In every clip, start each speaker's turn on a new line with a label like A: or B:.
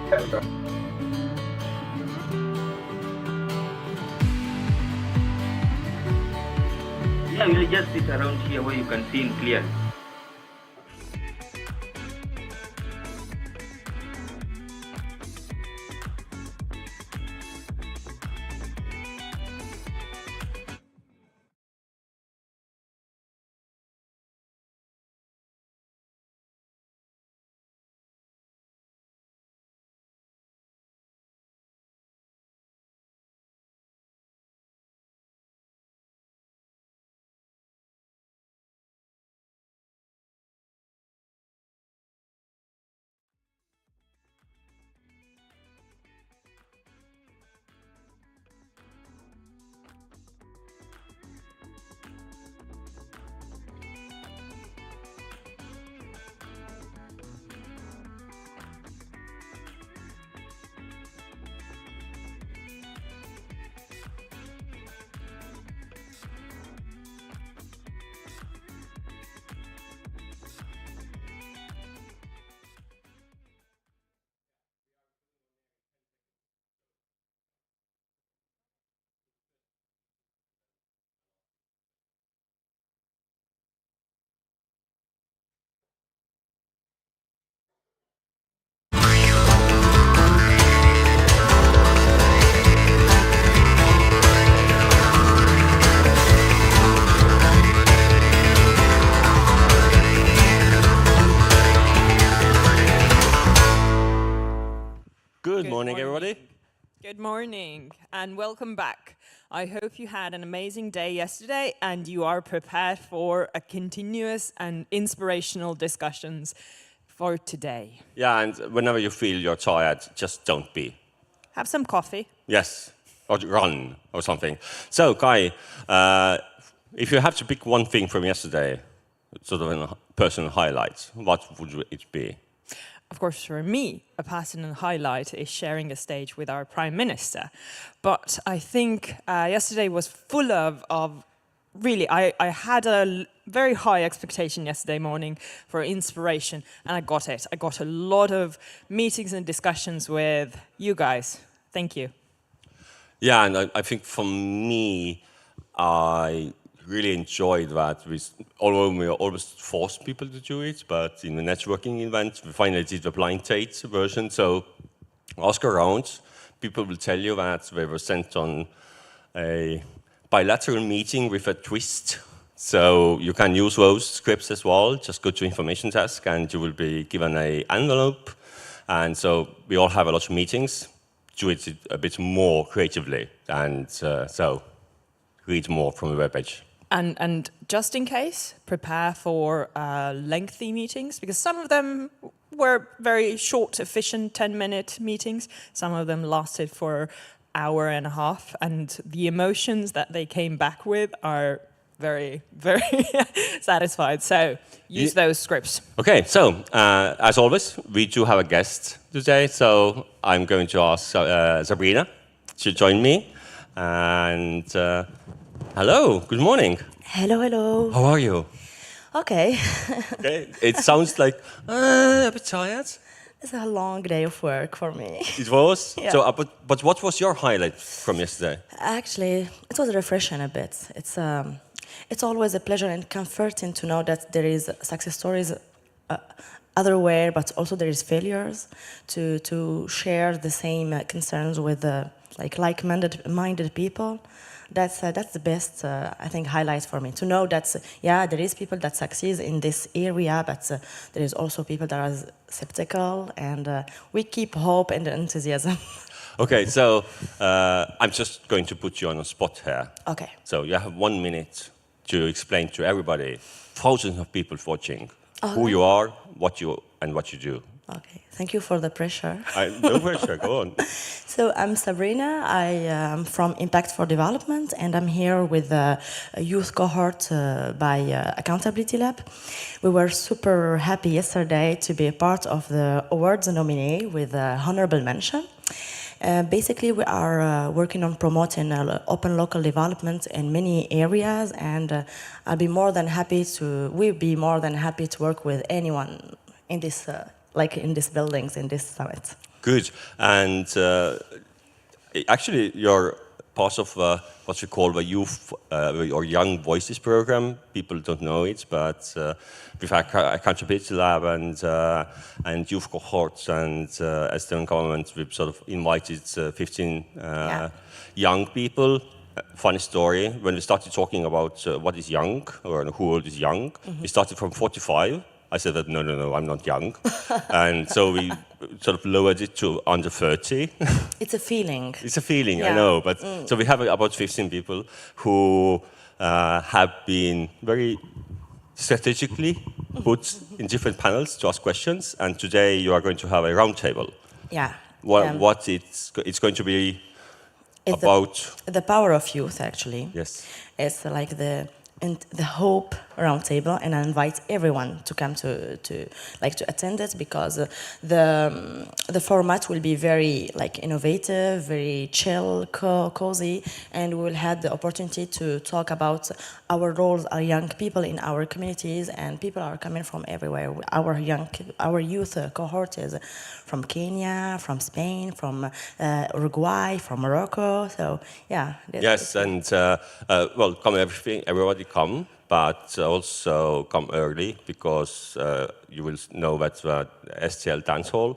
A: Yeah, we'll just sit around here where you can see him clearly.
B: Good morning, everybody.
C: Good morning, and welcome back. I hope you had an amazing day yesterday and you are prepared for a continuous and inspirational discussions for today.
B: Yeah, and whenever you feel you're tired, just don't be.
C: Have some coffee.
B: Yes, or run or something. So, Kai, if you have to pick one thing from yesterday, sort of a personal highlight, what would it be?
C: Of course, for me, a personal highlight is sharing a stage with our Prime Minister. But I think yesterday was full of really, I had a very high expectation yesterday morning for inspiration, and I got it. I got a lot of meetings and discussions with you guys. Thank you.
B: Yeah, and I think for me, I really enjoyed that. Although we always forced people to do it, but in the networking event, we finally did the blind date version. So ask around. People will tell you that they were sent on a bilateral meeting with a twist. So you can use those scripts as well. Just go to information desk and you will be given an envelope. And so we all have a lot of meetings. Do it a bit more creatively. And so read more from the webpage.
C: And just in case, prepare for lengthy meetings, because some of them were very short, efficient 10-minute meetings. Some of them lasted for an hour and a half, and the emotions that they came back with are very, very satisfied. So use those scripts.
B: Okay, so as always, we do have a guest today. So I'm going to ask Sabrina to join me. And hello, good morning.
D: Hello, hello.
B: How are you?
D: Okay.
B: Okay, it sounds like a bit tired.
D: It's a long day of work for me.
B: It was?
D: Yeah.
B: So, but what was your highlight from yesterday?
D: Actually, it was refreshing a bit. It's always a pleasure and comforting to know that there is success stories otherwhere, but also there is failures to share the same concerns with like-minded people. That's the best, I think, highlight for me. To know that, there is people that succeed in this area, but there is also people that are skeptical, and we keep hope and enthusiasm.
B: Okay, so I'm just going to put you on a spot here.
D: Okay.
B: So you have 1 minute to explain to everybody, thousands of people watching, who you are, what you do.
D: Okay, thank you for the pressure.
B: No pressure, go on.
D: So I'm Sabrina, I am from Impact for Development, and I'm here with a youth cohort by Accountability Lab. We were super happy yesterday to be a part of the awards nominee with honorable mention. Basically, we are working on promoting open local development in many areas, and we'll be more than happy to work with anyone in this, in these buildings, in this summit.
B: Good. And actually, you're part of what we call the youth or young voices program. People don't know it, but we've had accountability lab and youth cohorts, and Estonian government, we've sort of invited 15 young people. Funny story, when we started talking about what is young, or who old is young, we started from 45. I said that, no, I'm not young. And so we sort of lowered it to under 30.
D: It's a feeling.
B: It's a feeling,
D: Yeah.
B: I know. But so we have about 15 people who have been very strategically put in different panels to ask questions. And today you are going to have a roundtable.
D: Yeah.
B: What it's going to be
D: It's
B: about.
D: the power of youth, actually.
B: Yes.
D: It's like the hope roundtable, and I invite everyone to come to attend it, because the format will be very innovative, very chill, cozy, and we will have the opportunity to talk about our roles, our young people in our communities, and people are coming from everywhere. Our youth cohort is from Kenya, from Spain, from Uruguay, from Morocco. So yeah.
B: Yes, and well, everybody come, but also come early, because you will know that STL Dance Hall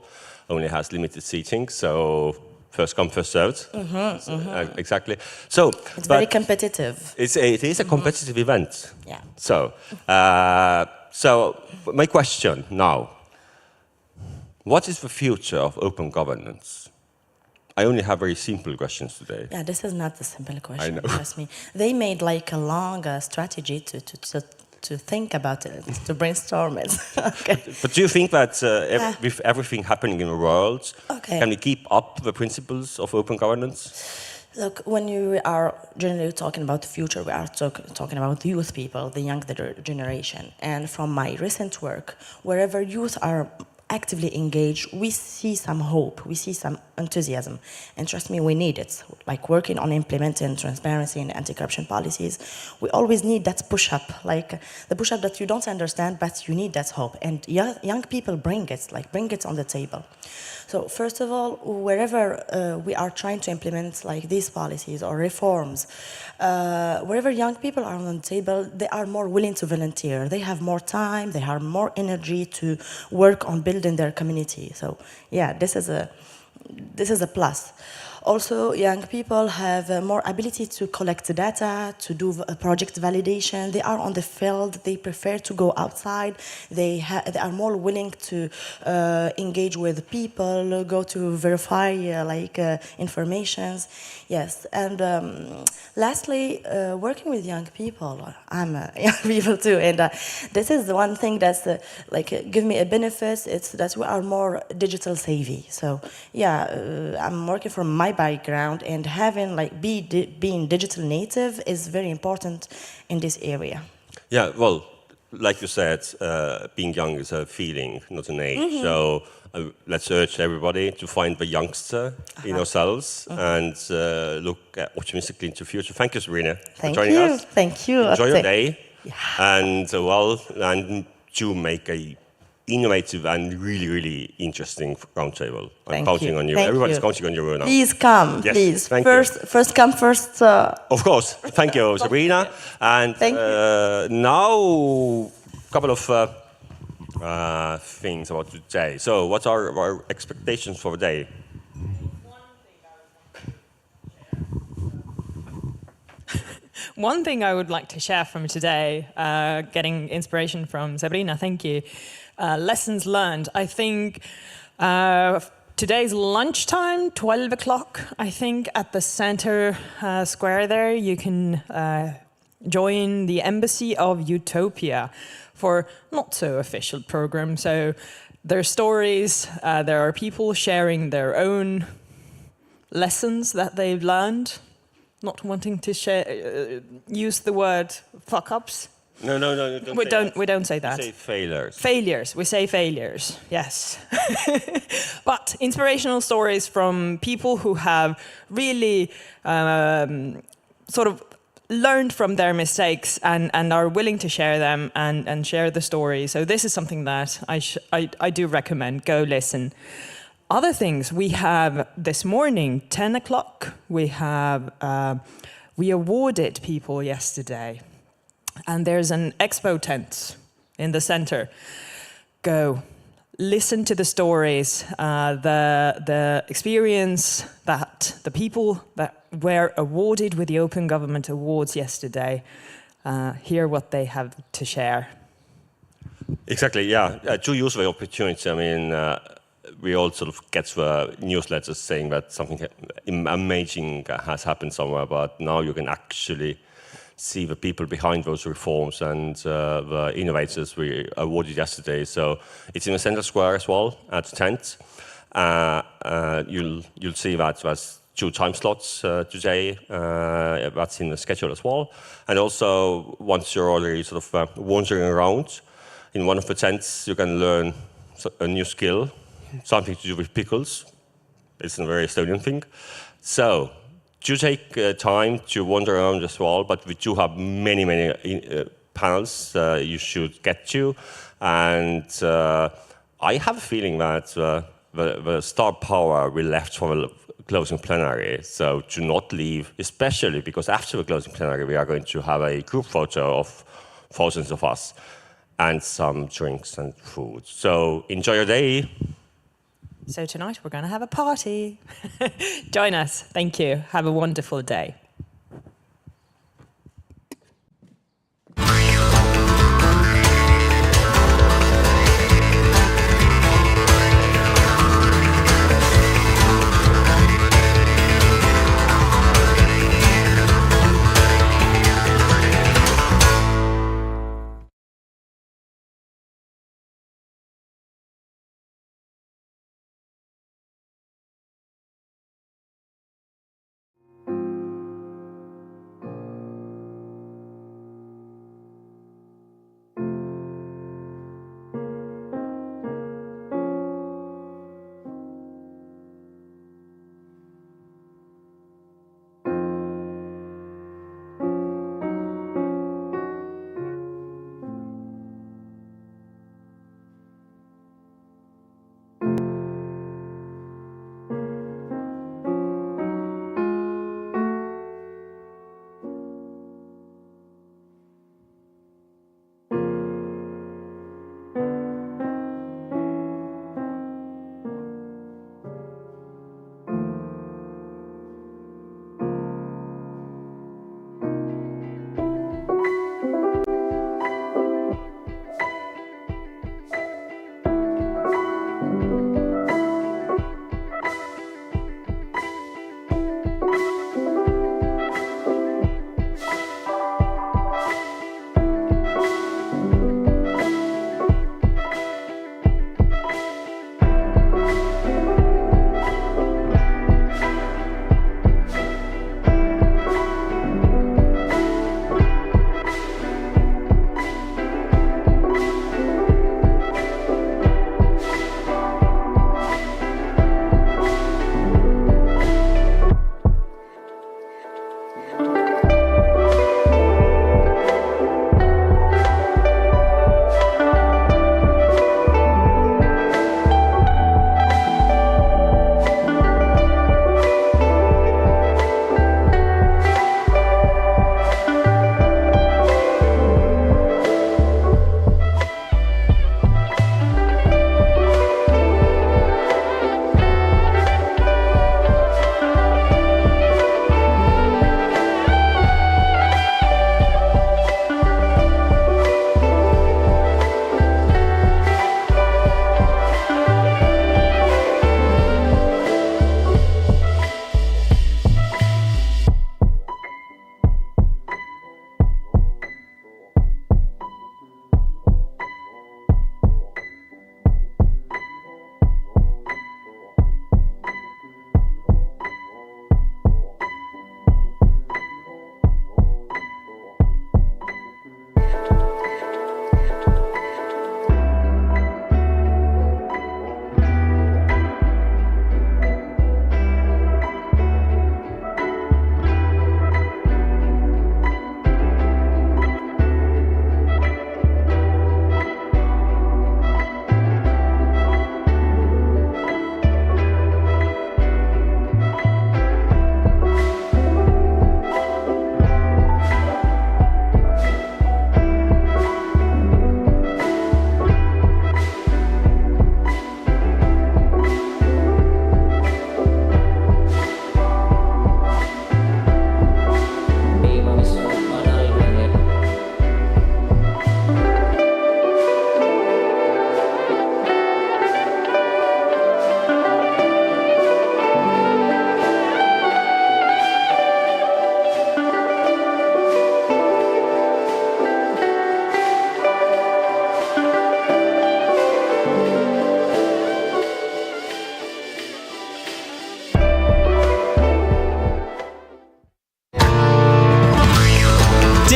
B: only has limited seating, so first come, first served. Exactly. So
D: it's very competitive.
B: It is a competitive event.
D: Yeah.
B: So, so my question now: what is the future of open governance? I only have very simple questions today.
D: Yeah, this is not a simple question.
B: I know.
D: Trust me. They made a long strategy to think about it, to brainstorm it. Okay.
B: But do you think that with everything happening in the world, can we keep up the principles of open governance?
D: Look, when you are generally talking about the future, we are talking about youth people, the younger generation. And from my recent work, wherever youth are actively engaged, we see some hope, we see some enthusiasm. And trust me, we need it. Like working on implementing transparency and anti-corruption policies, we always need that push-up, like the push-up that you don't understand, but you need that hope. And young people bring it on the table. So first of all, wherever we are trying to implement these policies or reforms, wherever young people are on the table, they are more willing to volunteer. They have more time, they have more energy to work on building their community. So yeah, this is a plus. Also, young people have more ability to collect data, to do project validation. They are on the field. They prefer to go outside. They are more willing to engage with people, go to verify informations. Yes, and lastly, working with young people. I'm young people too, and this is the one thing that's give me a benefit. It's that we are more digital savvy. So yeah, I'm working from my background, and having being digital native is very important in this area.
B: Yeah, well, like you said, being young is a feeling, not an age. So let's urge everybody to find the youngster in yourselves and look optimistically into the future. Thank you, Sabrina, for joining us.
D: Thank you.
B: Enjoy your day, and and to make a innovative and really, really interesting roundtable. I'm counting on you. Everybody's counting on you now.
D: Please come,
B: yes,
D: please.
B: Thank you.
D: First come, first.
B: Of course. Thank you, Sabrina. And now, a couple of things about today. So, what are our expectations for the day?
C: One thing I would like to share from today, getting inspiration from Sabrina, thank you. Lessons learned. I think today's lunchtime, 12 o'clock, I think, at the center square there, you can join the Embassy of Utopia for not so official program. So there are stories, there are people sharing their own lessons that they've learned, not wanting to use the word fuck-ups.
B: No,
C: We don't say that.
B: We say failures.
C: Failures. We say failures. Yes. But inspirational stories from people who have really sort of learned from their mistakes and are willing to share them and share the story. So this is something that I do recommend. Go listen. Other things we have this morning, 10 o'clock, we awarded people yesterday. And there's an expo tent in the center. Go, listen to the stories, the experience that the people that were awarded with the Open Government Awards yesterday, hear what they have to share.
B: Exactly, yeah. To use the opportunity, I mean, we all sort of get the newsletters saying that something amazing has happened somewhere, but now you can actually see the people behind those reforms and the innovators we awarded yesterday. So it's in the center square as well at the tent. You'll see that there's 2 time slots today. That's in the schedule as well. And also, once you're already sort of wandering around, in one of the tents, you can learn a new skill, something to do with pickles. It's a very Estonian thing. So, do take time to wander around as well, but we do have many, many panels you should get to. And I have a feeling that the star power will left for the closing plenary. So do not leave, especially because after the closing plenary, we are going to have a group photo of thousands of us and some drinks and food. So enjoy your day.
C: So tonight we're going to have a party. Join us. Thank you. Have a wonderful day.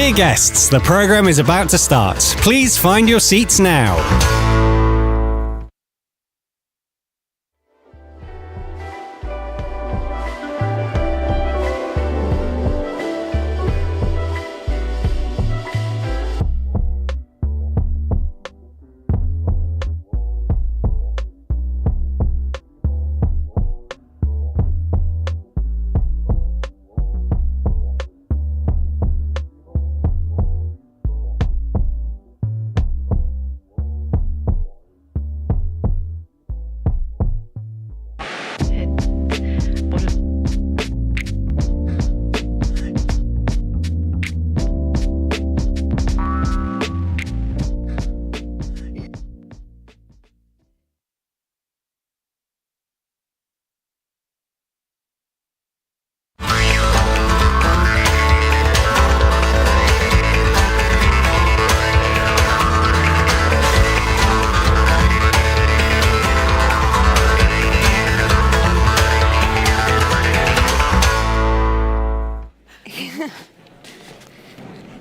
E: Dear guests, the programme is about to start. Please find your seats now.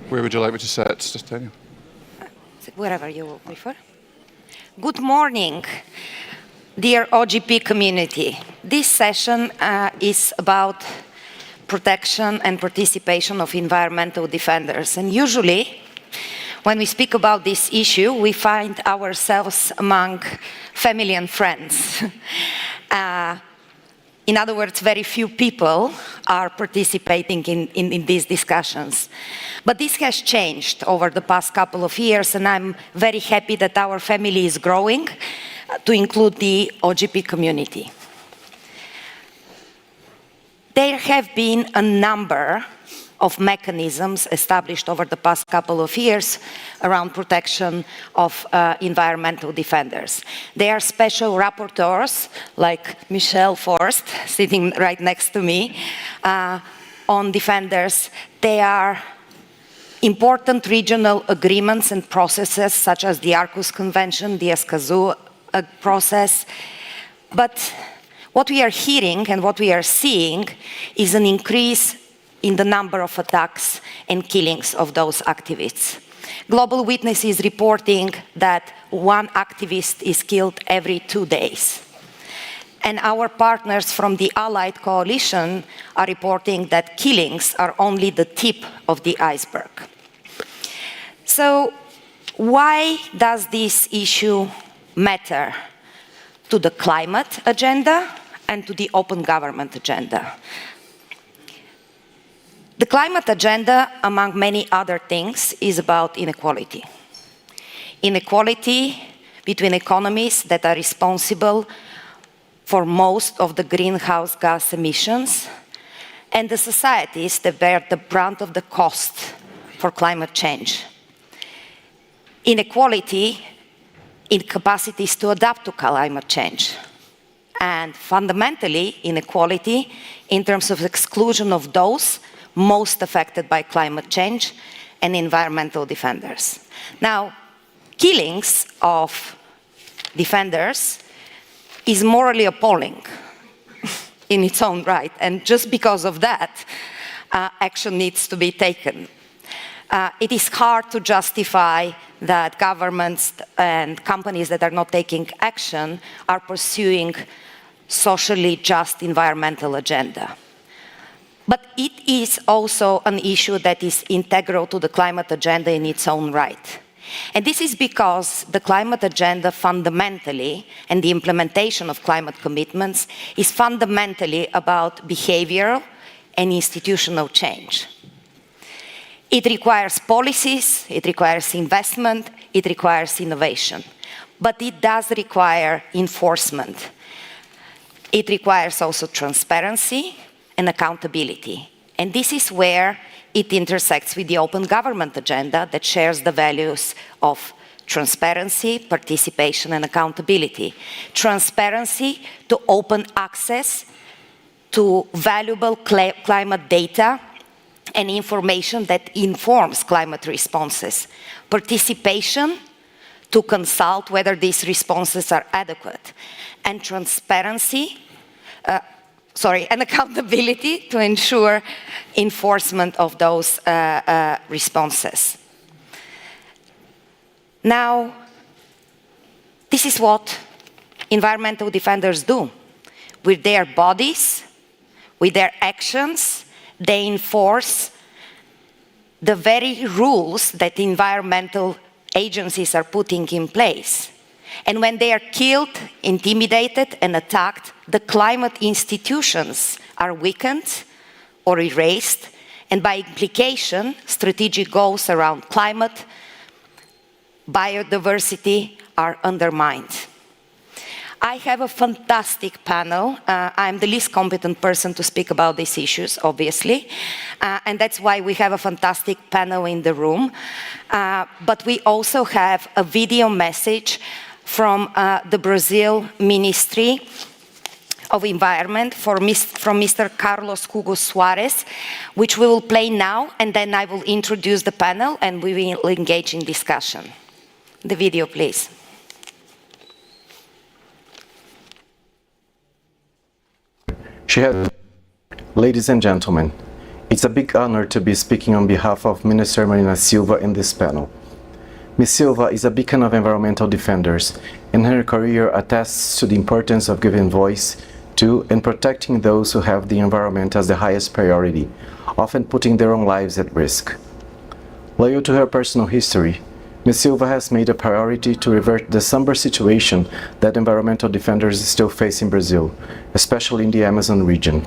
F: Where would you like me to sit, Daniel?
G: Wherever you prefer. Good morning, dear OGP community. This session is about protection and participation of environmental defenders. And usually, when we speak about this issue, we find ourselves among family and friends. In other words, very few people are participating in these discussions. But this has changed over the past couple of years, and I'm very happy that our family is growing to include the OGP community. There have been a number of mechanisms established over the past couple of years around protection of environmental defenders. There are special rapporteurs, like Michelle Forst, sitting right next to me, on defenders. There are important regional agreements and processes, such as the Arcus Convention, the Escazú process. But what we are hearing and what we are seeing is an increase in the number of attacks and killings of those activists. Global Witness is reporting that one activist is killed every 2 days. And our partners from the Allied Coalition are reporting that killings are only the tip of the iceberg. So why does this issue matter to the climate agenda and to the open government agenda? The climate agenda, among many other things, is about inequality. Inequality between economies that are responsible for most of the greenhouse gas emissions and the societies that bear the brunt of the cost for climate change. Inequality in capacities to adapt to climate change. And fundamentally, inequality in terms of exclusion of those most affected by climate change and environmental defenders. Now, killings of defenders is morally appalling in its own right, and just because of that, action needs to be taken. It is hard to justify that governments and companies that are not taking action are pursuing socially just environmental agenda. But it is also an issue that is integral to the climate agenda in its own right. And this is because the climate agenda fundamentally, and the implementation of climate commitments, is fundamentally about behavioral and institutional change. It requires policies, it requires investment, it requires innovation. But it does require enforcement. It requires also transparency and accountability. And this is where it intersects with the open government agenda that shares the values of transparency, participation, and accountability. Transparency to open access to valuable climate data and information that informs climate responses. Participation to consult whether these responses are adequate. And transparency and accountability to ensure enforcement of those responses. Now, this is what environmental defenders do. With their bodies, with their actions, they enforce the very rules that environmental agencies are putting in place. And when they are killed, intimidated, and attacked, the climate institutions are weakened or erased, and by implication, strategic goals around climate, biodiversity are undermined. I have a fantastic panel. I'm the least competent person to speak about these issues, obviously, and that's why we have a fantastic panel in the room. But we also have a video message from the Brazil Ministry of Environment from Mr. Carlos Hugo Soares, which we will play now, and then I will introduce the panel and we will engage in discussion. The video, please.
H: Ladies and gentlemen, it's a big honor to be speaking on behalf of Minister Marina Silva in this panel. Ms. Silva is a beacon of environmental defenders, and her career attests to the importance of giving voice to and protecting those who have the environment as the highest priority, often putting their own lives at risk. Loyal to her personal history, Ms. Silva has made a priority to revert the somber situation that environmental defenders still face in Brazil, especially in the Amazon region.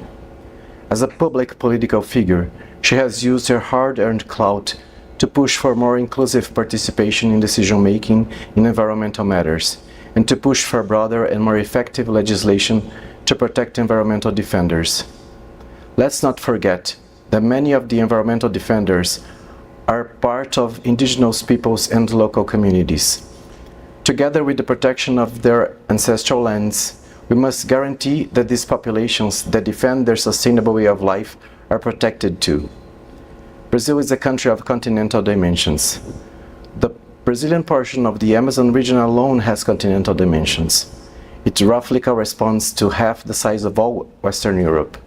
H: As a public political figure, she has used her hard-earned clout to push for more inclusive participation in decision-making in environmental matters, and to push for broader and more effective legislation to protect environmental defenders. Let's not forget that many of the environmental defenders are part of indigenous peoples and local communities. Together with the protection of their ancestral lands, we must guarantee that these populations that defend their sustainable way of life are protected too. Brazil is a country of continental dimensions. The Brazilian portion of the Amazon region alone has continental dimensions. It roughly corresponds to half the size of all Western Europe.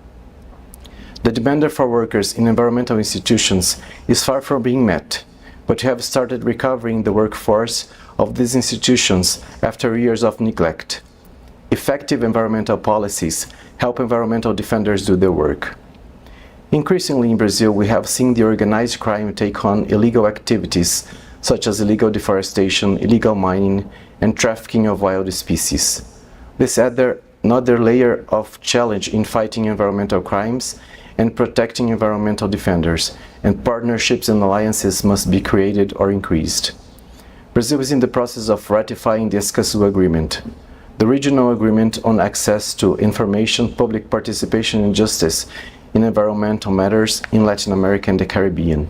H: The demand for workers in environmental institutions is far from being met, but we have started recovering the workforce of these institutions after years of neglect. Effective environmental policies help environmental defenders do their work. Increasingly in Brazil, we have seen the organized crime take on illegal activities such as illegal deforestation, illegal mining, and trafficking of wild species. This adds another layer of challenge in fighting environmental crimes and protecting environmental defenders, and partnerships and alliances must be created or increased. Brazil is in the process of ratifying the Escazú Agreement, the regional agreement on access to information, public participation and justice in environmental matters in Latin America and the Caribbean.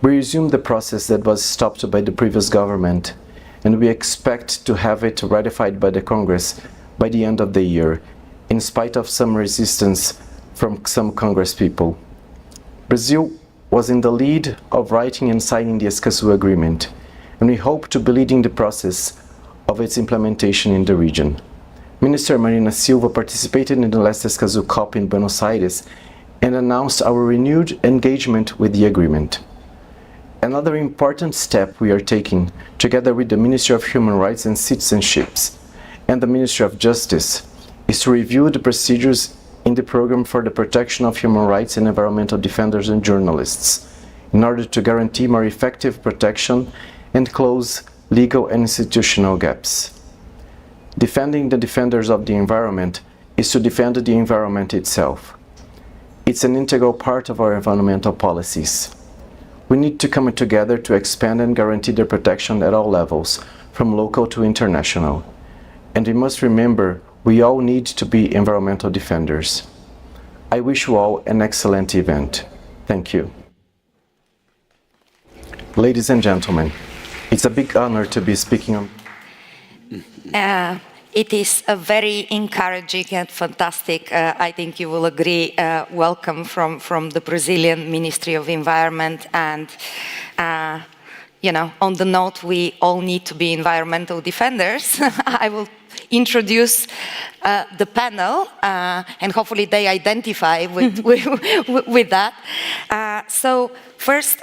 H: We resumed the process that was stopped by the previous government, and we expect to have it ratified by the Congress by the end of the year, in spite of some resistance from some Congress people. Brazil was in the lead of writing and signing the Escazú Agreement, and we hope to be leading the process of its implementation in the region. Minister Marina Silva participated in the last Escazú COP in Buenos Aires and announced our renewed engagement with the agreement. Another important step we are taking, together with the Ministry of Human Rights and Citizenships and the Ministry of Justice, is to review the procedures in the program for the protection of human rights and environmental defenders and journalists, in order to guarantee more effective protection and close legal and institutional gaps. Defending the defenders of the environment is to defend the environment itself. It's an integral part of our environmental policies. We need to come together to expand and guarantee their protection at all levels, from local to international. And we must remember, we all need to be environmental defenders. I wish you all an excellent event. Thank you. Ladies and gentlemen, it's a big honor to be speaking on.
G: It is a very encouraging and fantastic, I think you will agree, welcome from the Brazilian Ministry of Environment. And, you know, on the note, we all need to be environmental defenders. I will introduce the panel, and hopefully they identify with that. So first,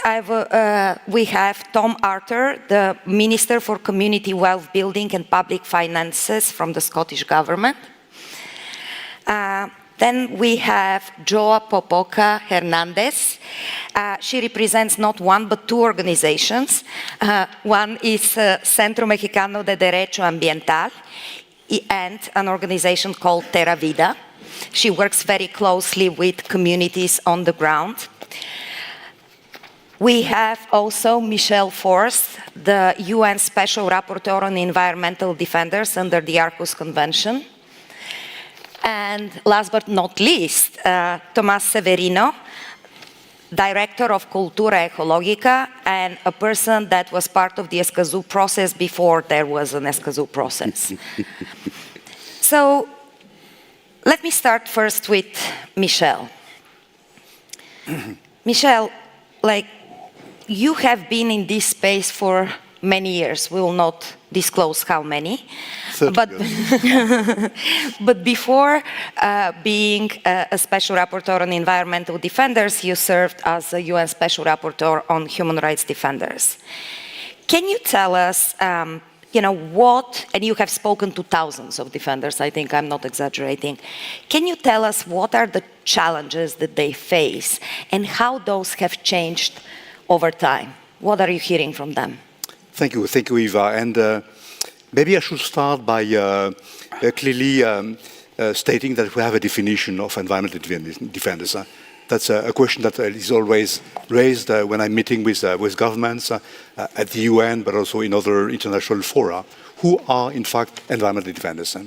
G: we have Tom Arthur, the Minister for Community Wealth Building and Public Finances from the Scottish Government. Then we have Joa Popoca Hernandez. She represents not one but two organizations. One is Centro Mexicano de Derecho Ambiental and an organization called Terra Vida. She works very closely with communities on the ground. We have also Michelle Forst, the UN Special Rapporteur on Environmental Defenders under the Aarhus Convention. And last but not least, Tomás Severino, Director of Cultura Ecológica and a person that was part of the Escazú process before there was an Escazú process. So let me start first with Michelle. Michelle, like, you have been in this space for many years. We will not disclose how many. But before being a Special Rapporteur on Environmental Defenders, you served as a UN Special Rapporteur on Human Rights Defenders. Can you tell us, what, and you have spoken to thousands of defenders, I think I'm not exaggerating. Can you tell us what are the challenges that they face and how those have changed over time? What are you hearing from them?
I: Thank you, Eva. And maybe I should start by clearly stating that we have a definition of environmental defenders. That's a question that is always raised when I'm meeting with governments at the UN, but also in other international fora. Who are, in fact, environmental defenders?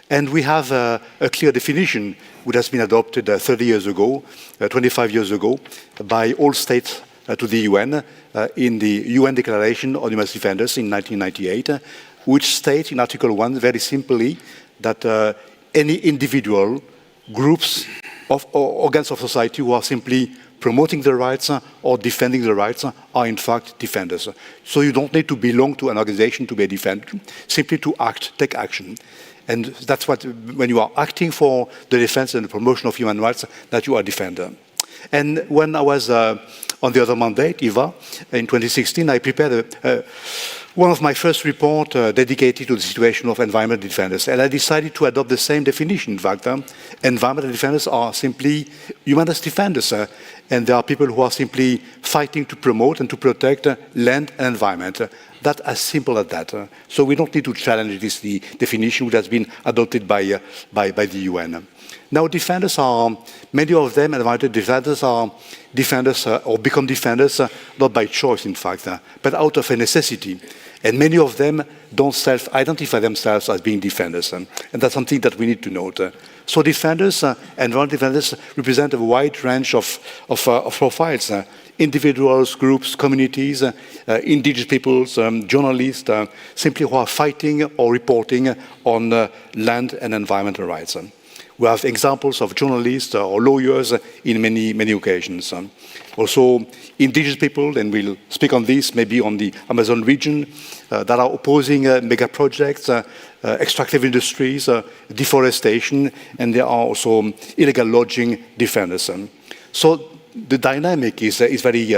I: And we have a clear definition which has been adopted 30 years ago, 25 years ago, by all states to the UN in the UN Declaration on Human Rights Defenders in 1998, which states in Article 1 very simply that any individual, groups or organs of society who are simply promoting the rights or defending the rights are in fact defenders. So you don't need to belong to an organization to be a defender, simply to act, take action. And that's what, when you are acting for the defense and the promotion of human rights, that you are a defender. And when I was on the other mandate, Eva, in 2016, I prepared one of my first reports dedicated to the situation of environmental defenders. And I decided to adopt the same definition. In fact, environmental defenders are simply human rights defenders. And there are people who are simply fighting to promote and to protect land and environment. That's as simple as that. So we don't need to challenge this the definition which has been adopted by the UN. Now, defenders are, many of them, environmental defenders are defenders or become defenders not by choice, in fact, but out of a necessity. And many of them don't self-identify themselves as being defenders. And that's something that we need to note. So defenders, environmental defenders, represent a wide range of profiles. Individuals, groups, communities, indigenous peoples, journalists, simply who are fighting or reporting on land and environmental rights. We have examples of journalists or lawyers in many occasions. Also, indigenous people, and we'll speak on this, maybe on the Amazon region, that are opposing mega projects, extractive industries, deforestation, and there are also illegal lodging defenders. So the dynamic is very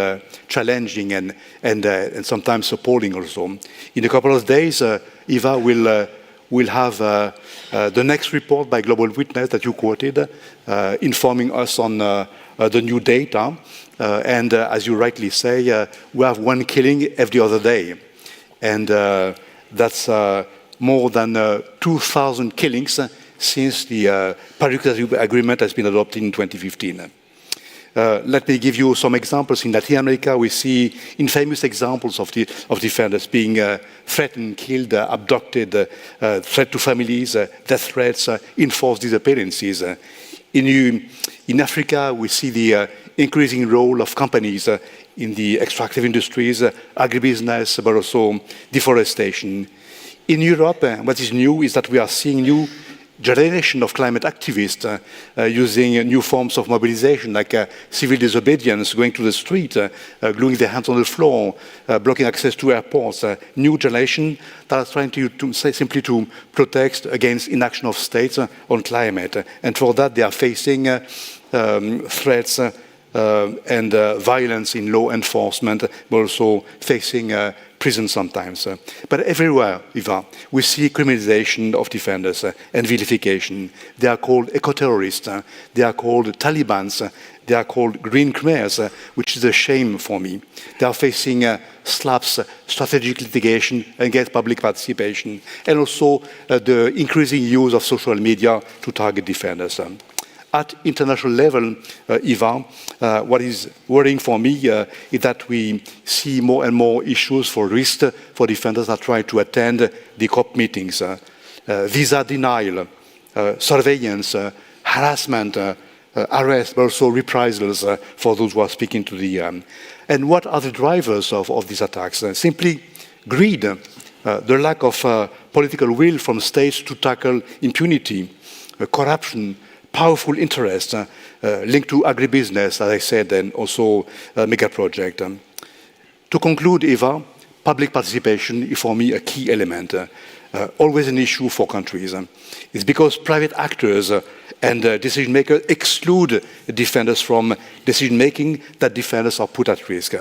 I: challenging and sometimes appalling also. In a couple of days, Eva will have the next report by Global Witness that you quoted, informing us on the new data. And as you rightly say, we have one killing every other day. And that's more than 2,000 killings since the Paris Agreement has been adopted in 2015. Let me give you some examples. In Latin America, we see infamous examples of defenders being threatened, killed, abducted, threat to families, death threats, enforced disappearances. In Africa, we see the increasing role of companies in the extractive industries, agribusiness, but also deforestation. In Europe, what is new is that we are seeing new generation of climate activists using new forms of mobilization like civil disobedience, going to the street, gluing their hands on the floor, blocking access to airports. New generation that are trying to simply to protest against inaction of states on climate. And for that they are facing threats and violence in law enforcement, but also facing prison sometimes. But everywhere, Eva, we see criminalization of defenders and vilification. They are called eco-terrorists, they are called Talibans, they are called Green Khmers, which is a shame for me. They are facing slaps, strategic litigation against public participation, and also the increasing use of social media to target defenders. At international level, Eva, what is worrying for me is that we see more and more issues for risk for defenders that try to attend the COP meetings. Visa denial, surveillance, harassment, arrest, but also reprisals for those who are speaking to the... and what are the drivers of these attacks? Simply greed, the lack of political will from states to tackle impunity, corruption, powerful interests linked to agribusiness, as I said, and also mega project. To conclude, Eva, public participation is for me a key element, always an issue for countries. It's because private actors and decision makers exclude defenders from decision making that defenders are put at risk.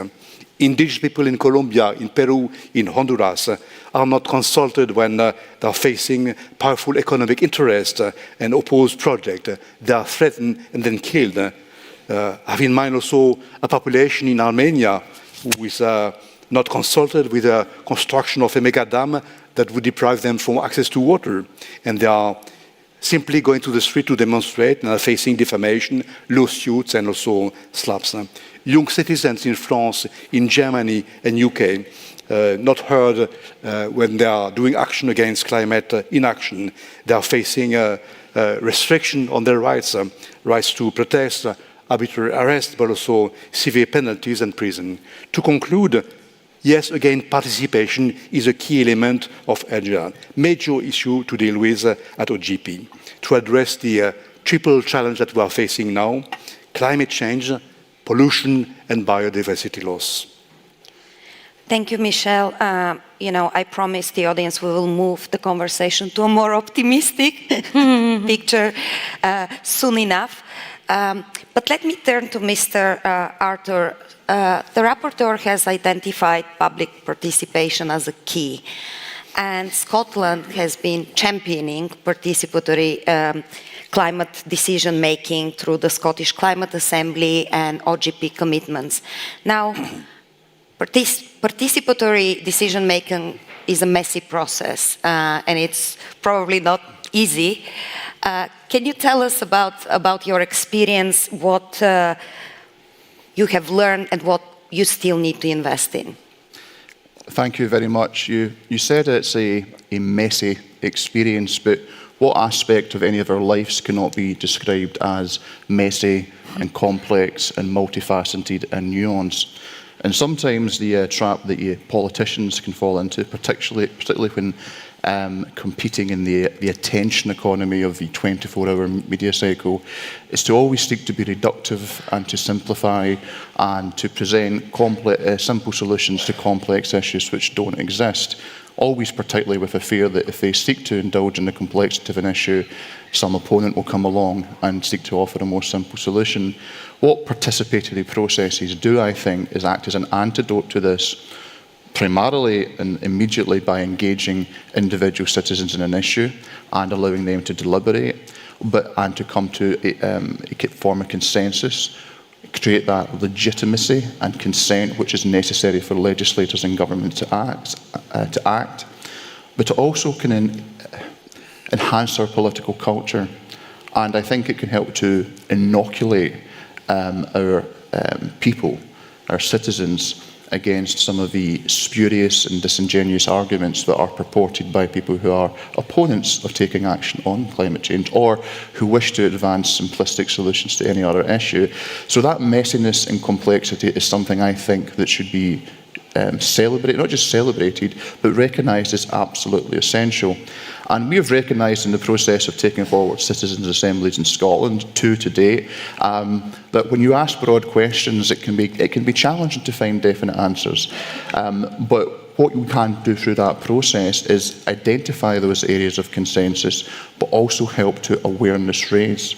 I: Indigenous people in Colombia, in Peru, in Honduras are not consulted when they are facing powerful economic interest and opposed projects. They are threatened and then killed. Have in mind also a population in Armenia who is not consulted with the construction of a mega dam that would deprive them from access to water. And they are simply going to the street to demonstrate and are facing defamation, lawsuits, and also slaps. Young citizens in France, in Germany and UK, not heard when they are doing action against climate inaction. They are facing restriction on their rights, rights to protest, arbitrary arrest, but also severe penalties and prison. To conclude, yes, again, participation is a key element of agenda, major issue to deal with at OGP, to address the triple challenge that we are facing now: climate change, pollution, and biodiversity loss.
G: Thank you, Michel. I promised the audience we will move the conversation to a more optimistic picture soon enough. But let me turn to Mr. Arthur. The rapporteur has identified public participation as a key, and Scotland has been championing participatory climate decision-making through the Scottish Climate Assembly and OGP commitments. Now, participatory decision-making is a messy process, and it's probably not easy. Can you tell us about your experience, what you have learned and what you still need to invest in?
F: Thank you very much. You said it's a messy experience, but what aspect of any of our lives cannot be described as messy and complex and multifaceted and nuanced? And sometimes the trap that politicians can fall into, particularly when competing in the attention economy of the 24-hour media cycle, is to always seek to be reductive and to simplify and to present simple solutions to complex issues which don't exist. Always particularly with a fear that if they seek to indulge in the complexity of an issue, some opponent will come along and seek to offer a more simple solution. What participatory processes do, I think, is act as an antidote to this, primarily and immediately by engaging individual citizens in an issue and allowing them to deliberate, and to come to form a consensus, create that legitimacy and consent which is necessary for legislators and government to act, but to also can enhance our political culture. And I think it can help to inoculate our people, our citizens, against some of the spurious and disingenuous arguments that are purported by people who are opponents of taking action on climate change or who wish to advance simplistic solutions to any other issue. So that messiness and complexity is something I think that should be celebrated, not just celebrated, but recognised as absolutely essential. And we have recognised in the process of taking forward citizens' assemblies in Scotland, 2 to date, that when you ask broad questions, it can be challenging to find definite answers. But what you can do through that process is identify those areas of consensus, but also help to awareness raise,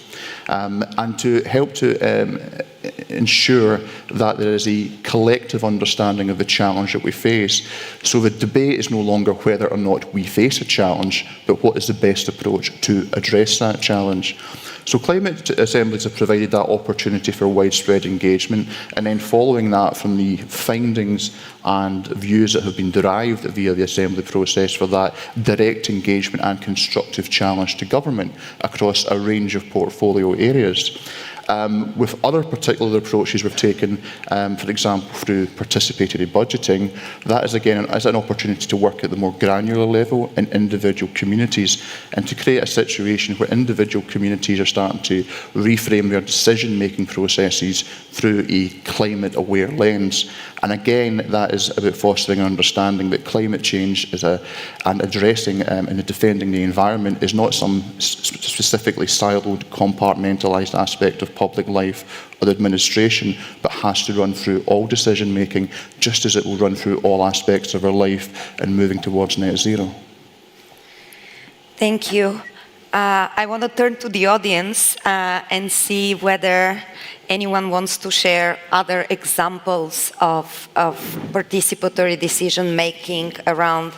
F: and to help to ensure that there is a collective understanding of the challenge that we face. So the debate is no longer whether or not we face a challenge, but what is the best approach to address that challenge. So climate assemblies have provided that opportunity for widespread engagement, and then following that from the findings and views that have been derived via the assembly process for that direct engagement and constructive challenge to government across a range of portfolio areas. With other particular approaches we've taken, for example, through participatory budgeting, that is again as an opportunity to work at the more granular level in individual communities and to create a situation where individual communities are starting to reframe their decision-making processes through a climate-aware lens. And again, that is about fostering an understanding that climate change is and addressing and defending the environment is not some specifically siloed, compartmentalised aspect of public life or administration, but has to run through all decision making, just as it will run through all aspects of our life and moving towards net zero.
G: Thank you. I want to turn to the audience and see whether anyone wants to share other examples of participatory decision making around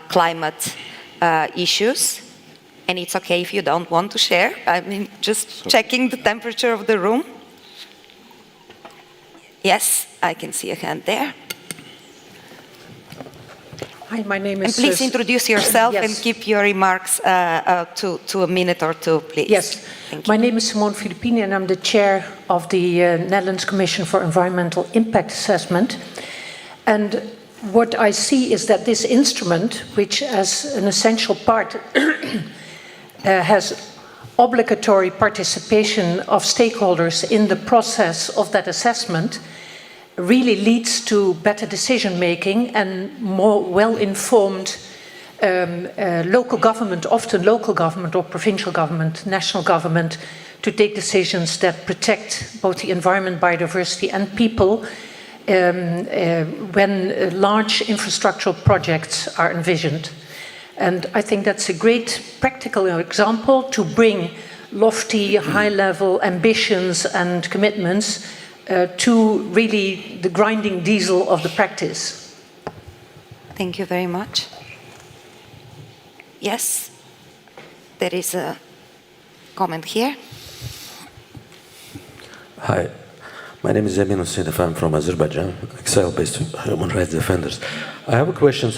G: climate issues. And it's okay if you don't want to share. I mean, just checking the temperature of the room. Yes, I can see a hand there.
J: Hi, my name is...
G: And please introduce yourself
J: yes.
G: and keep your remarks to a minute or two, please.
J: Yes, my name is Simone Filippini and I'm the chair of the Netherlands Commission for Environmental Impact Assessment. And what I see is that this instrument, which as an essential part has obligatory participation of stakeholders in the process of that assessment, really leads to better decision-making and more well-informed local government, often local government or provincial government, national government, to take decisions that protect both the environment, biodiversity and people when large infrastructural projects are envisioned. And I think that's a great practical example to bring lofty, high-level ambitions and commitments to really the grinding diesel of the practice.
G: Thank you very much. Yes, there is a comment here.
K: Hi, my name is Emin Hussein. I'm from Azerbaijan, exile-based human rights defenders. I have a question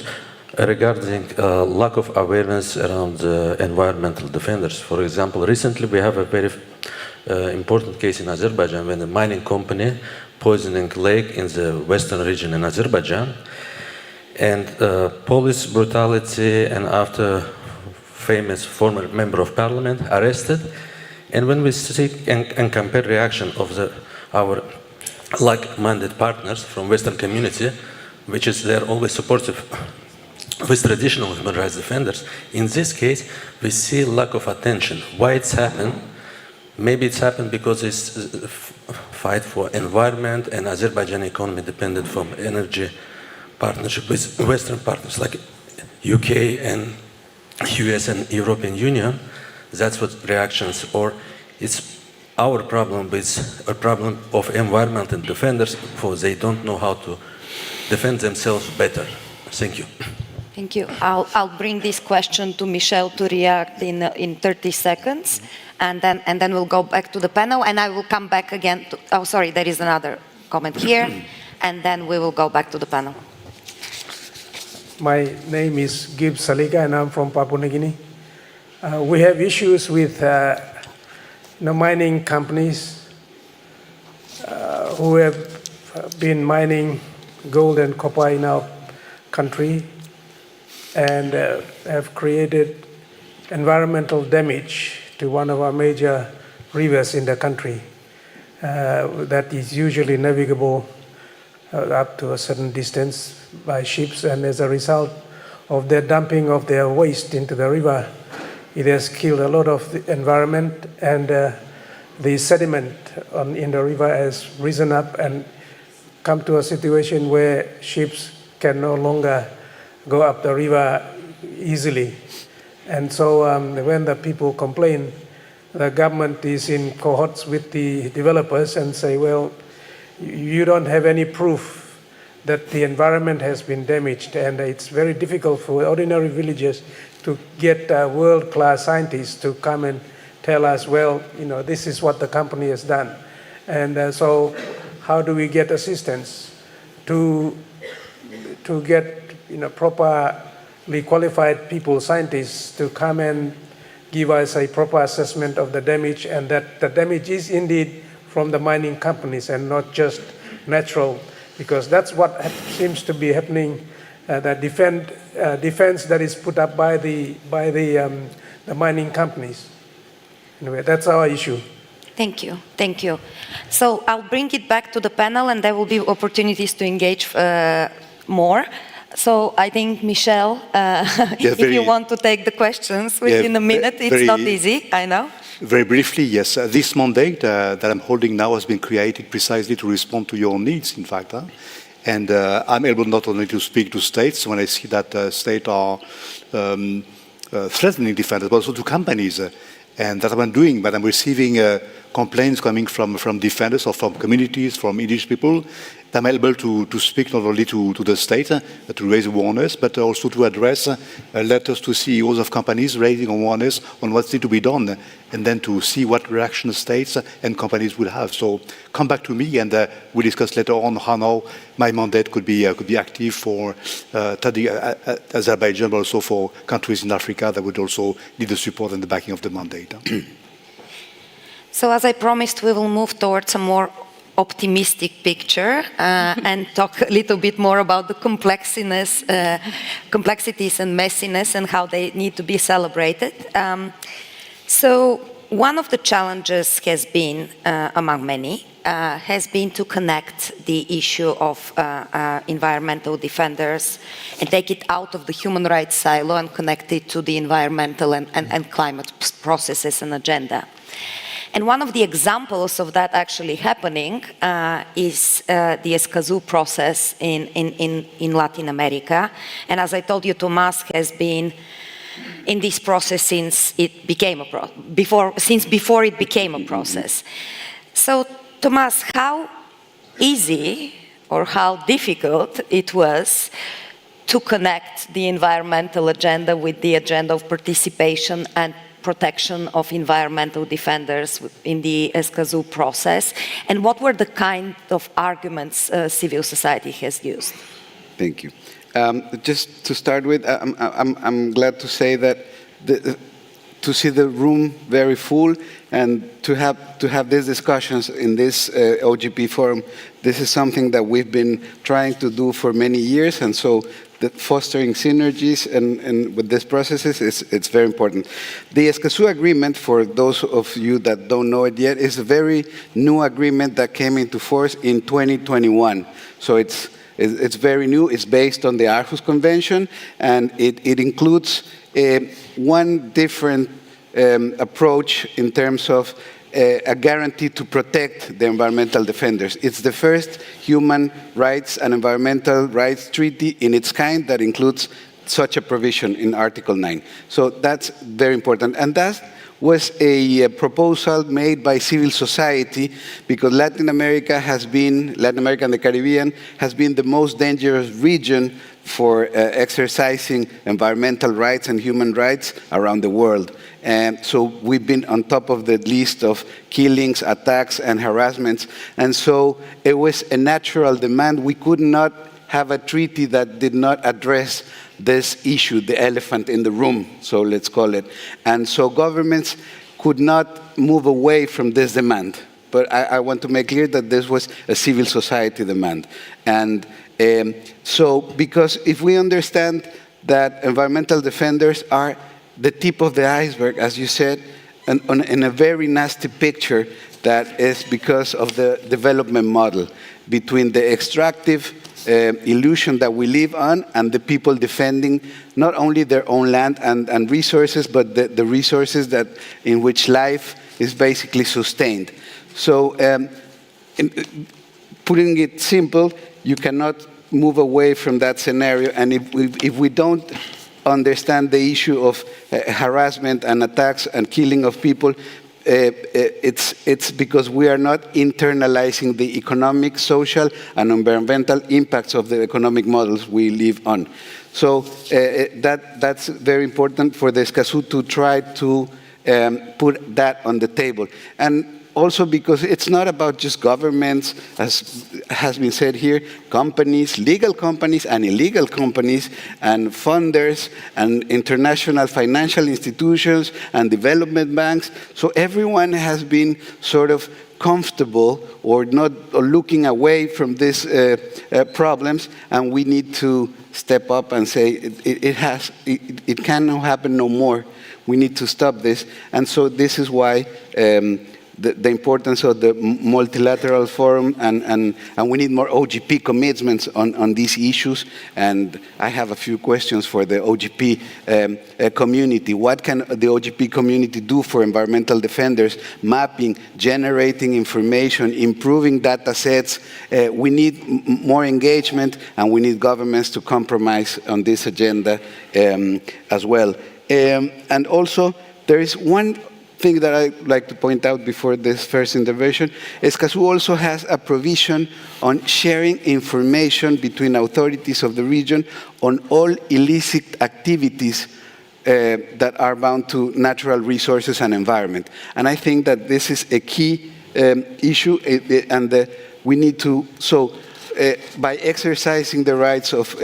K: regarding lack of awareness around environmental defenders. For example, recently we have a very important case in Azerbaijan when a mining company poisoning lake in the western region in Azerbaijan, and police brutality, and after famous former member of parliament arrested. And when we see and compare reaction of our like-minded partners from Western community, which is they're always supportive with traditional human rights defenders, in this case we see lack of attention. Why it's happened? Maybe it's happened because it's a fight for environment and Azerbaijan economy dependent from energy partnership with Western partners like UK and US and European Union. That's what reactions, or it's our problem with a problem of environmental defenders, for they don't know how to defend themselves better. Thank you.
G: Thank you. I'll bring this question to Michelle to react in 30 seconds, and then we'll go back to the panel, and I will come back again to, oh sorry, there is another comment here, and then we will go back to the panel.
L: My name is Gib Saliga and I'm from Papua New Guinea. We have issues with mining companies who have been mining gold and copper in our country and have created environmental damage to one of our major rivers in the country that is usually navigable up to a certain distance by ships, and as a result of their dumping of their waste into the river, it has killed a lot of the environment, and the sediment in the river has risen up and come to a situation where ships can no longer go up the river easily. And so when the people complain, the government is in cohorts with the developers and say, well, you don't have any proof that the environment has been damaged, and it's very difficult for ordinary villagers to get world-class scientists to come and tell us, well, this is what the company has done. And so how do we get assistance to get properly qualified people, scientists, to come and give us a proper assessment of the damage, and that the damage is indeed from the mining companies and not just natural, because that's what seems to be happening. The defense that is put up by the mining companies. Anyway, that's our issue.
G: Thank you. Thank you. So I'll bring it back to the panel, and there will be opportunities to engage more. So I think, Michel, if you want to take the questions within a minute, it's not easy, I know.
I: Very briefly, yes. This mandate that I'm holding now has been created precisely to respond to your needs, in fact. And I'm able not only to speak to states when I see that states are threatening defenders, but also to companies. And that's what I'm doing. But I'm receiving complaints coming from defenders or from communities, from indigenous people. I'm able to speak not only to the state, to raise awareness, but also to address letters to CEOs of companies raising awareness on what needs to be done, and then to see what reaction states and companies will have. So come back to me, and we'll discuss later on how now my mandate could be active for Azerbaijan, but also for countries in Africa that would also need the support and the backing of the mandate.
G: So as I promised, we will move towards a more optimistic picture and talk a little bit more about the complexities and messiness and how they need to be celebrated. So one of the challenges has been, among many, has been to connect the issue of environmental defenders and take it out of the human rights silo and connect it to the environmental and climate processes and agenda. And one of the examples of that actually happening is the Escazú process in Latin America. And as I told you, Tomás has been in this process since it became before it became a process. So, Tomás, how easy or how difficult it was to connect the environmental agenda with the agenda of participation and protection of environmental defenders in the Escazú process, and what were the kind of arguments civil society has used?
M: Thank you. Just to start with, I'm glad to say that to see the room very full and to have these discussions in this OGP forum, this is something that we've been trying to do for many years, and so fostering synergies and with these processes, it's very important. The Escazú agreement, for those of you that don't know it yet, is a very new agreement that came into force in 2021. So it's very new. It's based on the Aarhus Convention, and it includes one different approach in terms of a guarantee to protect the environmental defenders. It's the first human rights and environmental rights treaty in its kind that includes such a provision in Article 9. So that's very important. And that was a proposal made by civil society, because Latin America and the Caribbean has been the most dangerous region for exercising environmental rights and human rights around the world. And so we've been on top of the list of killings, attacks, and harassments. And so it was a natural demand. We could not have a treaty that did not address this issue, the elephant in the room, so let's call it. And so governments could not move away from this demand. But I want to make clear that this was a civil society demand. And so, because if we understand that environmental defenders are the tip of the iceberg, as you said, in a very nasty picture that is because of the development model. between the extractive illusion that we live on and the people defending not only their own land and resources, but the resources that in which life is basically sustained. So putting it simple, you cannot move away from that scenario. And if we don't understand the issue of harassment and attacks and killing of people, it's because we are not internalizing the economic, social, and environmental impacts of the economic models we live on. So that's very important for the Escazú to try to put that on the table. And also because it's not about just governments, as has been said here, companies, legal companies and illegal companies, and funders, and international financial institutions, and development banks. So everyone has been sort of comfortable or not or looking away from these problems, and we need to step up and say it cannot happen no more. We need to stop this. And so this is why the importance of the multilateral forum, and we need more OGP commitments on these issues. And I have a few questions for the OGP community. What can the OGP community do for environmental defenders? Mapping, generating information, improving data sets. We need more engagement, and we need governments to compromise on this agenda as well. And also, there is one thing that I'd like to point out before this first intervention. Escazú also has a provision on sharing information between authorities of the region on all illicit activities that are bound to natural resources and environment. And I think that this is a key issue, and we need to, by exercising the rights of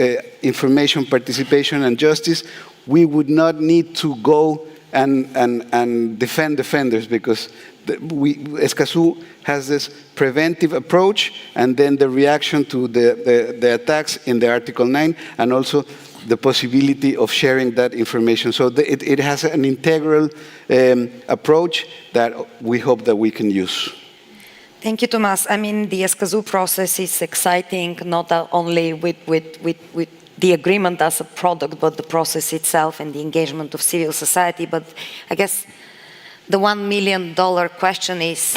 M: information, participation, and justice, we would not need to go and defend defenders, because Escazú has this preventive approach, and then the reaction to the attacks in the Article 9, and also the possibility of sharing that information. So it has an integral approach that we hope that we can use.
G: Thank you, Tomás. I mean, the Escazú process is exciting, not only with the agreement as a product, but the process itself and the engagement of civil society. But I guess the $1 million question is,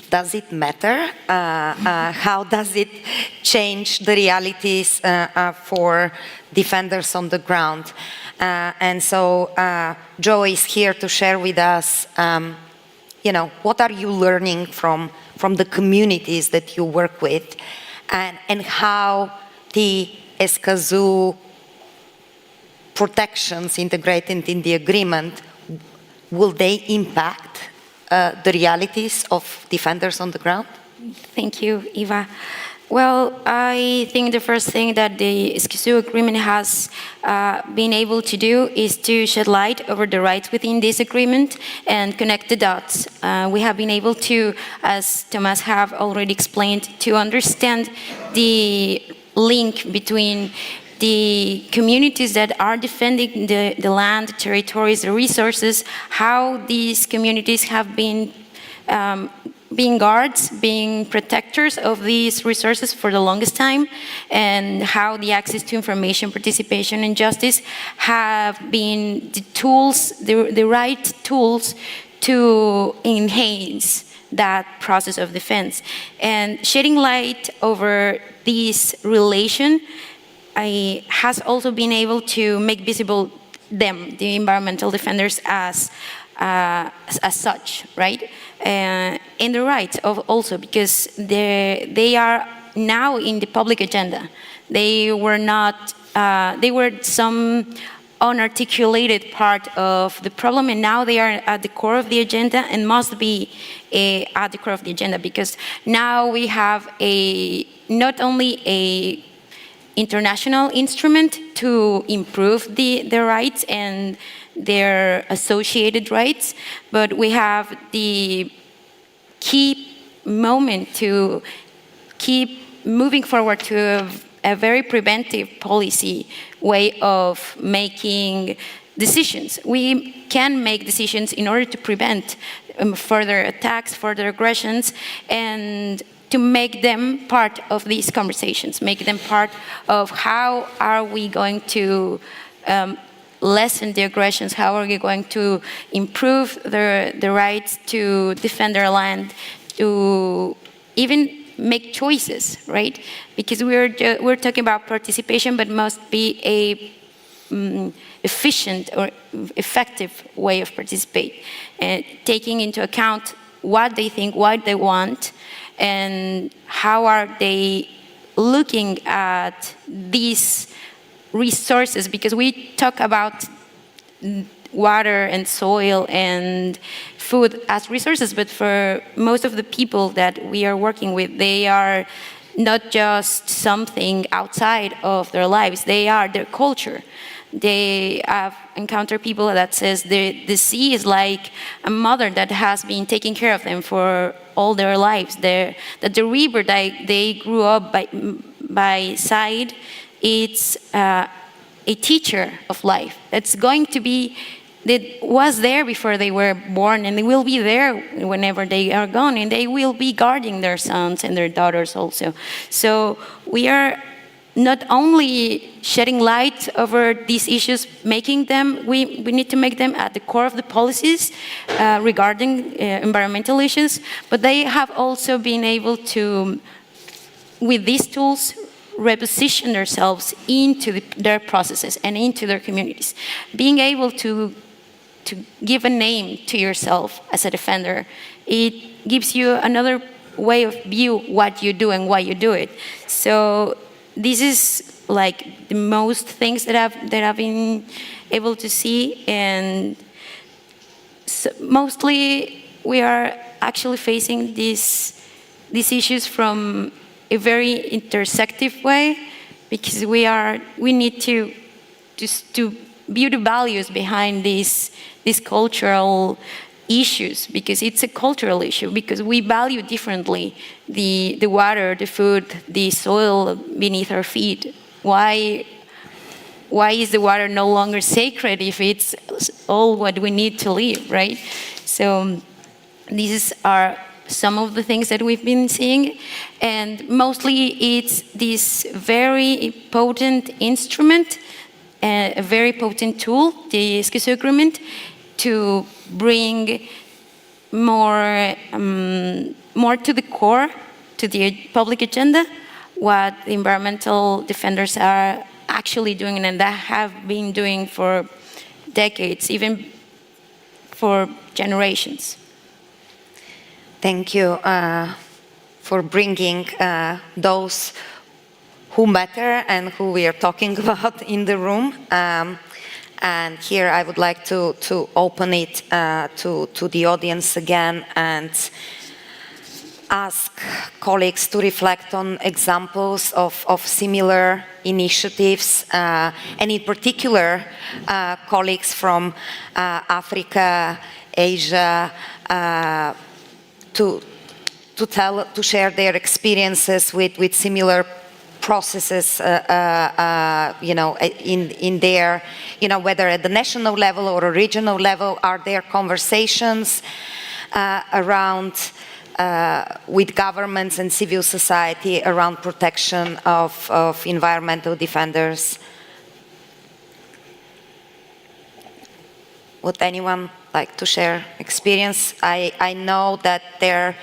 G: does it matter? How does it change the realities for defenders on the ground? And so Joe is here to share with us, what are you learning from the communities that you work with, and how the Escazú protections integrated in the agreement, will they impact the realities of defenders on the ground?
N: Thank you, Eva. Well, I think the first thing that the Escazú agreement has been able to do is to shed light over the rights within this agreement and connect the dots. We have been able to, as Tomás have already explained, to understand the link between the communities that are defending the land, the territories, the resources, how these communities have been being guards, being protectors of these resources for the longest time, and how the access to information, participation, and justice have been the tools, the right tools to enhance that process of defense. And shedding light over this relation has also been able to make visible them, the environmental defenders, as such, right? And the rights of also, because they are now in the public agenda. They were not, they were some unarticulated part of the problem, and now they are at the core of the agenda and must be at the core of the agenda, because now we have not only a international instrument to improve the rights and their associated rights, but we have the key moment to keep moving forward to a very preventive policy way of making decisions. We can make decisions in order to prevent further attacks, further aggressions, and to make them part of these conversations, make them part of how are we going to lessen the aggressions, how are we going to improve the rights to defend their land, to even make choices, right? Because we're talking about participation, but must be a efficient or effective way of participate, and taking into account what they think, what they want, and how are they looking at these resources, because we talk about water and soil and food as resources, but for most of the people that we are working with, they are not just something outside of their lives, they are their culture. They have encountered people that says the sea is like a mother that has been taking care of them for all their lives. That the river that they grew up by side, it's a teacher of life. That's going to be, that was there before they were born, and they will be there whenever they are gone, and they will be guarding their sons and their daughters also. So we are not only shedding light over these issues, making them, we need to make them at the core of the policies regarding environmental issues, but they have also been able to, with these tools, reposition themselves into their processes and into their communities. Being able to give a name to yourself as a defender, it gives you another way of view what you do and why you do it. So this is like the most things that I've been able to see, and so mostly we are actually facing these issues from a very intersective way, because we need to view the values behind these cultural issues, because it's a cultural issue, because we value differently the water, the food, the soil beneath our feet. Why is the water no longer sacred if it's all what we need to live, right? So these are some of the things that we've been seeing, and mostly it's this very potent instrument, a very potent tool, the Escazú Agreement, to bring more to the core, to the public agenda, what the environmental defenders are actually doing, and that have been doing for decades, even for generations.
G: Thank you for bringing those who matter and who we are talking about in the room. And here I would like to open it to the audience again and ask colleagues to reflect on examples of similar initiatives, and in particular, colleagues from Africa, Asia, to share their experiences with similar processes, in their, whether at the national level or a regional level, are there conversations around with governments and civil society around protection of environmental defenders? Would anyone like to share experience? I know that there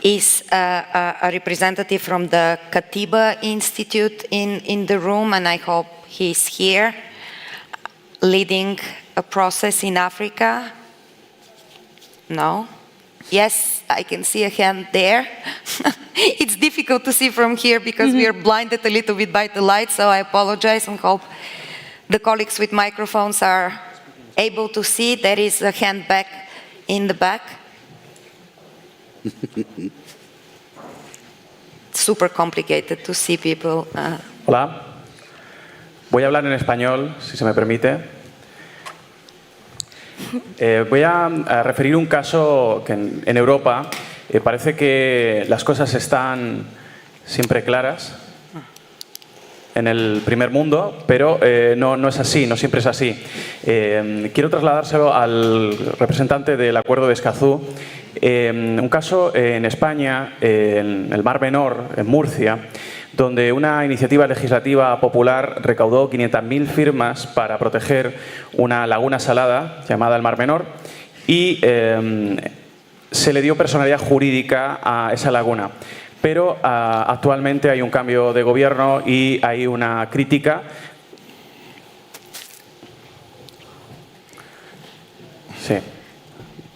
G: is a representative from the Katiba Institute in the room, and I hope he's here, leading a process in Africa. No? Yes, I can see a hand there. It's difficult to see from here because we are blinded a little bit by the light, so I apologize and hope the colleagues with microphones are able to see. There is a hand back in the back. Super complicated to see people.
O: Hola, voy a hablar en español, si se me permite. Voy a referir un caso que en Europa parece que las cosas están siempre claras en el primer mundo, pero no es así, no siempre es así. Quiero trasladárselo al representante del acuerdo de Escazú Un caso en España, en el Mar Menor, en Murcia, donde una iniciativa legislativa popular recaudó 500.000 firmas para proteger una laguna salada llamada el Mar Menor y se le dio personalidad jurídica a esa laguna. Pero actualmente hay un cambio de gobierno y hay una crítica. Sí.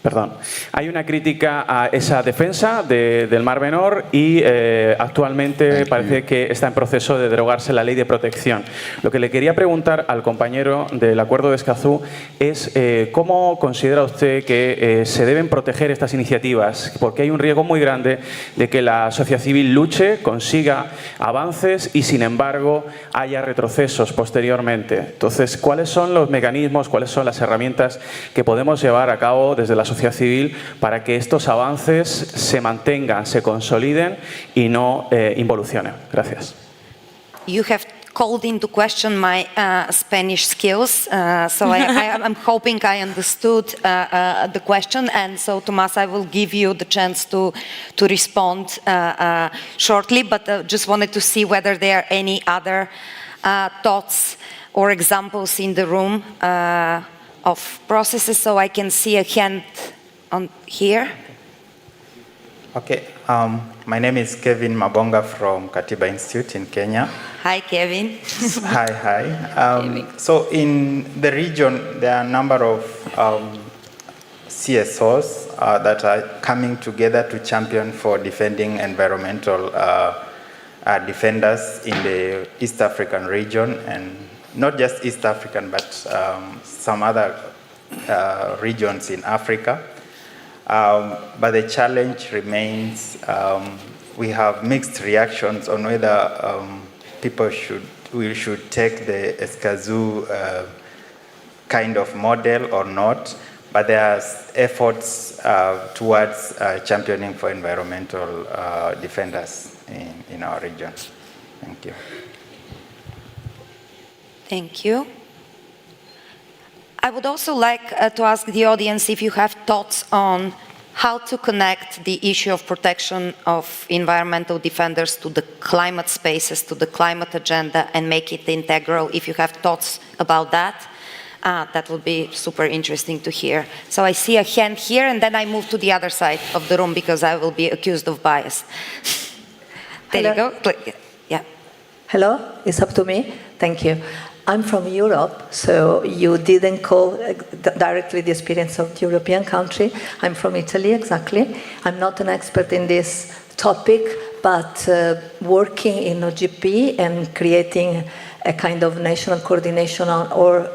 O: Perdón. Hay una crítica a esa defensa del Mar Menor y actualmente parece que está en proceso de derogarse la ley de protección. Lo que le quería preguntar al compañero del Acuerdo de Escazú es ¿cómo considera usted que se deben proteger estas iniciativas? Porque hay un riesgo muy grande de que la sociedad civil luche, consiga avances y, sin embargo, haya retrocesos posteriormente. Entonces, ¿cuáles son los mecanismos, cuáles son las herramientas que podemos llevar a cabo desde la sociedad civil para que estos avances se mantengan, se consoliden y no involucionen? Gracias.
G: You have called into question my Spanish skills, so I'm hoping I understood the question, and so Tomás, I will give you the chance to respond shortly, but just wanted to see whether there are any other thoughts or examples in the room of processes, so I can see a hand on here.
P: Okay, my name is Kevin Mabonga from Katiba Institute in Kenya.
G: Hi, Kevin.
P: Hi. So in the region, there are a number of CSOs that are coming together to champion for defending environmental defenders in the East African region, and not just East African, but some other regions in Africa. But the challenge remains, we have mixed reactions on whether people should take the Escazú kind of model or not, but there are efforts towards championing for environmental defenders in our region. Thank you.
G: Thank you. I would also like to ask the audience if you have thoughts on how to connect the issue of protection of environmental defenders to the climate spaces, to the climate agenda, and make it integral. If you have thoughts about that, that would be super interesting to hear. So I see a hand here, and then I move to the other side of the room because I will be accused of bias. There you go. Yeah.
Q: Hello, it's up to me. Thank you. I'm from Europe, so you didn't call directly the experience of the European country. I'm from Italy, exactly. I'm not an expert in this topic, but working in OGP and creating a kind of national coordination or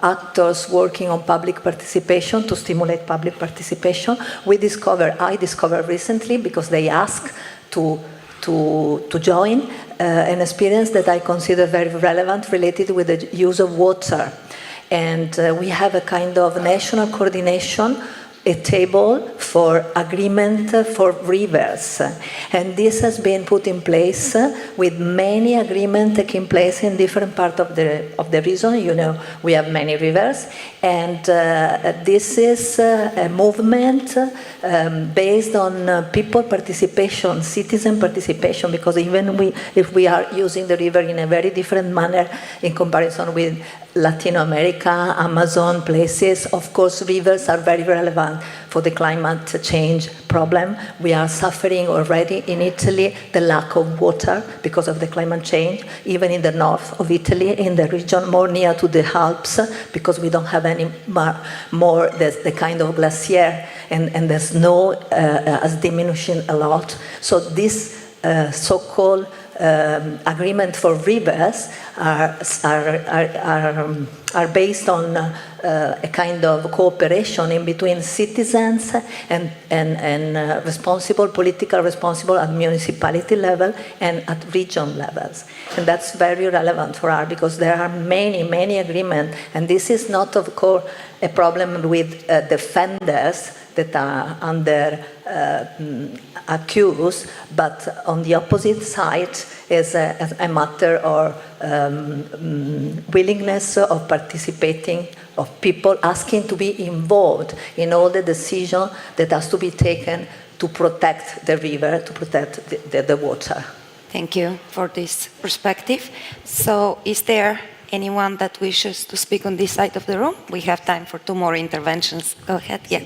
Q: actors working on public participation to stimulate public participation. I discovered recently, because they asked to join, an experience that I consider very relevant related with the use of water. And we have a kind of national coordination, a table for agreement for rivers. And this has been put in place with many agreements taking place in different parts of the region. You know, we have many rivers. And this is a movement based on people participation, citizen participation, because even if we are using the river in a very different manner in comparison with Latin America, Amazon places, of course rivers are very relevant for the climate change problem. We are suffering already in Italy the lack of water because of the climate change, even in the north of Italy, in the region more near to the Alps, because we don't have any more the kind of glacier, and the snow is diminishing a lot. So this so-called agreement for rivers are based on a kind of cooperation in between citizens and political responsible at municipality level and at region levels. And that's very relevant for us because there are many agreements, and this is not, of course, a problem with defenders that are under accused, but on the opposite side is a matter of willingness of participating, of people asking to be involved in all the decision that has to be taken to protect the river, to protect the water.
G: Thank you for this perspective. So is there anyone that wishes to speak on this side of the room? We have time for 2 more interventions. Go ahead. Yeah.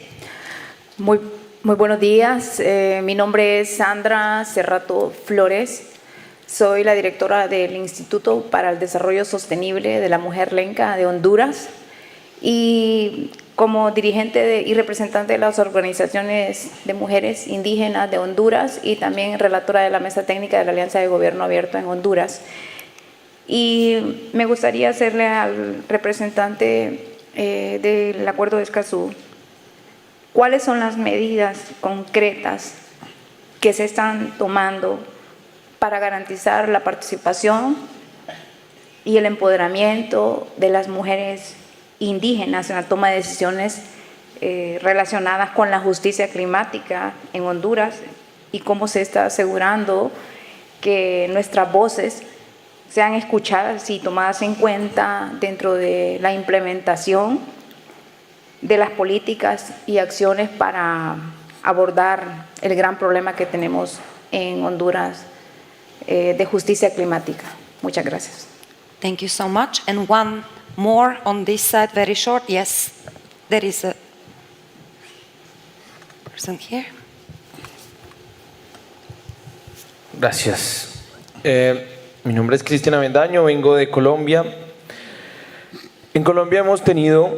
R: Muy buenos días. Mi nombre es Sandra Cerrato Flores. Soy la directora del Instituto para el Desarrollo Sostenible de la Mujer Lenca de Honduras. Y como dirigente y representante de las organizaciones de mujeres indígenas de Honduras y también relatora de la Mesa Técnica de la Alianza de Gobierno Abierto en Honduras. Y me gustaría hacerle al representante del Acuerdo de Escazú, ¿cuáles son las medidas concretas que se están tomando para garantizar la participación y el empoderamiento de las mujeres indígenas en la toma de decisiones relacionadas con la justicia climática en Honduras y cómo se está asegurando que nuestras voces sean escuchadas y tomadas en cuenta dentro de la implementación de las políticas y acciones para abordar el gran problema que tenemos en Honduras de justicia climática? Muchas gracias.
G: Thank you so much. And one more on this side, very short. Yes, there is a person here.
S: Gracias. Mi nombre es Cristian Avendaño, vengo de Colombia. En Colombia hemos tenido,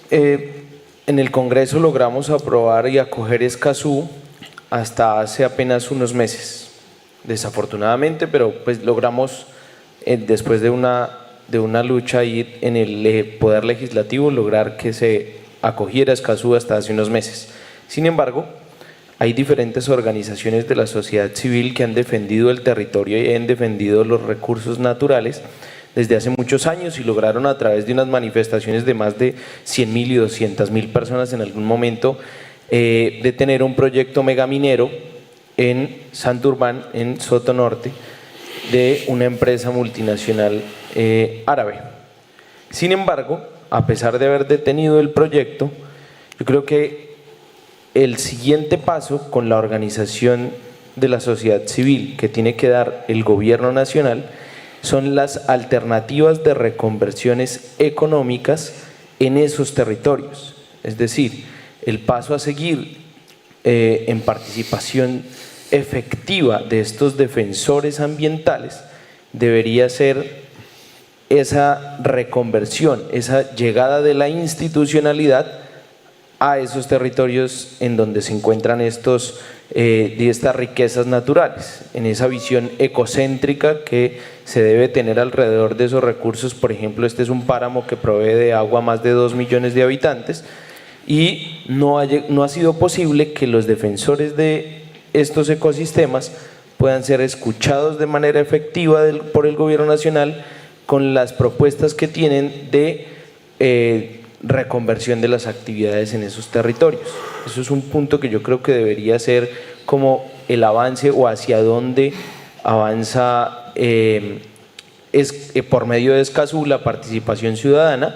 S: en el Congreso logramos aprobar y acoger Escazú hasta hace apenas unos meses. Desafortunadamente, pero pues logramos, después de una lucha ahí en el Poder Legislativo, lograr que se acogiera Escazú hasta hace unos meses. Sin embargo, hay diferentes organizaciones de la sociedad civil que han defendido el territorio y han defendido los recursos naturales desde hace muchos años y lograron a través de unas manifestaciones de más de 100.000 y 200.000 personas en algún momento detener un proyecto megaminero en Santurbán, en Soto Norte, de una empresa multinacional árabe. Sin embargo, a pesar de haber detenido el proyecto, yo creo que el siguiente paso con la organización de la sociedad civil que tiene que dar el gobierno nacional son las alternativas de reconversiones económicas en esos territorios. Es decir, el paso a seguir en participación efectiva de estos defensores ambientales debería ser esa reconversión, esa llegada de la institucionalidad a esos territorios en donde se encuentran estas riquezas naturales, en esa visión ecocéntrica que se debe tener alrededor de esos recursos. Por ejemplo, este es un páramo que provee de agua a más de 2 millones de habitantes y no ha sido posible que los defensores de estos ecosistemas puedan ser escuchados de manera efectiva por el gobierno nacional con las propuestas que tienen de reconversión de las actividades en esos territorios. Eso es un punto que yo creo que debería ser como el avance o hacia dónde avanza por medio de Escazú la participación ciudadana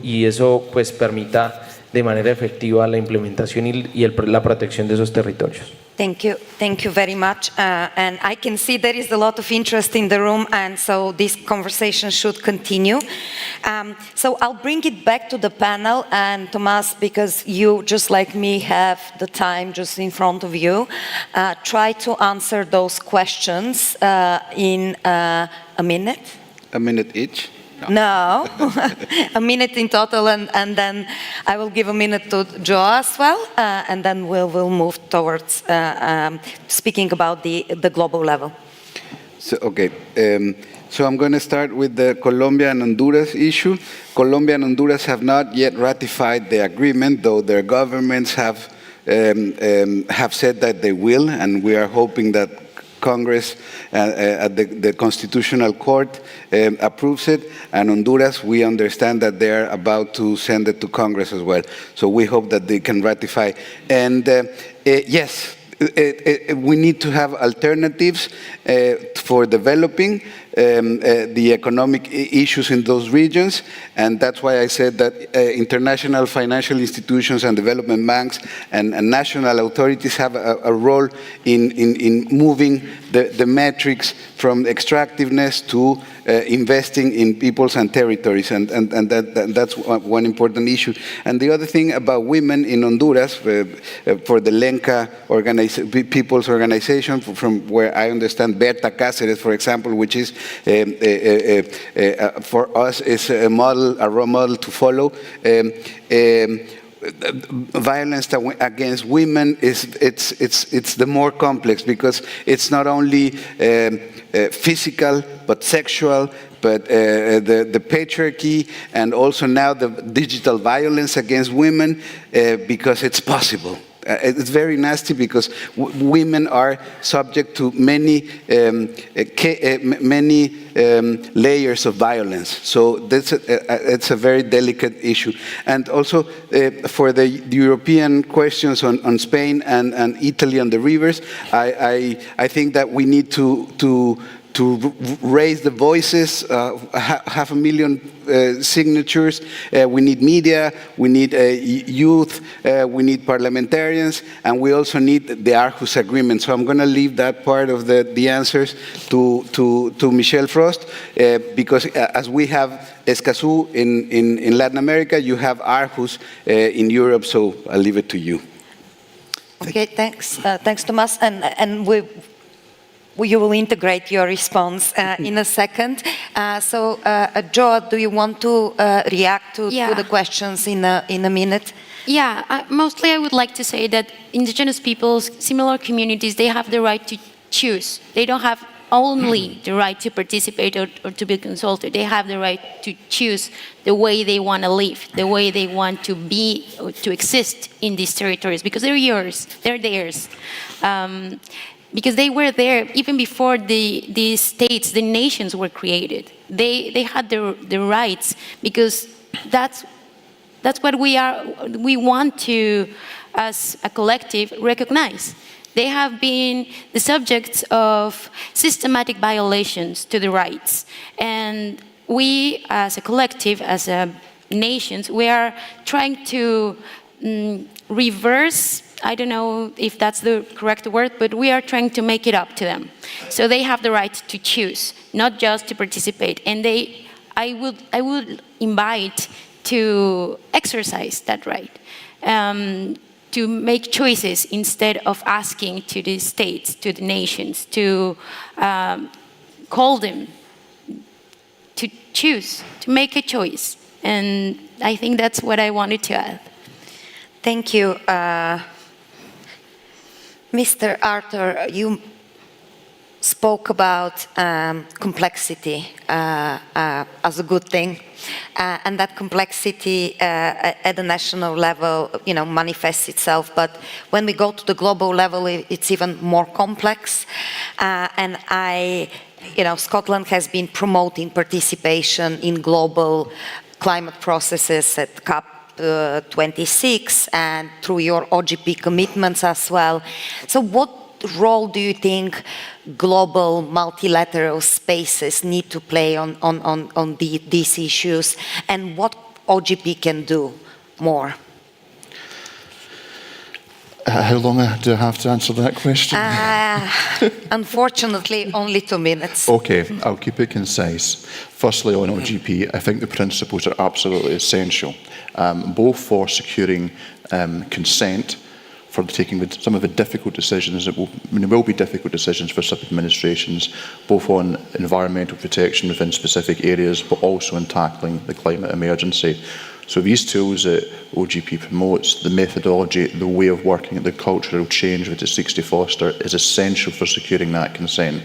S: y eso pues permita de manera efectiva la implementación y la protección de esos territorios.
G: Thank you very much. And I can see there is a lot of interest in the room, and so this conversation should continue. So I'll bring it back to the panel, and Tomás, because you, just like me, have the time just in front of you, try to answer those questions in a minute.
M: A minute each?
G: No, a minute in total, and then I will give a minute to Joe as well, and then we'll move towards speaking about the global level.
M: So, okay, so I'm going to start with the Colombia and Honduras issue. Colombia and Honduras have not yet ratified the agreement, though their governments have said that they will, and we are hoping that Congress the Constitutional Court approves it, and Honduras, we understand that they're about to send it to Congress as well. So we hope that they can ratify. And yes, we need to have alternatives for developing the economic issues in those regions, and that's why I said that international financial institutions and development banks and national authorities have a role in moving the metrics from extractiveness to investing in peoples and territories, and that's one important issue. And the other thing about women in Honduras, for the Lenca People's Organization, from where I understand Berta Cáceres, for example, which is for us is a model, a role model to follow. Violence against women it's the more complex, because it's not only physical but sexual, but the patriarchy, and also now the digital violence against women, because it's possible. It's very nasty, because women are subject to many layers of violence. So it's a very delicate issue. And also for the European questions on Spain and Italy on the rivers, I think that we need to raise the voices, 500,000 signatures. We need media, we need youth, we need parliamentarians, and we also need the Aarhus Agreement. So I'm going to leave that part of the answers to Michelle Frost, because as we have Escazú in Latin America, you have Aarhus in Europe, so I'll leave it to you.
G: Okay, thanks. Thanks, Tomas. And you will integrate your response in a second. Jo, do you want to react to the questions in a minute?
N: Yeah, mostly I would like to say that indigenous peoples, similar communities, they have the right to choose. They don't have only the right to participate or to be consulted. They have the right to choose the way they want to live, the way they want to be, or to exist in these territories, because they're yours, they're theirs. Because they were there even before the states, the nations were created. They had the rights, because that's what we want to, as a collective, recognize. They have been the subjects of systematic violations to the rights. And we, as a collective, as nations, we are trying to reverse, I don't know if that's the correct word, but we are trying to make it up to them. So they have the right to choose, not just to participate. And I would invite to exercise that right, to make choices instead of asking to the states, to the nations, to call them to choose, to make a choice. And I think that's what I wanted to add.
G: Thank you. Mr. Arthur, you spoke about complexity as a good thing, and that complexity at the national level, manifests itself. But when we go to the global level, it's even more complex. And Scotland has been promoting participation in global climate processes at COP26 and through your OGP commitments as well. So what role do you think global multilateral spaces need to play on these issues, and what OGP can do more?
F: How long do I have to answer that question?
G: Unfortunately, only 2 minutes.
F: Okay, I'll keep it concise. Firstly, on OGP, I think the principles are absolutely essential, both for securing consent, for taking some of the difficult decisions that will be difficult decisions for some administrations, both on environmental protection within specific areas, but also in tackling the climate emergency. So these tools that OGP promotes, the methodology, the way of working, the cultural change that it seeks to foster, is essential for securing that consent.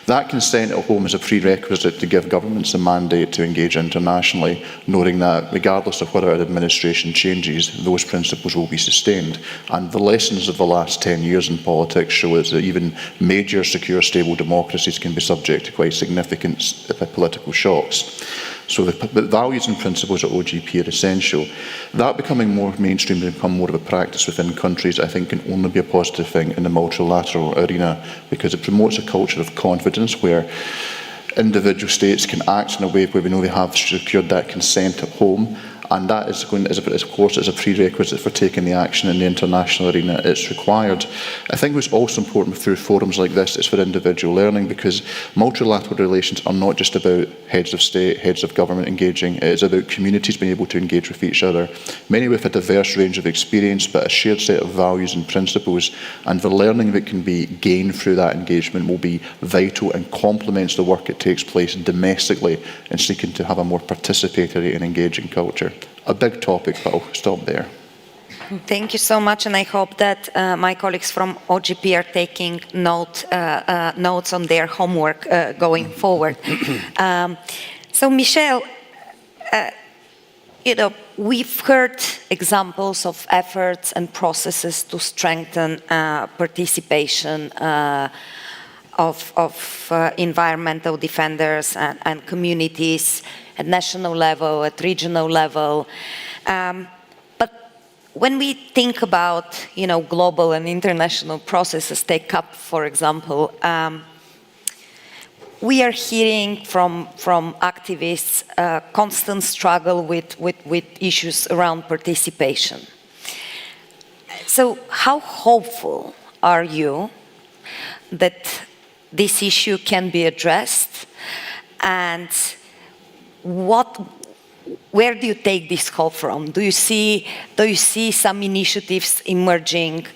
F: That consent at home is a prerequisite to give governments the mandate to engage internationally, knowing that regardless of whether an administration changes, those principles will be sustained. And the lessons of the last 10 years in politics show us that even major, secure, stable democracies can be subject to quite significant political shocks. So the values and principles at OGP are essential. That becoming more mainstream and become more of a practice within countries, I think, can only be a positive thing in the multilateral arena, because it promotes a culture of confidence where individual states can act in a way where we know they have secured that consent at home, and that is going, of course, is a prerequisite for taking the action in the international arena it's required. I think what's also important through forums like this is for individual learning, because multilateral relations are not just about heads of state, heads of government engaging, it is about communities being able to engage with each other, many with a diverse range of experience, but a shared set of values and principles, and the learning that can be gained through that engagement will be vital and complements the work that takes place domestically in seeking to have a more participatory and engaging culture. A big topic, but I'll stop there.
G: Thank you so much, and I hope that my colleagues from OGP are taking notes on their homework going forward. So, Michel, we've heard examples of efforts and processes to strengthen participation of environmental defenders and communities at national level, at regional level. But when we think about, global and international processes, take CAP, for example, we are hearing from activists a constant struggle with issues around participation. So how hopeful are you that this issue can be addressed, and where do you take this hope from? Do you see some initiatives emerging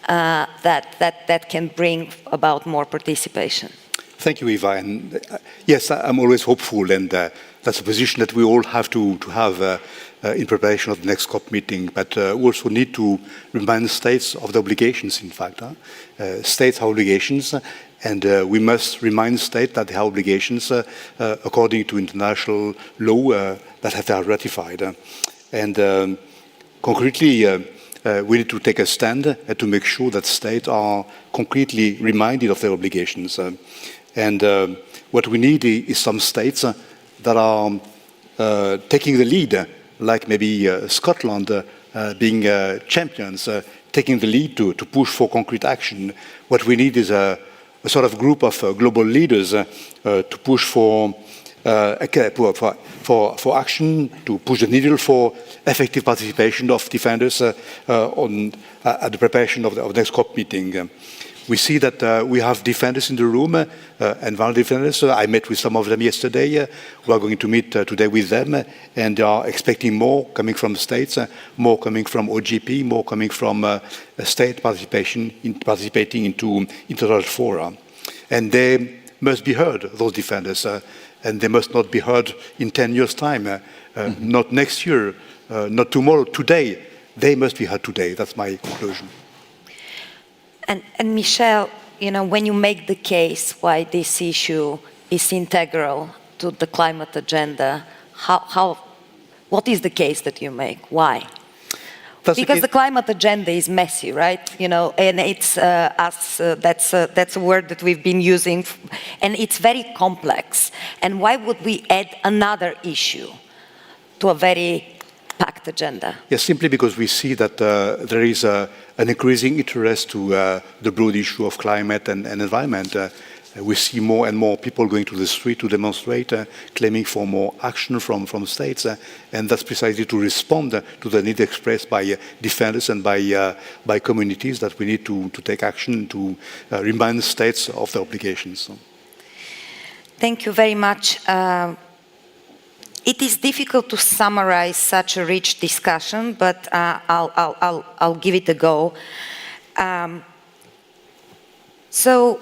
G: that can bring about more participation?
I: Thank you, Eva. And yes, I'm always hopeful, and that's a position that we all have to have in preparation of the next COP meeting. But we also need to remind states of the obligations, in fact. States have obligations, and we must remind states that they have obligations according to international law that have been ratified. And concretely, we need to take a stand to make sure that states are concretely reminded of their obligations. And what we need is some states that are taking the lead, like maybe Scotland being champions, taking the lead to push for concrete action. What we need is a sort of group of global leaders to push for action, to push the needle for effective participation of defenders at the preparation of the next COP meeting. We see that we have defenders in the room, environmental defenders. I met with some of them yesterday. We are going to meet today with them, and they are expecting more coming from states, more coming from OGP, more coming from state participating into international fora. And they must be heard, those defenders, and they must not be heard in 10 years' time, not next year, not tomorrow, today. They must be heard today. That's my conclusion.
G: And Michel, when you make the case why this issue is integral to the climate agenda, what is the case that you make? Why? Because the climate agenda is messy, right? And it's that's a word that we've been using, and it's very complex. And why would we add another issue to a very packed agenda?
I: Yes, simply because we see that there is an increasing interest to the broad issue of climate and environment. We see more and more people going to the street to demonstrate, claiming for more action from states, and that's precisely to respond to the need expressed by defenders and by communities that we need to take action to remind states of their obligations.
G: Thank you very much. It is difficult to summarize such a rich discussion, but I'll give it a go. So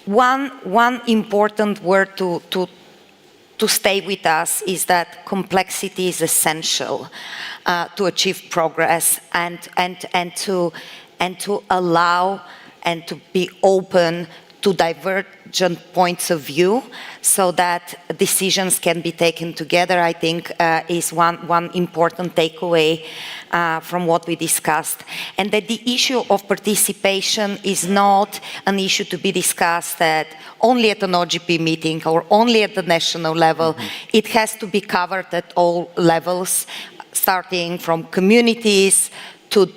G: one important word to stay with us is that complexity is essential to achieve progress and to allow and to be open to divergent points of view so that decisions can be taken together, I think is one important takeaway from what we discussed. And that the issue of participation is not an issue to be discussed only at an OGP meeting or only at the national level. It has to be covered at all levels, starting from communities to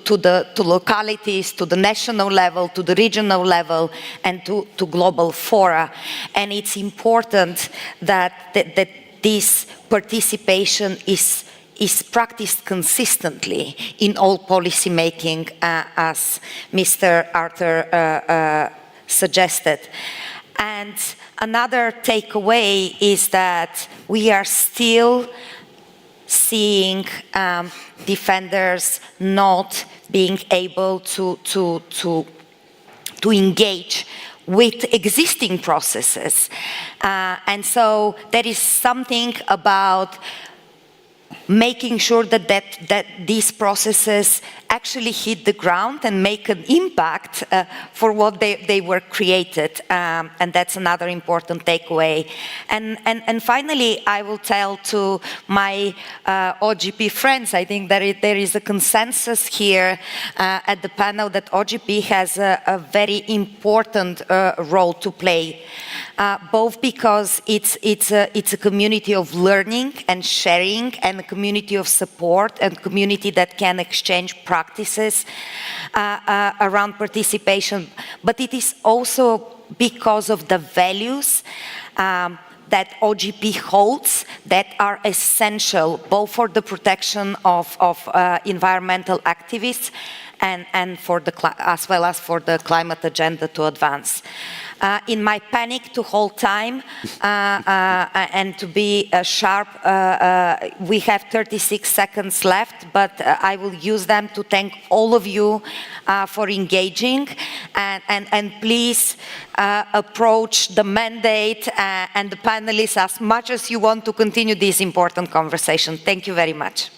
G: localities, to the national level, to the regional level, and to global fora. And it's important that this participation is practiced consistently in all policy making, as Mr. Arthur suggested. And another takeaway is that we are still seeing defenders not being able to engage with existing processes. And so there is something about making sure that these processes actually hit the ground and make an impact for what they were created. And that's another important takeaway. And finally, I will tell to my OGP friends, I think that there is a consensus here at the panel that OGP has a very important role to play, both because it's a community of learning and sharing, and a community of support, and community that can exchange practices around participation, but it is also because of the values that OGP holds that are essential both for the protection of environmental activists and for as well as for the climate agenda to advance. In my panic to hold time and to be sharp, we have 36 seconds left, but I will use them to thank all of you for engaging, and please approach the mandate and the panelists as much as you want to continue this important conversation. Thank you very much.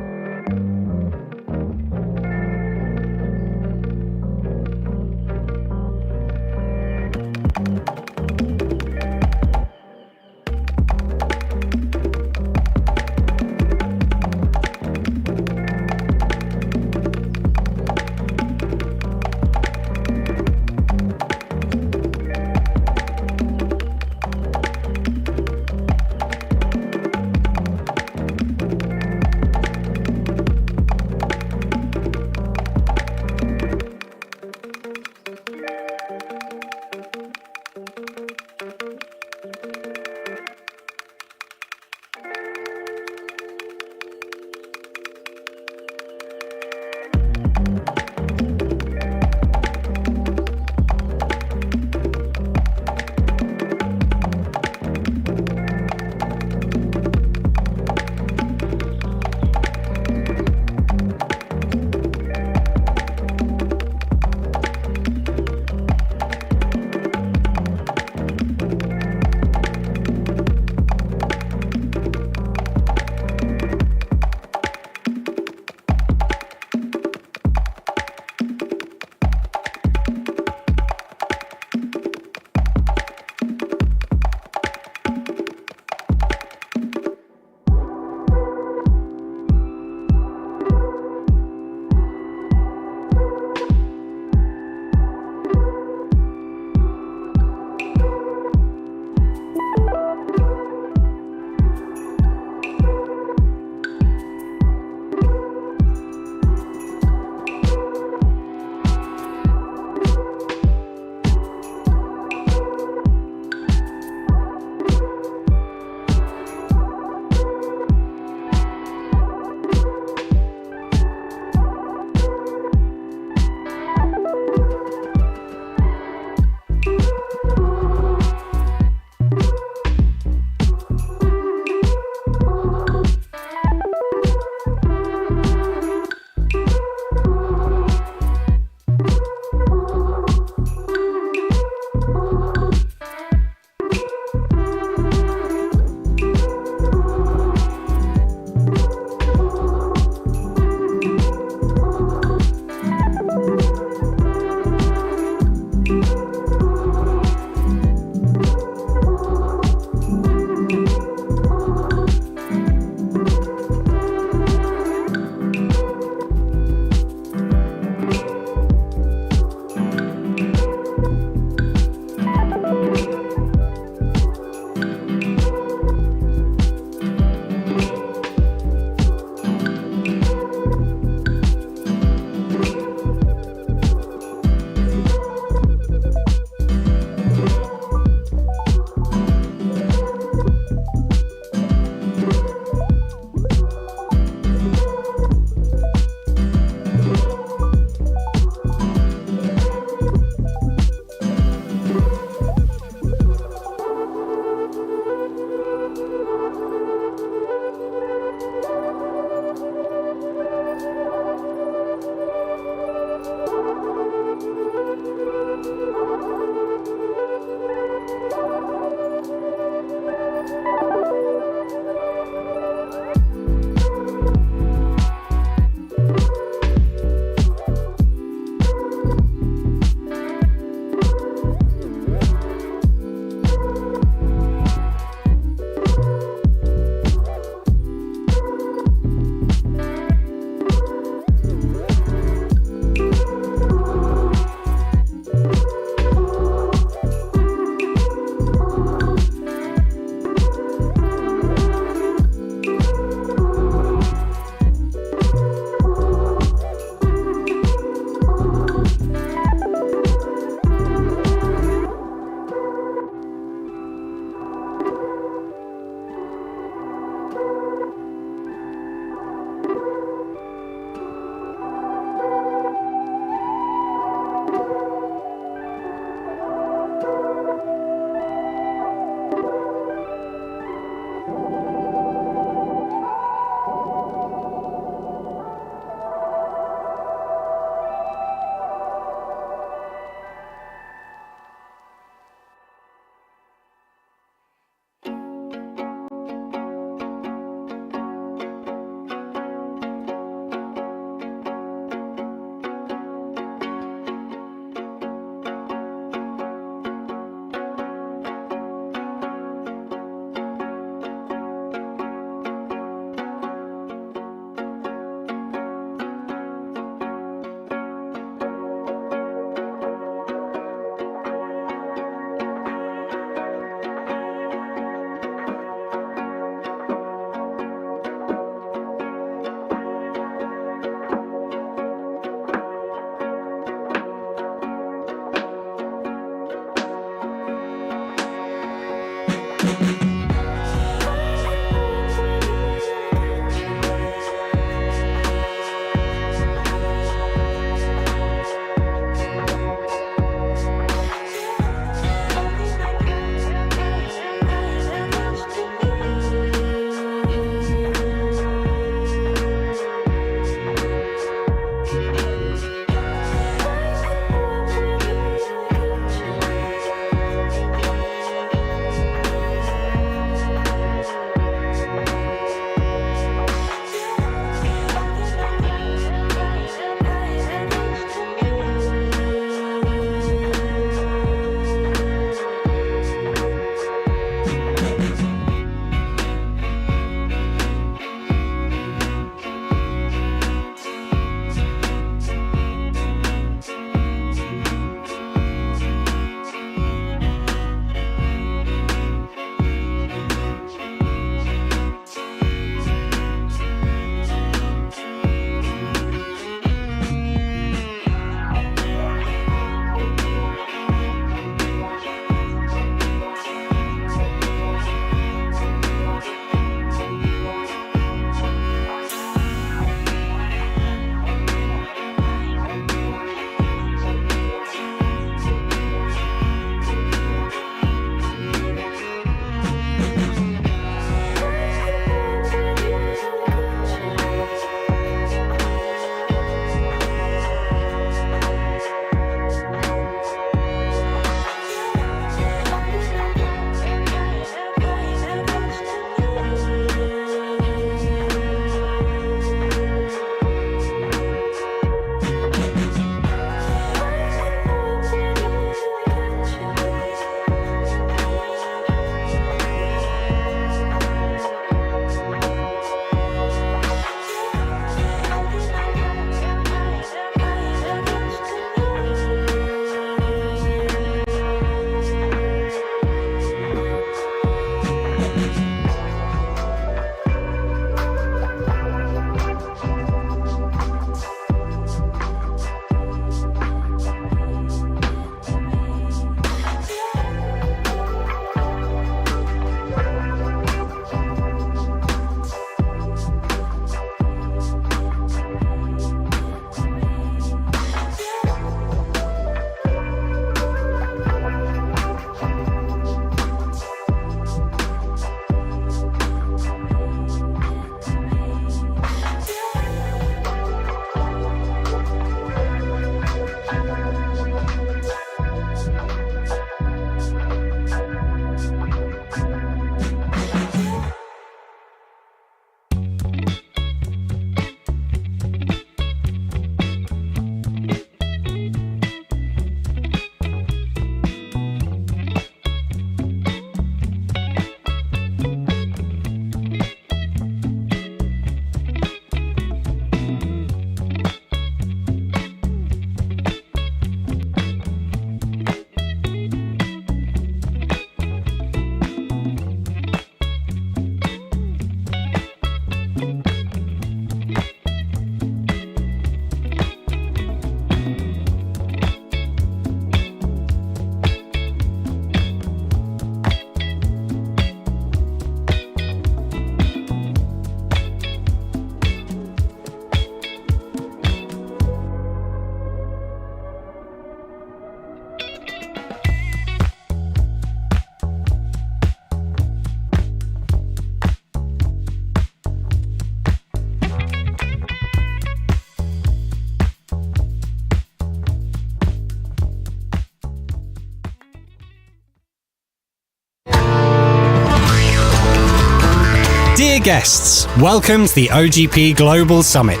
E: guests, welcome to the OGP Global Summit.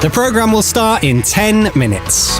E: The program will start in 10 minutes.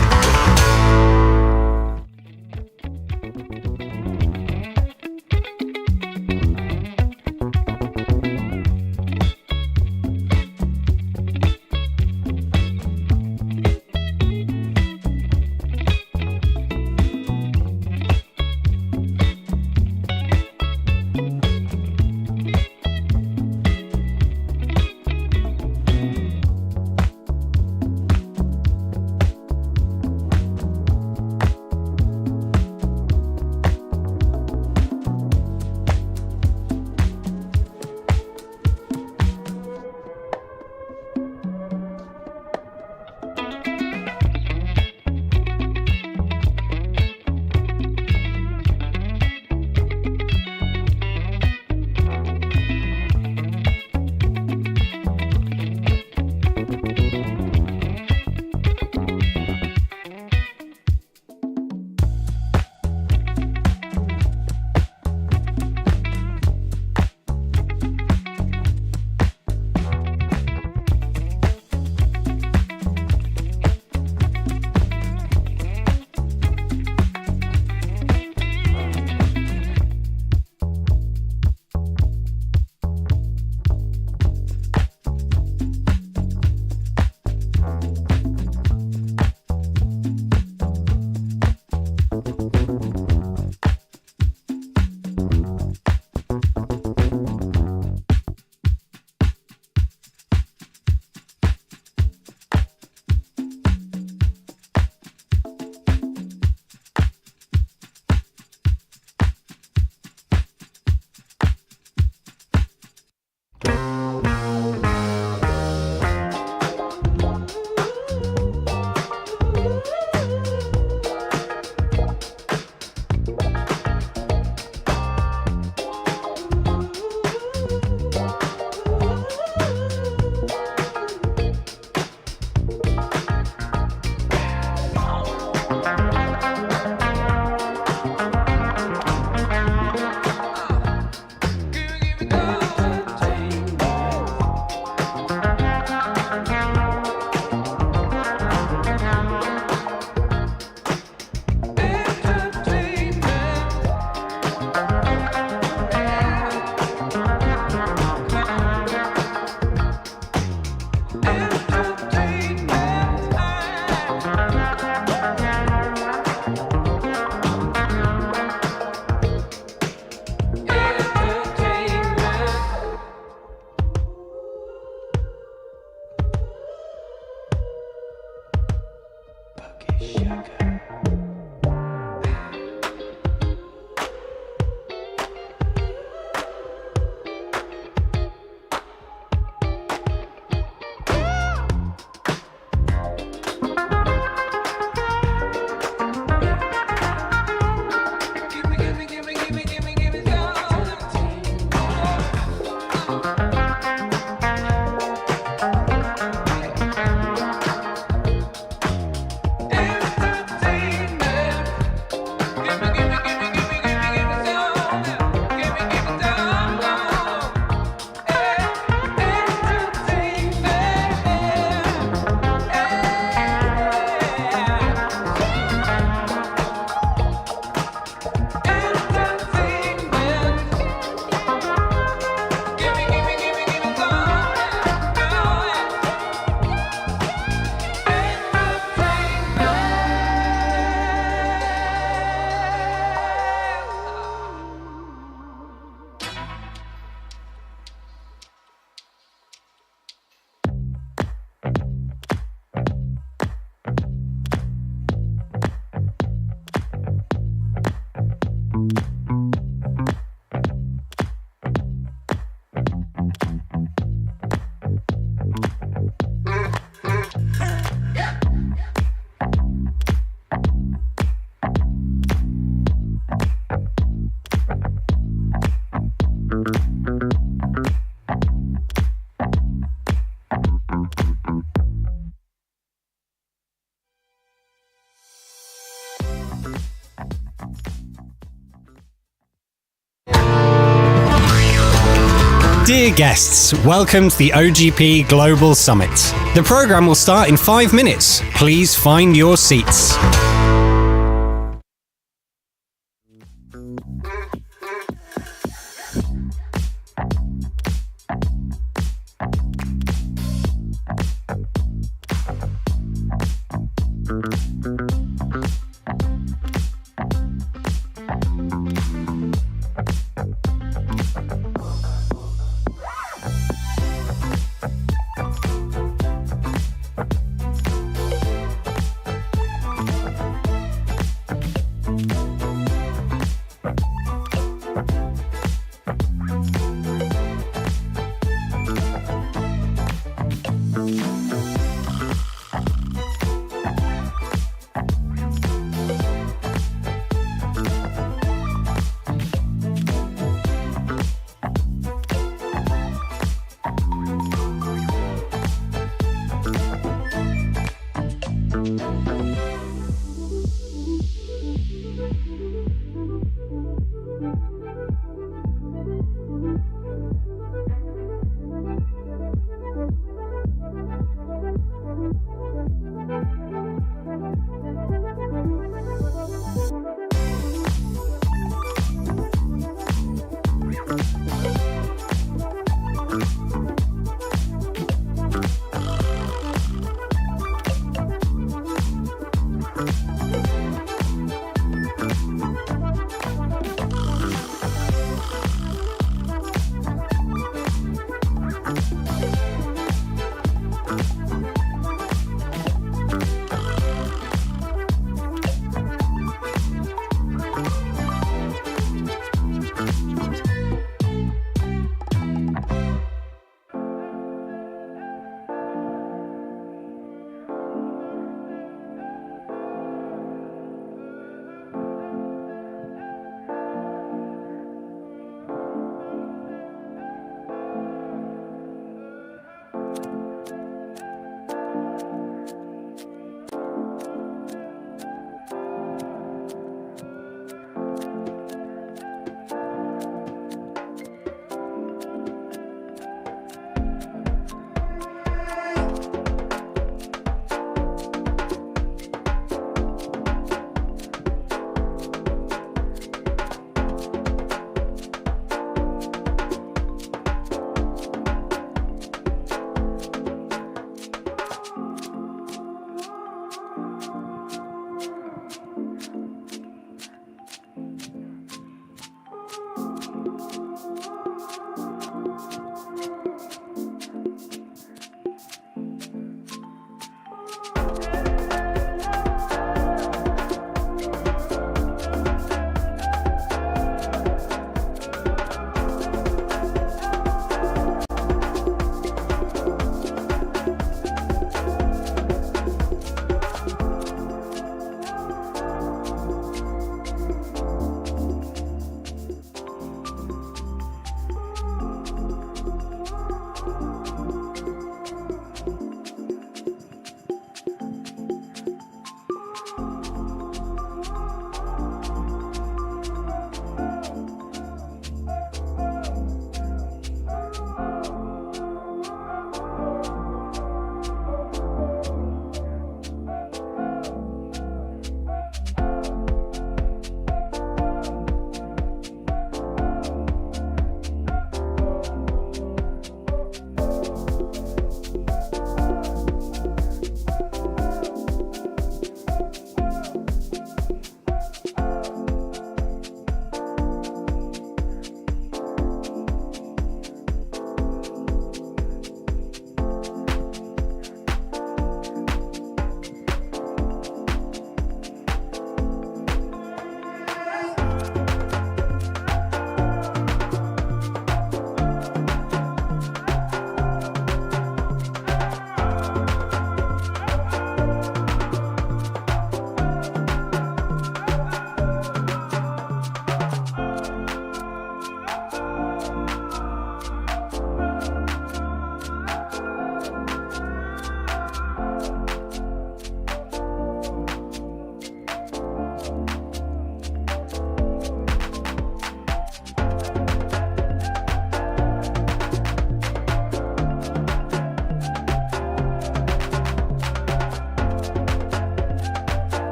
E: Dear guests, welcome to the OGP Global Summit. The program will start in 5 minutes. Please find your seats.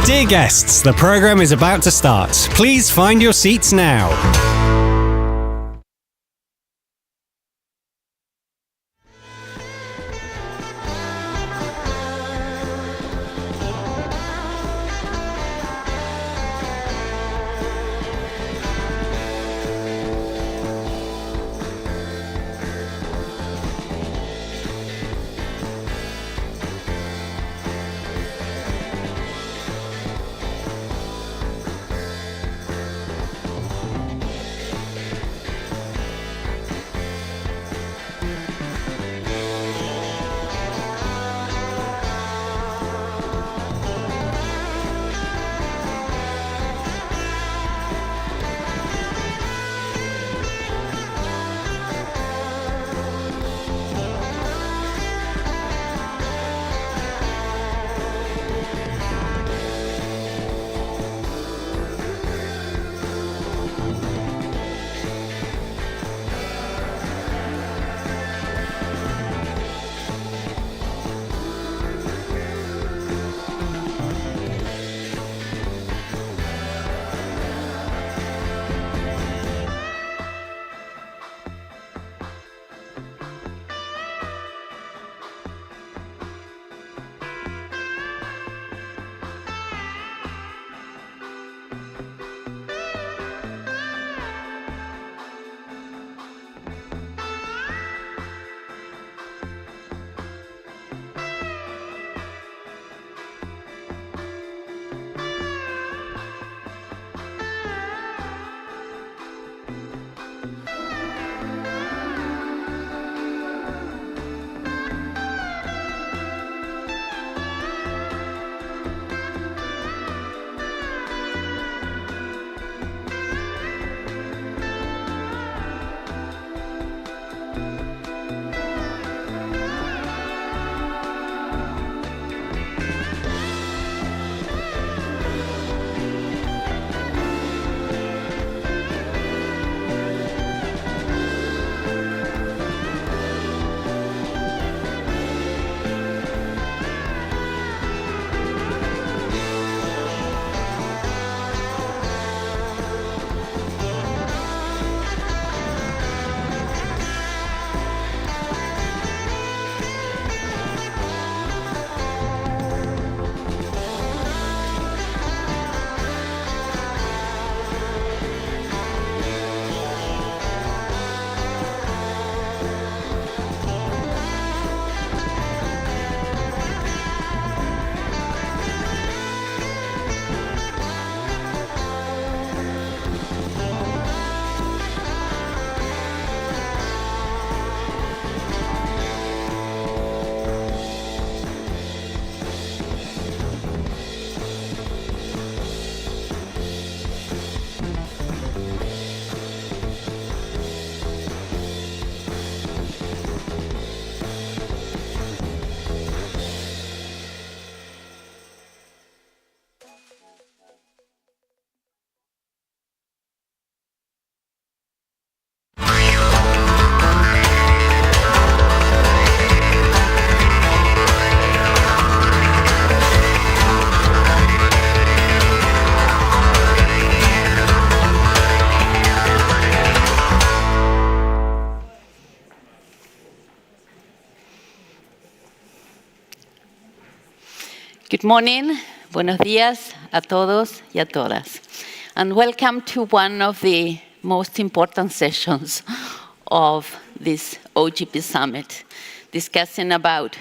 E: Dear guests, the program is about to start. Please find your seats now.
T: Good morning, buenos días a todos y a todas, and welcome to one of the most important sessions of this OGP Summit, discussing about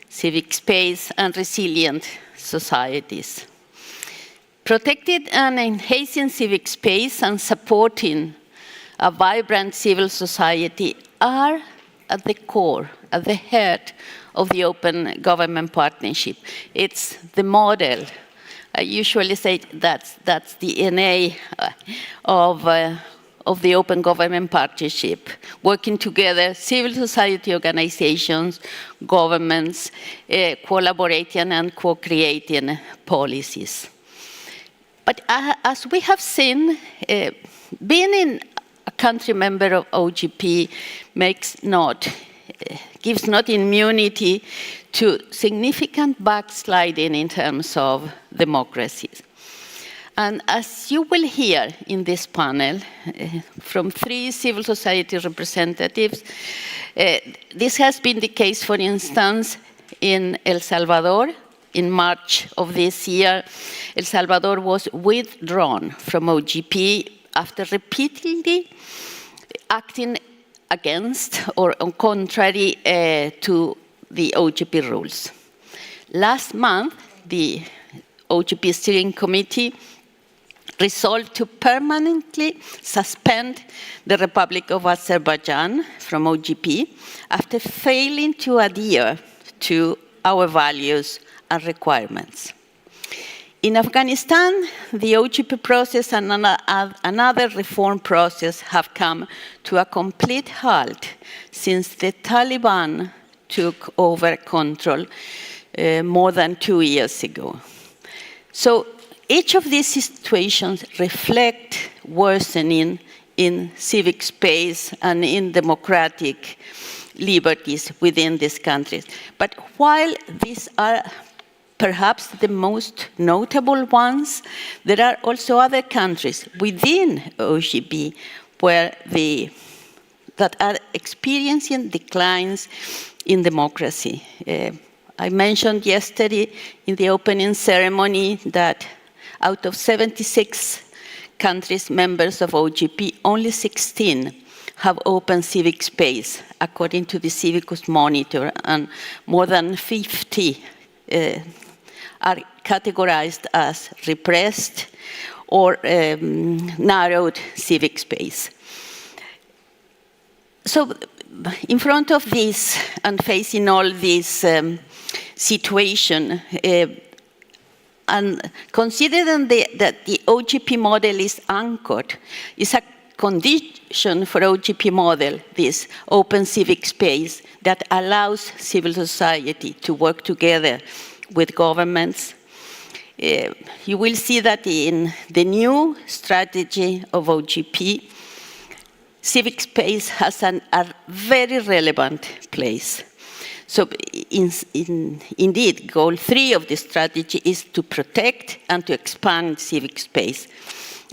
T: civic space and resilient societies. Protecting and enhancing civic space and supporting a vibrant civil society are at the core, at the heart of the Open Government Partnership. It's the model. I usually say that's the DNA of the Open Government Partnership, working together, civil society organizations, governments, collaborating and co-creating policies. But as we have seen, being a country member of OGP makes not gives not immunity to significant backsliding in terms of democracies. And as you will hear in this panel from 3 civil society representatives, this has been the case, for instance, in El Salvador. In March of this year, El Salvador was withdrawn from OGP after repeatedly acting against or contrary to the OGP rules. Last month, the OGP Steering Committee resolved to permanently suspend the Republic of Azerbaijan from OGP after failing to adhere to our values and requirements. In Afghanistan, the OGP process and another reform process have come to a complete halt since the Taliban took over control more than 2 years ago. So each of these situations reflect worsening in civic space and in democratic liberties within these countries. But while these are perhaps the most notable ones, there are also other countries within OGP that are experiencing declines in democracy. I mentioned yesterday in the opening ceremony that out of 76 countries members of OGP, only 16 have open civic space, according to the Civicus Monitor, and more than 50 are categorized as repressed or narrowed civic space. So in front of this and facing all this situation, and considering that the OGP model is anchored, is a condition for OGP model, this open civic space that allows civil society to work together with governments. You will see that in the new strategy of OGP, civic space has a very relevant place. So indeed, goal 3 of the strategy is to protect and to expand civic space,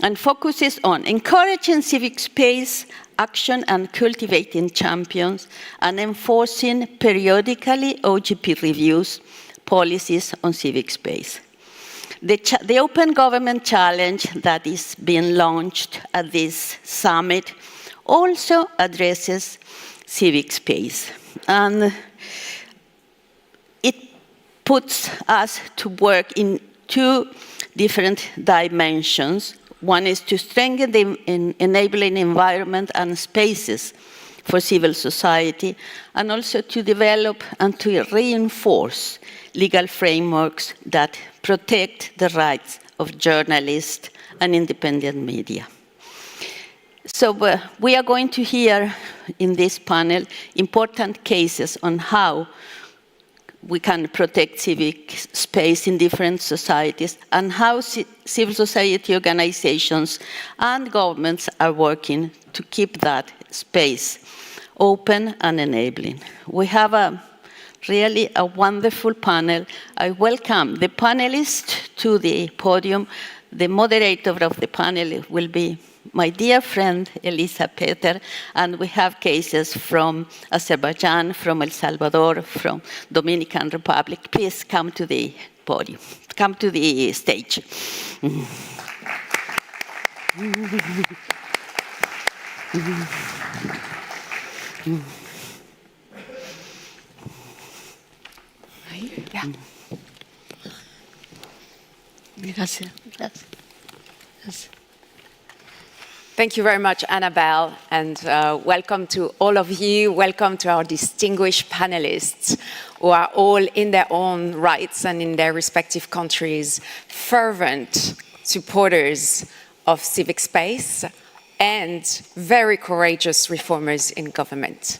T: and focuses on encouraging civic space action and cultivating champions, and enforcing periodically OGP reviews policies on civic space. The Open Government Challenge that is being launched at this summit also addresses civic space. And it puts us to work in 2 different dimensions. One is to strengthen the enabling environment and spaces for civil society, and also to develop and to reinforce legal frameworks that protect the rights of journalists and independent media. So we are going to hear in this panel important cases on how we can protect civic space in different societies, and how civil society organizations and governments are working to keep that space open and enabling. We have really a wonderful panel. I welcome the panelists to the podium. The moderator of the panel will be my dear friend Elisa Peter, and we have cases from Azerbaijan, from El Salvador, from Dominican Republic. Please come to the podium, come to the stage. Gracias. Gracias.
U: Thank you very much, Annabelle, and welcome to all of you. Welcome to our distinguished panelists, who are all in their own rights and in their respective countries, fervent supporters of civic space and very courageous reformers in government.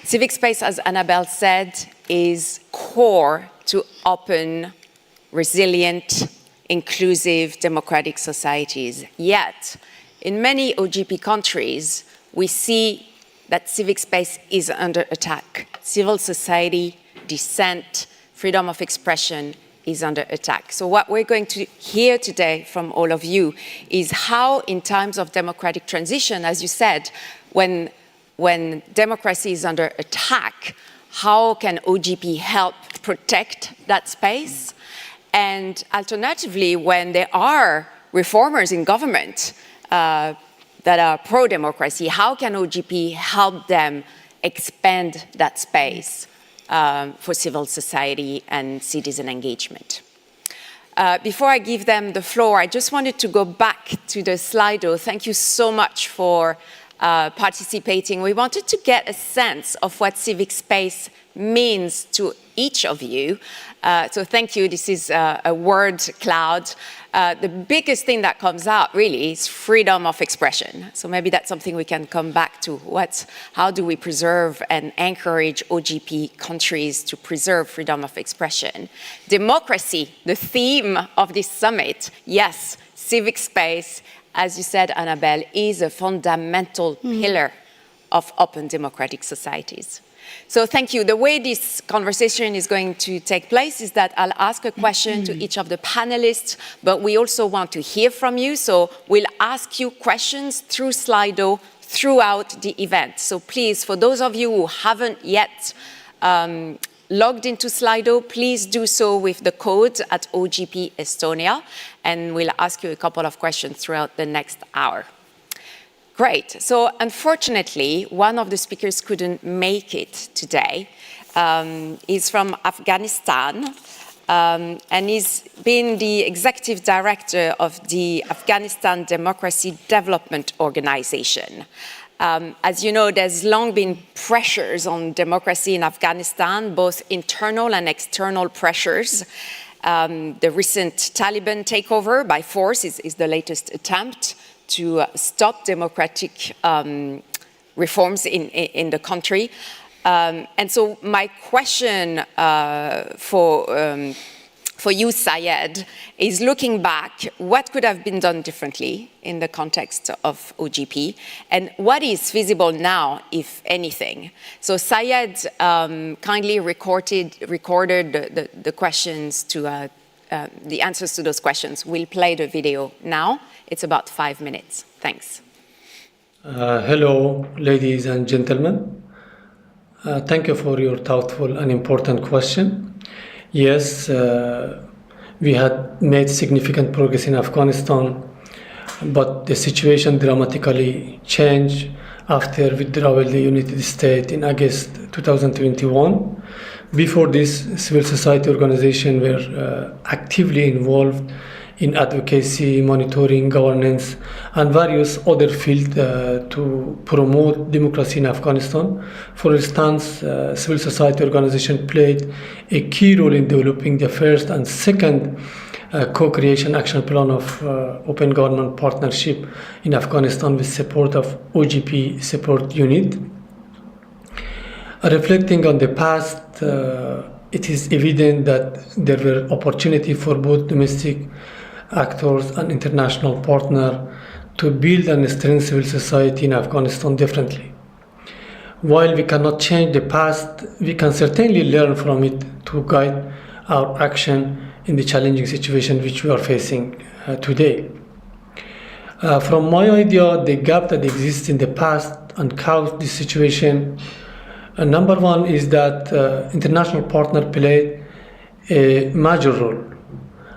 U: Civic space, as Annabelle said, is core to open, resilient, inclusive, democratic societies. Yet, in many OGP countries, we see that civic space is under attack. Civil society, dissent, freedom of expression is under attack. So what we're going to hear today from all of you is how, in times of democratic transition, as you said, when democracy is under attack, how can OGP help protect that space? And alternatively, when there are reformers in government that are pro-democracy, how can OGP help them expand that space for civil society and citizen engagement? Before I give them the floor, I just wanted to go back to the Slido. Thank you so much for participating. We wanted to get a sense of what civic space means to each of you. So thank you. This is a word cloud. The biggest thing that comes out really is freedom of expression. So maybe that's something we can come back to. How do we preserve and encourage OGP countries to preserve freedom of expression? Democracy, the theme of this summit. Yes, civic space, as you said, Annabelle, is a fundamental pillar of open democratic societies. So thank you. The way this conversation is going to take place is that I'll ask a question to each of the panelists, but we also want to hear from you. So we'll ask you questions through Slido throughout the event. So please, for those of you who haven't yet logged into Slido, please do so with the code at OGP Estonia, and we'll ask you a couple of questions throughout the next hour. Great. So unfortunately, one of the speakers couldn't make it today. He's from Afghanistan, and he's been the executive director of the Afghanistan Democracy Development Organization. As you know, there's long been pressures on democracy in Afghanistan, both internal and external pressures. The recent Taliban takeover by force is the latest attempt to stop democratic reforms in the country. And so my question for you, Syed, is looking back, what could have been done differently in the context of OGP, and what is feasible now, if anything? So Syed kindly recorded the questions to the answers to those questions. We'll play the video now. It's about 5 minutes. Thanks.
A: Hello, ladies and gentlemen. Thank you for your thoughtful and important question. Yes, we had made significant progress in Afghanistan, but the situation dramatically changed after withdrawal of the United States in August 2021. Before this, civil society organizations were actively involved in advocacy, monitoring, governance, and various other fields to promote democracy in Afghanistan. For instance, civil society organizations played a key role in developing the first and second co-creation action plan of open government partnership in Afghanistan with support of OGP support unit. Reflecting on the past, it is evident that there were opportunities for both domestic actors and international partners to build and strengthen civil society in Afghanistan differently. While we cannot change the past, we can certainly learn from it to guide our action in the challenging situation which we are facing today. From my idea, the gap that exists in the past and caused this situation, number one is that international partners played a major role.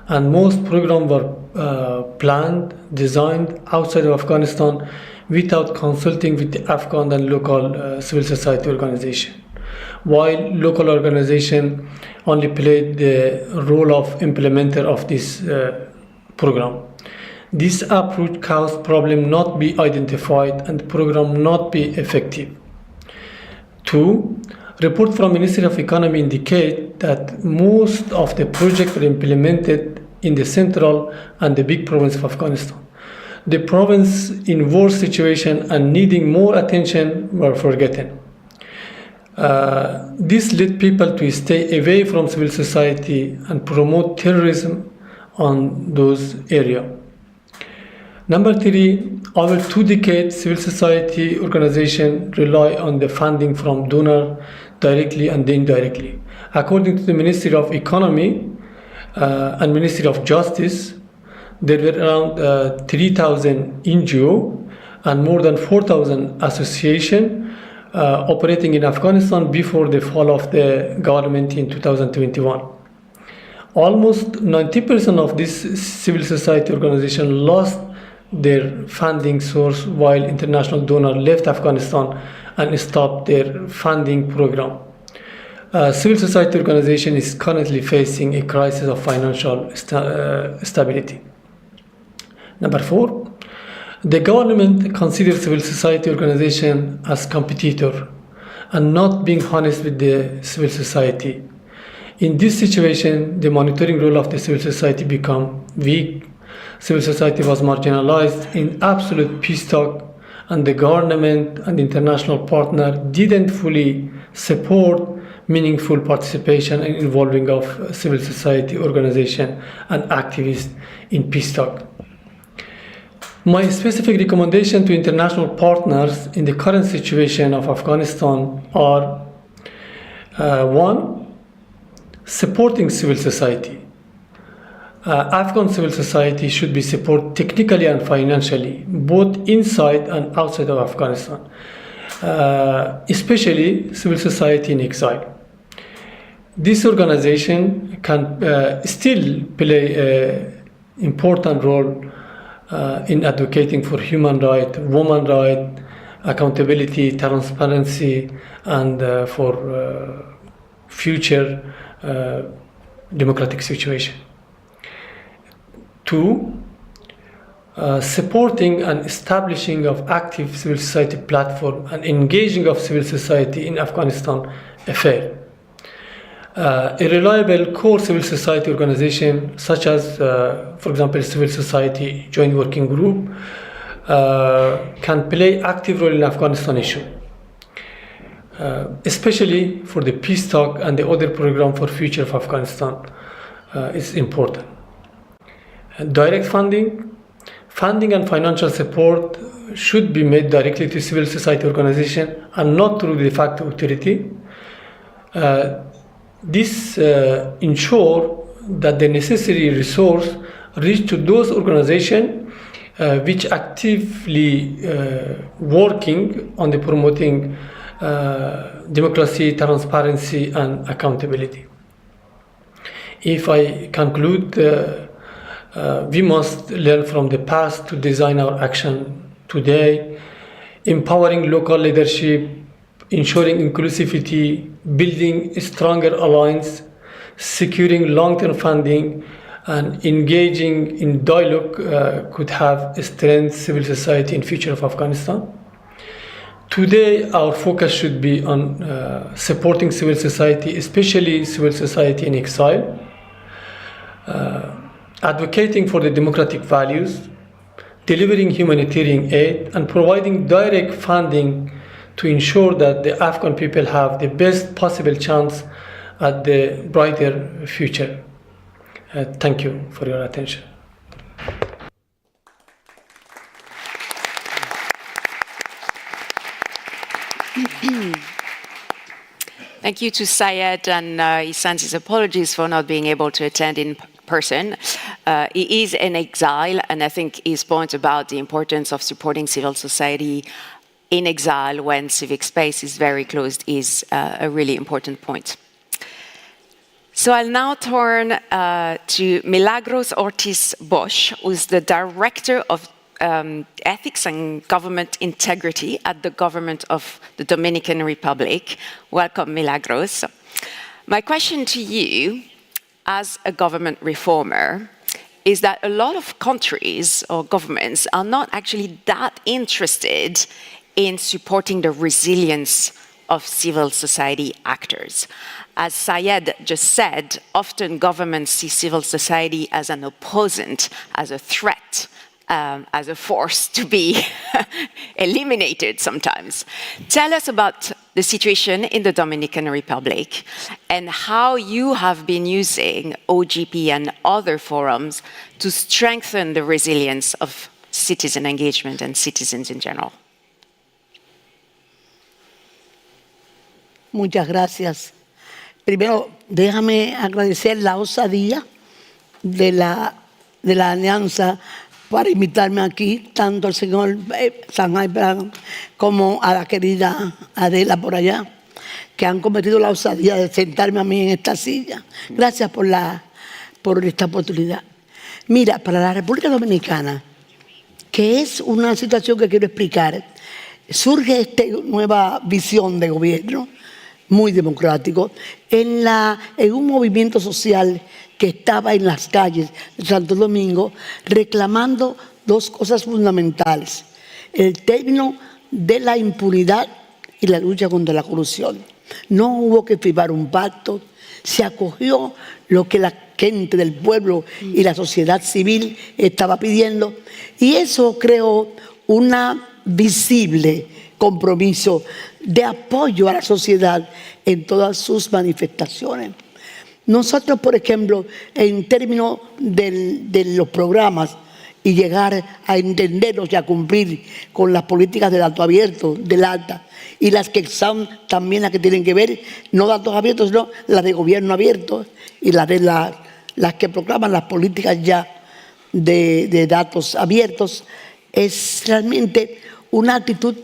A: And most programs were planned, designed outside of Afghanistan without consulting with the Afghan and local civil society organization. While local organization only played the role of implementer of this program. This approach caused problem not be identified and program not be effective. Two, report from Ministry of Economy indicate that most of the projects were implemented in the central and the big province of Afghanistan. The province in worse situation and needing more attention were forgotten. This led people to stay away from civil society and promote terrorism on those areas. Number three, Over 2 decades, civil society organizations rely on the funding from donors directly and indirectly. According to the Ministry of Economy and Ministry of Justice, there were around 3,000 NGO and more than 4,000 associations operating in Afghanistan before the fall of the government in 2021. Almost 90% of these civil society organizations lost their funding source while international donors left Afghanistan and stopped their funding program. Civil society organization is currently facing a crisis of financial stability. Number 4, the government considers civil society organization as competitor and not being honest with the civil society. In this situation, the monitoring role of the civil society became weak. Civil society was marginalized in absolute peace talk, and the government and international partner didn't fully support meaningful participation and involving of civil society organization and activists in peace talk. My specific recommendation to international partners in the current situation of Afghanistan are 1, supporting civil society. Afghan civil society should be supported technically and financially, both inside and outside of Afghanistan, especially civil society in exile. This organization can still play an important role in advocating for human rights, women rights, accountability, transparency, and for future democratic situation. 2, supporting and establishing of active civil society platform and engaging of civil society in Afghanistan affair. A reliable core civil society organization such as, for example, Civil Society Joint Working Group can play active role in Afghanistan issue, especially for the peace talk and the other program for future of Afghanistan is important. Direct funding and financial support should be made directly to civil society organization and not through the de facto authority. This ensure that the necessary resource reach to those organizations which actively working on the promoting democracy, transparency, and accountability. If I conclude, we must learn from the past to design our action today, empowering local leadership, ensuring inclusivity, building a stronger alliance, securing long-term funding, and engaging in dialogue could have strengthened civil society in future of Afghanistan. Today, our focus should be on supporting civil society, especially civil society in exile, advocating for the democratic values, delivering humanitarian aid, and providing direct funding to ensure that the Afghan people have the best possible chance at the brighter future. Thank you for your attention.
U: Thank you to Syed, and he sends his apologies for not being able to attend in person. He is in exile, and I think his point about the importance of supporting civil society in exile when civic space is very closed is a really important point. So I'll now turn to Milagros Ortiz Bosch, who's the Director of Ethics and Government Integrity at the Government of the Dominican Republic. Welcome, Milagros. My question to you, as a government reformer, is that a lot of countries or governments are not actually that interested in supporting the resilience of civil society actors. As Syed just said, often governments see civil society as an opposant, as a threat, as a force to be eliminated sometimes. Tell us about the situation in the Dominican Republic and how you have been using OGP and other forums to strengthen the resilience of citizen engagement and citizens in general.
D: Muchas gracias. Primero, déjame agradecer la osadía de la alianza para invitarme aquí, tanto al señor Sanjay Brown como a la querida Adela por allá, que han cometido la osadía de sentarme a mí en esta silla. Gracias por esta oportunidad. Mira, para la República Dominicana, que es una situación que quiero explicar, surge esta nueva visión de gobierno, muy democrático, en un movimiento social que estaba en las calles de Santo Domingo reclamando dos cosas fundamentales: el término de la impunidad y la lucha contra la corrupción. No hubo que firmar un pacto, se acogió lo que la gente del pueblo y la sociedad civil estaba pidiendo, y eso creó un visible compromiso de apoyo a la sociedad en todas sus manifestaciones. Nosotros, por ejemplo, en términos de los programas y llegar a entenderlos y a cumplir con las políticas de datos abiertos, del ATA, y las que son también las que tienen que ver, no datos abiertos, sino las de gobierno abierto y las que proclaman las políticas ya de datos abiertos, es realmente una actitud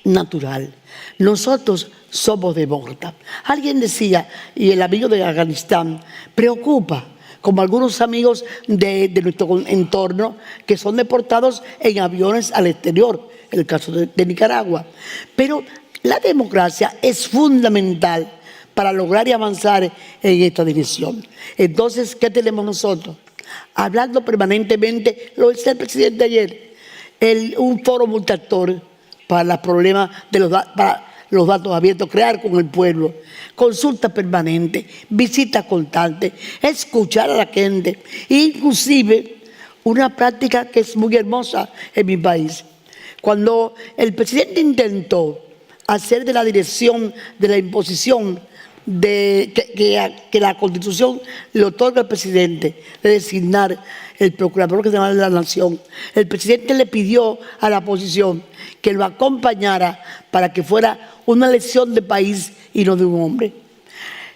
D: natural. Nosotros somos demócratas. Alguien decía, y el amigo de Afganistán preocupa, como algunos amigos de nuestro entorno que son deportados en aviones al exterior, el caso de Nicaragua. Pero la democracia es fundamental para lograr y avanzar en esta dirección. Entonces, ¿qué tenemos nosotros? Hablando permanentemente, lo decía el presidente ayer, un foro multiactor para los problemas para los datos abiertos, crear con el pueblo, consulta permanente, visita constante, escuchar a la gente, inclusive una práctica que es muy hermosa en mi país. Cuando el presidente intentó hacer de la dirección de la imposición que la Constitución le otorga al presidente de designar el Procurador General de la Nación, el presidente le pidió a la oposición que lo acompañara para que fuera una elección de país y no de un hombre.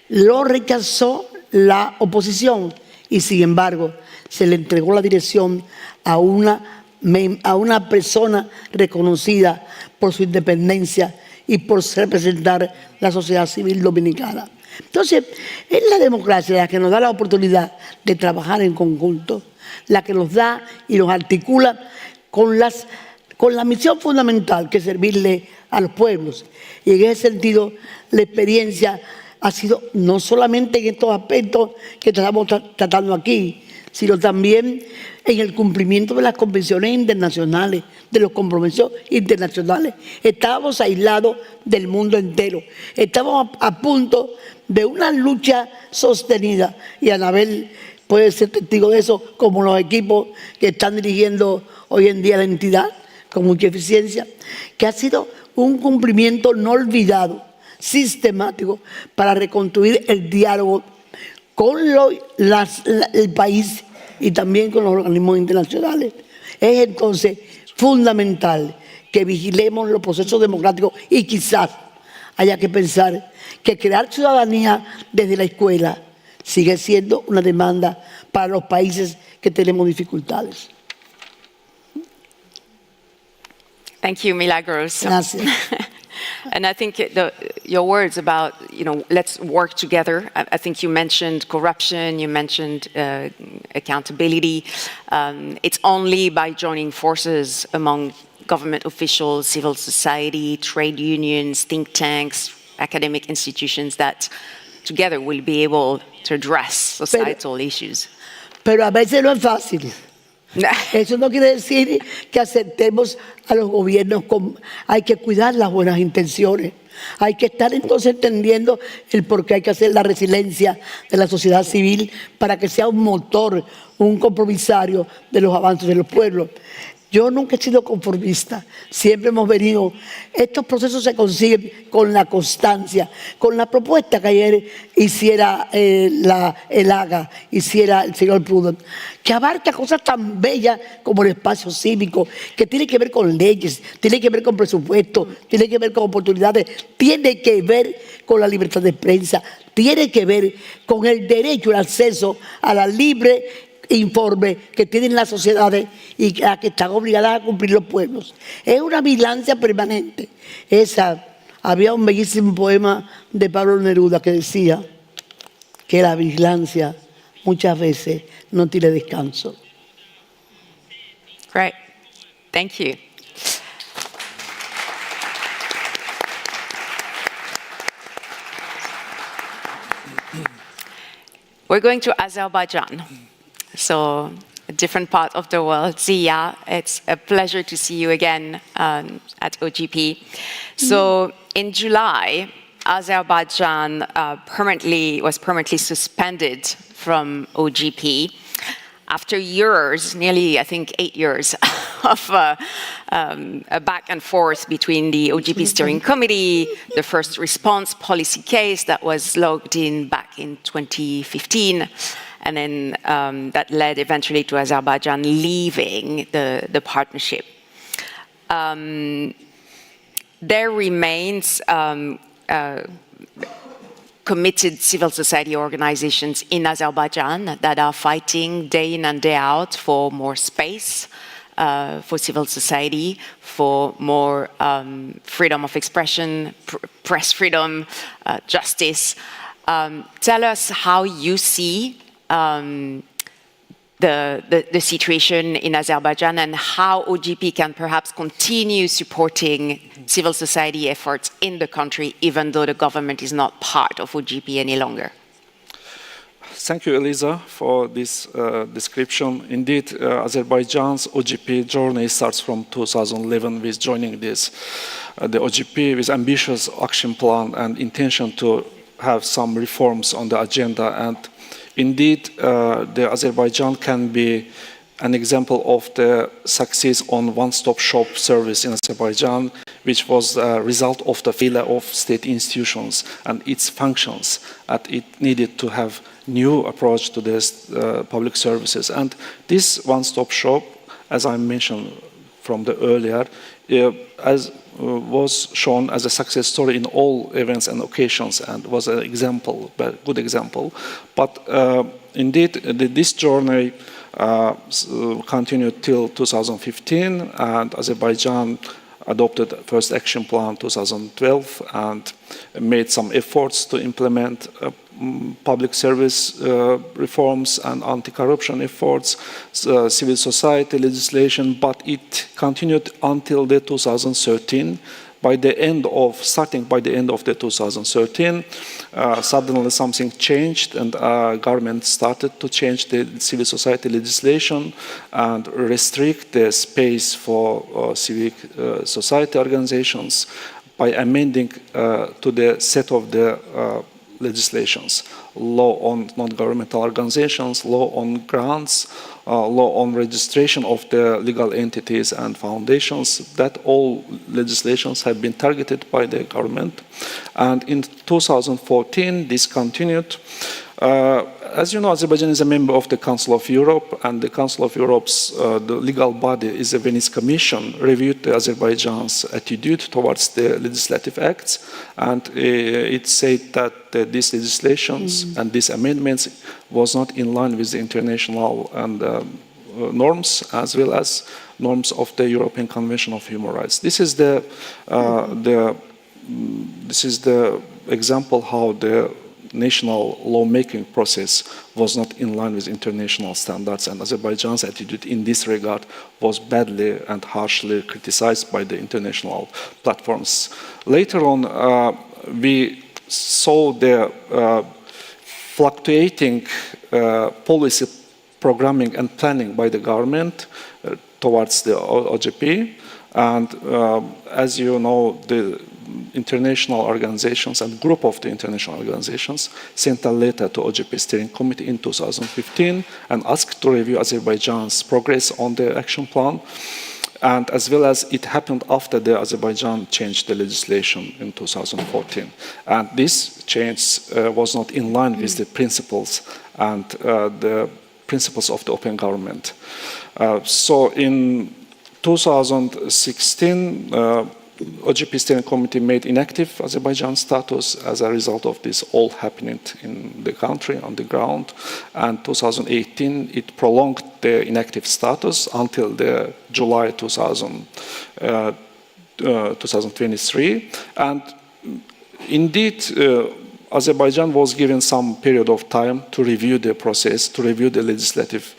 D: Lo rechazó la oposición y, sin embargo, se le entregó la dirección a una persona reconocida por su independencia y por representar la sociedad civil dominicana. Entonces, es la democracia la que nos da la oportunidad de trabajar en conjunto, la que nos da y nos articula con la misión fundamental que es servirle a los pueblos. Y en ese sentido, la experiencia ha sido no solamente en estos aspectos que estamos tratando aquí, sino también en el cumplimiento de las convenciones internacionales, de los compromisos internacionales. Estábamos aislados del mundo entero. Estamos a punto de una lucha sostenida. Y Anabel puede ser testigo de eso, como los equipos que están dirigiendo hoy en día la entidad con mucha eficiencia, que ha sido un cumplimiento no olvidado, sistemático, para reconstruir el diálogo con el país y también con los organismos internacionales. Es entonces fundamental que vigilemos los procesos democráticos y quizás haya que pensar que crear ciudadanía desde la escuela sigue siendo una demanda para los países que tenemos dificultades.
U: Thank you, Milagros.
D: Gracias.
U: And I think your words about, let's work together. I think you mentioned corruption, you mentioned accountability. It's only by joining forces among government officials, civil society, trade unions, think tanks, academic institutions that together we'll be able to address societal issues.
D: Pero a veces no es fácil. Eso no quiere decir que aceptemos a los gobiernos. Hay que cuidar las buenas intenciones. Hay que estar entonces entendiendo el por qué hay que hacer la resiliencia de la sociedad civil para que sea un motor, un compromisario de los avances de los pueblos. Yo nunca he sido conformista, siempre hemos venido, estos procesos se consiguen con la constancia, con la propuesta que ayer hiciera el AGA, hiciera el señor Pruden, que abarca cosas tan bellas como el espacio cívico, que tiene que ver con leyes, tiene que ver con presupuesto, tiene que ver con oportunidades, tiene que ver con la libertad de prensa, tiene que ver con el derecho, el acceso a la libre informe que tienen las sociedades y a que están obligadas a cumplir los pueblos. Es una vigilancia permanente. Había un bellísimo poema de Pablo Neruda que decía que la vigilancia muchas veces no tiene descanso.
U: Great. Thank you. We're going to Azerbaijan. So, a different part of the world. Zia, it's a pleasure to see you again at OGP. So, in July, Azerbaijan was permanently suspended from OGP after years, nearly, I think, 8 years of a back and forth between the OGP steering committee, the first response policy case that was logged in back in 2015, and then that led eventually to Azerbaijan leaving the partnership. There remains committed civil society organizations in Azerbaijan that are fighting day in and day out for more space for civil society, for more freedom of expression, press freedom, justice. Tell us how you see the situation in Azerbaijan and how OGP can perhaps continue supporting civil society efforts in the country, even though the government is not part of OGP any longer.
B: Thank you, Elisa, for this description. Indeed, Azerbaijan's OGP journey starts from 2011 with joining the OGP with ambitious action plan and intention to have some reforms on the agenda. And indeed, the Azerbaijan can be an example of the success on one-stop shop service in Azerbaijan, which was a result of the failure of state institutions and its functions, and it needed to have new approach to this public services. And this one-stop shop, as I mentioned from the earlier, was shown as a success story in all events and occasions, and was an example, a good example. But indeed, this journey continued till 2015, and Azerbaijan adopted the first action plan 2012 and made some efforts to implement public service reforms and anti-corruption efforts, civil society legislation, but it continued until the 2013. Starting by the end of the 2013, suddenly something changed, and government started to change the civil society legislation and restrict the space for civic society organizations by amending to the set of the legislations: law on non-governmental organizations, law on grants, law on registration of the legal entities and foundations. That all legislations have been targeted by the government. And in 2014, this continued. As you know, Azerbaijan is a member of the Council of Europe, and the Council of Europe's the legal body is the Venice Commission, reviewed Azerbaijan's attitude towards the legislative acts, and it said that these legislations and these amendments was not in line with the international and norms, as well as norms of the European Convention of Human Rights. This is the example how the national lawmaking process was not in line with international standards, and Azerbaijan's attitude in this regard was badly and harshly criticized by the international platforms. Later on, we saw the fluctuating policy programming and planning by the government towards the OGP, and as you know, the international organizations and group of the international organizations sent a letter to OGP Steering Committee in 2015 and asked to review Azerbaijan's progress on the action plan. and as well as it happened after the Azerbaijan changed the legislation in 2014. And this change was not in line with the principles and the principles of the open government. So in 2016, OGP Steering Committee made inactive Azerbaijan status as a result of this all happening in the country on the ground. And 2018, it prolonged the inactive status until the July 2023. And indeed, Azerbaijan was given some period of time to review the process, to review the legislative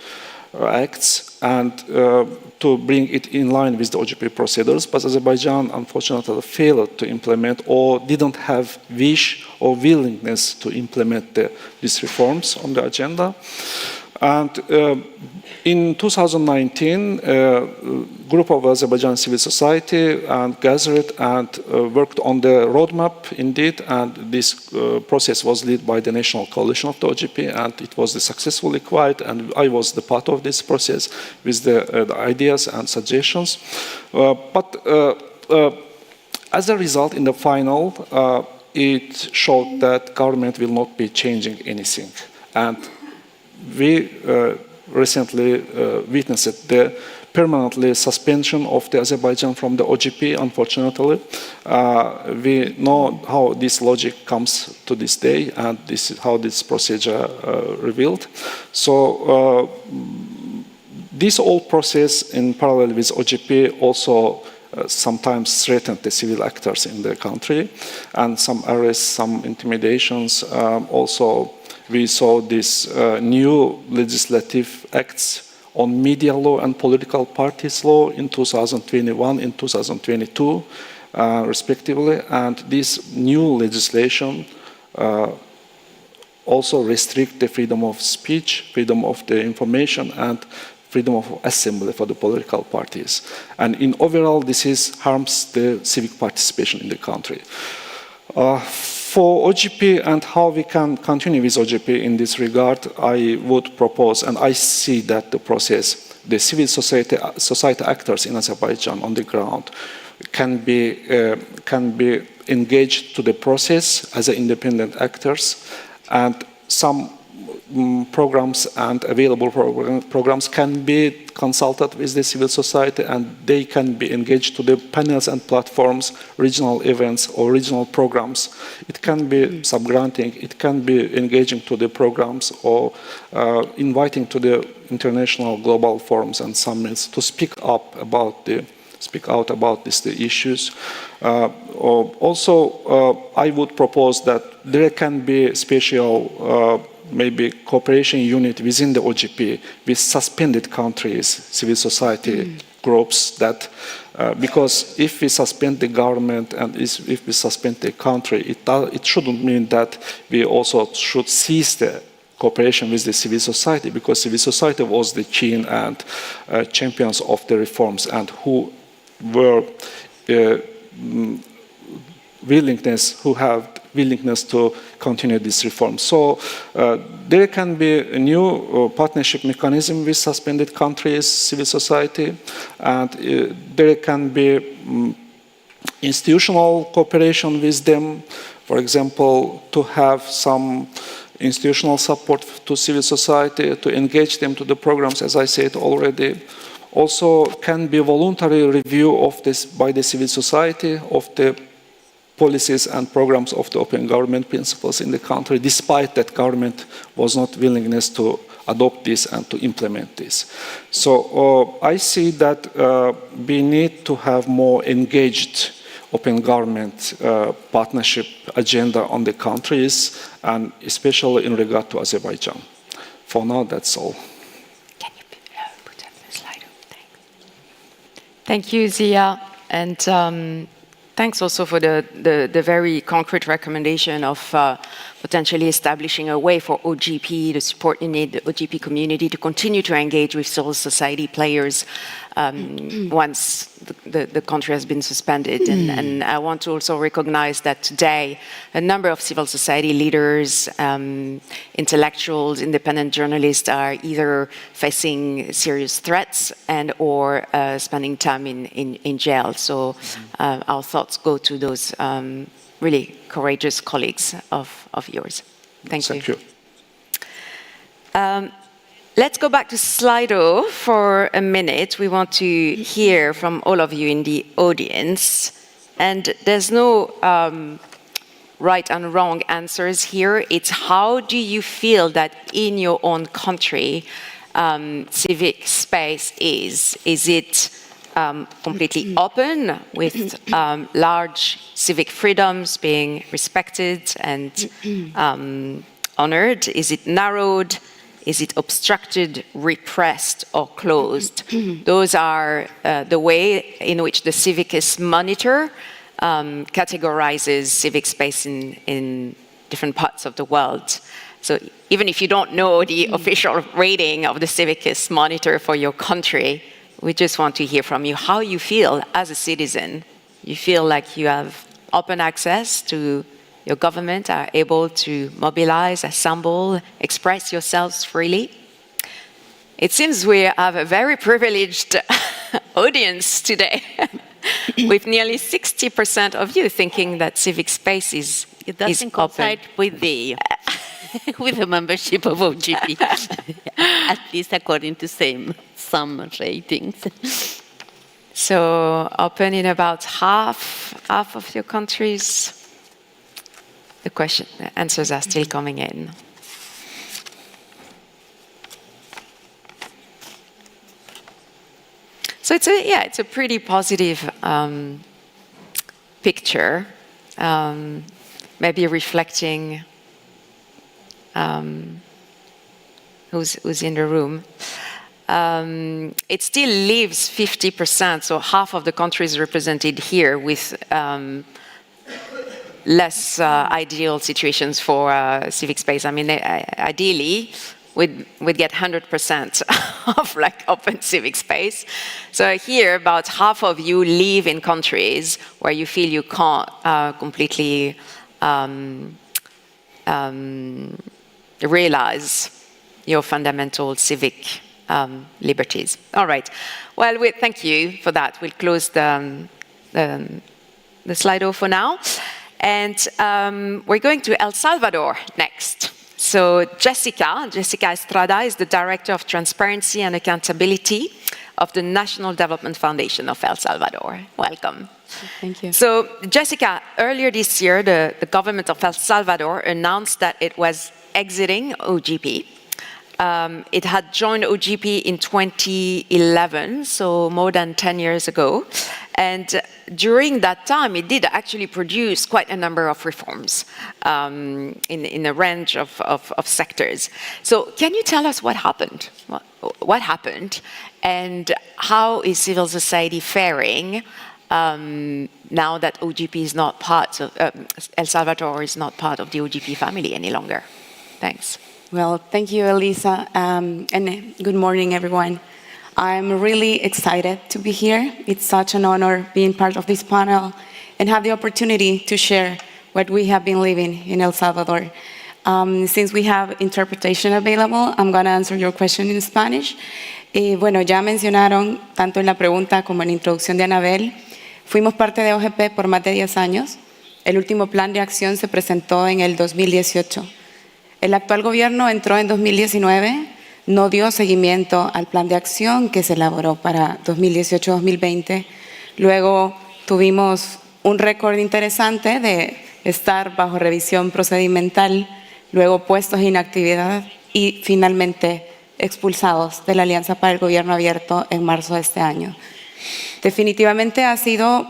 B: acts, and to bring it in line with the OGP procedures, but Azerbaijan unfortunately failed to implement or didn't have wish or willingness to implement these reforms on the agenda. And in 2019, a group of Azerbaijan civil society gathered and worked on the roadmap indeed, and this process was led by the National Coalition of the OGP, and it was successfully quite, and I was the part of this process with the ideas and suggestions. But as a result, in the final, it showed that government will not be changing anything. And we recently witnessed the permanently suspension of the Azerbaijan from the OGP, unfortunately. We know how this logic comes to this day, and this is how this procedure revealed. So this whole process in parallel with OGP also sometimes threatened the civil actors in the country, and some arrests, some intimidations. Also, we saw these new legislative acts on media law and political parties law in 2021 and 2022, respectively. And this new legislation also restricts the freedom of speech, freedom of the information, and freedom of assembly for the political parties. And in overall, this harms the civic participation in the country. For OGP and how we can continue with OGP in this regard, I would propose, and I see that the process, the civil society actors in Azerbaijan on the ground can be engaged to the process as independent actors, and some programs and available programs can be consulted with the civil society, and they can be engaged to the panels and platforms, regional events or regional programs. It can be sub-granting, it can be engaging to the programs or inviting to the international global forums and summits to speak out about the issues. Also, I would propose that there can be special maybe cooperation unit within the OGP with suspended countries, civil society groups, that because if we suspend the government and if we suspend the country, it shouldn't mean that we also should cease the cooperation with the civil society, because civil society was the key and champions of the reforms, and who were who have willingness to continue this reform. So there can be a new partnership mechanism with suspended countries, civil society, and there can be institutional cooperation with them. For example, to have some institutional support to civil society, to engage them to the programs, as I said already. Also can be voluntary review of this by the civil society of the policies and programs of the open government principles in the country, despite that government was not willingness to adopt this and to implement this. So I see that we need to have more engaged open government partnership agenda on the countries, and especially in regard to Azerbaijan. For now, that's all.
U: Can you put up the slide? Thank you, Zia, and thanks also for the very concrete recommendation of potentially establishing a way for OGP, the support unit, the OGP community to continue to engage with civil society players once the country has been suspended. And I want to also recognize that today a number of civil society leaders, intellectuals, independent journalists are either facing serious threats and or spending time in jail. So our thoughts go to those really courageous colleagues of yours. Thank you. Let's go back to Slido for a minute. We want to hear from all of you in the audience. And there's no right and wrong answers here. It's how do you feel that in your own country civic space is? Is it completely open with large civic freedoms being respected and honored? Is it narrowed? Is it obstructed, repressed, or closed? Those are the way in which the Civicus Monitor categorizes civic space in different parts of the world. So even if you don't know the official rating of the Civicus Monitor for your country, we just want to hear from you how you feel as a citizen. You feel like you have open access to your government, are able to mobilize, assemble, express yourselves freely. It seems we have a very privileged audience today, with nearly 60% of you thinking that civic space is
T: It doesn't coincide with the membership of OGP, at least according to some ratings.
U: So open in about half of your countries. The answers are still coming in. So it's a pretty positive picture, maybe reflecting who's in the room. It still leaves 50%, so half of the countries represented here with less ideal situations for civic space. I mean, ideally, we'd get 100% of like open civic space. So here, about half of you live in countries where you feel you can't completely realize your fundamental civic liberties. All right. Well, thank you for that. We'll close the Slido for now. And we're going to El Salvador next. So Jessica Estrada is the Director of Transparency and Accountability of the National Development Foundation of El Salvador. Welcome.
C: Thank you.
U: So Jessica, earlier this year, the government of El Salvador announced that it was exiting OGP. It had joined OGP in 2011, so more than 10 years ago. And during that time, it did actually produce quite a number of reforms in a range of sectors. So can you tell us what happened? What happened? And how is civil society faring now that OGP is not part of, El Salvador is not part of the OGP family any longer? Thanks.
C: Well, thank you, Elisa, and good morning, everyone. I'm really excited to be here. It's such an honor being part of this panel and have the opportunity to share what we have been living in El Salvador. Since we have interpretation available, I'm going to answer your question in Spanish. Bueno, ya mencionaron, tanto en la pregunta como en la introducción de Anabel, fuimos parte de OGP por más de 10 años. El último plan de acción se presentó en el 2018. El actual gobierno entró en 2019, no dio seguimiento al plan de acción que se elaboró para 2018-2020. Luego tuvimos un récord interesante de estar bajo revisión procedimental, luego puestos en inactividad y finalmente expulsados de la Alianza para el Gobierno Abierto en marzo de este año. Definitivamente ha sido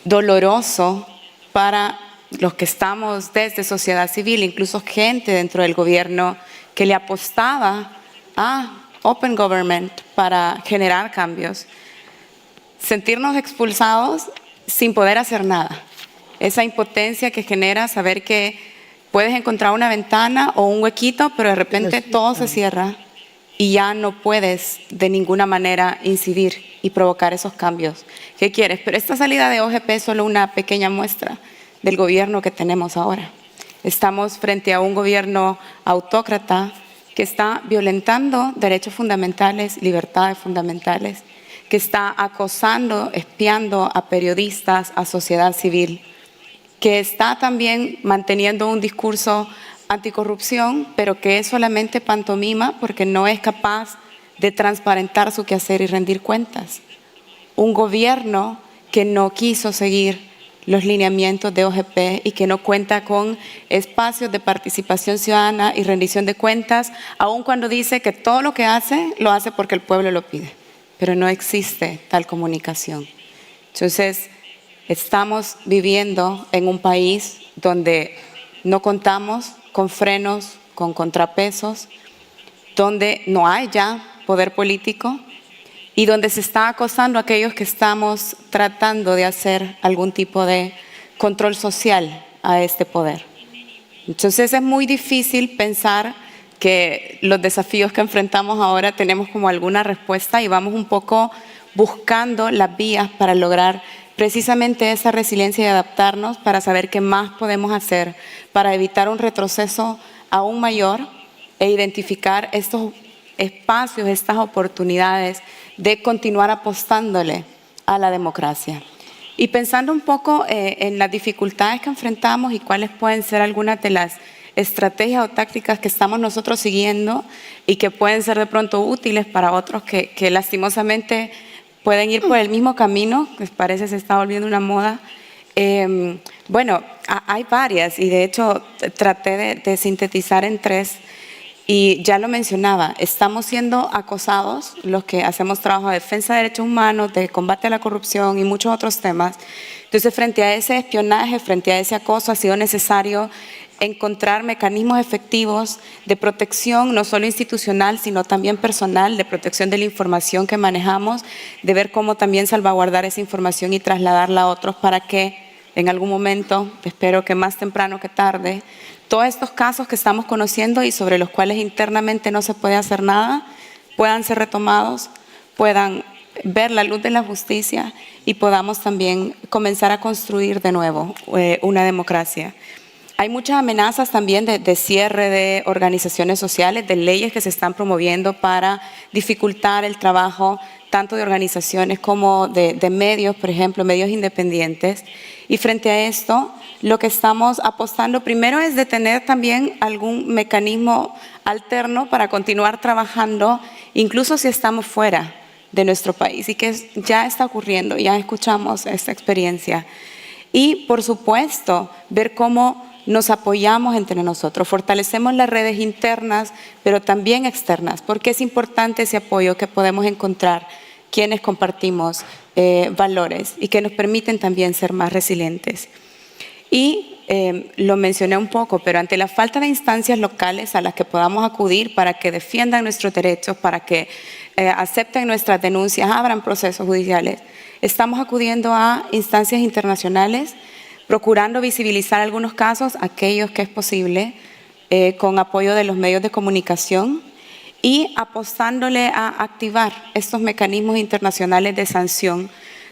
C: doloroso para los que estamos desde sociedad civil, incluso gente dentro del gobierno que le apostaba a Open Government para generar cambios, sentirnos expulsados sin poder hacer nada. Esa impotencia que genera saber que puedes encontrar una ventana o un huequito, pero de repente todo se cierra y ya no puedes de ninguna manera incidir y provocar esos cambios que quieres. Pero esta salida de OGP es solo una pequeña muestra del gobierno que tenemos ahora. Estamos frente a un gobierno autócrata que está violentando derechos fundamentales, libertades fundamentales, que está acosando, espiando a periodistas, a sociedad civil, que está también manteniendo un discurso anticorrupción, pero que es solamente pantomima porque no es capaz de transparentar su quehacer y rendir cuentas. Un gobierno que no quiso seguir los lineamientos de OGP y que no cuenta con espacios de participación ciudadana y rendición de cuentas, aun cuando dice que todo lo que hace, lo hace porque el pueblo lo pide. Pero no existe tal comunicación. Entonces, estamos viviendo en un país donde no contamos con frenos, con contrapesos, donde no hay ya poder político y donde se está acosando a aquellos que estamos tratando de hacer algún tipo de control social a este poder. Entonces es muy difícil pensar que los desafíos que enfrentamos ahora tenemos como alguna respuesta y vamos un poco buscando las vías para lograr precisamente esa resiliencia y adaptarnos para saber qué más podemos hacer para evitar un retroceso aún mayor e identificar estos espacios, estas oportunidades de continuar apostándole a la democracia. Y pensando un poco en las dificultades que enfrentamos y cuáles pueden ser algunas de las estrategias o tácticas que estamos nosotros siguiendo y que pueden ser de pronto útiles para otros que lastimosamente pueden ir por el mismo camino, que parece se está volviendo una moda. Bueno, hay varias y de hecho traté de sintetizar en 3 y ya lo mencionaba, estamos siendo acosados, los que hacemos trabajo de defensa de derechos humanos, de combate a la corrupción y muchos otros temas. Entonces, frente a ese espionaje, frente a ese acoso, ha sido necesario encontrar mecanismos efectivos de protección, no solo institucional, sino también personal, de protección de la información que manejamos, de ver cómo también salvaguardar esa información y trasladarla a otros para que en algún momento, espero que más temprano que tarde, todos estos casos que estamos conociendo y sobre los cuales internamente no se puede hacer nada, puedan ser retomados, puedan ver la luz de la justicia y podamos también comenzar a construir de nuevo una democracia. Hay muchas amenazas también de cierre de organizaciones sociales, de leyes que se están promoviendo para dificultar el trabajo tanto de organizaciones como de medios, por ejemplo, medios independientes. Y frente a esto, lo que estamos apostando primero es de tener también algún mecanismo alterno para continuar trabajando, incluso si estamos fuera de nuestro país, y que ya está ocurriendo, ya escuchamos esta experiencia. Y, por supuesto, ver cómo nos apoyamos entre nosotros, fortalecemos las redes internas, pero también externas, porque es importante ese apoyo que podemos encontrar quienes compartimos valores y que nos permiten también ser más resilientes. Y lo mencioné un poco, pero ante la falta de instancias locales a las que podamos acudir para que defiendan nuestros derechos, para que acepten nuestras denuncias, abran procesos judiciales, estamos acudiendo a instancias internacionales, procurando visibilizar algunos casos, aquellos que es posible, con apoyo de los medios de comunicación y apostándole a activar estos mecanismos internacionales de sanción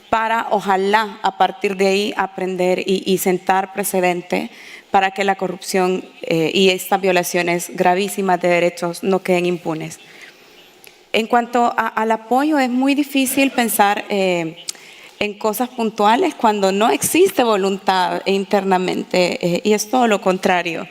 C: para, ojalá, a partir de ahí aprender y sentar precedente para que la corrupción y estas violaciones gravísimas de derechos no queden impunes. En cuanto al apoyo, es muy difícil pensar en cosas puntuales cuando no existe voluntad internamente y es todo lo contrario.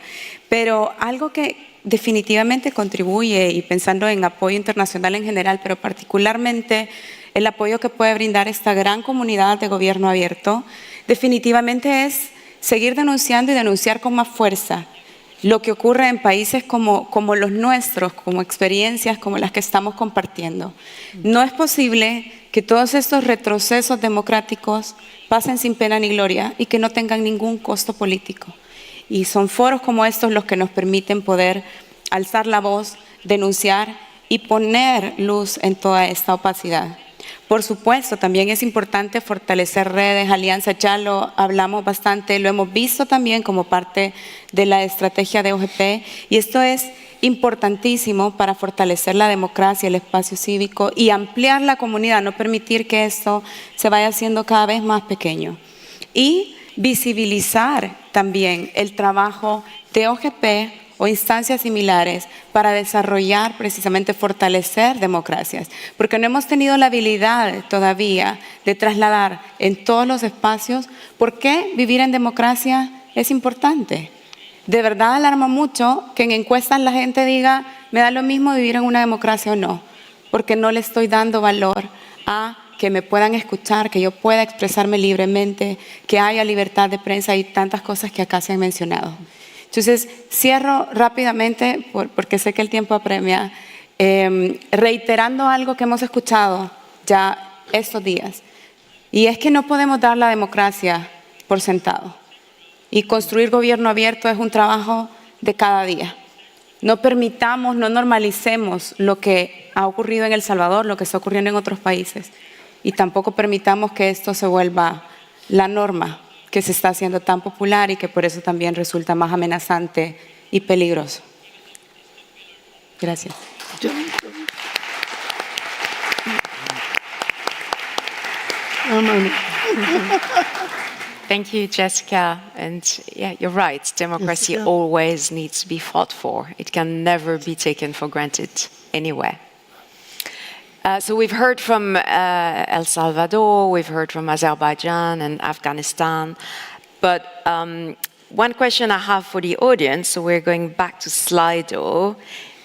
C: Pero algo que definitivamente contribuye, y pensando en apoyo internacional en general, pero particularmente el apoyo que puede brindar esta gran comunidad de gobierno abierto, definitivamente es seguir denunciando y denunciar con más fuerza lo que ocurre en países como los nuestros, como experiencias como las que estamos compartiendo. No es posible que todos estos retrocesos democráticos pasen sin pena ni gloria y que no tengan ningún costo político. Y son foros como estos los que nos permiten poder alzar la voz, denunciar y poner luz en toda esta opacidad. Por supuesto, también es importante fortalecer redes, alianzas, ya lo hablamos bastante, lo hemos visto también como parte de la estrategia de OGP, y esto es importantísimo para fortalecer la democracia, el espacio cívico y ampliar la comunidad, no permitir que esto se vaya haciendo cada vez más pequeño. Y visibilizar también el trabajo de OGP o instancias similares para desarrollar, precisamente fortalecer democracias, porque no hemos tenido la habilidad todavía de trasladar en todos los espacios por qué vivir en democracia es importante. De verdad alarma mucho que en encuestas la gente diga, me da lo mismo vivir en una democracia o no, porque no le estoy dando valor a que me puedan escuchar, que yo pueda expresarme libremente, que haya libertad de prensa y tantas cosas que acá se han mencionado. Entonces, cierro rápidamente, porque sé que el tiempo apremia, reiterando algo que hemos escuchado ya estos días, y es que no podemos dar la democracia por sentado. Y construir gobierno abierto es un trabajo de cada día. No permitamos, no normalicemos lo que ha ocurrido en El Salvador, lo que está ocurriendo en otros países. Y tampoco permitamos que esto se vuelva la norma que se está haciendo tan popular y que por eso también resulta más amenazante y peligroso. Gracias.
U: Thank you, Jessica. And yeah, you're right. Democracy always needs to be fought for. It can never be taken for granted anywhere. So we've heard from El Salvador, we've heard from Azerbaijan and Afghanistan. But one question I have for the audience, so we're going back to Slido,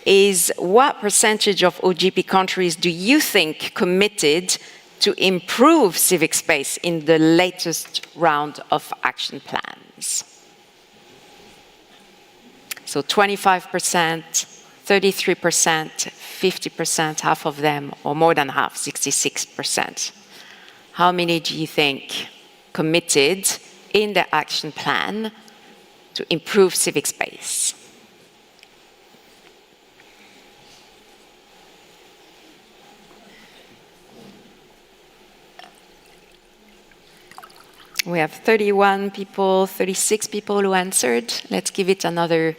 U: is what percentage of OGP countries do you think committed to improve civic space in the latest round of action plans? So 25%, 33%, 50%, half of them, or more than half, 66%. How many do you think committed in the action plan to improve civic space? We have 31 people, 36 people who answered. Let's give it another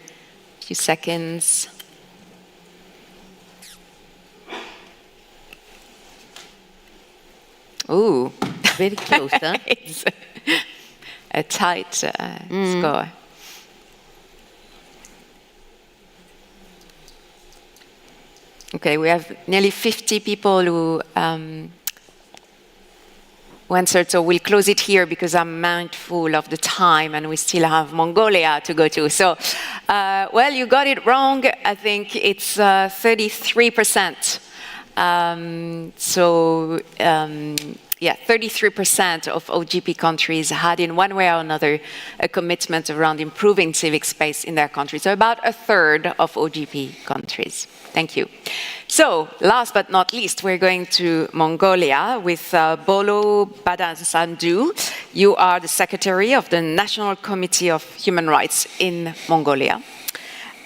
U: few seconds.
T: Ooh, very close, huh?
U: It's a tight score. Okay, we have nearly 50 people who answered, so we'll close it here because I'm mindful of the time and we still have Mongolia to go to. So, well, you got it wrong. I think it's 33%. Yeah, 33% of OGP countries had in one way or another a commitment around improving civic space in their country. So about a third of OGP countries. Thank you. So last but not least, we're going to Mongolia with Bolo Badansandu. You are the Secretary of the National Committee of Human Rights in Mongolia.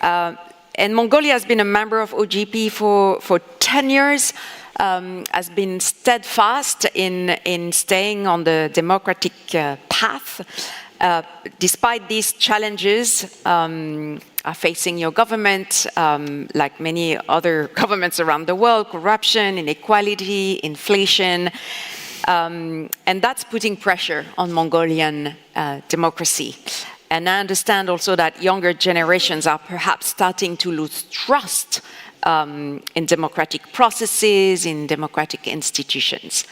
U: And Mongolia has been a member of OGP for 10 years, has been steadfast in staying on the democratic path. Despite these challenges are facing your government, like many other governments around the world, corruption, inequality, inflation, and that's putting pressure on Mongolian democracy. And I understand also that younger generations are perhaps starting to lose trust in democratic processes, in democratic institutions.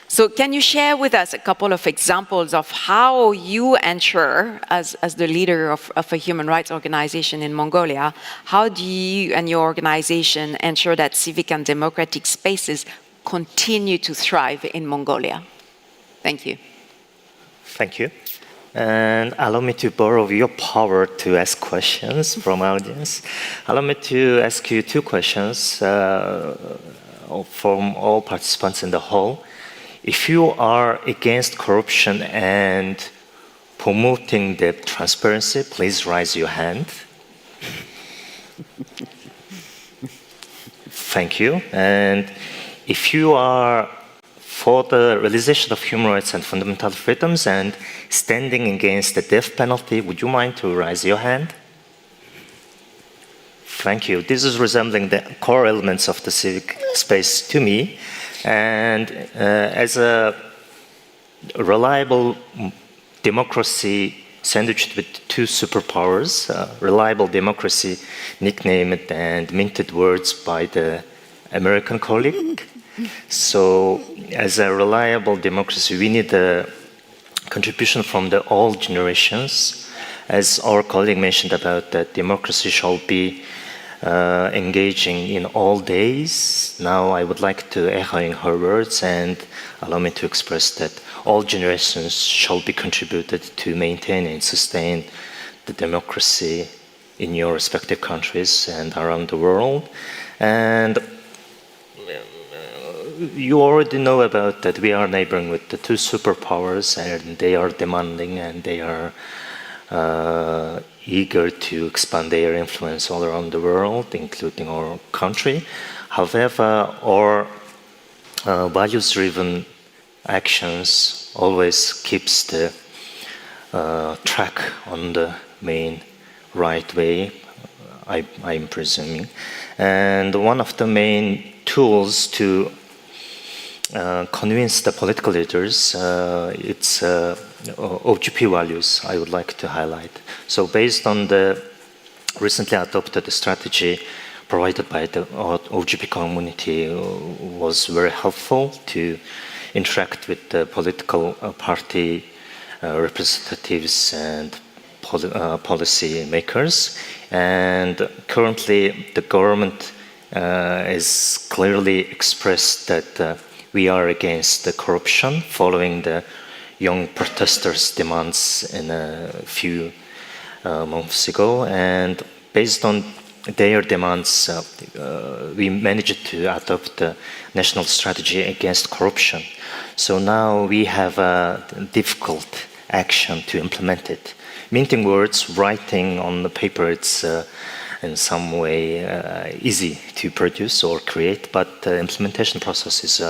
U: So can you share with us a couple of examples of how you ensure, as the leader of a human rights organization in Mongolia, how do you and your organization ensure that civic and democratic spaces continue to thrive in Mongolia? Thank you.
H: Thank you. And allow me to borrow your power to ask questions from audience. Allow me to ask you two questions from all participants in the hall. If you are against corruption and promoting the transparency, please raise your hand. Thank you. And if you are for the realization of human rights and fundamental freedoms and standing against the death penalty. Would you mind to raise your hand? Thank you. This is resembling the core elements of the civic space to me. And as a reliable democracy sandwiched with two superpowers, reliable democracy, nicknamed and minted words by the American colleague. So as a reliable democracy, we need a contribution from the all generations. As our colleague mentioned about that democracy shall be engaging in all days. Now I would like to echo in her words and allow me to express that all generations shall be contributed to maintain and sustain the democracy in your respective countries and around the world. And you already know about that we are neighboring with the two superpowers, and they are demanding and they are eager to expand their influence all around the world, including our country. However, our values-driven actions always keeps the track on the main right way, I'm presuming. And one of the main tools to convince the political leaders, it's OGP values I would like to highlight. So based on the recently adopted strategy provided by the OGP community was very helpful to interact with the political party representatives and policy makers. And currently the government is clearly expressed that we are against the corruption following the young protesters' demands in a few months ago. And based on their demands, we managed to adopt the national strategy against corruption. So now we have a difficult action to implement it. Minting words, writing on the paper, it's in some way easy to produce or create, but the implementation process is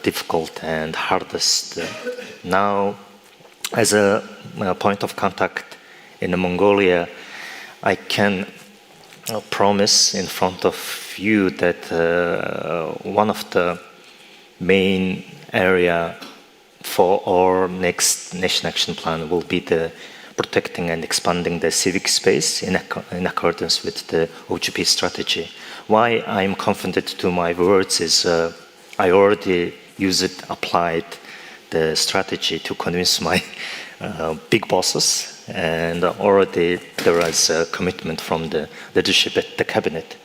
H: difficult and hardest. Now, as a point of contact in Mongolia, I can promise in front of you that one of the main area for our next Nation Action Plan will be the protecting and expanding the civic space in accordance with the OGP strategy. Why I'm confident to my words is I already applied the strategy to convince my big bosses, and already there is a commitment from the leadership at the cabinet.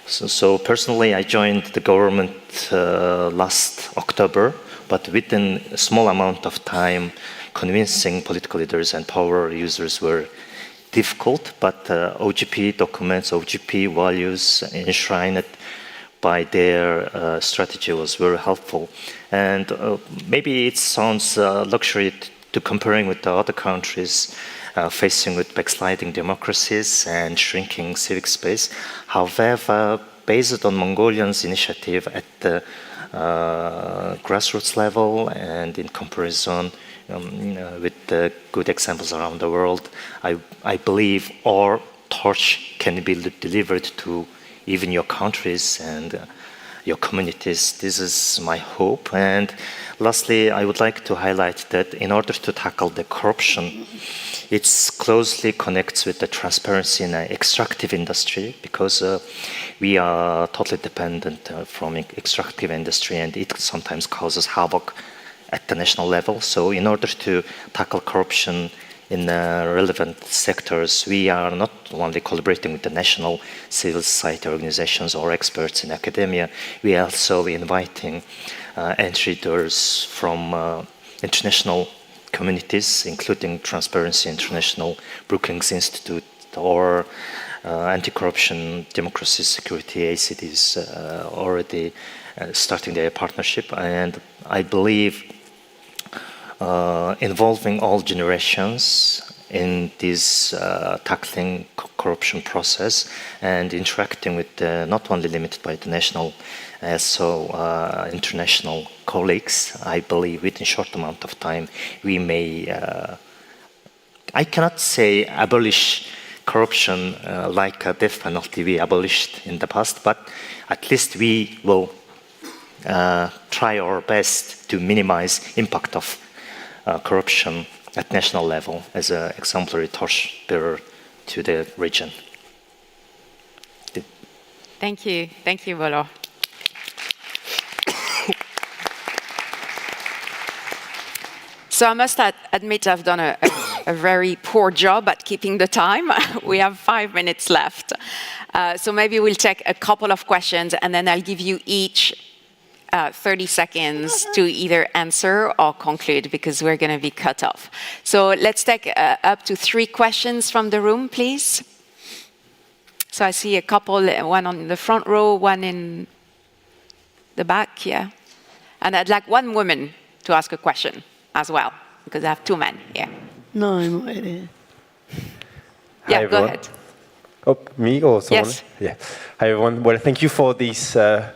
H: So personally, I joined the government last October, but within a small amount of time, convincing political leaders and power users were difficult, but OGP documents, OGP values enshrined by their strategy was very helpful. And maybe it sounds luxury to comparing with the other countries facing with backsliding democracies and shrinking civic space. However, based on Mongolians' initiative at the grassroots level and in comparison with the good examples around the world, I believe our torch can be delivered to even your countries and your communities. This is my hope. And lastly, I would like to highlight that in order to tackle the corruption, it closely connects with the transparency in the extractive industry, because we are totally dependent from extractive industry, and it sometimes causes havoc at the national level. So in order to tackle corruption in relevant sectors, we are not only collaborating with the national civil society organizations or experts in academia, we are also inviting entry doors from international communities, including Transparency International, Brookings Institute, or Anti-Corruption, Democracy, Security, ACDs already starting their partnership. And I believe involving all generations in this tackling corruption process and interacting with not only limited by the national, so international colleagues. I believe within a short amount of time we may, I cannot say abolish corruption like a death penalty we abolished in the past, but at least we will try our best to minimize impact of corruption at national level as an exemplary torchbearer to the region.
U: Thank you, Volo. So I must admit I've done a very poor job at keeping the time. We have 5 minutes left. So maybe we'll take a couple of questions and then I'll give you each 30 seconds to either answer or conclude because we're going to be cut off. So let's take up to 3 questions from the room, please. So I see a couple, one on the front row, one in the back, yeah. And I'd like one woman to ask a question as well, because I have 2 men here.
D: No,
U: yeah, go ahead.
J: Oh, me or someone?
U: Yes.
J: Yeah. Hi, everyone. Well, thank you for this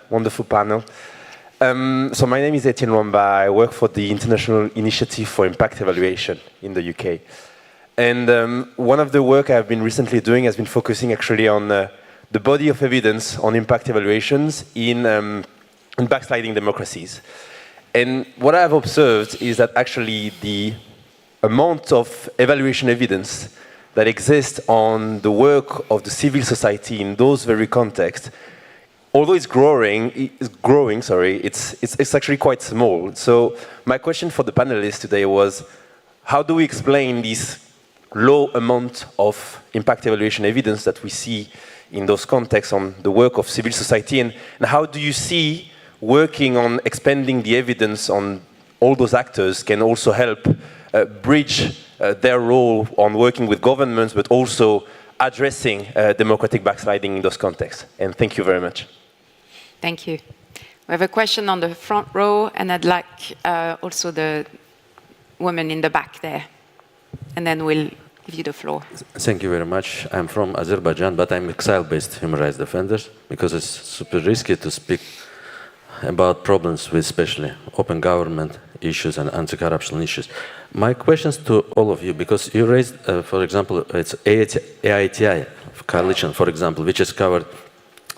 J: wonderful panel. So my name is Etienne Wamba. I work for the International Initiative for Impact Evaluation in the UK. And one of the work I've been recently doing has been focusing actually on the body of evidence on impact evaluations in backsliding democracies. And what I've observed is that actually the amount of evaluation evidence that exists on the work of the civil society in those very contexts, although it's growing, it's actually quite small. So my question for the panelists today was, how do we explain this low amount of impact evaluation evidence that we see in those contexts on the work of civil society, and how do you see working on expanding the evidence on all those actors can also help bridge their role on working with governments, but also addressing democratic backsliding in those contexts? And thank you very much.
U: Thank you. We have a question on the front row, and I'd like also the woman in the back there. And then we'll give you the floor.
K: Thank you very much. I'm from Azerbaijan, but I'm exile-based human rights defender because it's super risky to speak about problems with especially open government issues and anti-corruption issues. My questions to all of you, because you raised, for example, it's AITI coalition, for example, which has covered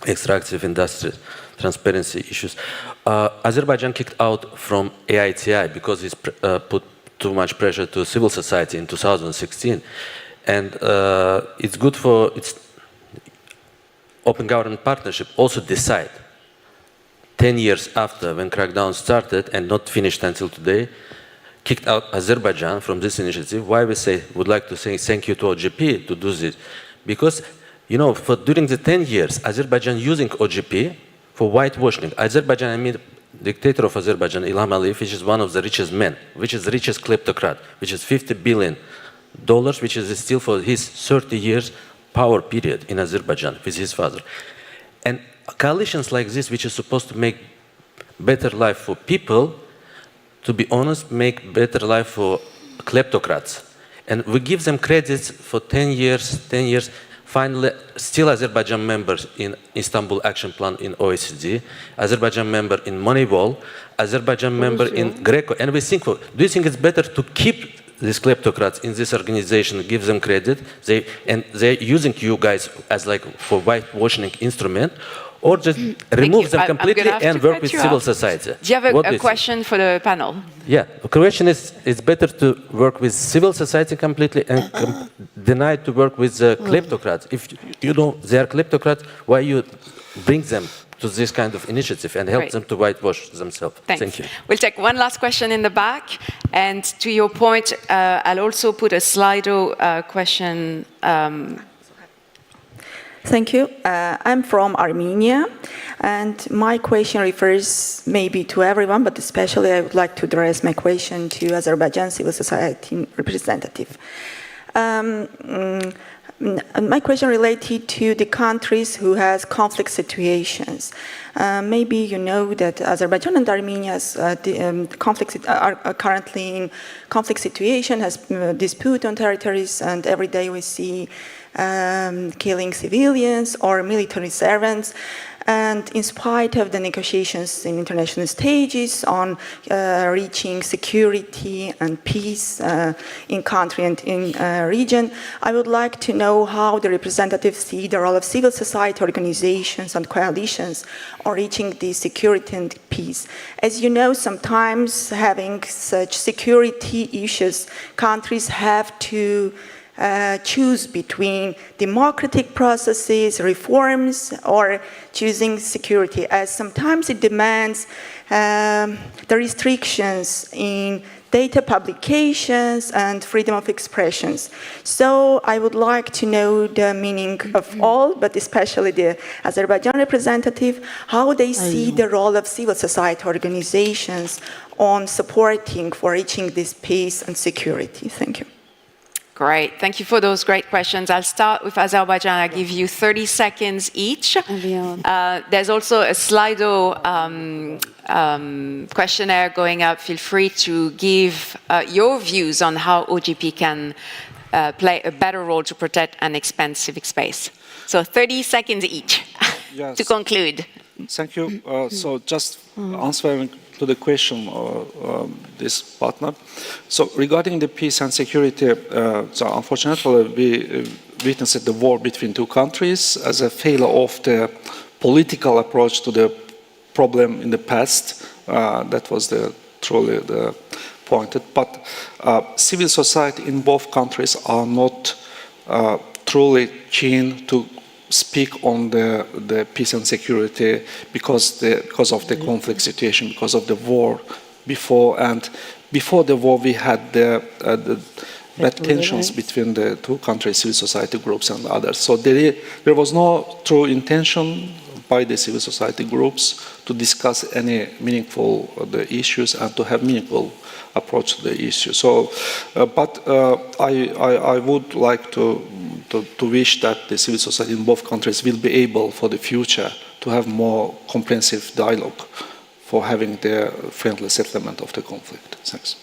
K: extractive industries, transparency issues. Azerbaijan kicked out from AITI because it's put too much pressure to civil society in 2016. And it's good for its open government partnership also decide 10 years after when crackdown started and not finished until today, kicked out Azerbaijan from this initiative. Why we would like to say thank you to OGP to do this? Because, you know, during the 10 years, Azerbaijan using OGP for whitewashing. Azerbaijan, I mean, dictator of Azerbaijan, Ilham Aliyev, which is one of the richest men, which is the richest kleptocrat, which is $50 billion, which is still for his 30 years power period in Azerbaijan with his father. And coalitions like this, which is supposed to make better life for people, to be honest, make better life for kleptocrats. And we give them credits for 10 years, finally, still Azerbaijan members in Istanbul Action Plan in OECD, Azerbaijan member in Moneyball, Azerbaijan member in Greco. And we think, do you think it's better to keep these kleptocrats in this organization, give them credit, and they're using you guys as like for whitewashing instrument, or just remove them completely and work with civil society?
U: Do you have a question for the panel?
K: Yeah, the question is, it's better to work with civil society completely and deny to work with kleptocrats. If you know they are kleptocrats, why you bring them to this kind of initiative and help them to whitewash themselves?
U: Thanks.
K: Thank you.
U: We'll take one last question in the back. And to your point, I'll also put a Slido question.
V: Thank you. I'm from Armenia, and my question refers maybe to everyone, but especially I would like to address my question to Azerbaijan civil society representative. My question related to the countries who has conflict situations. Maybe you know that Azerbaijan and Armenia are currently in conflict situation, has dispute on territories, and every day we see killing civilians or military servants. And in spite of the negotiations in international stages on reaching security and peace in country and in region, I would like to know how the representatives see the role of civil society organizations and coalitions on reaching the security and peace. As you know, sometimes having such security issues, countries have to choose between democratic processes, reforms, or choosing security, as sometimes it demands the restrictions in data publications and freedom of expressions. So I would like to know the meaning of all, but especially the Azerbaijan representative, how they see the role of civil society organizations on supporting for reaching this peace and security. Thank you.
U: Great. Thank you for those great questions. I'll start with Azerbaijan. I'll give you 30 seconds each. There's also a Slido questionnaire going up. Feel free to give your views on how OGP can play a better role to protect and expand civic space. So 30 seconds each to conclude.
B: Thank you. So just answering to the question of this partner. So regarding the peace and security, so unfortunately we witnessed the war between two countries as a failure of the political approach to the problem in the past. That was truly the point. But civil society in both countries are not truly keen to speak on the peace and security because of the conflict situation, because of the war before. And before the war, we had the bad tensions between the two countries, civil society groups and others. So there was no true intention by the civil society groups to discuss any meaningful issues and to have meaningful approach to the issue. So, but I would like to wish that the civil society in both countries will be able for the future to have more comprehensive dialogue for having the friendly settlement of the conflict. Thanks.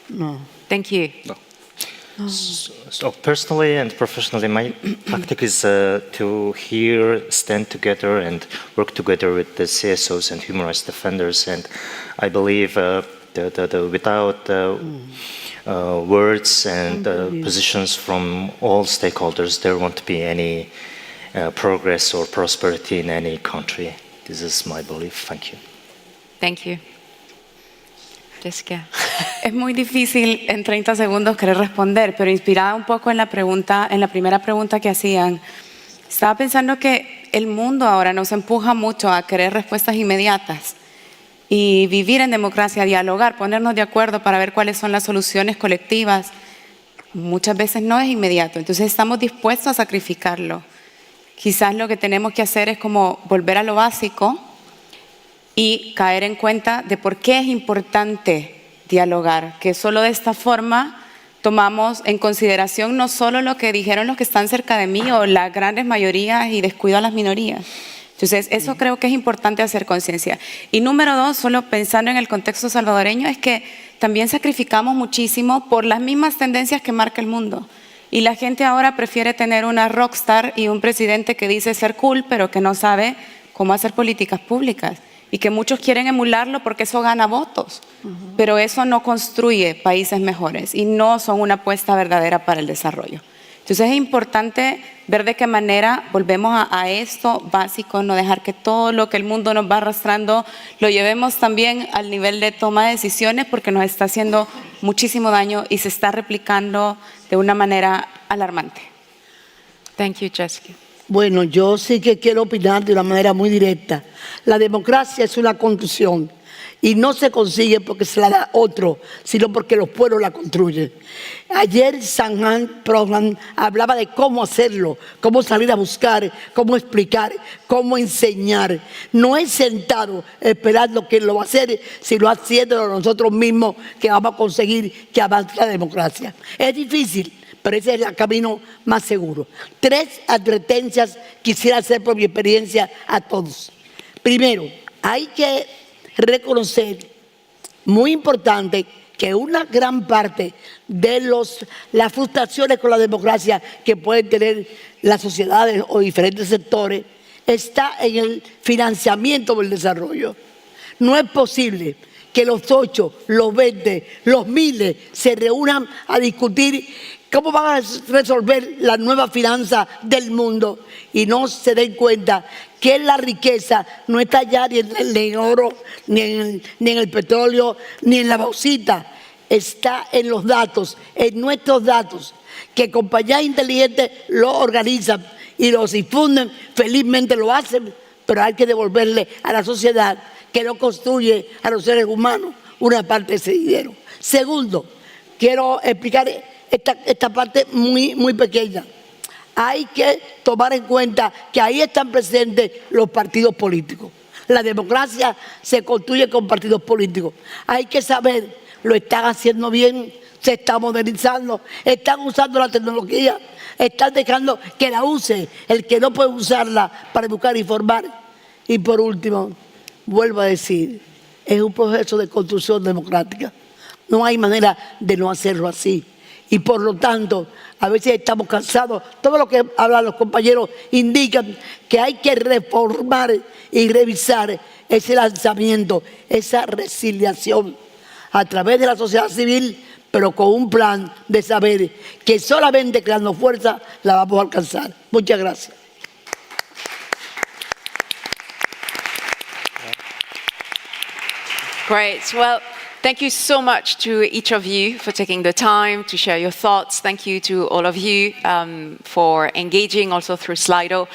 V: No.
U: Thank you.
B: No.
H: So personally and professionally, my tactic is to stand together and work together with the CSOs and human rights defenders. And I believe without words and positions from all stakeholders, there won't be any progress or prosperity in any country. This is my belief. Thank you.
U: Thank you. Jessica.
C: Es muy difícil en 30 segundos querer responder, pero inspirada un poco en la primera pregunta que hacían, estaba pensando que el mundo ahora nos empuja mucho a querer respuestas inmediatas y vivir en democracia, dialogar, ponernos de acuerdo para ver cuáles son las soluciones colectivas. Muchas veces no es inmediato, entonces estamos dispuestos a sacrificarlo. Quizás lo que tenemos que hacer es como volver a lo básico y caer en cuenta de por qué es importante dialogar, que solo de esta forma tomamos en consideración no solo lo que dijeron los que están cerca de mí o las grandes mayorías y descuido a las minorías. Entonces, eso creo que es importante hacer conciencia. Y número dos, solo pensando en el contexto salvadoreño, es que también sacrificamos muchísimo por las mismas tendencias que marca el mundo. Y la gente ahora prefiere tener una rockstar y un presidente que dice ser cool, pero que no sabe cómo hacer políticas públicas. Y que muchos quieren emularlo porque eso gana votos. Pero eso no construye países mejores y no son una apuesta verdadera para el desarrollo. Entonces es importante ver de qué manera volvemos a esto básico, no dejar que todo lo que el mundo nos va arrastrando lo llevemos también al nivel de toma de decisiones porque nos está haciendo muchísimo daño y se está replicando de una manera alarmante.
U: Thank you, Jessica.
D: Bueno, yo sí que quiero opinar de una manera muy directa. La democracia es una construcción y no se consigue porque se la da otro, sino porque los pueblos la construyen. Ayer Sanhan Program hablaba de cómo hacerlo, cómo salir a buscar, cómo explicar, cómo enseñar. No es sentado esperando que lo va a hacer, sino haciéndolo nosotros mismos que vamos a conseguir que avance la democracia. Es difícil, pero ese es el camino más seguro. 3 advertencias quisiera hacer por mi experiencia a todos. Primero, hay que reconocer, muy importante, que una gran parte de las frustraciones con la democracia que pueden tener las sociedades o diferentes sectores está en el financiamiento del desarrollo. No es posible que los 8, los 20, los miles se reúnan a discutir cómo van a resolver la nueva finanza del mundo y no se den cuenta que la riqueza no está ya ni en el oro, ni en el petróleo, ni en la bauxita. Está en los datos, en nuestros datos, que compañías inteligentes lo organizan y los difunden, felizmente lo hacen, pero hay que devolverle a la sociedad que no construye a los seres humanos una parte de ese dinero. Segundo, quiero explicar esta parte muy pequeña. Hay que tomar en cuenta que ahí están presentes los partidos políticos. La democracia se construye con partidos políticos. Hay que saber, lo están haciendo bien, se está modernizando, están usando la tecnología, están dejando que la use el que no puede usarla para educar y formar. Y por último, vuelvo a decir, es un proceso de construcción democrática. No hay manera de no hacerlo así. Y por lo tanto, a veces estamos cansados. Todo lo que hablan los compañeros indican que hay que reformar y revisar ese lanzamiento, esa resiliación a través de la sociedad civil, pero con un plan de saber que solamente creando fuerza la vamos a alcanzar. Muchas gracias.
U: Great. Well, thank you so much to each of you for taking the time to share your thoughts. Thank you to all of you for engaging also through Slido.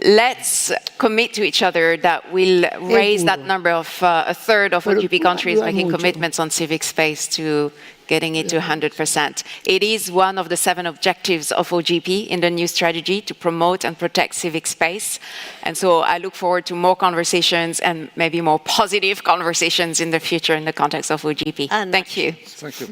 U: Let's commit to each other that we'll raise that number of a third of OGP countries making commitments on civic space to getting it to 100%. It is one of the 7 objectives of OGP in the new strategy to promote and protect civic space. And so I look forward to more conversations and maybe more positive conversations in the future in the context of OGP. Thank you.
B: Thank you.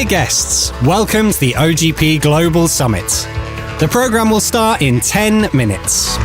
E: Dear guests, welcome to the OGP Global Summit. The program will start in 10 minutes.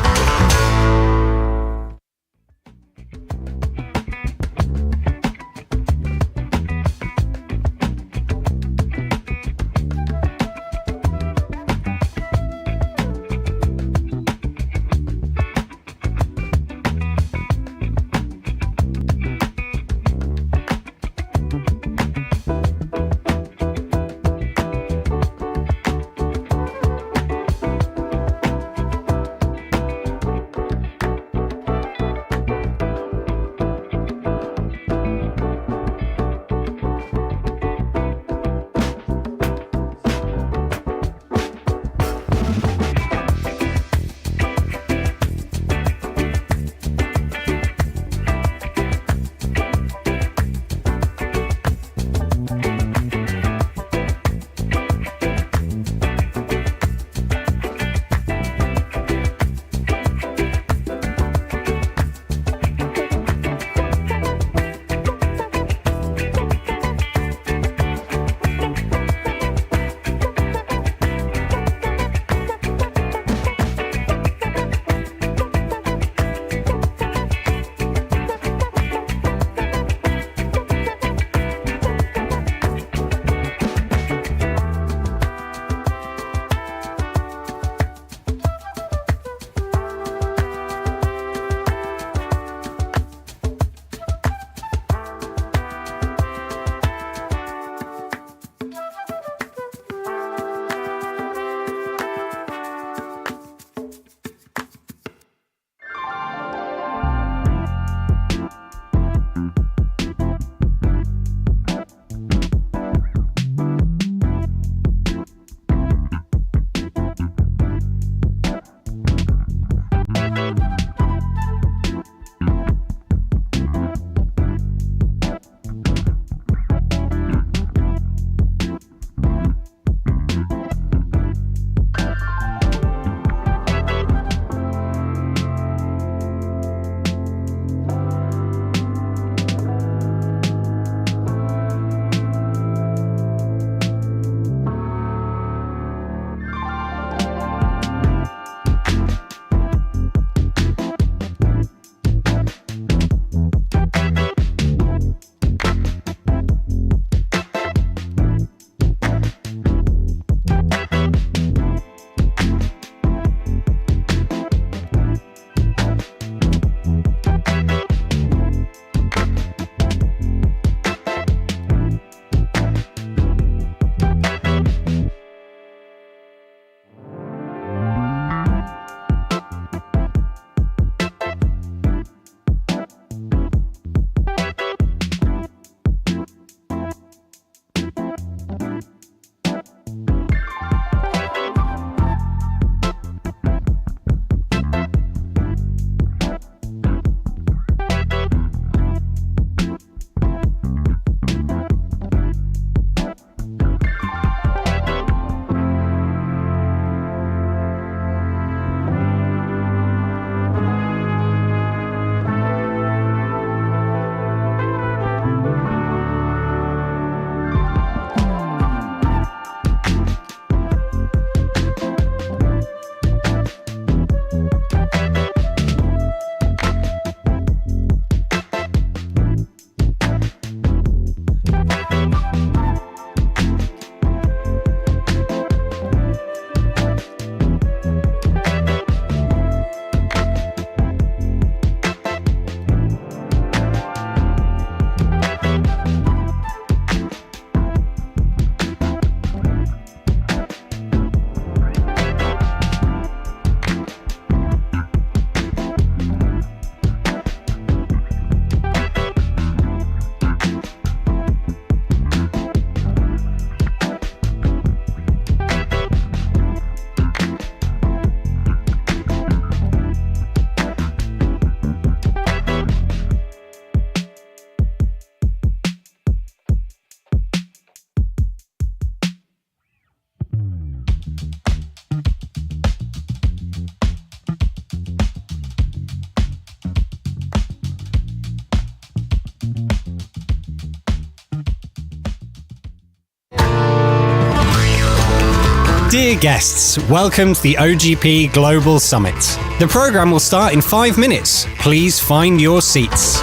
E: Dear guests, welcome to the OGP Global Summit. The program will start in 5 minutes. Please find your seats.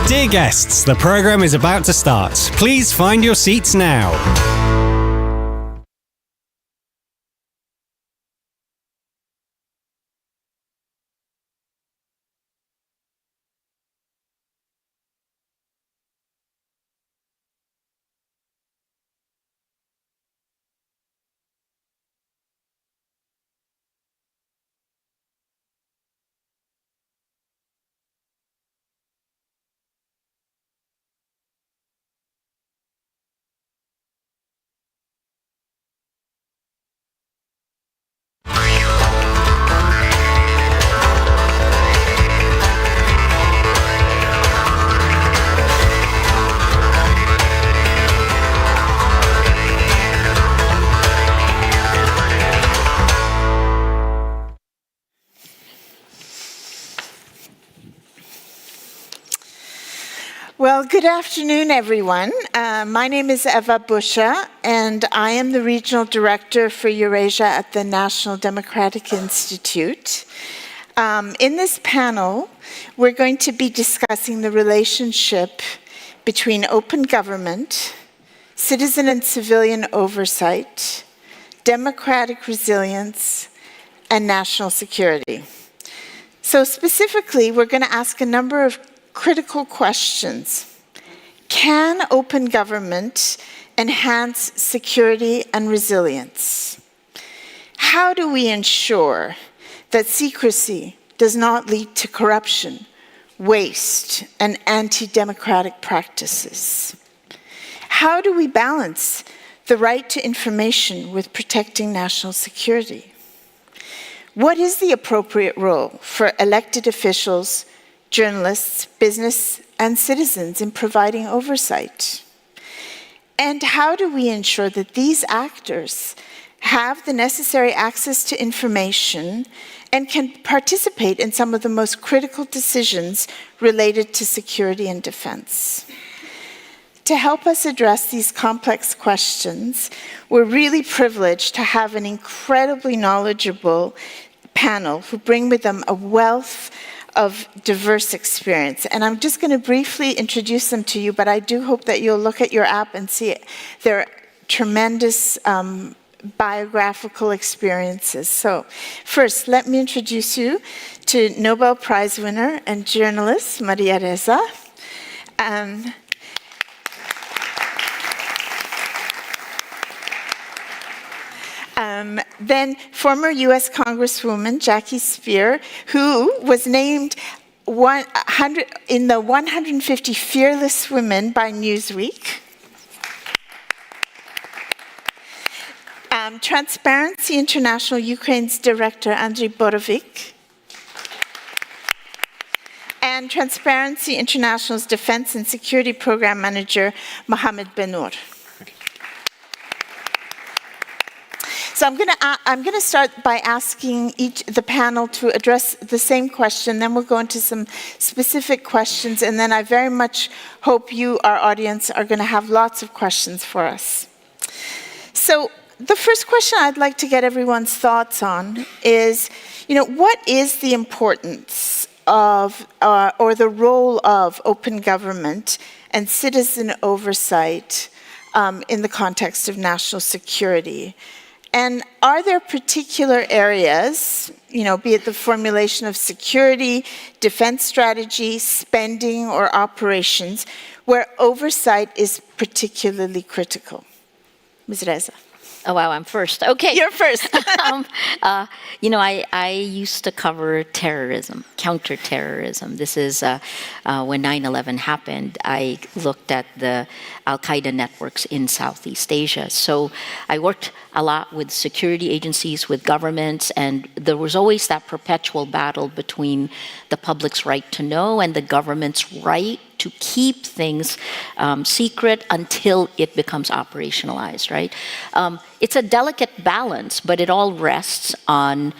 E: Dear guests, the program is about to start. Please find your seats now.
L: Well, good afternoon, everyone. My name is Eva Buscha, and I am the Regional Director for Eurasia at the National Democratic Institute. In this panel, we're going to be discussing the relationship between open government, citizen and civilian oversight, democratic resilience, and national security. So specifically, we're going to ask a number of critical questions. Can open government enhance security and resilience? How do we ensure that secrecy does not lead to corruption, waste, and anti-democratic practices? How do we balance the right to information with protecting national security? What is the appropriate role for elected officials, journalists, business, and citizens in providing oversight? And how do we ensure that these actors have the necessary access to information and can participate in some of the most critical decisions related to security and defense? To help us address these complex questions, we're really privileged to have an incredibly knowledgeable panel who bring with them a wealth of diverse experience. And I'm just going to briefly introduce them to you, but I do hope that you'll look at your app and see their tremendous biographical experiences. So first, let me introduce you to Nobel Prize winner and journalist Maria Reza. Then former US Congresswoman Jackie Speer, who was named in the 150 Fearless Women by Newsweek. Transparency International Ukraine's director Andriy Borovik. And Transparency International's Defense and Security Program Manager Mohammed Bennour. So I'm going to start by asking the panel to address the same question, then we'll go into some specific questions, and then I very much hope you, our audience, are going to have lots of questions for us. So the first question I'd like to get everyone's thoughts on is, what is the importance of, or the role of open government and citizen oversight in the context of national security? And are there particular areas, be it the formulation of security, defense strategy, spending, or operations, where oversight is particularly critical? Ms. Reza.
T: Oh, wow, I'm first. Okay.
L: You're first.
T: I used to cover terrorism, counterterrorism. This is when 9/11 happened. I looked at the Al-Qaeda networks in Southeast Asia. So I worked a lot with security agencies, with governments, and there was always that perpetual battle between the public's right to know and the government's right to keep things secret until it becomes operationalized, right? It's a delicate balance, but it all rests on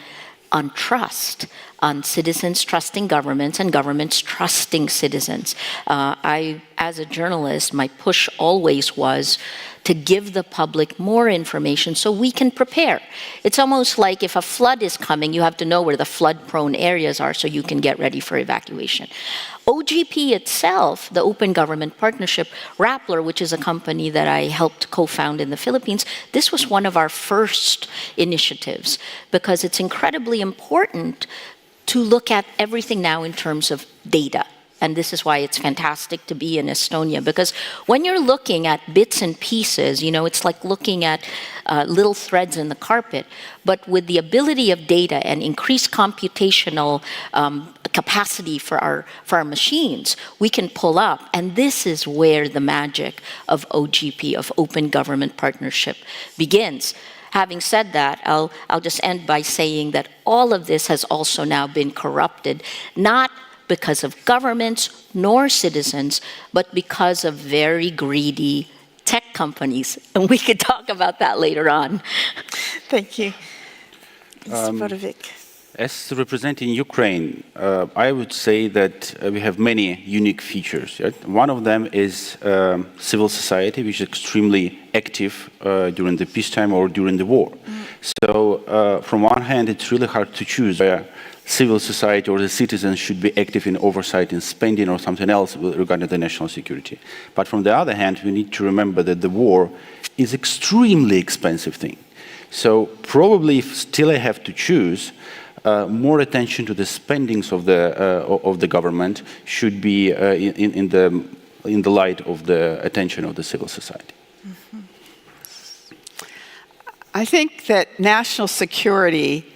T: trust.
O: on citizens trusting governments and governments trusting citizens. As a journalist, my push always was to give the public more information so we can prepare. It's almost like if a flood is coming, you have to know where the flood-prone areas are so you can get ready for evacuation. OGP itself, the Open Government Partnership, Rappler, which is a company that I helped co-found in the Philippines, this was one of our first initiatives because it's incredibly important to look at everything now in terms of data. And this is why it's fantastic to be in Estonia, because when you're looking at bits and pieces, you know, it's like looking at little threads in the carpet. But with the ability of data and increased computational capacity for our machines, we can pull up. And this is where the magic of OGP, of Open Government Partnership, begins. Having said that, I'll just end by saying that all of this has also now been corrupted, not because of governments nor citizens, but because of very greedy tech companies. And we could talk about that later on.
L: Thank you. Mr. Borovic.
P: As representing Ukraine, I would say that we have many unique features. Right? One of them is civil society, which is extremely active during the peacetime or during the war. So from one hand, it's really hard to choose where civil society or the citizens should be active in oversight in spending or something else regarding the national security. But from the other hand, we need to remember that the war is extremely expensive thing. So probably if still I have to choose, more attention to the spendings of the government should be in the light of the attention of the civil society.
W: Mm-hmm. I think that national security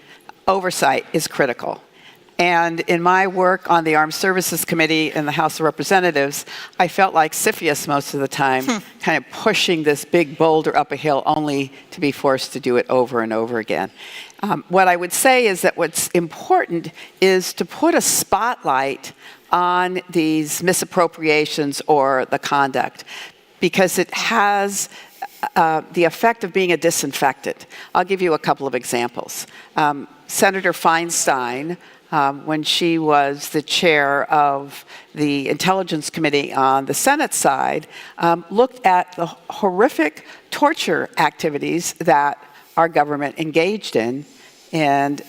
W: oversight is critical. And in my work on the Armed Services Committee in the House of Representatives, I felt like Sisyphus most of the time, kind of pushing this big boulder up a hill only to be forced to do it over and over again. What I would say is that what's important is to put a spotlight on these misappropriations or the conduct, because it has the effect of being a disinfectant. I'll give you a couple of examples. Senator Feinstein, when she was the chair of the Intelligence Committee on the Senate side, looked at the horrific torture activities that our government engaged in and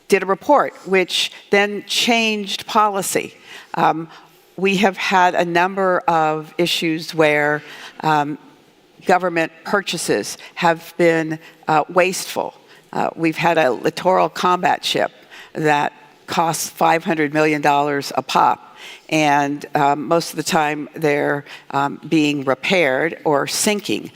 W: did a report, which then changed policy. We have had a number of issues where government purchases have been wasteful. We've had a littoral combat ship that costs $500 million a pop, and most of the time they're being repaired or sinking.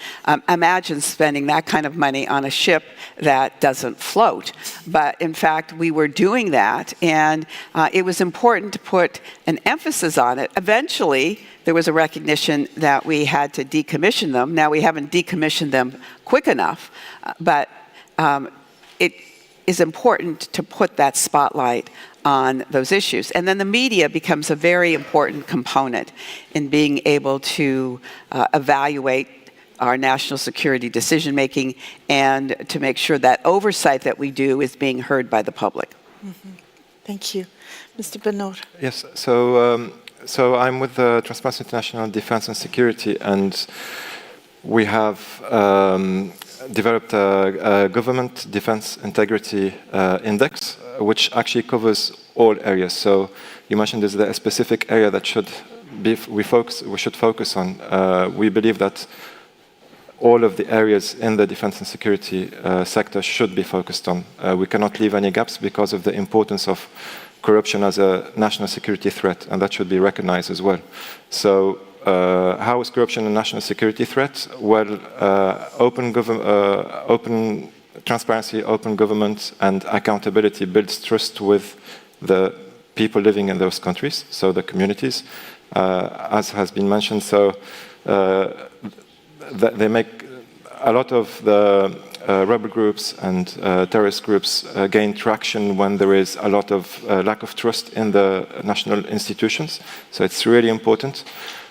W: Imagine spending that kind of money on a ship that doesn't float. But in fact, we were doing that, and it was important to put an emphasis on it. Eventually, there was a recognition that we had to decommission them. Now, we haven't decommissioned them quick enough, but it is important to put that spotlight on those issues. And then the media becomes a very important component in being able to evaluate our national security decision-making and to make sure that oversight that we do is being heard by the public.
L: Mm-hmm. Thank you. Mr. Benor.
X: Yes, so I'm with the Transparency International Defense and Security, and we have developed a government defense integrity index, which actually covers all areas. So you mentioned there's a specific area that we should focus on. We believe that all of the areas in the defense and security sector should be focused on. We cannot leave any gaps because of the importance of corruption as a national security threat, and that should be recognized as well. So how is corruption a national security threat? Well, open transparency, open government, and accountability builds trust with the people living in those countries, so the communities, as has been mentioned. So they make a lot of the rebel groups and terrorist groups gain traction when there is a lot of lack of trust in the national institutions. So it's really important.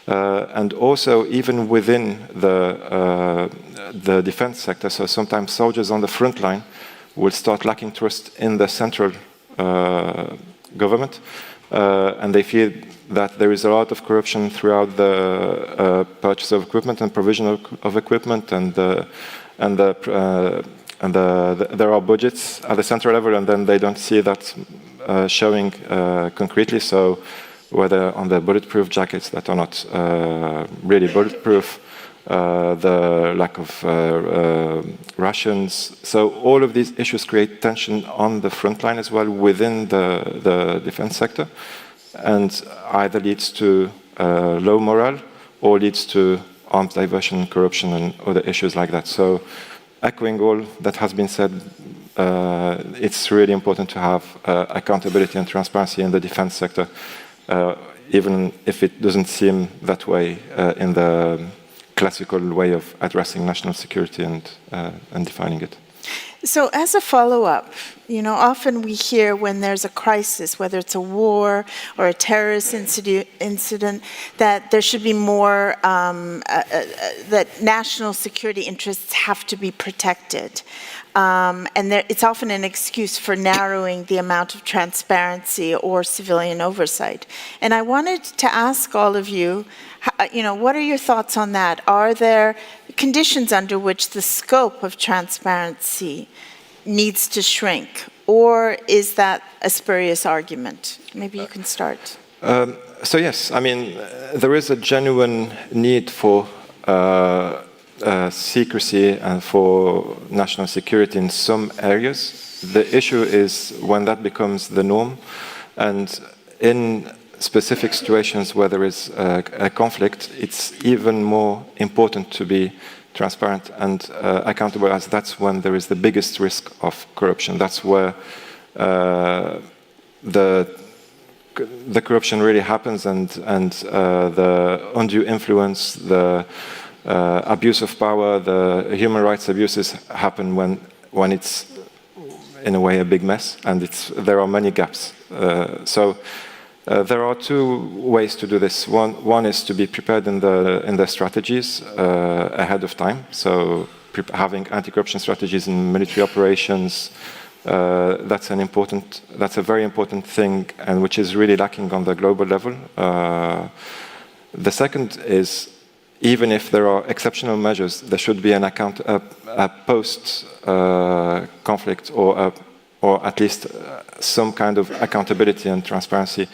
X: And also, even within the defense sector, so sometimes soldiers on the front line will start lacking trust in the central government, and they feel that there is a lot of corruption throughout the purchase of equipment and provision of equipment, and there are budgets at the central level, and then they don't see that showing concretely. So whether on the bulletproof jackets that are not really bulletproof, the lack of rations. So all of these issues create tension on the front line as well within the defense sector, and either leads to low morale or leads to arms diversion, corruption, and other issues like that. So echoing all that has been said, it's really important to have accountability and transparency in the defense sector, even if it doesn't seem that way in the classical way of addressing national security and defining it.
L: So as a follow-up, often we hear when there's a crisis, whether it's a war or a terrorist incident, that there should be more, that national security interests have to be protected. And it's often an excuse for narrowing the amount of transparency or civilian oversight. And I wanted to ask all of you, what are your thoughts on that? Are there conditions under which the scope of transparency needs to shrink? Or is that a spurious argument? Maybe you can start.
X: So yes, I mean, there is a genuine need for secrecy and for national security in some areas. The issue is when that becomes the norm, and in specific situations where there is a conflict, it's even more important to be transparent and accountable, as that's when there is the biggest risk of corruption. That's where the corruption really happens, and the undue influence, the abuse of power, the human rights abuses happen when it's in a way a big mess, and there are many gaps. There are two ways to do this. One is to be prepared in the strategies ahead of time. So having anti-corruption strategies in military operations, that's a very important thing, and which is really lacking on the global level. The second is, even if there are exceptional measures, there should be a post-conflict or at least some kind of accountability and transparency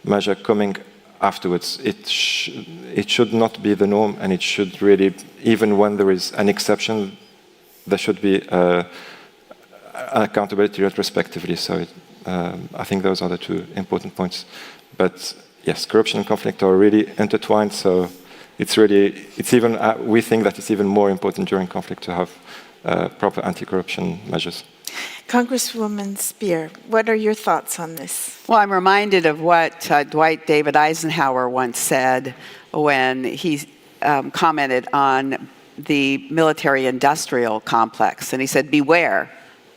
X: measure coming afterwards. It should not be the norm, and it should really, even when there is an exception, there should be accountability retrospectively. So I think those are the two important points. But yes, corruption and conflict are really intertwined. So we think that it's even more important during conflict to have proper anti-corruption measures.
L: Congresswoman Spear, what are your thoughts on this?
W: Well, I'm reminded of what Dwight David Eisenhower once said when he commented on the military-industrial complex. And he said, beware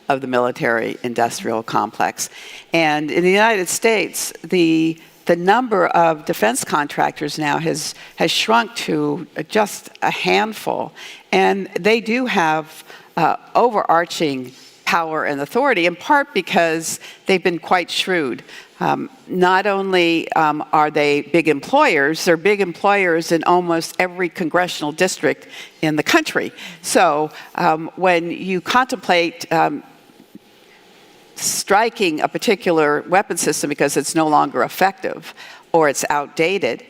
W: of the military-industrial complex. And in the United States, the number of defense contractors now has shrunk to just a handful. And they do have overarching power and authority, in part because they've been quite shrewd. Not only are they big employers, they're big employers in almost every congressional district in the country. So when you contemplate striking a particular weapon system because it's no longer effective or it's outdated,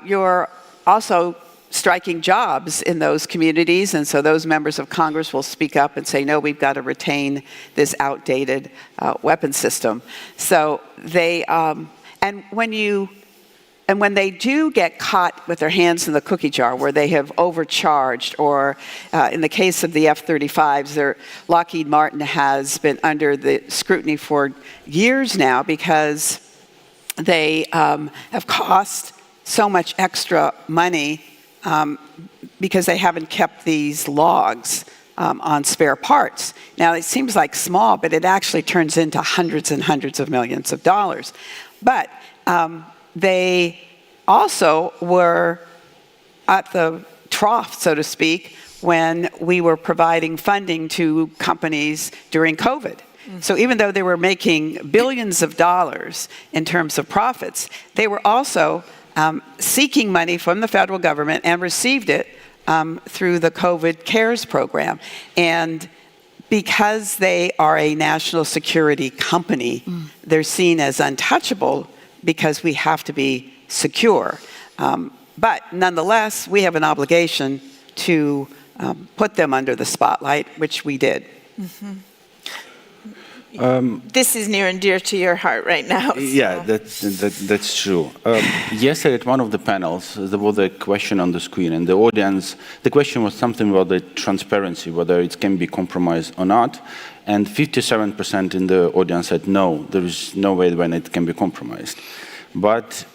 W: you're also striking jobs in those communities, and so those members of Congress will speak up and say, no, we've got to retain this outdated weapon system. So they, and when they do get caught with their hands in the cookie jar where they have overcharged, or in the case of the F-35s, Lockheed Martin has been under the scrutiny for years now because they have cost so much extra money because they haven't kept these logs on spare parts. Now, it seems like small, but it actually turns into hundreds and hundreds of millions of dollars. But they also were at the trough, so to speak, when we were providing funding to companies during COVID. So even though they were making billions of dollars in terms of profits, they were also seeking money from the federal government and received it through the COVID CARES program. And because they are a national security company, they're seen as untouchable because we have to be secure. But nonetheless, we have an obligation to put them under the spotlight, which we did.
L: This is near and dear to your heart right now. So.
P: Yeah, that's true. Yesterday at one of the panels, there was a question on the screen, and the audience, the question was something about the transparency, whether it can be compromised or not, and 57% in the audience said no, there is no way when it can be compromised. But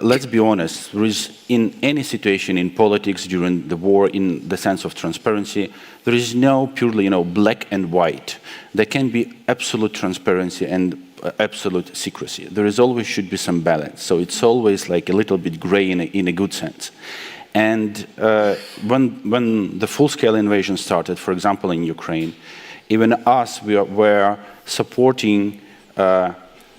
P: let's be honest, there is in any situation in politics during the war, in the sense of transparency, there is no purely, black and white. There can be absolute transparency and absolute secrecy. There is always should be some balance. So it's always like a little bit gray in a good sense. And when the full-scale invasion started, for example, in Ukraine, even us, we were supporting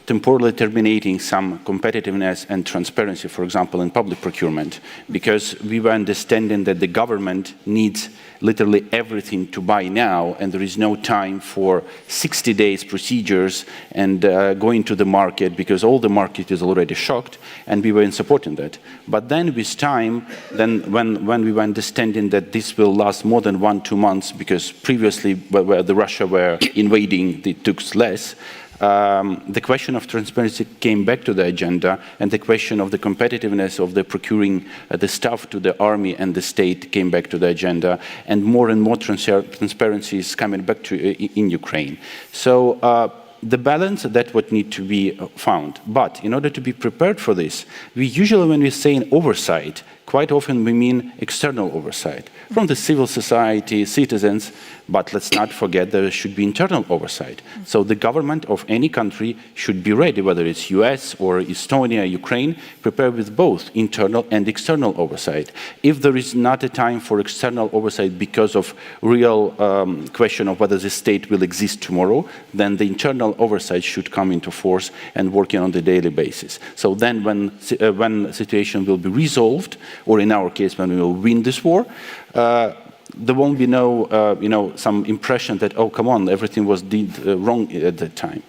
P: temporarily terminating some competitiveness and transparency, for example, in public procurement, because we were understanding that the government needs literally everything to buy now, and there is no time for 60 days procedures and going to the market, because all the market is already shocked, and we were in supporting that. But then with time, then when we were understanding that this will last more than 1-2 months, because previously where the Russia were invading, it took less, the question of transparency came back to the agenda, and the question of the competitiveness of the procuring the stuff to the army and the state came back to the agenda, and more transparency is coming back to in Ukraine. So the balance, that's what needs to be found. But in order to be prepared for this, we usually, when we say an oversight, quite often we mean external oversight from the civil society, citizens, but let's not forget there should be internal oversight. So the government of any country should be ready, whether it's US or Estonia, Ukraine, prepared with both internal and external oversight. If there is not a time for external oversight because of real question of whether the state will exist tomorrow, then the internal oversight should come into force and working on the daily basis. So then when the situation will be resolved, or in our case, when we will win this war, there won't be no, some impression that, oh, come on, everything was did wrong at that time.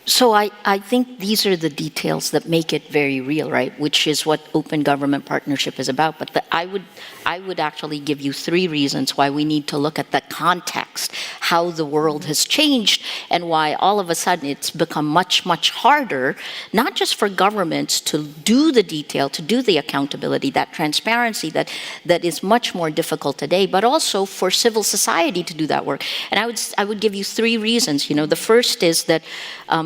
O: So I think these are the details that make it very real, right? Which is what open government partnership is about. But I would actually give you 3 reasons why we need to look at the context, how the world has changed, and why all of a sudden it's become much, much harder, not just for governments to do the detail, to do the accountability, that transparency that is much more difficult today, but also for civil society to do that work. And I would give you 3 reasons. The first is that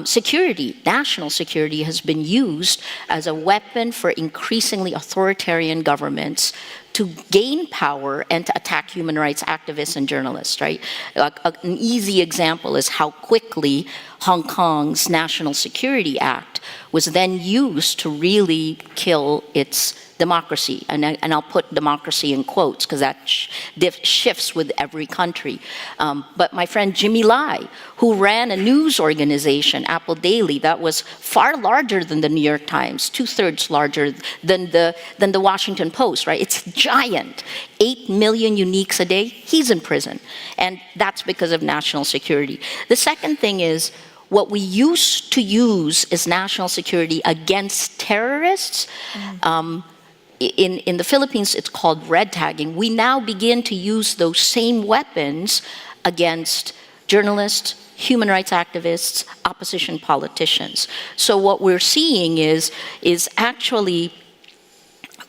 O: security, national security, has been used as a weapon for increasingly authoritarian governments to gain power and to attack human rights activists and journalists, right? An easy example is how quickly Hong Kong's National Security Act was then used to really kill its democracy. And I'll put democracy in quotes because that shifts with every country. But my friend Jimmy Lai, who ran a news organization, Apple Daily, that was far larger than the New York Times, 2/3 larger than the Washington Post, right? It's giant. 8 million uniques a day, he's in prison. And that's because of national security. The second thing is, what we used to use as national security against terrorists, in the Philippines, it's called red tagging. We now begin to use those same weapons against journalists, human rights activists, opposition politicians. So what we're seeing is actually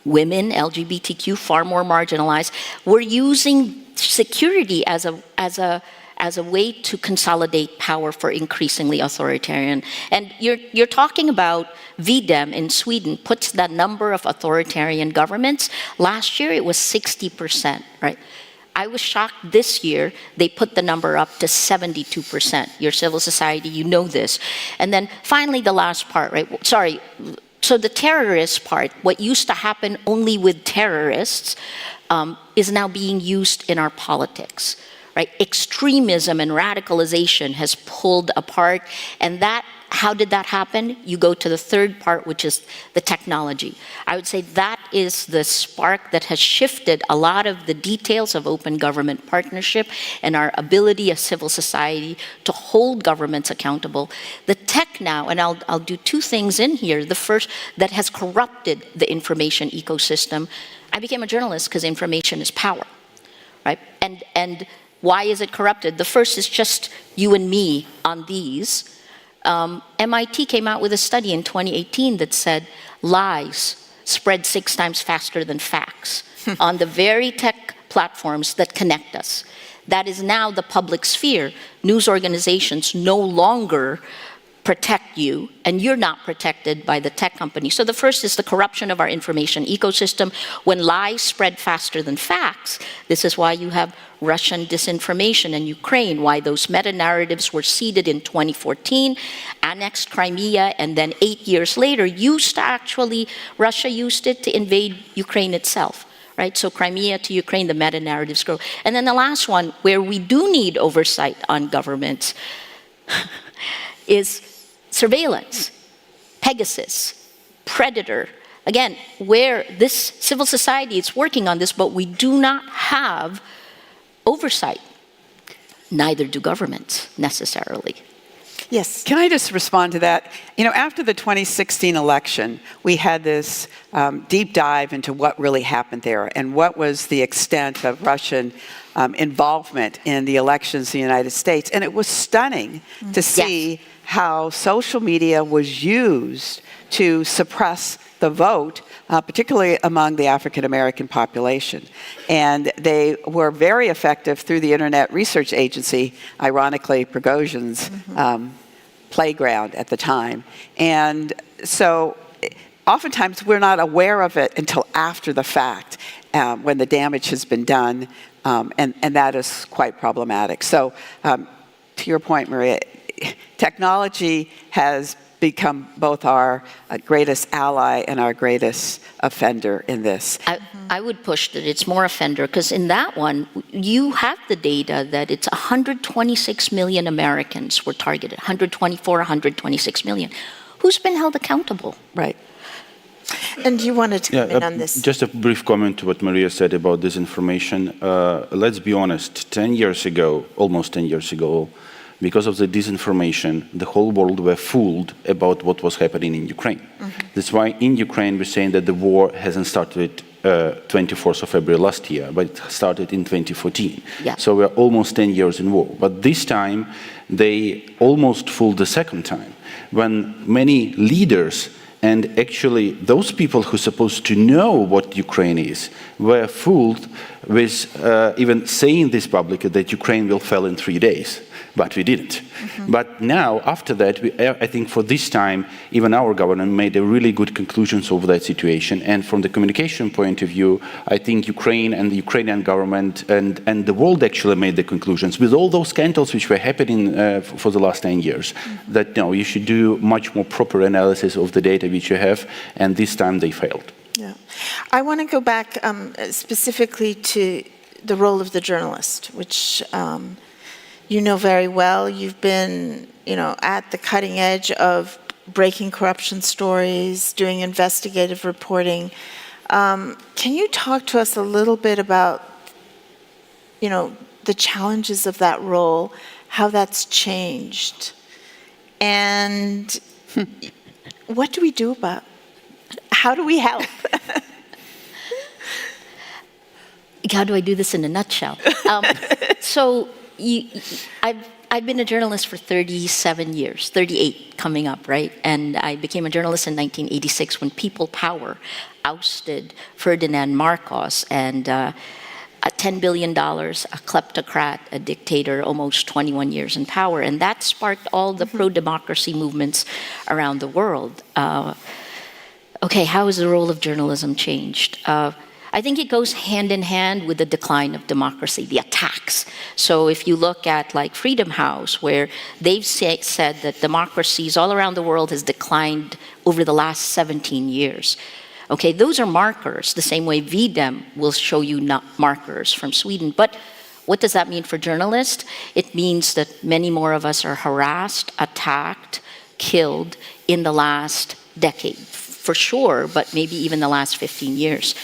O: women, LGBTQ, far more marginalized. We're using security as a way to consolidate power for increasingly authoritarian. And you're talking about VDEM in Sweden puts the number of authoritarian governments. Last year it was 60%, right? I was shocked this year they put the number up to 72%. Your civil society, you know this. And then finally the last part, right? Sorry. So the terrorist part, what used to happen only with terrorists, is now being used in our politics. right? Extremism and radicalization has pulled apart, and how did that happen? You go to the third part, which is the technology. I would say that is the spark that has shifted a lot of the details of open government partnership and our ability as civil society to hold governments accountable. The tech now, and I'll do two things in here. The first, that has corrupted the information ecosystem. I became a journalist because information is power, right? And why is it corrupted? The first is just you and me on these. MIT came out with a study in 2018 that said lies spread 6 times faster than facts on the very tech platforms that connect us. That is now the public sphere. News organizations no longer protect you, and you're not protected by the tech company. So the first is the corruption of our information ecosystem. When lies spread faster than facts, this is why you have Russian disinformation in Ukraine, why those meta-narratives were seeded in 2014, annexed Crimea, and then 8 years later, Russia used it to invade Ukraine itself. Right? So Crimea to Ukraine, the meta-narratives grow. And then the last one, where we do need oversight on governments, is surveillance, Pegasus, Predator. Again, where this civil society is working on this, but we do not have oversight. Neither do governments necessarily.
W: Yes. Can I just respond to that? You know, after the 2016 election, we had this deep dive into what really happened there and what was the extent of Russian involvement in the elections in the United States. And it was stunning to see how social media was used to suppress the vote, particularly among the African American population. And they were very effective through the Internet Research Agency, ironically Prigozhin's playground at the time. And so oftentimes we're not aware of it until after the fact, when the damage has been done, and that is quite problematic. So to your point, Maria, technology has become both our greatest ally and our greatest offender in this.
O: I would push that it's more offender, because in that one, you have the data that it's 126 million Americans were targeted, 126 million. Who's been held accountable?
W: Right.
L: And you wanted to comment on this?
P: Just a brief comment to what Maria said about disinformation. Let's be honest, 10 years ago, almost 10 years ago, because of the disinformation, the whole world were fooled about what was happening in Ukraine. That's why in Ukraine we're saying that the war hasn't started 24th of February last year, but it started in 2014.
O: Yeah.
P: So we're almost 10 years in war. But this time, they almost fooled the second time, when many leaders and actually those people who are supposed to know what Ukraine is were fooled with even saying this publicly that Ukraine will fall in 3 days. But we didn't. But now, after that, I think for this time, even our government made a really good conclusions over that situation. And from the communication point of view, I think Ukraine and the Ukrainian government and the world actually made the conclusions with all those scandals which were happening for the last 10 years, that no, you should do much more proper analysis of the data which you have, and this time they failed.
L: Yeah. I want to go back specifically to the role of the journalist, which you know very well. You've been, at the cutting edge of breaking corruption stories, doing investigative reporting. Can you talk to us a little bit about, the challenges of that role, how that's changed, and what do we do about it? How do we help?
O: How do I do this in a nutshell? So I've been a journalist for 37 years, 38 coming up, right? And I became a journalist in 1986 when People Power ousted Ferdinand Marcos and $10 billion, a kleptocrat, a dictator, almost 21 years in power. And that sparked all the pro-democracy movements around the world. Okay, how has the role of journalism changed? I think it goes hand in hand with the decline of democracy, the attacks. So if you look at like Freedom House, where they've said that democracies all around the world has declined over the last 17 years. Okay, those are markers, the same way VDEM will show you not markers from Sweden. But What does that mean for journalists? It means that many more of us are harassed, attacked, killed in the last decade, for sure, but maybe even the last 15 years.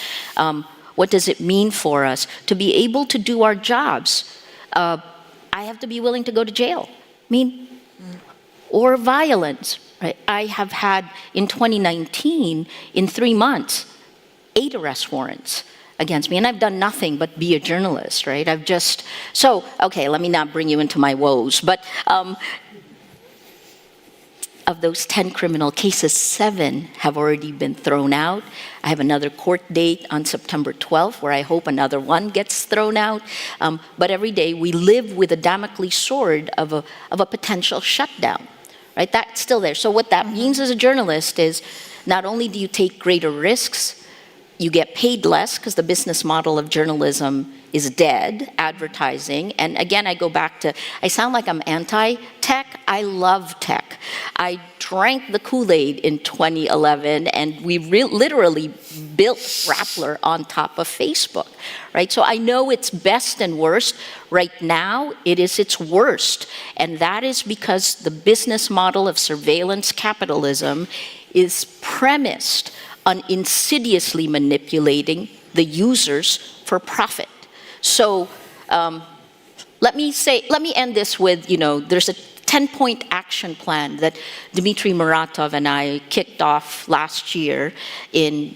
O: What does it mean for us to be able to do our jobs? I have to be willing to go to jail. Or violence. Right? I have had, in 2019, in 3 months, 8 arrest warrants against me, and I've done nothing but be a journalist, right? Okay, let me not bring you into my woes, but of those 10 criminal cases, 7 have already been thrown out. I have another court date on September 12th where I hope another one gets thrown out. But every day we live with a Damocles sword of a potential shutdown, right? That's still there. So what that means as a journalist is not only do you take greater risks, you get paid less because the business model of journalism is dead, advertising. And again, I go back to, I sound like I'm anti-tech. I love tech. I drank the Kool-Aid in 2011, and we literally built Rappler on top of Facebook, right? So I know it's best and worst. Right now, it is its worst. And that is because the business model of surveillance capitalism is premised on insidiously manipulating the users for profit. So let me end this with, there's a 10-point action plan that Dmitry Muratov and I kicked off last year and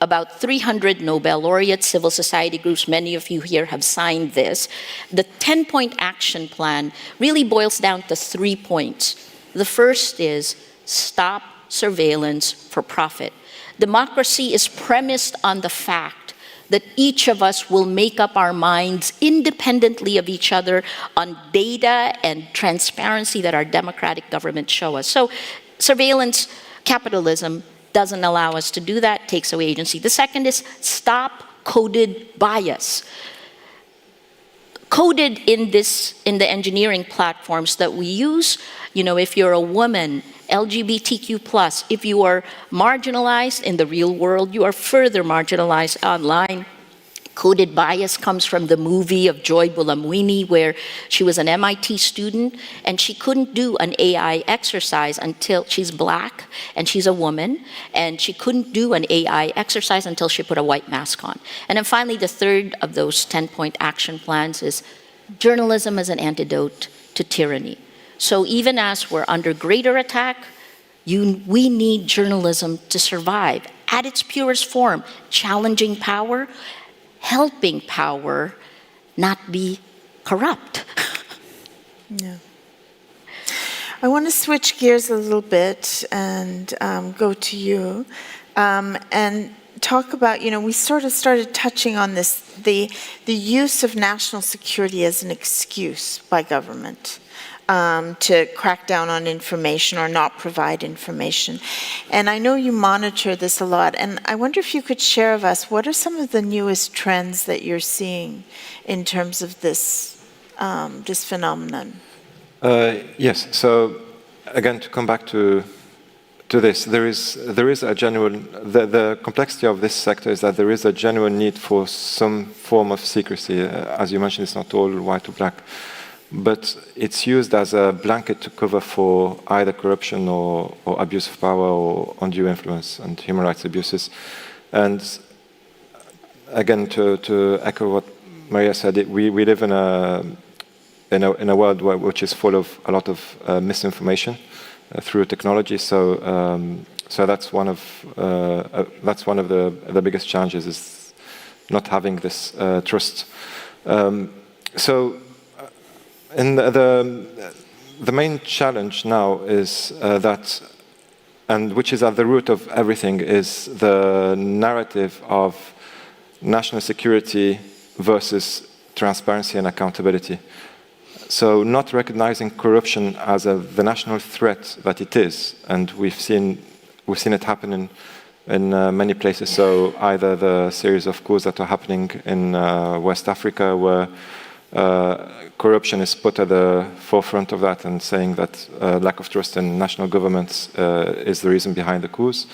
O: about 300 Nobel laureate civil society groups, many of you here have signed this. The 10-point action plan really boils down to 3 points. The first is stop surveillance for profit. Democracy is premised on the fact that each of us will make up our minds independently of each other on data and transparency that our democratic governments show us. So surveillance capitalism doesn't allow us to do that, takes away agency. The second is stop coded bias. Coded in the engineering platforms that we use, if you're a woman, LGBTQ+, if you are marginalized in the real world, you are further marginalized online. Coded bias comes from the movie of Joy Buolamwini, where she was an MIT student and she couldn't do an AI exercise until she's black and she's a woman, and she couldn't do an AI exercise until she put a white mask on. And then finally, the third of those 10-point action plans is journalism as an antidote to tyranny. So even as we're under greater attack, we need journalism to survive at its purest form, challenging power, helping power not be corrupt.
L: Yeah. I want to switch gears a little bit and go to you and talk about, we sort of started touching on this, the use of national security as an excuse by government to crack down on information or not provide information. And I know you monitor this a lot, and I wonder if you could share with us, what are some of the newest trends that you're seeing in terms of this, this phenomenon?
X: Yes, so again, to come back to this, there is a genuine, the complexity of this sector is that there is a genuine need for some form of secrecy. As you mentioned, it's not all white or black, but it's used as a blanket to cover for either corruption or abuse of power or undue influence and human rights abuses. And again, to echo what Maria said, we live in a world which is full of a lot of misinformation through technology. So that's one of the biggest challenges, is not having this trust. And the main challenge now is that, and which is at the root of everything, is the narrative of national security versus transparency and accountability. So not recognizing corruption as the national threat that it is, and we've seen it happen in many places. So either the series of coups that are happening in West Africa, where corruption is put at the forefront of that, and saying that lack of trust in national governments is the reason behind the coups.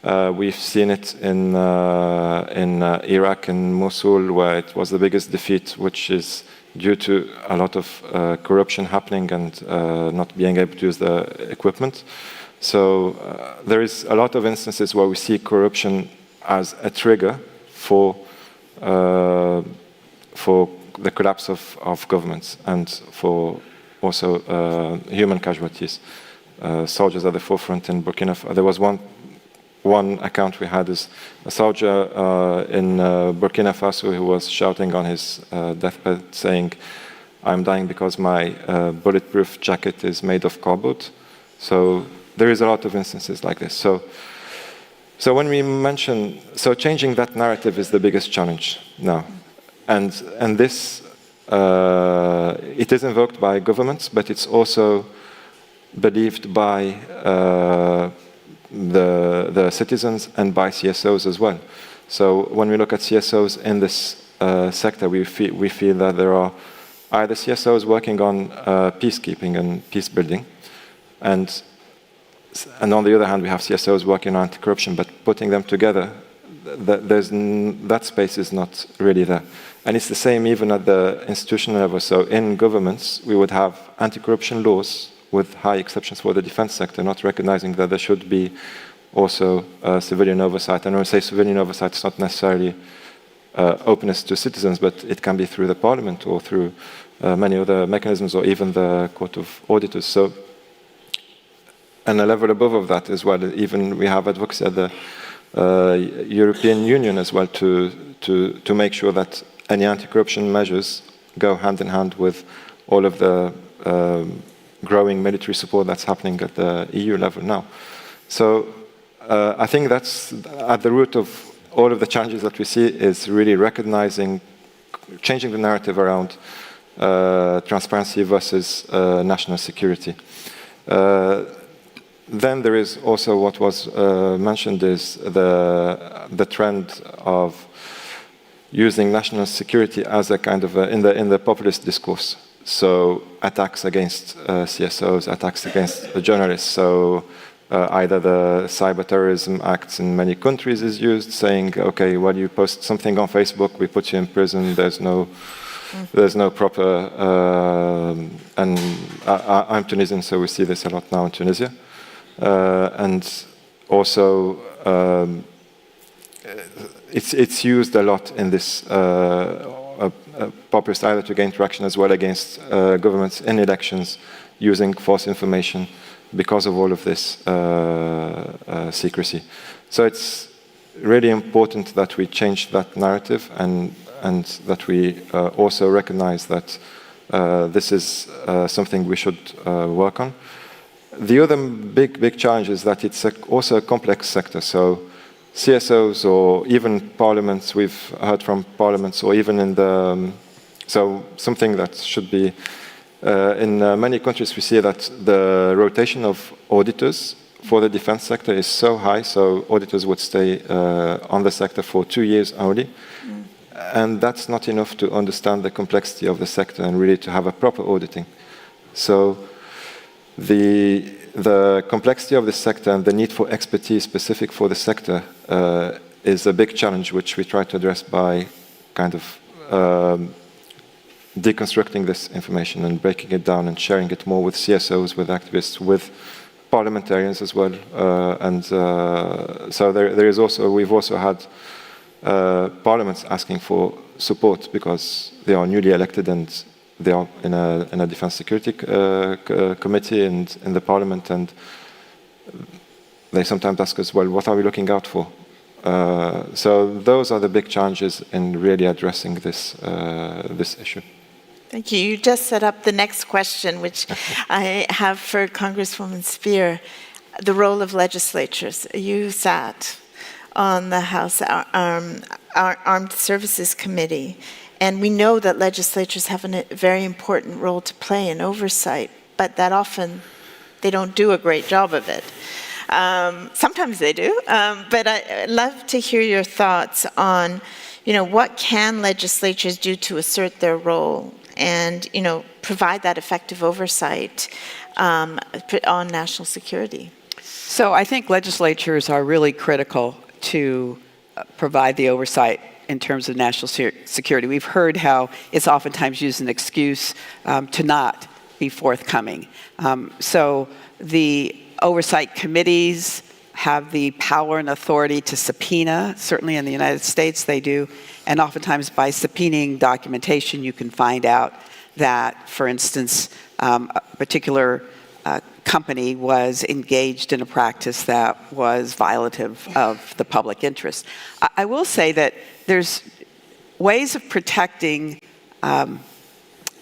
X: We've seen it in Iraq, in Mosul, where it was the biggest defeat, which is due to a lot of corruption happening and not being able to use the equipment. So there is a lot of instances where we see corruption as a trigger for the collapse of governments and for also human casualties. Soldiers at the forefront in Burkina Faso. There was one account we had is a soldier in Burkina Faso who was shouting on his deathbed saying, "I'm dying because my bulletproof jacket is made of cobalt." So there is a lot of instances like this. So when we mention, so changing that narrative is the biggest challenge now. And this, it is invoked by governments, but it's also believed by the citizens and by CSOs as well. So when we look at CSOs in this sector, we feel that there are either CSOs working on peacekeeping and peace building, and on the other hand, we have CSOs working on anti-corruption, but putting them together, that space is not really there. And it's the same even at the institutional level. So in governments, we would have anti-corruption laws with high exceptions for the defense sector, not recognizing that there should be also civilian oversight. And when we say civilian oversight, it's not necessarily openness to citizens, but it can be through the parliament or through many other mechanisms or even the Court of Auditors. So, and a level above of that as well, even we have advocacy at the European Union as well to make sure that any anti-corruption measures go hand in hand with all of the growing military support that's happening at the EU level now. So I think that's at the root of all of the challenges that we see is really recognizing, changing the narrative around transparency versus national security. Then there is also what was mentioned is the trend of using national security as a kind of in the populist discourse. So attacks against CSOs, attacks against the journalists. So either the Cyber Terrorism Act in many countries is used, saying, okay, well, you post something on Facebook, we put you in prison. There's no proper. And I'm Tunisian, so we see this a lot now in Tunisia. And also, it's used a lot in this populist either to gain traction as well against governments in elections using false information because of all of this secrecy. So it's really important that we change that narrative and that we also recognize that this is something we should work on. The other big challenge is that it's also a complex sector. So CSOs or even parliaments, we've heard from parliaments, or even in the, so something that should be, in many countries we see that the rotation of auditors for the defense sector is so high, so auditors would stay on the sector for 2 years only. And that's not enough to understand the complexity of the sector and really to have a proper auditing. So the complexity of the sector and the need for expertise specific for the sector is a big challenge which we try to address by kind of deconstructing this information and breaking it down and sharing it more with CSOs, with activists, with parliamentarians as well. So there is also, we've also had parliaments asking for support because they are newly elected and they are in a defense security committee and in the parliament, and they sometimes ask us, well, what are we looking out for? So those are the big challenges in really addressing this issue.
L: Thank you. You just set up the next question, which I have for Congresswoman Spear, the role of legislatures. You sat on the House Armed Services Committee, and we know that legislatures have a very important role to play in oversight, but that often they don't do a great job of it. Sometimes they do, but I'd love to hear your thoughts on, what can legislatures do to assert their role and, provide that effective oversight on national security?
W: So I think legislatures are really critical to provide the oversight in terms of national security. We've heard how it's oftentimes used as an excuse to not be forthcoming. So the oversight committees have the power and authority to subpoena. Certainly in the United States they do. And oftentimes by subpoenaing documentation, you can find out that, for instance, a particular company was engaged in a practice that was violative of the public interest. I will say that there's ways of protecting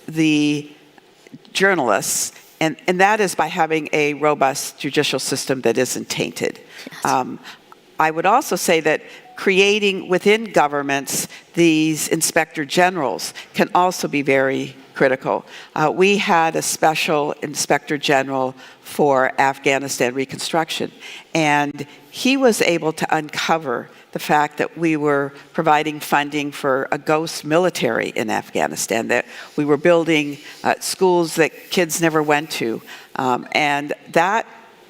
W: the journalists, and that is by having a robust judicial system that isn't tainted. Yes. I would also say that creating within governments these inspector generals can also be very critical. We had a special inspector general for Afghanistan reconstruction, and he was able to uncover the fact that we were providing funding for a ghost military in Afghanistan, that we were building schools that kids never went to, and that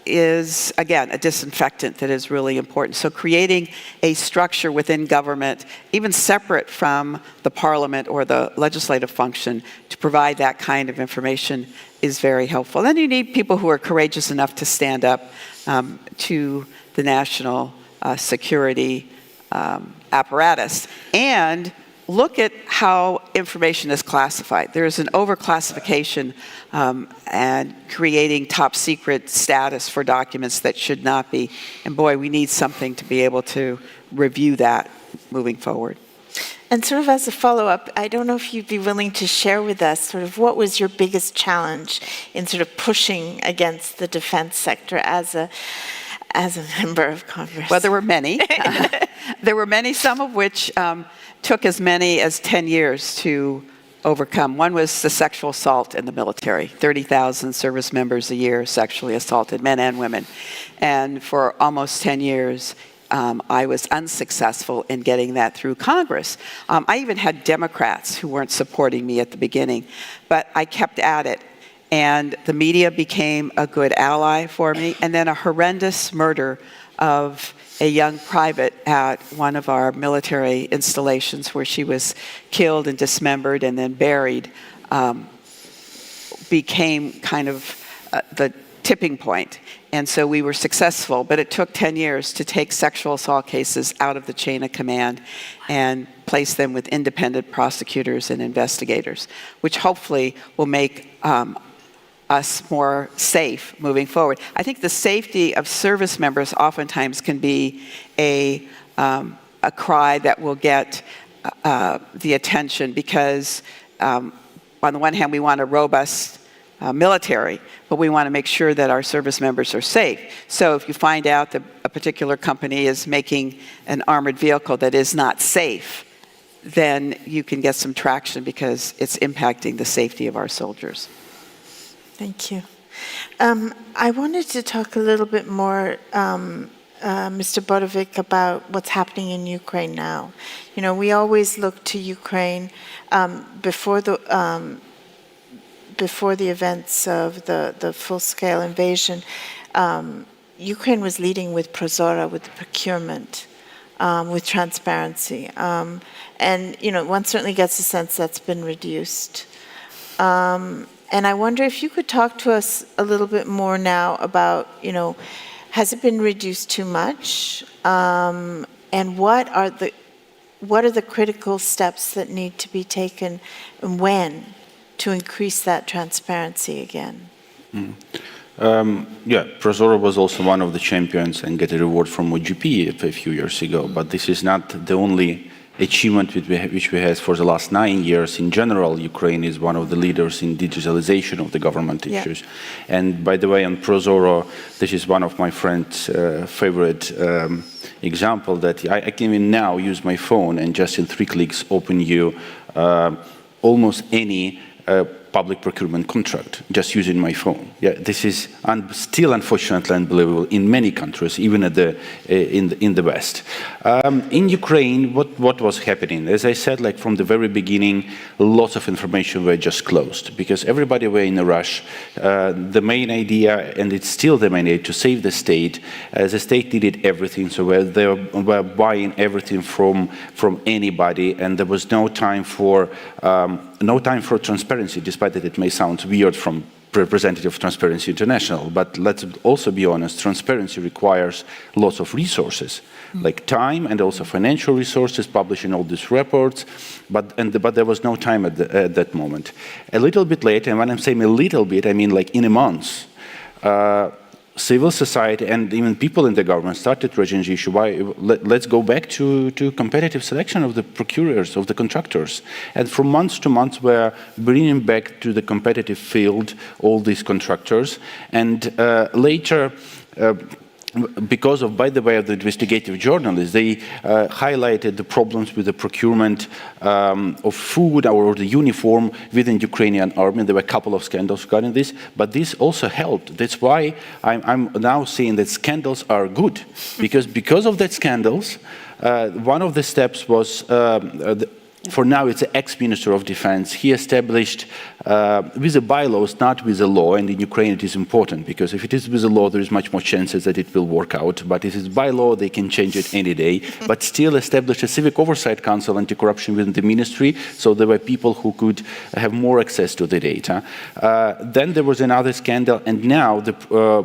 W: is, again, a disinfectant that is really important. So creating a structure within government, even separate from the parliament or the legislative function, to provide that kind of information is very helpful. Then you need people who are courageous enough to stand up to the national security apparatus and look at how information is classified. There is an overclassification and creating top secret status for documents that should not be. And boy, we need something to be able to review that moving forward.
L: And sort of as a follow-up, I don't know if you'd be willing to share with us sort of what was your biggest challenge in sort of pushing against the defense sector as a member of Congress?
W: Well, there were many. There were many, some of which took as many as 10 years to overcome. One was the sexual assault in the military. 30,000 service members a year sexually assaulted, men and women. And for almost 10 years, I was unsuccessful in getting that through Congress. I even had Democrats who weren't supporting me at the beginning, but I kept at it. And the media became a good ally for me. And then a horrendous murder of a young private at one of our military installations, where she was killed and dismembered and then buried, became kind of the tipping point. And so we were successful, but it took 10 years to take sexual assault cases out of the chain of command and place them with independent prosecutors and investigators, which hopefully will make us more safe moving forward. I think the safety of service members oftentimes can be a cry that will get the attention, because on the one hand we want a robust military, but we want to make sure that our service members are safe. So if you find out that a particular company is making an armored vehicle that is not safe, then you can get some traction because it's impacting the safety of our soldiers.
L: Thank you. I wanted to talk a little bit more, Mr. Borovic, about what's happening in Ukraine now. You know, we always look to Ukraine before the events of the full-scale invasion. Ukraine was leading with Prozora, with the procurement, with transparency. And, you know, one certainly gets a sense that's been reduced. And I wonder if you could talk to us a little bit more now about, you know, has it been reduced too much? And what are the critical steps that need to be taken, and when, to increase that transparency again?
P: Yeah, Prozora was also one of the champions and get a reward from OGP a few years ago, but this is not the only achievement which we had for the last 9 years. In general, Ukraine is one of the leaders in digitalization of the government issues. Yeah. And by the way, on Prozora, this is one of my friend's favorite example, that I can even now use my phone and just in 3 clicks open you almost any public procurement contract just using my phone. Yeah, this is still unfortunately unbelievable in many countries, even at in the West. In Ukraine, what was happening? As I said, like from the very beginning, lots of information were just closed because everybody were in a rush. The main idea, and it's still the main idea, to save the state. The state needed everything, so they were buying everything from anybody, and there was no time for transparency, despite that it may sound weird from representative of Transparency International. But let's also be honest, transparency requires lots of resources, like time and also financial resources, publishing all these reports, but there was no time at that moment. A little bit later, and when I'm saying a little bit, I mean like in a month, civil society and even people in the government started raising the issue. Let's go back to competitive selection of the procurers, of the contractors. And from month to month, we're bringing back to the competitive field all these contractors. And later, because of, by the way, of the investigative journalists, they highlighted the problems with the procurement of food or the uniform within the Ukrainian army. There were a couple of scandals regarding this, but this also helped. That's why I'm now saying that scandals are good, because of that scandals, one of the steps was for now, it's the ex-Minister of Defense. He established with the bylaws, not with the law, and in Ukraine it is important, because if it is with the law, there is much more chances that it will work out. But if it's by law, they can change it any day. But still established a Civic Oversight Council, anti-corruption within the ministry, so there were people who could have more access to the data. Then there was another scandal, and now the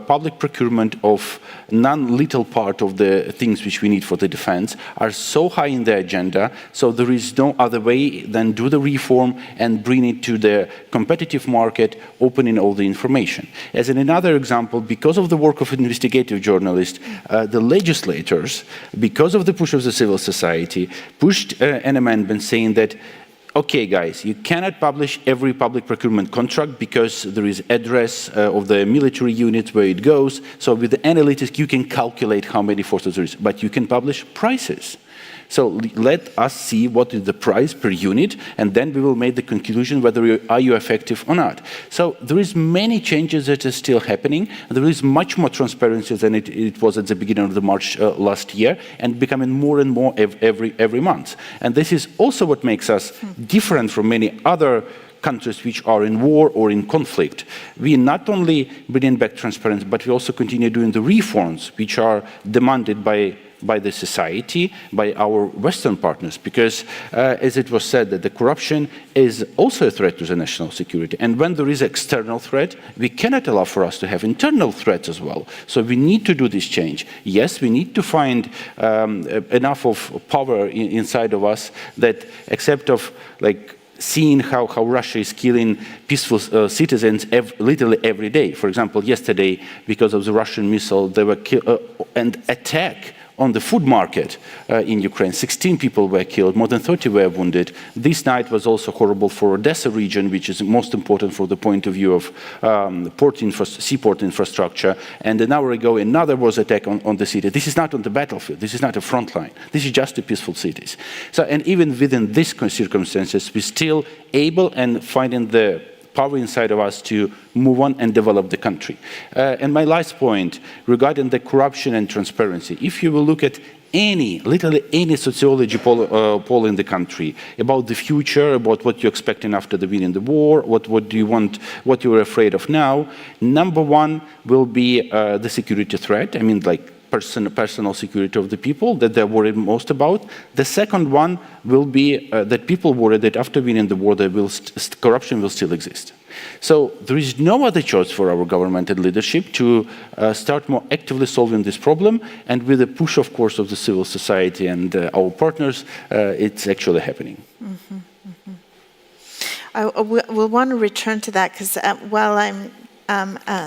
P: public procurement of non-little part of the things which we need for the defense are so high in the agenda, so there is no other way than do the reform and bring it to the competitive market, opening all the information. As in another example, because of the work of investigative journalists, the legislators, because of the push of the civil society, pushed an amendment saying that, okay, guys, you cannot publish every public procurement contract because there is address of the military unit where it goes. So with the analytics, you can calculate how many forces there is, but you can publish prices. So let us see what is the price per unit, and then we will make the conclusion whether you are effective or not. So there is many changes that are still happening. There is much more transparency than it was at the beginning of the March last year, and becoming more and more every month. And this is also what makes us different from many other countries which are in war or in conflict. We not only bring back transparency, but we also continue doing the reforms which are demanded by the society, by our Western partners, because as it was said, that the corruption is also a threat to the national security. And when there is external threat, we cannot allow for us to have internal threats as well. So we need to do this change. Yes, we need to find enough of power inside of us that, except of like seeing how Russia is killing peaceful citizens literally every day. For example, yesterday, because of the Russian missile, they were killed and attack on the food market in Ukraine. 16 people were killed, more than 30 were wounded. This night was also horrible for Odessa region, which is most important from the point of view of seaport infrastructure. And an hour ago, another was attack on the city. This is not on the battlefield. This is not a front line. This is just the peaceful cities. So, and even within these circumstances, we're still able and finding the power inside of us to move on and develop the country. And my last point regarding the corruption and transparency. If you will look at literally any sociology poll in the country about the future, about what you're expecting after the winning the war, what do you want, what you're afraid of now, number one will be the security threat. I mean, like personal security of the people that they're worried most about. The second one will be that people worry that after winning the war, corruption will still exist. So there is no other choice for our government and leadership to start more actively solving this problem. And with the push, of course, of the civil society and our partners, it's actually happening.
L: Mm-hmm, mm-hmm. We'll want to return to that because while I'm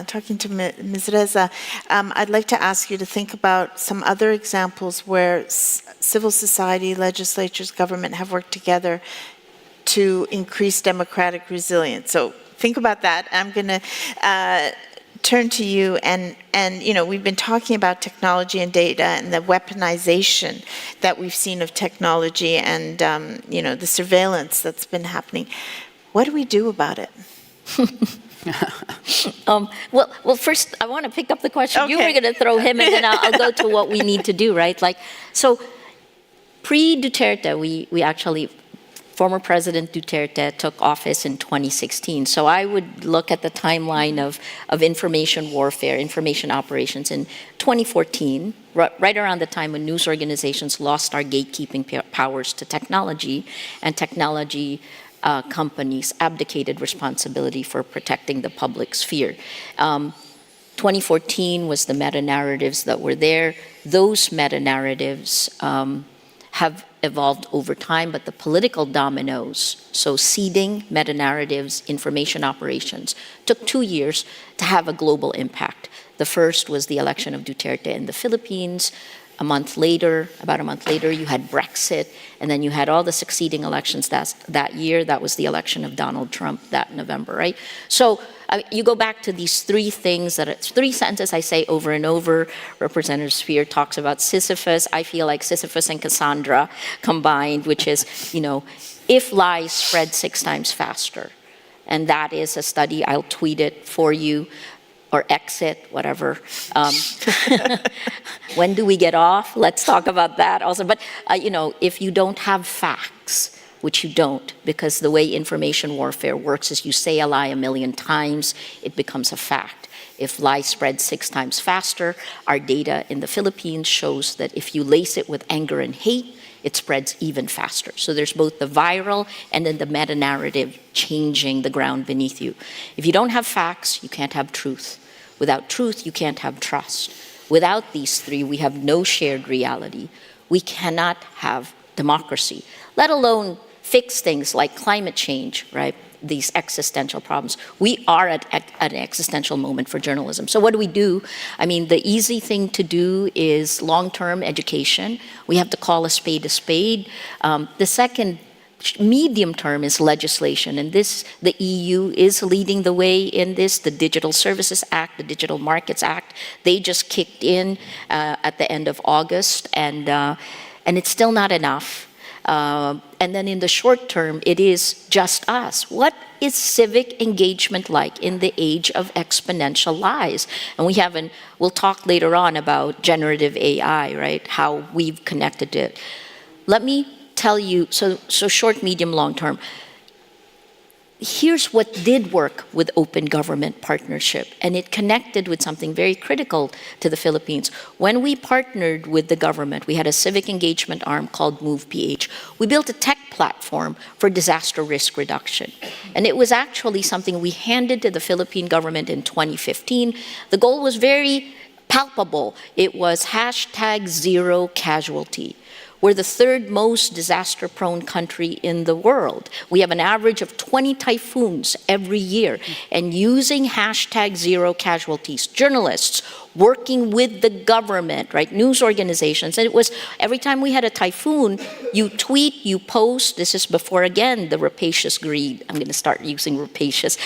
L: talking to Ms. Reza, I'd like to ask you to think about some other examples where civil society, legislatures, government have worked together to increase democratic resilience. So think about that. I'm going to turn to you, and you know, we've been talking about technology and data and the weaponization that we've seen of technology and you know, the surveillance that's been happening. What do we do about it?
O: Well, first, I want to pick up the question. Okay. You were going to throw him, and then I'll go to what we need to do, right? Like, so pre-Duterte, we actually, former President Duterte took office in 2016. So I would look at the timeline of information warfare, information operations in 2014, right around the time when news organizations lost our gatekeeping powers to technology, and technology companies abdicated responsibility for protecting the public sphere. 2014 was the meta-narratives that were there. Those meta-narratives have evolved over time, but the political dominoes, so seeding, meta-narratives, information operations, took 2 years to have a global impact. The first was the election of Duterte in the Philippines. About a month later, you had Brexit, and then you had all the succeeding elections that year. That was the election of Donald Trump that November, right? So you go back to these three things, three sentences I say over and over. Representative Spear talks about Sisyphus. I feel like Sisyphus and Cassandra combined, which is, if lies spread 6 times faster. And that is a study, I'll tweet it for you, or exit, whatever. When do we get off? Let's talk about that also. But, if you don't have facts, which you don't, because the way information warfare works is you say a lie 1,000,000 times, it becomes a fact. If lies spread 6 times faster, our data in the Philippines shows that if you lace it with anger and hate, it spreads even faster. So there's both the viral and then the meta-narrative changing the ground beneath you. If you don't have facts, you can't have truth. Without truth, you can't have trust. Without these three, we have no shared reality. We cannot have democracy, let alone fix things like climate change, right? These existential problems. We are at an existential moment for journalism. So what do? I mean, the easy thing to do is long-term education. We have to call a spade a spade. The second medium term is legislation, and the EU is leading the way in this. The Digital Services Act, the Digital Markets Act, they just kicked in at the end of August, and it's still not enough. And then in the short term, it is just us. What is civic engagement like in the age of exponential lies? And we'll talk later on about generative AI, right? How we've connected it. Let me tell you, so short, medium, long term. Here's what did work with open government partnership, and it connected with something very critical to the Philippines. When we partnered with the government, we had a civic engagement arm called MovePH. We built a tech platform for disaster risk reduction, and it was actually something we handed to the Philippine government in 2015. The goal was very palpable. It was #0 casualty. We're the 3rd most disaster-prone country in the world. We have an average of 20 typhoons every year. And using #0 casualties, journalists working with the government, right, news organizations, and it was every time we had a typhoon, you tweet, you post. This is before, again, the rapacious greed. I'm going to start using rapacious.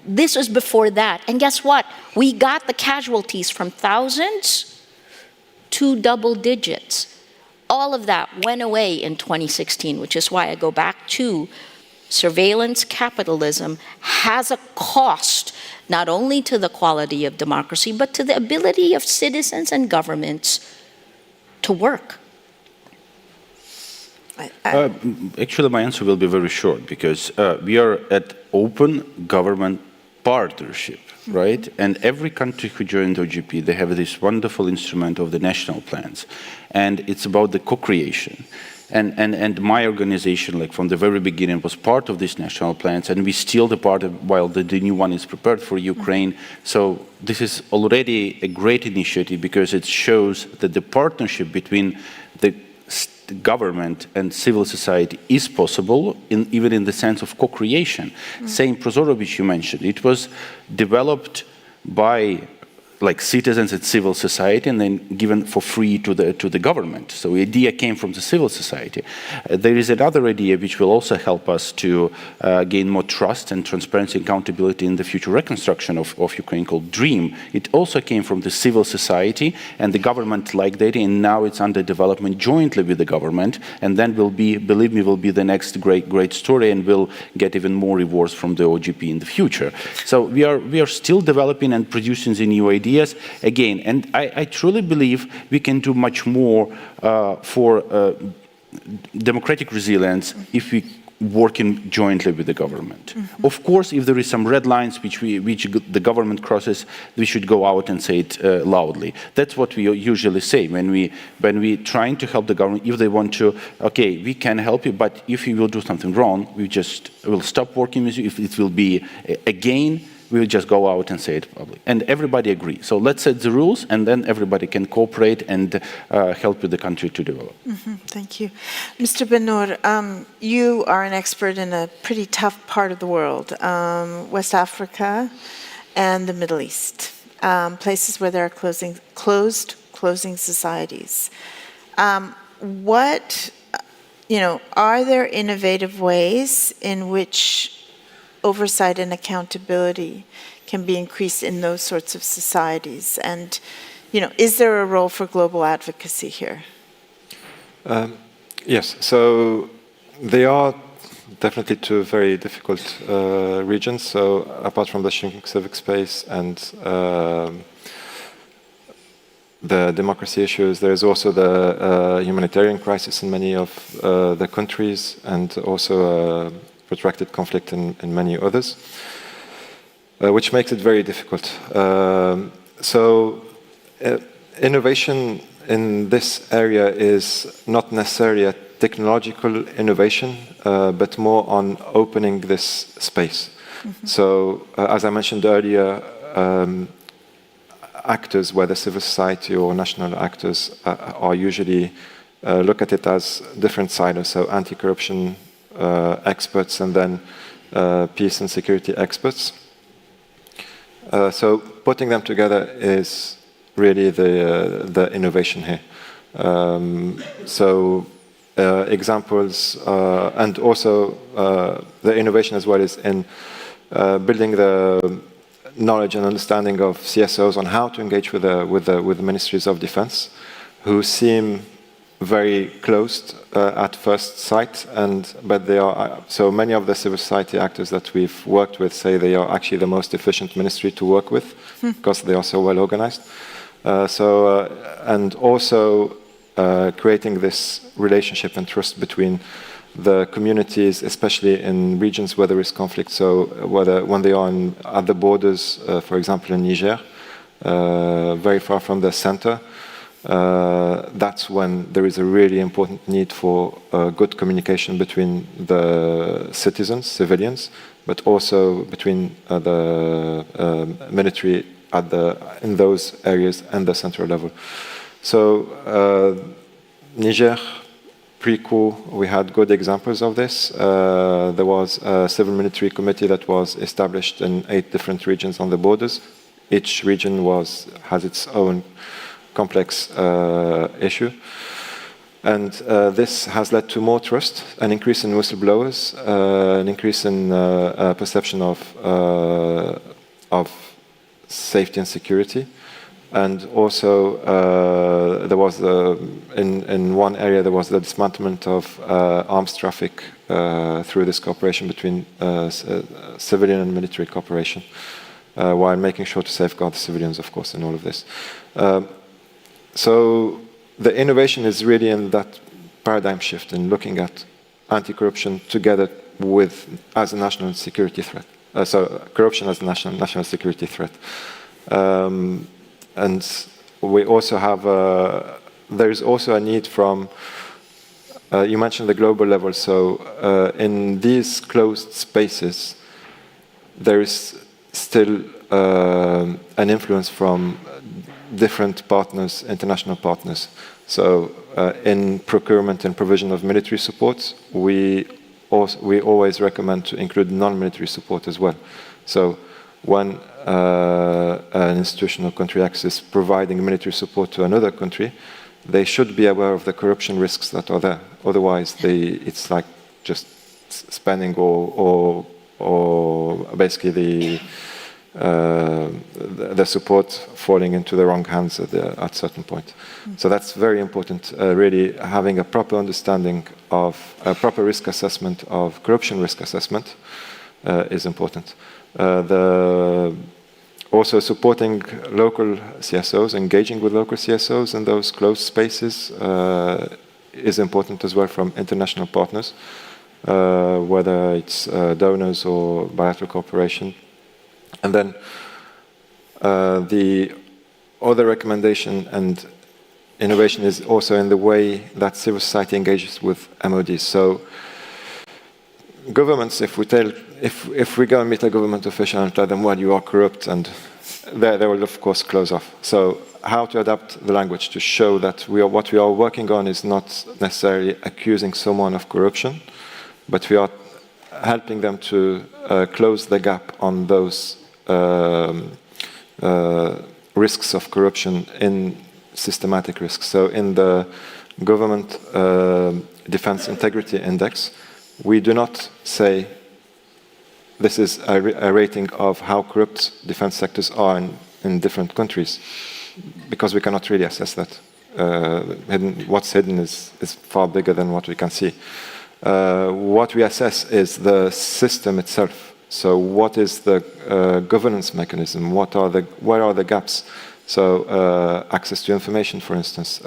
O: This was before that. And guess what? We got the casualties from thousands to double digits. All of that went away in 2016, which is why I go back to surveillance capitalism has a cost, not only to the quality of democracy, but to the ability of citizens and governments to work.
P: Actually, my answer will be very short, because we are at open government partnership, right? And every country who joined OGP, they have this wonderful instrument of the national plans. And it's about the co-creation. And my organization, like from the very beginning, was part of these national plans, and we still the part of, while the new one is prepared for Ukraine. So this is already a great initiative, because it shows that the partnership between the government and civil society is possible, even in the sense of co-creation. Same Prozorovic you mentioned, it was developed by like citizens and civil society, and then given for free to the government. So the idea came from the civil society. There is another idea which will also help us to gain more trust and transparency and accountability in the future reconstruction of Ukraine, called DREAM. It also came from the civil society, and the government liked it, and now it's under development jointly with the government, and then will be, believe me, will be the next great story, and will get even more rewards from the OGP in the future. So we are still developing and producing the new ideas again, and I truly believe we can do much more for democratic resilience if we working jointly with the government. Mm-hmm. Of course, if there is some red lines which the government crosses, we should go out and say it loudly. That's what we usually say when we trying to help the government. If they want to, okay, we can help you, but if you will do something wrong, we just will stop working with you. If it will be again, we will just go out and say it publicly. And everybody agree. So let's set the rules, and then everybody can cooperate and help with the country to develop.
L: Mm-hmm. Thank you. Mr. Bennour, you are an expert in a pretty tough part of the world, West Africa and the Middle East, places where there are closing societies. Are there innovative ways in which oversight and accountability can be increased in those sorts of societies? And, is there a role for global advocacy here?
X: Yes, so they are definitely two very difficult regions. So apart from the shrinking civic space and the democracy issues, there is also the humanitarian crisis in many of the countries, and also protracted conflict in many others, which makes it very difficult. Innovation in this area is not necessarily a technological innovation, but more on opening this space. Mm-hmm. So, as I mentioned earlier, actors, whether civil society or national actors, are usually look at it as different silos, so anti-corruption experts, and then peace and security experts. So putting them together is really the innovation here. Examples, and also the innovation as well is in building the knowledge and understanding of CSOs on how to engage with the ministries of defense, who seem very closed at first sight, but they are, so many of the civil society actors that we've worked with say they are actually the most efficient ministry to work with because they are so well organized. And also creating this relationship and trust between the communities, especially in regions where there is conflict. So when they are at the borders, for example in Niger, very far from the center, that's when there is a really important need for good communication between the citizens, civilians, but also between the military in those areas and the central level. So Niger, pre-coup, we had good examples of this. There was a civil military committee that was established in 8 different regions on the borders. Each region has its own complex issue. And this has led to more trust, an increase in whistleblowers, an increase in perception of safety and security. And also, there was in one area there was the dismantlement of arms traffic through this cooperation between civilian and military cooperation, while making sure to safeguard the civilians, of course, in all of this. So the innovation is really in that paradigm shift in looking at anti-corruption together as a national security threat. Corruption as a national security threat. And we also have, there is also a need from, you mentioned the global level, so in these closed spaces, there is still an influence from different partners, international partners. So in procurement and provision of military support, we always recommend to include non-military support as well. So when an institutional country X is providing military support to another country, they should be aware of the corruption risks that are there. Otherwise, it's like just spending or basically the support falling into the wrong hands at a certain point. So that's very important, really having a proper understanding of a proper risk assessment of corruption risk assessment is important. Also supporting local CSOs, engaging with local CSOs in those closed spaces is important as well from international partners, whether it's donors or bilateral cooperation. And then the other recommendation and innovation is also in the way that civil society engages with MODs. So governments, if we go and meet a government official and tell them, well, you are corrupt, and they will of course close off. So how to adapt the language to show that what we are working on is not necessarily accusing someone of corruption, but we are helping them to close the gap on those risks of corruption in systematic risks. So in the Government Defense Integrity Index, we do not say this is a rating of how corrupt defense sectors are in different countries, because we cannot really assess that. What's hidden is far bigger than what we can see. What we assess is the system itself. So what is the governance mechanism? Where are the gaps? So access to information, for instance,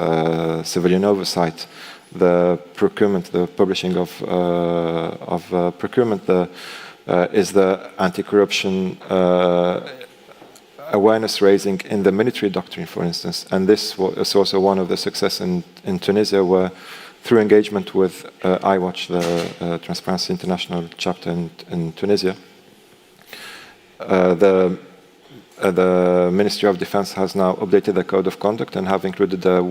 X: civilian oversight, the procurement, the publishing of procurement, is the anti-corruption awareness raising in the military doctrine, for instance. And this was also one of the success in Tunisia, where through engagement with iWatch, the Transparency International chapter in Tunisia, the Ministry of Defense has now updated the code of conduct and have included a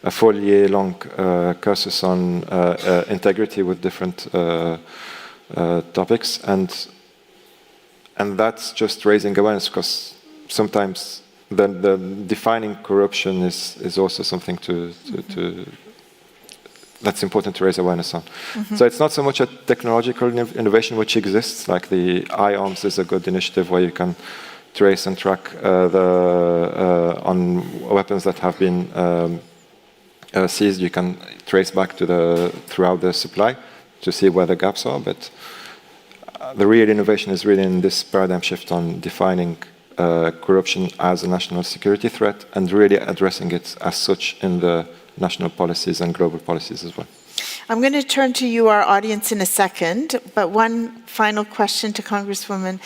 X: 4-year-long cursus on integrity with different topics, and that's just raising awareness, because sometimes the defining corruption is also something that's important to raise awareness on. Mm-hmm. So it's not so much a technological innovation which exists, like the iArms is a good initiative where you can trace and track on weapons that have been seized. You can trace back throughout the supply to see where the gaps are, but the real innovation is really in this paradigm shift on defining corruption as a national security threat and really addressing it as such in the national policies and global policies as well.
L: I'm going to turn to you, our audience, in a second, but one final question to Congresswoman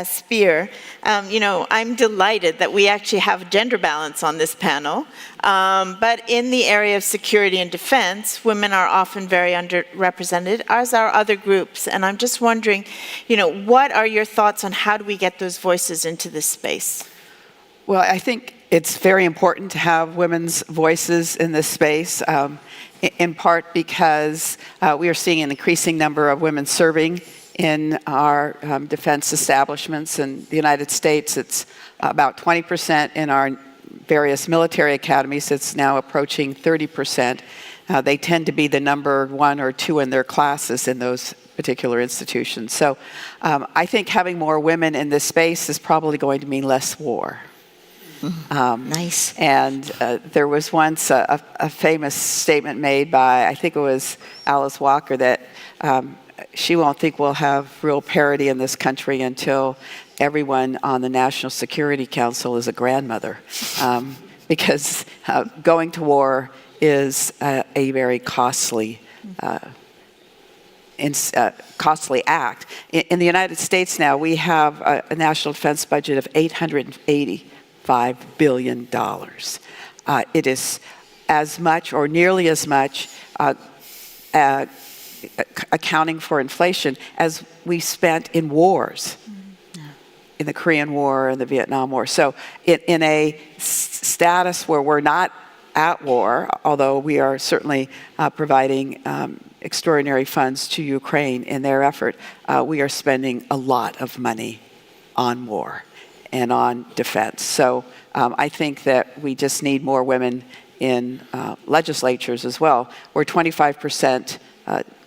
L: Spear. I'm delighted that we actually have gender balance on this panel, but in the area of security and defense, women are often very underrepresented, as are other groups. And I'm just wondering, what are your thoughts on how do we get those voices into this space?
W: Well, I think it's very important to have women's voices in this space, in part because we are seeing an increasing number of women serving in our defense establishments. In the United States, it's about 20%. In our various military academies, it's now approaching 30%. They tend to be the number 1 or 2 in their classes in those particular institutions. So I think having more women in this space is probably going to mean less war.
O: Nice.
W: And there was once a famous statement made by, I think it was Alice Walker, that she won't think we'll have real parity in this country until everyone on the National Security Council is a grandmother. Because going to war is a very costly act. In the United States now, we have a national defense budget of $885 billion. It is as much or nearly as much accounting for inflation as we spent in wars, in the Korean War and the Vietnam War. So in a status where we're not at war, although we are certainly providing extraordinary funds to Ukraine in their effort, we are spending a lot of money on war and on defense. So I think that we just need more women in legislatures as well. We're 25%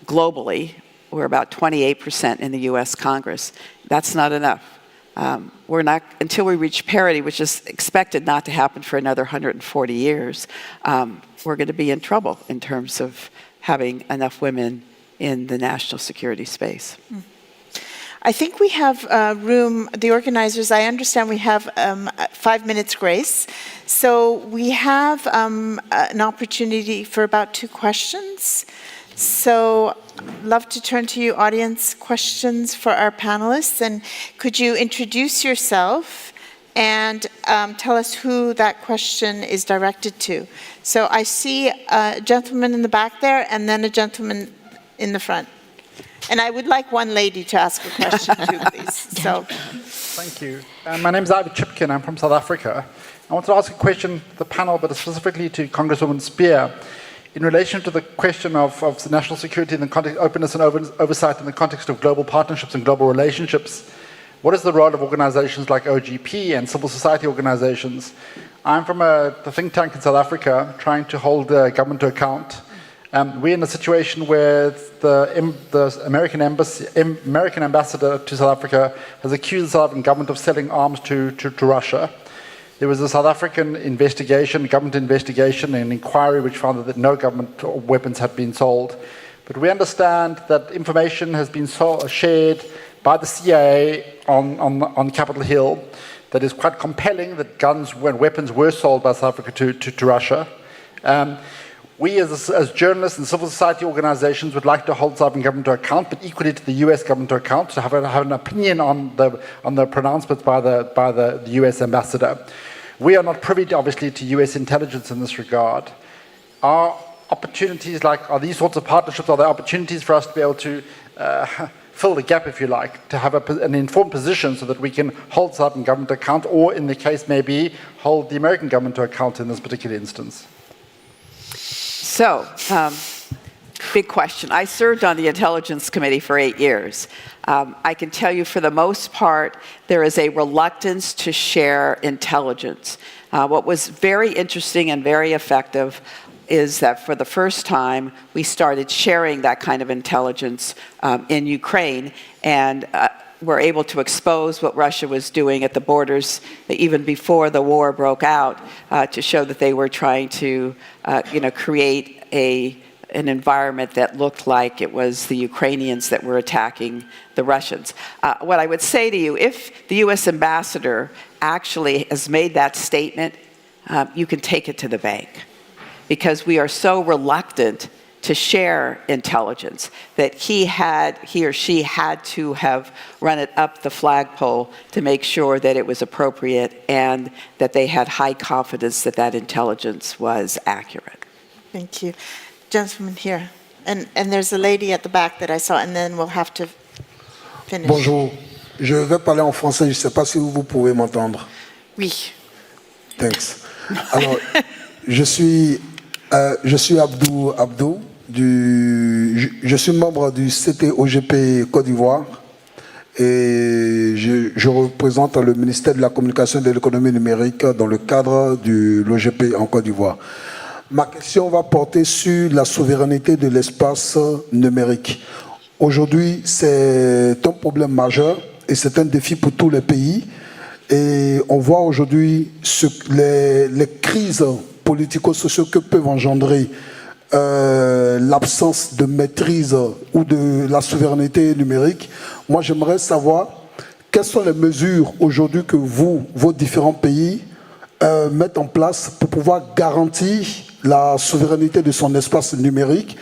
W: globally. We're about 28% in the US Congress. That's not enough. We're not, until we reach parity, which is expected not to happen for another 140 years, we're going to be in trouble in terms of having enough women in the national security space.
L: I think we have room, the organizers, I understand we have 5 minutes grace. So we have an opportunity for about 2 questions. So I'd love to turn to you, audience questions for our panelists. And could you introduce yourself and tell us who that question is directed to? So I see a gentleman in the back there and then a gentleman in the front. And I would like one lady to ask a question too, please. So.
M: Thank you. My name is Ivy Chipkin. I'm from South Africa. I want to ask a question to the panel, but specifically to Congresswoman Spear, in relation to the question of national security in the context of openness and oversight in the context of global partnerships and global relationships. What is the role of organizations like OGP and civil society organizations? I'm from the think tank in South Africa, trying to hold the government to account. We're in a situation where the American ambassador to South Africa has accused the South African government of selling arms to Russia. There was a South African investigation, government investigation, an inquiry which found that no government weapons had been sold. But we understand that information has been shared by the CIA on Capitol Hill that is quite compelling, that guns and weapons were sold by South Africa to Russia. We as journalists and civil society organizations would like to hold the South African government to account, but equally to the US government to account, to have an opinion on the pronouncements by the US ambassador. We are not privy, obviously, to US intelligence in this regard. Are these sorts of partnerships, are there opportunities for us to be able to fill the gap, if you like, to have an informed position so that we can hold the South African government to account, or in the case maybe, hold the American government to account in this particular instance?
W: So, big question. I served on the Intelligence Committee for 8 years. I can tell you for the most part, there is a reluctance to share intelligence. What was very interesting and very effective is that for the first time, we started sharing that kind of intelligence in Ukraine, and were able to expose what Russia was doing at the borders even before the war broke out, to show that they were trying to create an environment that looked like it was the Ukrainians that were attacking the Russians. What I would say to you, if the US ambassador actually has made that statement, you can take it to the bank, because we are so reluctant to share intelligence that he or she had to have run it up the flagpole to make sure that it was appropriate and that they had high confidence that that intelligence was accurate.
L: Thank you. Gentleman here. And there's a lady at the back that I saw, and then we'll have to finish.
Q: Bonjour. Je vais parler en français. Je ne sais pas si vous pouvez m'entendre.
L: Oui.
Q: Thanks. Alors, je suis Abdou. Je suis membre du OGP Côte d'Ivoire et je représente le ministère de la Communication et de l'économie numérique dans le cadre de l'OGP en Côte d'Ivoire. Ma question va porter sur la souveraineté de l'espace numérique. Aujourd'hui, c'est un problème majeur et c'est un défi pour tous les pays. Et on voit aujourd'hui les crises politico-sociales que peuvent engendrer l'absence de maîtrise ou de la souveraineté numérique. Moi, j'aimerais savoir quelles sont les mesures aujourd'hui que vos différents pays mettent en place pour pouvoir garantir la souveraineté de son espace numérique,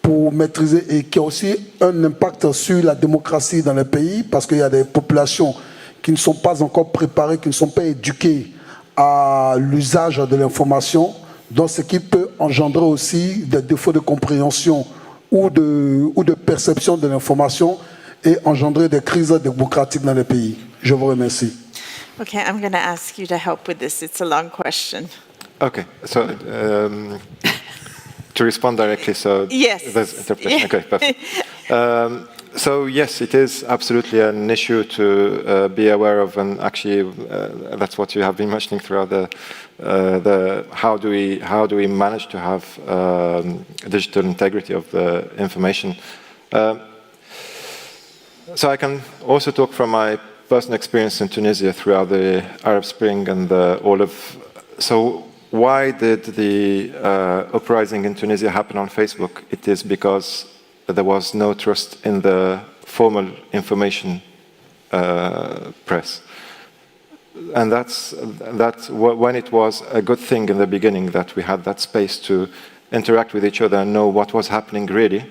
Q: pour maîtriser, et qui a aussi un impact sur la démocratie dans les pays, parce qu'il y a des populations qui ne sont pas encore préparées, qui ne sont pas éduquées à l'usage de l'information, donc ce qui peut engendrer aussi des défauts de compréhension ou de perception de l'information et engendrer des crises démocratiques dans les pays. Je vous remercie.
L: Okay, I'm going to ask you to help with this. It's a long question.
X: Okay, so to respond directly, so
L: yes.
X: There's interpretation. Okay, perfect. So yes, it is absolutely an issue to be aware of, and actually that's what you have been mentioning throughout the how do we manage to have digital integrity of the information. So I can also talk from my personal experience in Tunisia throughout the Arab Spring and so why did the uprising in Tunisia happen on Facebook? It is because there was no trust in the formal information press. And that's when it was a good thing in the beginning that we had that space to interact with each other and know what was happening really,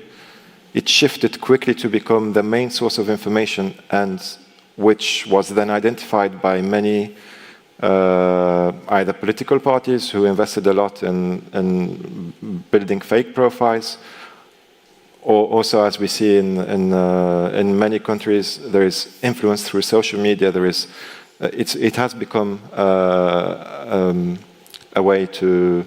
X: it shifted quickly to become the main source of information, and which was then identified by many either political parties who invested a lot in building fake profiles, or also, as we see in many countries, there is influence through social media. There is, it has become a way to.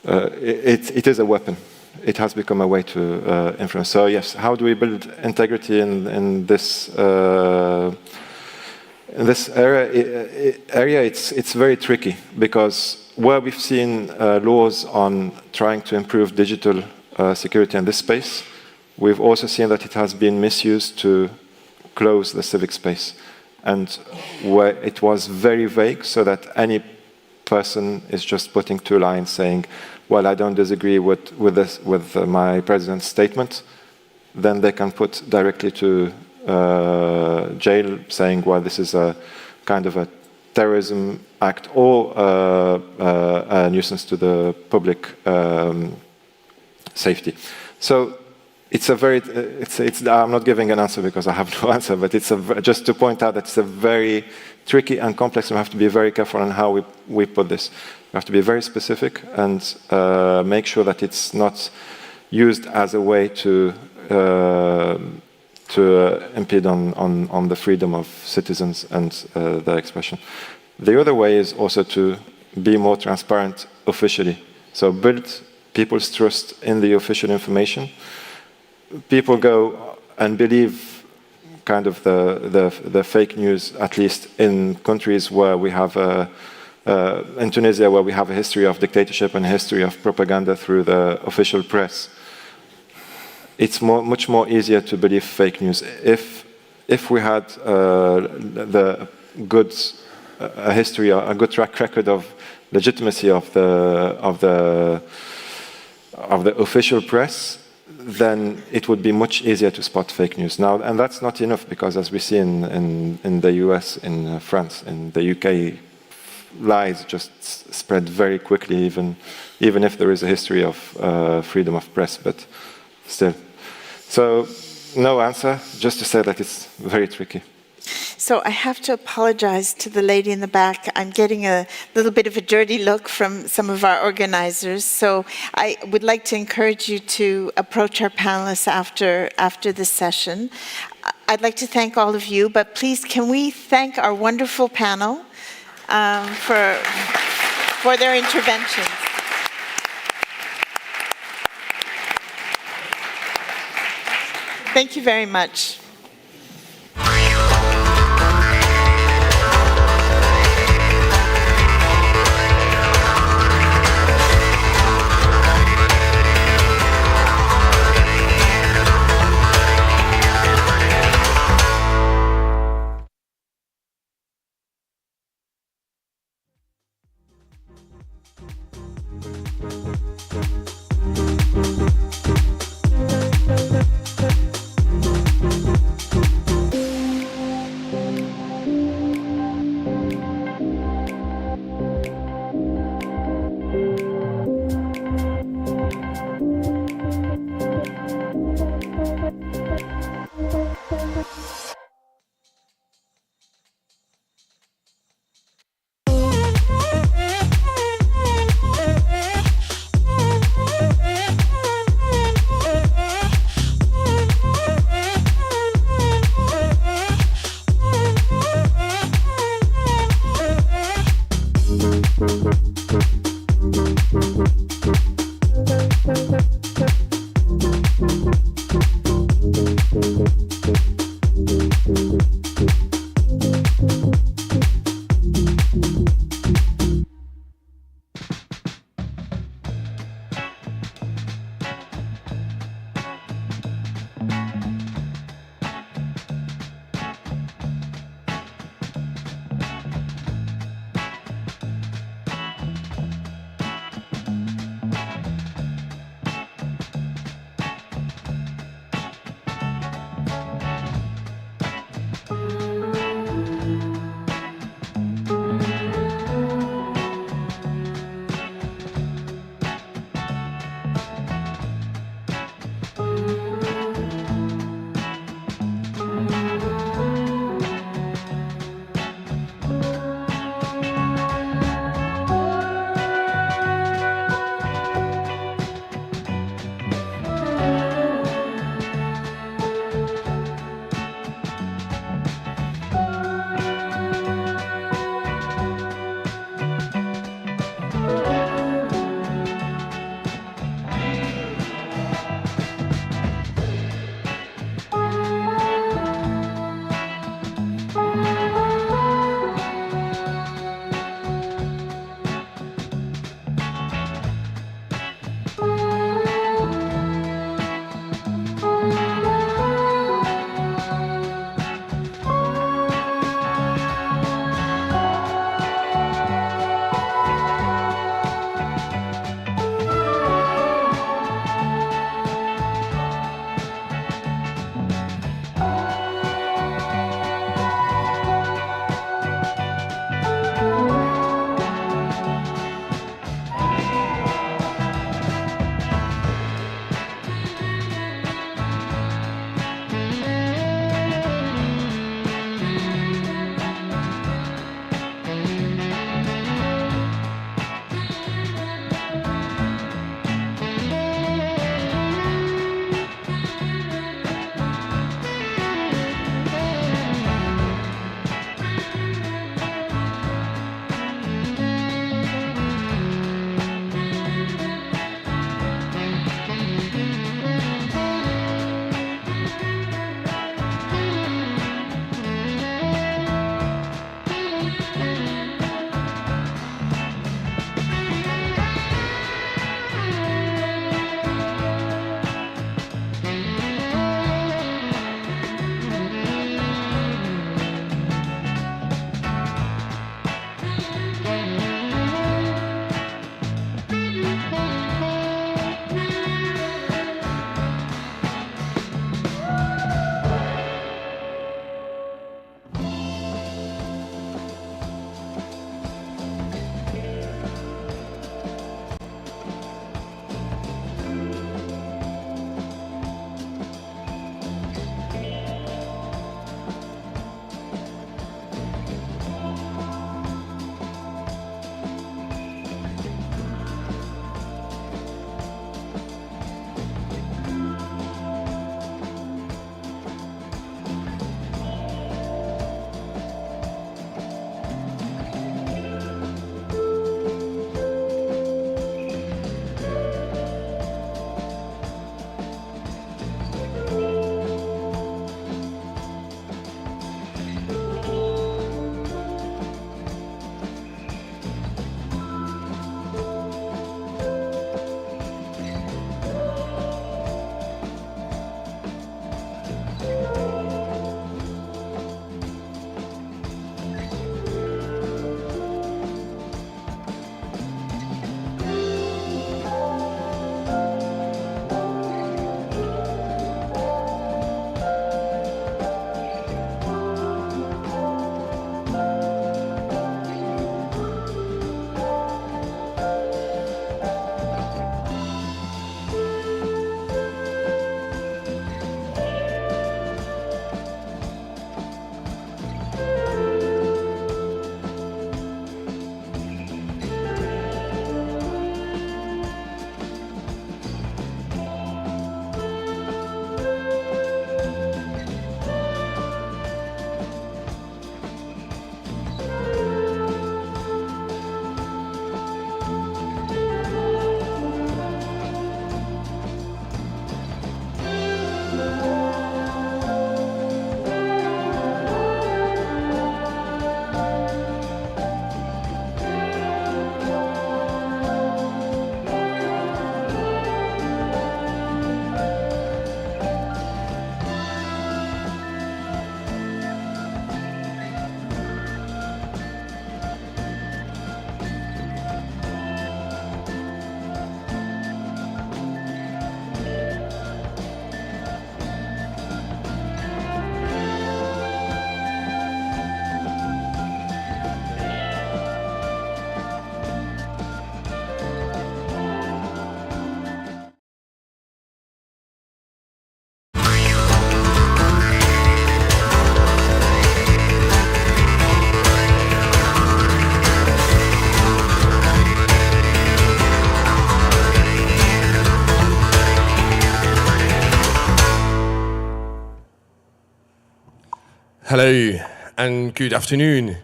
X: It is a weapon. It has become a way to influence. So yes, how do we build integrity in this area? It's very tricky, because where we've seen laws on trying to improve digital security in this space, we've also seen that it has been misused to close the civic space, and where it was very vague, so that any person is just putting two lines saying, well, I don't disagree with my president's statement, then they can put directly to jail, saying, well, this is a kind of a terrorism act or a nuisance to the public safety. So it's a very, I'm not giving an answer because I have no answer, but it's just to point out that it's a very tricky and complex, and we have to be very careful on how we put this. We have to be very specific and make sure that it's not used as a way to impede on the freedom of citizens and their expression. The other way is also to be more transparent officially. So build people's trust in the official information. People go and believe kind of the fake news, at least in countries where we have in Tunisia, where we have a history of dictatorship and a history of propaganda through the official press. It's much more easier to believe fake news. If we had the good history, a good track record of legitimacy of the official press, then it would be much easier to spot fake news. Now, and that's not enough, because as we see in the US, in France, in the UK, lies just spread very quickly, even if there is a history of freedom of press, but still. So, no answer, just to say that it's very tricky.
L: So I have to apologize to the lady in the back. I'm getting a little bit of a dirty look from some of our organizers. So I would like to encourage you to approach our panelists after this session. I'd like to thank all of you, but please, can we thank our wonderful panel for their interventions. Thank you very much.
F: Hello and good afternoon.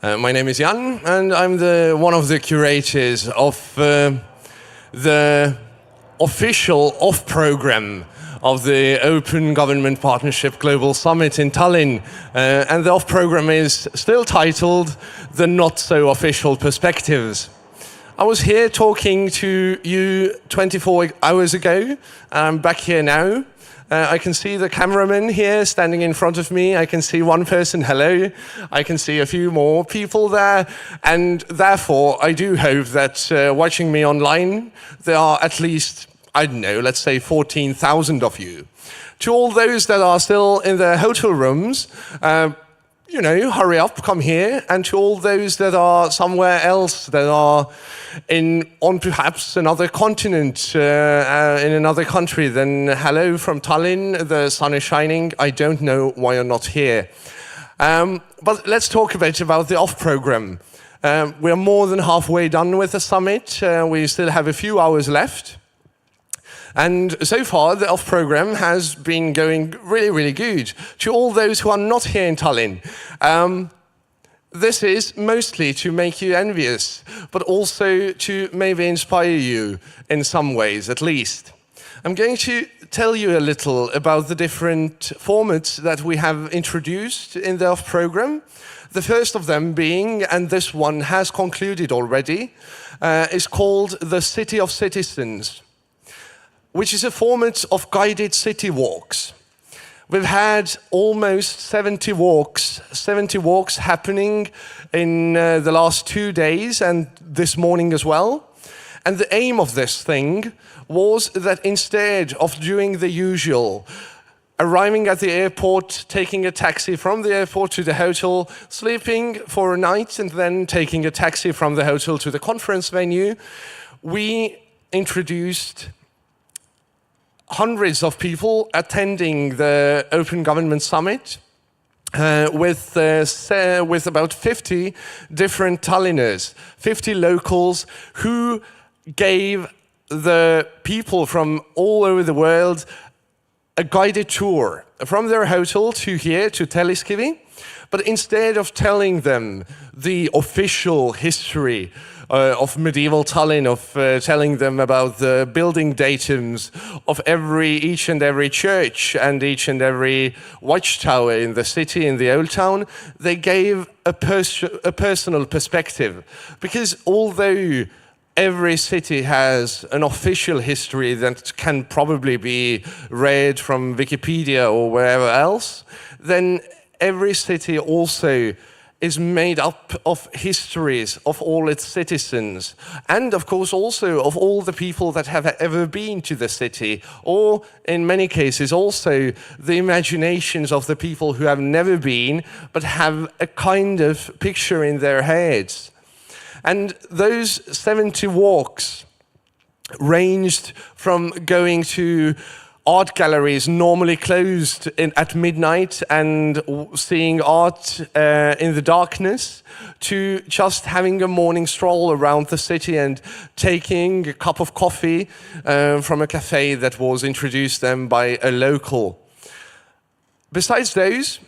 F: My name is Jan and I'm one of the curators of the official off-program of the Open Government Partnership Global Summit in Tallinn. And the off-program is still titled The Not So Official Perspectives. I was here talking to you 24 hours ago. I'm back here now. I can see the cameraman here standing in front of me. I can see one person, hello. I can see a few more people there. And therefore, I do hope that watching me online, there are at least, I don't know, let's say 14,000 of you. To all those that are still in their hotel rooms, you know, hurry up, come here. And to all those that are somewhere else, that are on perhaps another continent, in another country, then hello from Tallinn, the sun is shining. I don't know why you're not here. But let's talk a bit about the off-program. We're more than halfway done with the summit. We still have a few hours left. And so far, the off-program has been going really, really good. To all those who are not here in Tallinn, this is mostly to make you envious, but also to maybe inspire you in some ways, at least. I'm going to tell you a little about the different formats that we have introduced in the off-program. The first of them being, and this one has concluded already, is called the City of Citizens, which is a format of guided city walks. We've had almost 70 walks happening in the last 2 days and this morning as well. And the aim of this thing was that instead of doing the usual, arriving at the airport, taking a taxi from the airport to the hotel, sleeping for a night, and then taking a taxi from the hotel to the conference venue, we introduced hundreds of people attending the Open Government Summit with about 50 different Tallinners, 50 locals who gave the people from all over the world a guided tour from their hotel to here, to Telliskivi. But instead of telling them the official history of medieval Tallinn, of telling them about the building datums of each and every church and each and every watchtower in the city, in the old town, they gave a personal perspective. Because although every city has an official history that can probably be read from Wikipedia or wherever else, then every city also is made up of histories of all its citizens, and of course also of all the people that have ever been to the city, or in many cases also the imaginations of the people who have never been but have a kind of picture in their heads. And those 70 walks ranged from going to art galleries normally closed at midnight and seeing art in the darkness, to just having a morning stroll around the city and taking a cup of coffee from a cafe that was introduced them by a local. Besides those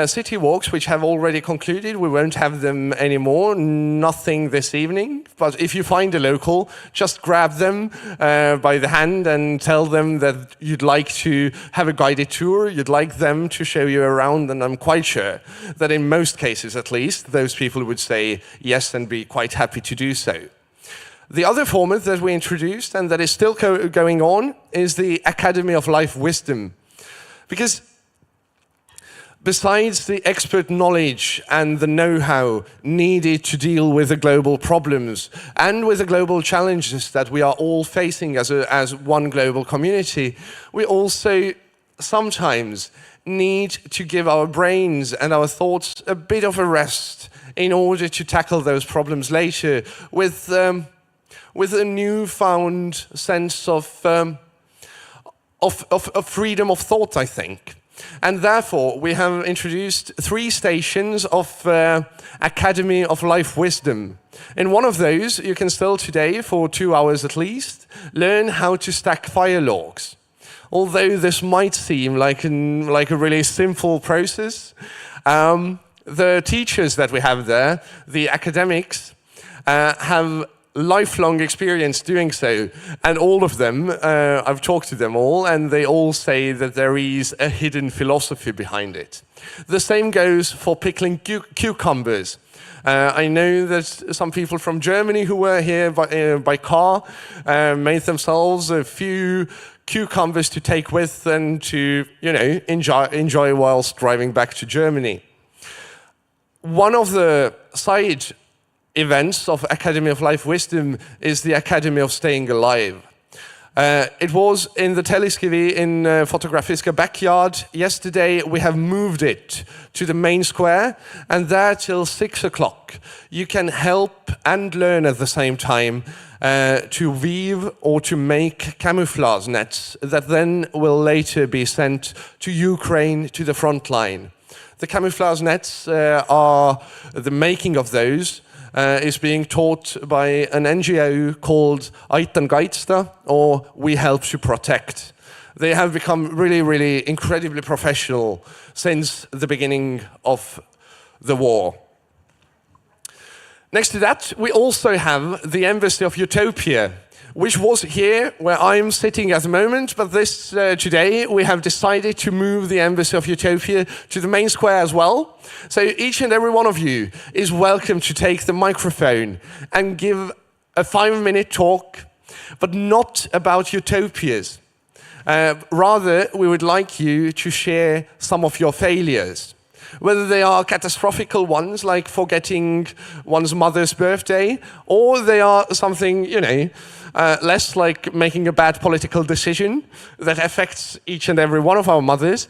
F: city walks, which have already concluded, we won't have them anymore, nothing this evening. But if you find a local, just grab them by the hand and tell them that you'd like to have a guided tour, you'd like them to show you around, and I'm quite sure that in most cases at least, those people would say yes and be quite happy to do so. The other format that we introduced, and that is still going on, is the Academy of Life Wisdom. Because besides the expert knowledge and the know-how needed to deal with the global problems and with the global challenges that we are all facing as one global community, we also sometimes need to give our brains and our thoughts a bit of a rest in order to tackle those problems later with a newfound sense of freedom of thought, I think. And therefore, we have introduced 3 stations of Academy of Life Wisdom. In one of those, you can still today, for 2 hours at least, learn how to stack fire logs. although this might seem like a really simple process, the teachers that we have there, the academics, have lifelong experience doing so. And all of them, I've talked to them all, and they all say that there is a hidden philosophy behind it. The same goes for pickling cucumbers. I know that some people from Germany who were here by car made themselves a few cucumbers to take with and to, enjoy whilst driving back to Germany. One of the side events of Academy of Life Wisdom is the Academy of Staying Alive. It was in the Teleskivi in Fotografiska backyard. Yesterday we have moved it to the main square, and there till 6 o'clock you can help and learn at the same time to weave or to make camouflage nets that then will later be sent to Ukraine, to the front line. The camouflage nets are the making of those is being taught by an NGO called Aitan Kaitsta, or We Help to Protect. They have become really, really incredibly professional since the beginning of the war. Next to that, we also have the Embassy of Utopia, which was here where I'm sitting at the moment, but today we have decided to move the Embassy of Utopia to the main square as well. So each and every one of you is welcome to take the microphone and give a 5-minute talk, but not about utopias. Rather, we would like you to share some of your failures. Whether they are catastrophical ones, like forgetting one's mother's birthday, or they are something, less like making a bad political decision that affects each and every one of our mothers.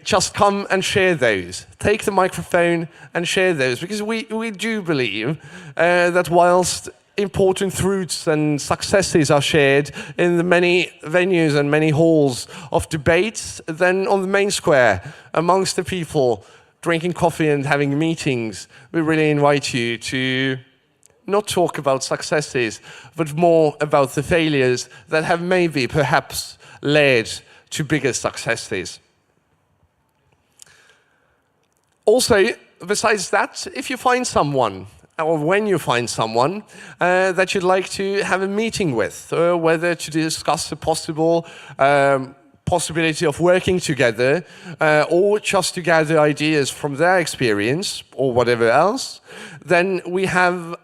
F: Just come and share those. Take the microphone and share those, because we do believe that whilst important truths and successes are shared in the many venues and many halls of debates, then on the main square, amongst the people drinking coffee and having meetings, we really invite you to not talk about successes, but more about the failures that have maybe, perhaps, led to bigger successes. Also, besides that, if you find someone, or when you find someone that you'd like to have a meeting with, whether to discuss a possibility of working together, or just to gather ideas from their experience, or whatever else, then we have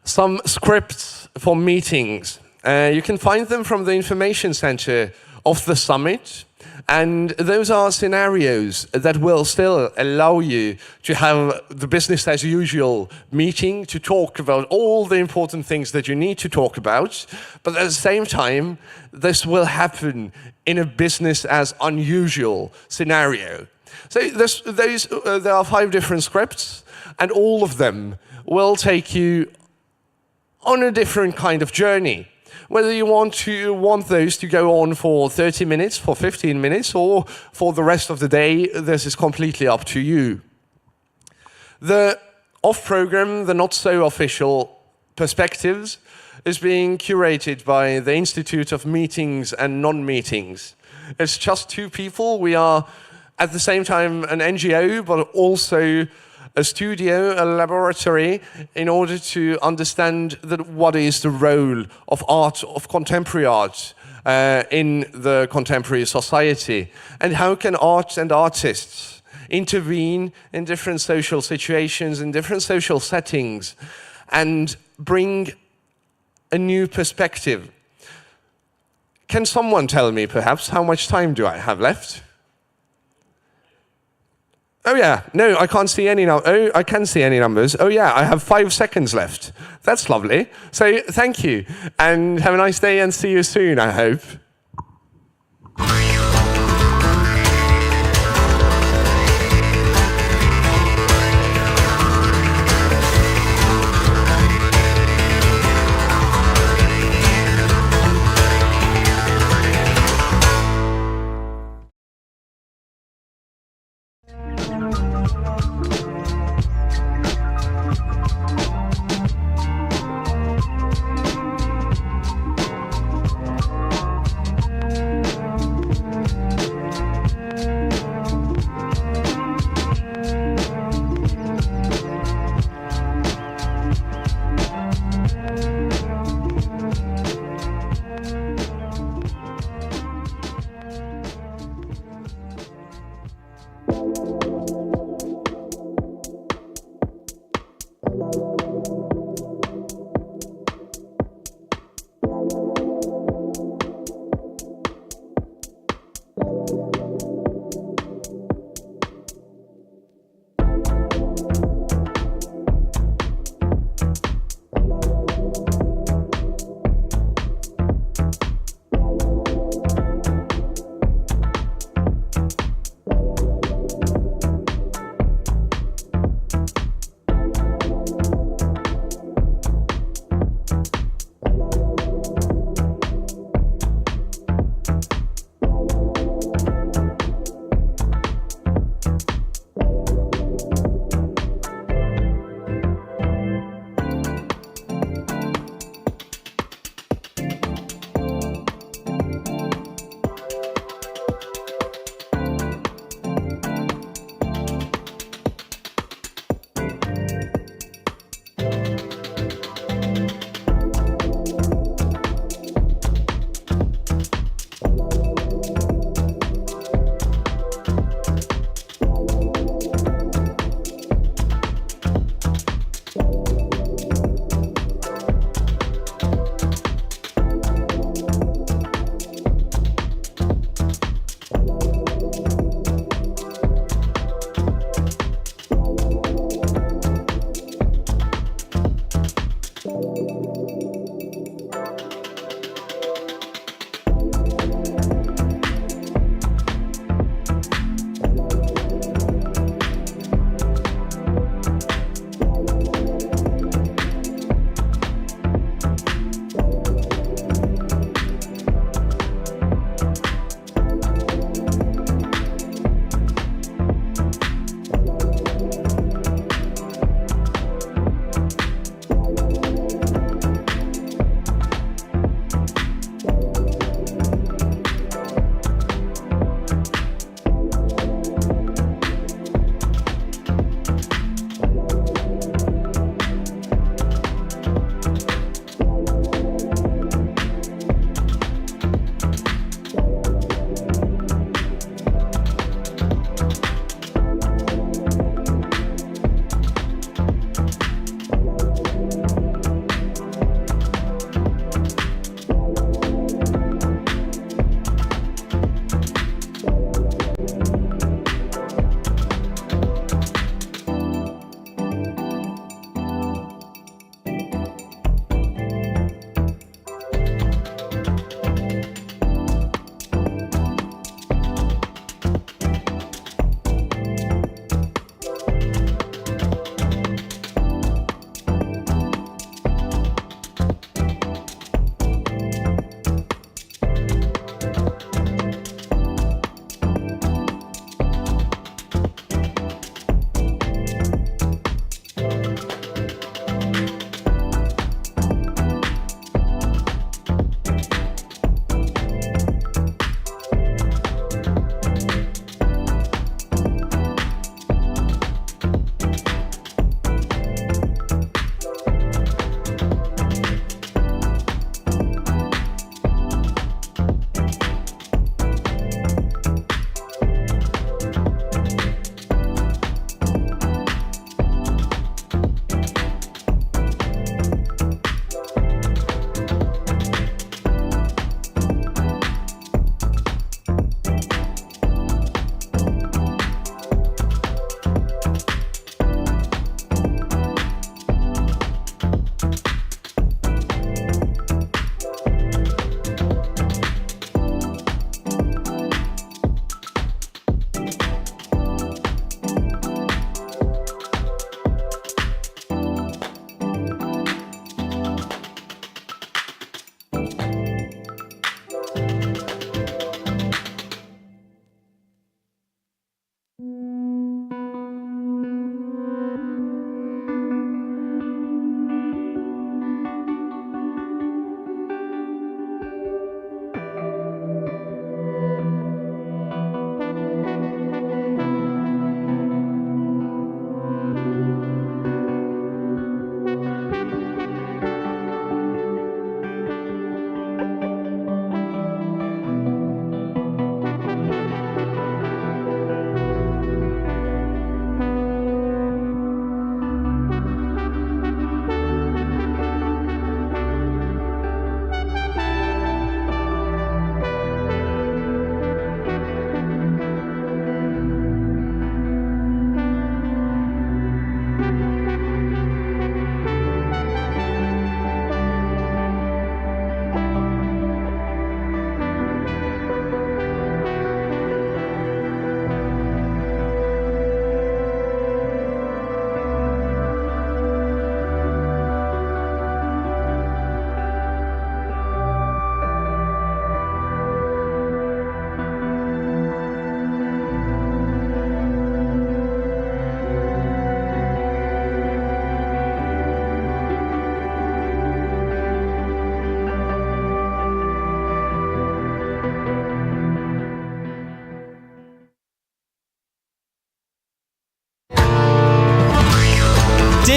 F: some scripts for meetings. You can find them from the information center of the summit. And those are scenarios that will still allow you to have the business as usual meeting, to talk about all the important things that you need to talk about. But at the same time, this will happen in a business as unusual scenario. So there are 5 different scripts, and all of them will take you on a different kind of journey. Whether you want those to go on for 30 minutes, for 15 minutes, or for the rest of the day, this is completely up to you. The off-program, the not-so-official perspectives, is being curated by the Institute of Meetings and Non-Meetings. It's just 2 people. We are at the same time an NGO, but also a studio, a laboratory, in order to understand what is the role of art, of contemporary art, in the contemporary society, and how can art and artists intervene in different social situations, in different social settings, and bring a new perspective. Can someone tell me, perhaps, how much time do I have left? Oh yeah, no, I can't see any Oh, I can see any numbers. Oh yeah, I have 5 seconds left. That's lovely. So thank you, and have a nice day, and see you soon, I hope.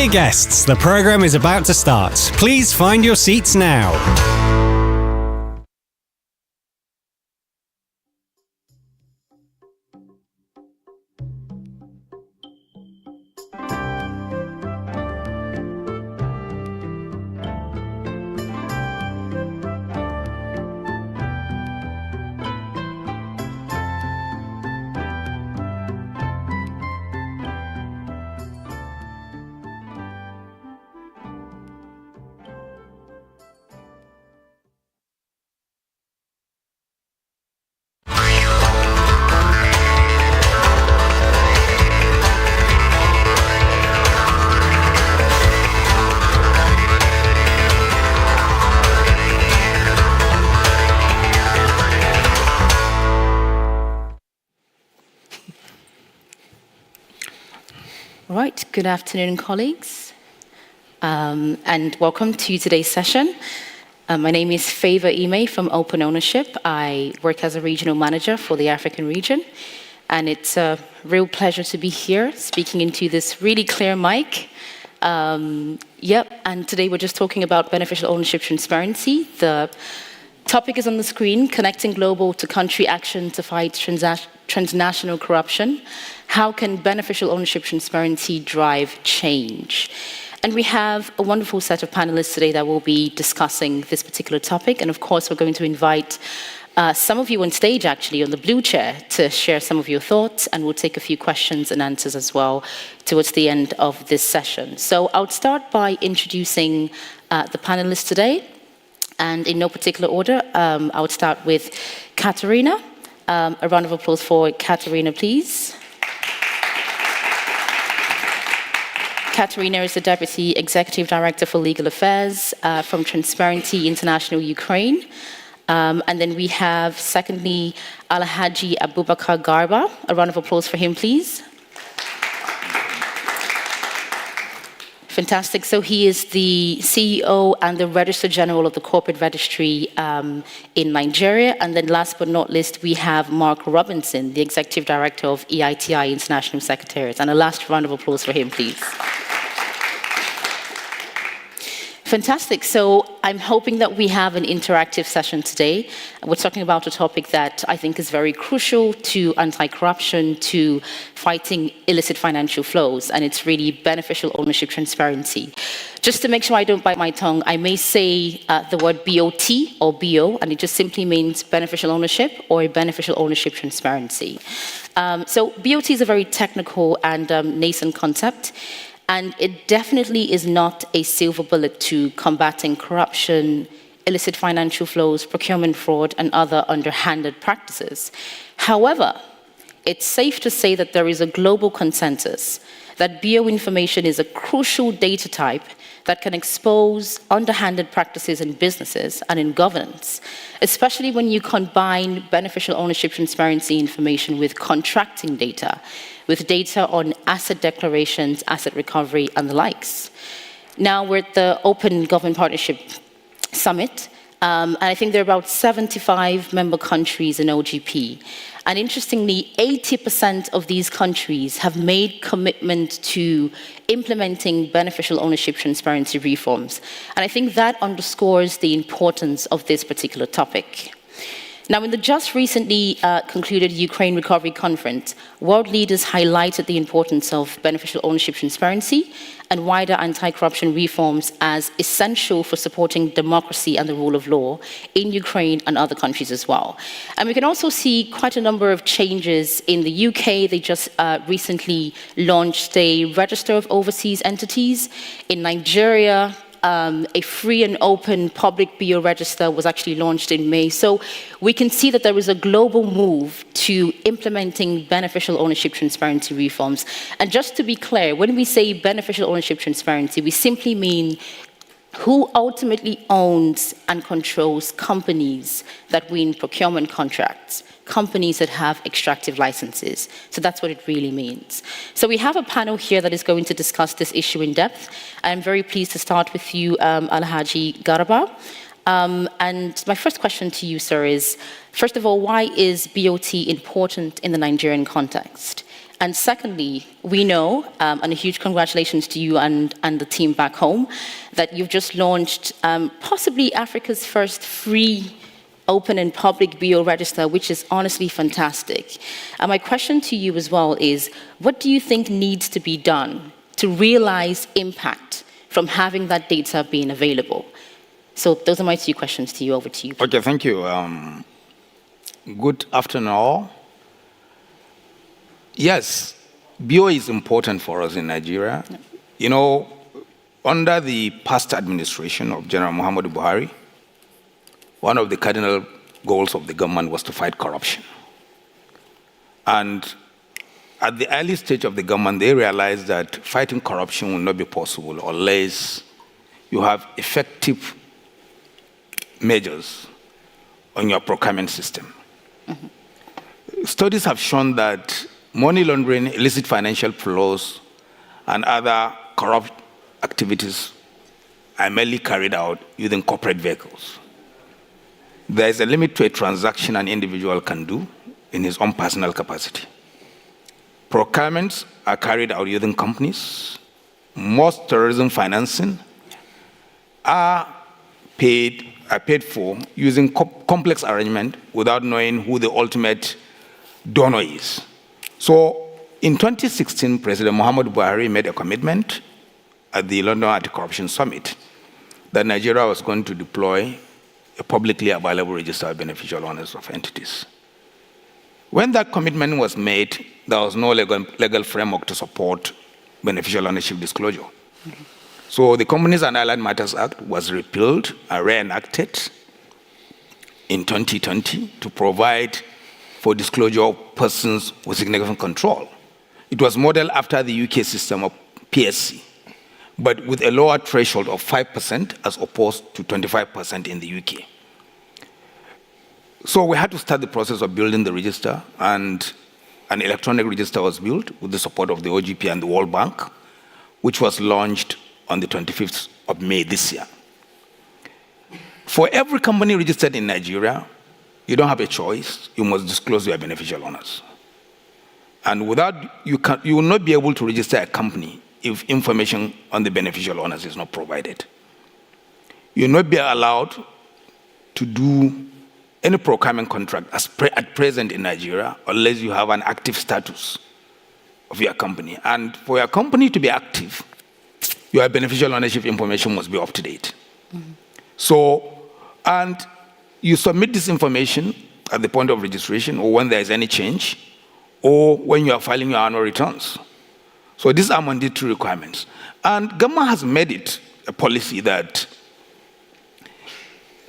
E: Dear guests, the program is about to start. Please find your seats now.
I: Right, good afternoon, colleagues, and welcome to today's session. My name is Favor Ime from Open Ownership. I work as a regional manager for the African region, and it's a real pleasure to be here speaking into this really clear mic. And today we're just talking about beneficial ownership transparency. The topic is on the screen: connecting global to country action to fight transnational corruption. How can beneficial ownership transparency drive change? And we have a wonderful set of panelists today that will be discussing this particular topic. And of course, we're going to invite some of you on stage, actually, on the blue chair, to share some of your thoughts. And we'll take a few questions and answers as well towards the end of this session. So I'll start by introducing the panelists today. And in no particular order, I would start with Katerina. A round of applause for Katerina, please. Katerina is the Deputy Executive Director for Legal Affairs from Transparency International Ukraine. And then we have, secondly, Alhaji Abubakar Garba. A round of applause for him, please. Fantastic. So he is the CEO and the Registrar General of the Corporate Registry in Nigeria. And then last but not least, we have Mark Robinson, the Executive Director of EITI International Secretariat. And a last round of applause for him, please. Fantastic. So I'm hoping that we have an interactive session today. We're talking about a topic that I think is very crucial to anti-corruption, to fighting illicit financial flows, and it's really beneficial ownership transparency. Just to make sure I don't bite my tongue, I may say the word BOT or BO, and it just simply means beneficial ownership or beneficial ownership transparency. So BOT is a very technical and nascent concept. And it definitely is not a silver bullet to combating corruption, illicit financial flows, procurement fraud, and other underhanded practices. However, it's safe to say that there is a global consensus that BO information is a crucial data type that can expose underhanded practices in businesses and in governance, especially when you combine beneficial ownership transparency information with contracting data, with data on asset declarations, asset recovery, and the likes. Now we're at the Open Government Partnership Summit, and I think there are about 75 member countries in OGP. And interestingly, 80% of these countries have made commitment to implementing beneficial ownership transparency reforms. And I think that underscores the importance of this particular topic. Now, in the just recently concluded Ukraine Recovery Conference, world leaders highlighted the importance of beneficial ownership transparency and wider anti-corruption reforms as essential for supporting democracy and the rule of law in Ukraine and other countries as well. And we can also see quite a number of changes in the UK. They just recently launched a register of overseas entities. In Nigeria, a free and open public BO register was actually launched in May. So we can see that there is a global move to implementing beneficial ownership transparency reforms. And just to be clear, when we say beneficial ownership transparency, we simply mean who ultimately owns and controls companies that win procurement contracts, companies that have extractive licenses. So that's what it really means. So we have a panel here that is going to discuss this issue in depth. I'm very pleased to start with you, Alhaji Garba. And my first question to you, sir, is, first of all, why is BOT important in the Nigerian context? And secondly, we know, and a huge congratulations to you and the team back home, that you've just launched possibly Africa's first free, open and public BO register, which is honestly fantastic. And my question to you as well is, what do you think needs to be done to realize impact from having that data being available? So those are my two questions to you. Over to you.
G: Okay, thank you. Good afternoon all. Yes, BO is important for us in Nigeria. Yeah. You know, under the past administration of General Muhammadu Buhari, one of the cardinal goals of the government was to fight corruption. And at the early stage of the government, they realized that fighting corruption will not be possible unless you have effective measures on your procurement system. Mm-hmm. Studies have shown that money laundering, illicit financial flows, and other corrupt activities are mainly carried out using corporate vehicles. There is a limit to a transaction an individual can do in his own personal capacity. Procurements are carried out using companies. Most terrorism financing are paid for using complex arrangement without knowing who the ultimate donor is. So in 2016, President Muhammadu Buhari made a commitment at the London Anti-Corruption Summit that Nigeria was going to deploy a publicly available register of beneficial owners of entities. When that commitment was made, there was no legal framework to support beneficial ownership disclosure. Mm-hmm. So the Companies and Allied Matters Act was repealed and reenacted in 2020 to provide for disclosure of persons with significant control. It was modeled after the UK system of PSC, but with a lower threshold of 5% as opposed to 25% in the UK. So we had to start the process of building the register, and an electronic register was built with the support of the OGP and the World Bank, which was launched on the 25th of May this year. For every company registered in Nigeria, you don't have a choice. You must disclose your beneficial owners. And without, you will not be able to register a company if information on the beneficial owners is not provided. You will not be allowed to do any procurement contract at present in Nigeria unless you have an active status of your company. And for your company to be active, your beneficial ownership information must be up to date. Mm-hmm. So, and you submit this information at the point of registration or when there is any change or when you are filing your annual returns. So these are mandatory requirements. And government has made it a policy that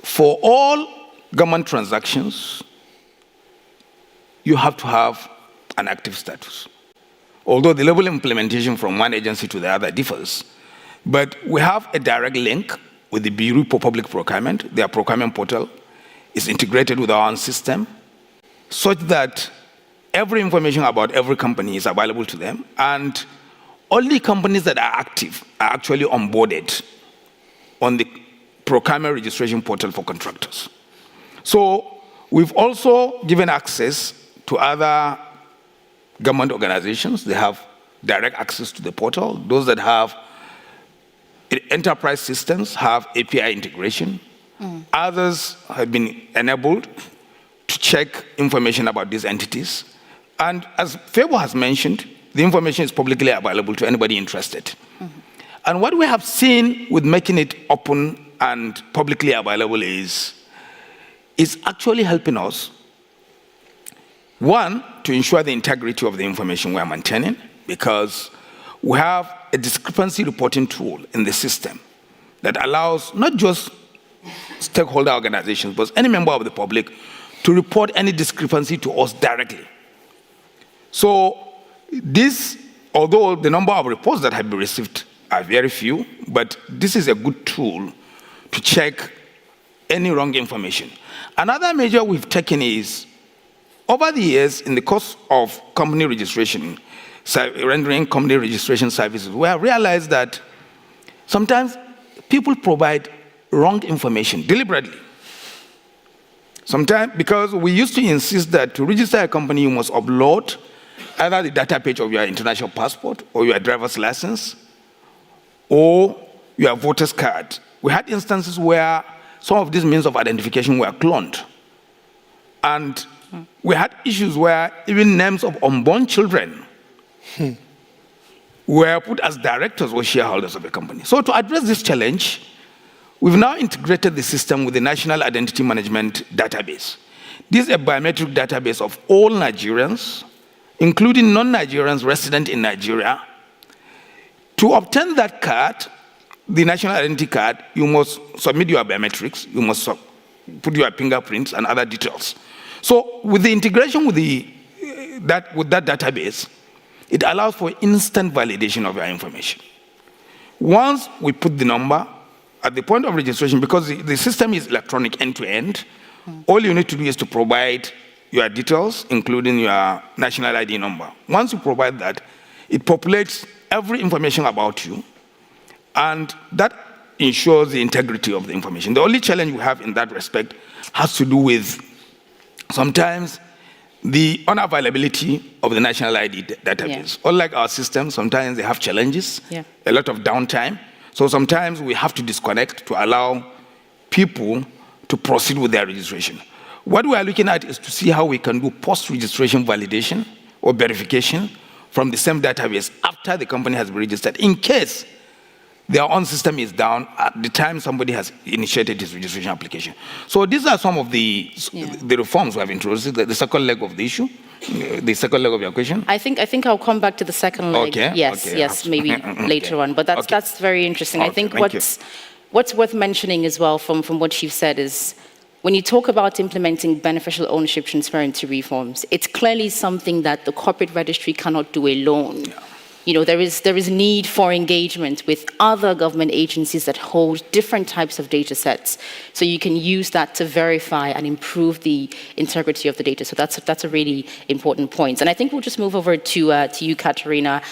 G: for all government transactions, you have to have an active status. Although the level of implementation from one agency to the other differs, but we have a direct link with the Bureau for Public Procurement. Their procurement portal is integrated with our own system, such that every information about every company is available to them, and only companies that are active are actually onboarded on the procurement registration portal for contractors. So we've also given access to other government organizations. They have direct access to the portal. Those that have enterprise systems have API integration. Others have been enabled to check information about these entities. And as Febo has mentioned, the information is publicly available to anybody interested. Mm-hmm. And what we have seen with making it open and publicly available is actually helping us, one, to ensure the integrity of the information we are maintaining, because we have a discrepancy reporting tool in the system that allows not just stakeholder organizations, but any member of the public to report any discrepancy to us directly. So this, although the number of reports that have been received are very few, but this is a good tool to check any wrong information. Another measure we've taken is, over the years, in the course of company registration, rendering company registration services, we have realized that sometimes people provide wrong information deliberately. Sometimes, because we used to insist that to register a company, you must upload either the data page of your international passport or your driver's license or your voter's card. We had instances where some of these means of identification were cloned. And we had issues where even names of unborn children were put as directors or shareholders of a company. So to address this challenge, we've now integrated the system with the National Identity Management Database. This is a biometric database of all Nigerians, including non-Nigerians resident in Nigeria. To obtain that card, the national identity card, you must submit your biometrics, you must put your fingerprints and other details. So with the integration with that database, it allows for instant validation of your information. Once we put the number, at the point of registration, because the system is electronic end-to-end, all you need to do is to provide your details, including your national ID number. Once you provide that, it populates every information about you, and that ensures the integrity of the information. The only challenge we have in that respect has to do with sometimes the unavailability of the national ID database. Yeah. Unlike our system, sometimes they have challenges, a lot of downtime. So sometimes we have to disconnect to allow people to proceed with their registration. What we are looking at is to see how we can do post-registration validation or verification from the same database after the company has been registered, in case their own system is down at the time somebody has initiated his registration application. So these are some of the reforms we have introduced, the second leg of the issue, the second leg of your question.
I: I think I'll come back to the second leg.
G: Okay.
I: Yes, maybe later on. But that's very interesting. I think what's worth mentioning as well from what you've said is, when you talk about implementing beneficial ownership transparency reforms, it's clearly something that the corporate registry cannot do alone. Yeah. You know, there is need for engagement with other government agencies that hold different types of data sets, so you can use that to verify and improve the integrity of the data. So that's a really important point. And I think we'll just move over to you, Katerina.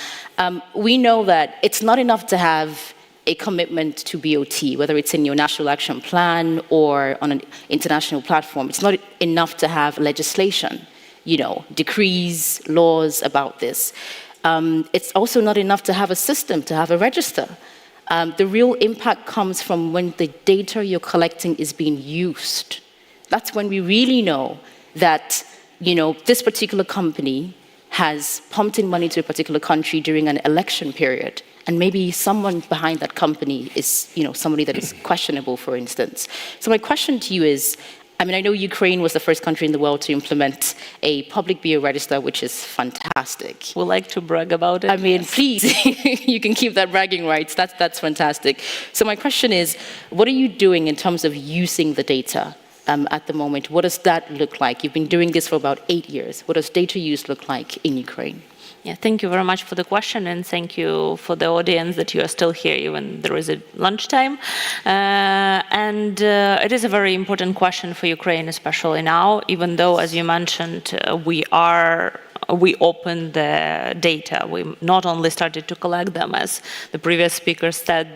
I: We know that it's not enough to have a commitment to BOT, whether it's in your national action plan or on an international platform. It's not enough to have legislation, decrees, laws about this. It's also not enough to have a system, to have a register. The real impact comes from when the data you're collecting is being used. That's when we really know that, this particular company has pumped in money to a particular country during an election period. And maybe someone behind that company is, somebody that is questionable, for instance. So my question to you is, I know Ukraine was the first country in the world to implement a public BO register, which is fantastic.
T: We like to brag about it.
I: Please, you can keep that bragging rights. That's fantastic. So my question is, what are you doing in terms of using the data at the moment? What does that look like? You've been doing this for about 8 years. What does data use look like in Ukraine?
T: Yeah, thank you very much for the question, and thank you for the audience that you are still here even there is a lunchtime. It is a very important question for Ukraine, especially now, even though, as you mentioned, we opened the data. We not only started to collect them, as the previous speaker said,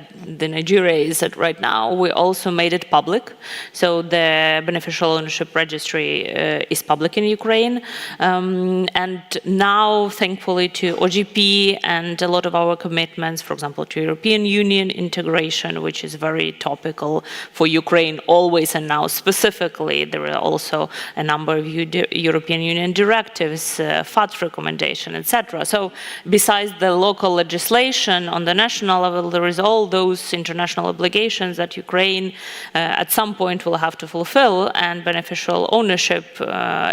T: the Nigeria is at right now, we also made it public. So the beneficial ownership registry is public in Ukraine. And now, thankfully, to OGP and a lot of our commitments, for example, to European Union integration, which is very topical for Ukraine always and now specifically, there are also a number of European Union directives, FATF recommendation, etc. So besides the local legislation on the national level, there is all those international obligations that Ukraine at some point will have to fulfill, and beneficial ownership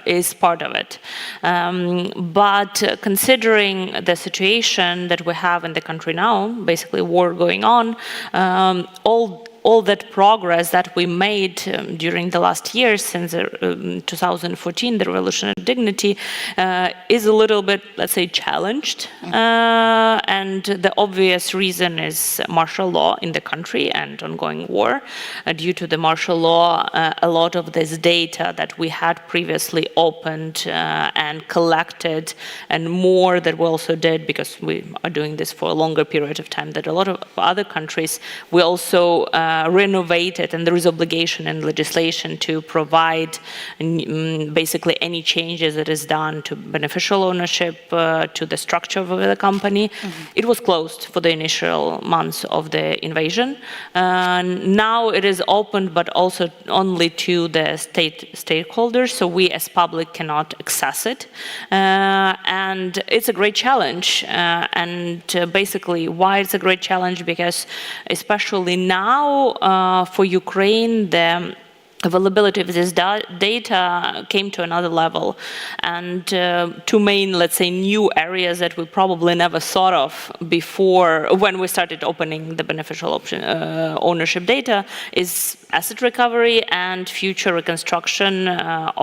T: is part of it. But considering the situation that we have in the country now, basically war going on, all that progress that we made during the last years since 2014, the Revolution of Dignity, is a little bit, let's say, challenged. And the obvious reason is martial law in the country and ongoing war. Due to the martial law, a lot of this data that we had previously opened and collected, and more that we also did, because we are doing this for a longer period of time than a lot of other countries, we also
A: renovated, and there is obligation in legislation to provide basically any changes that is done to beneficial ownership, to the structure of the company. It was closed for the initial months of the invasion. Now it is opened, but also only to the stakeholders, so we as public cannot access it. And it's a great challenge. Basically, why it's a great challenge? Because especially now for Ukraine, the availability of this data came to another level. And two main, let's say, new areas that we probably never thought of before when we started opening the beneficial ownership data is asset recovery and future reconstruction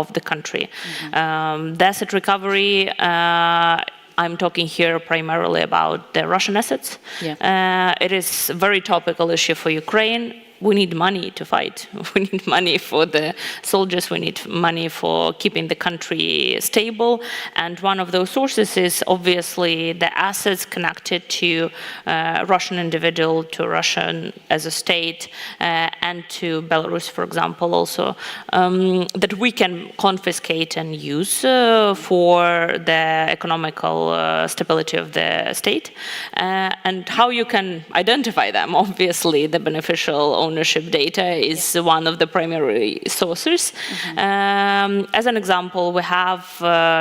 A: of the country. The asset recovery, I'm talking here primarily about the Russian assets. It is a very topical issue for Ukraine. We need money to fight. We need money for the soldiers. We need money for keeping the country stable. And one of those sources is obviously the assets connected to Russian individual, to Russian as a state, and to Belarus, for example, also, that we can confiscate and use for the economical stability of the state. And how you can identify them, obviously, the beneficial ownership data is one of the primary sources. As an example, we have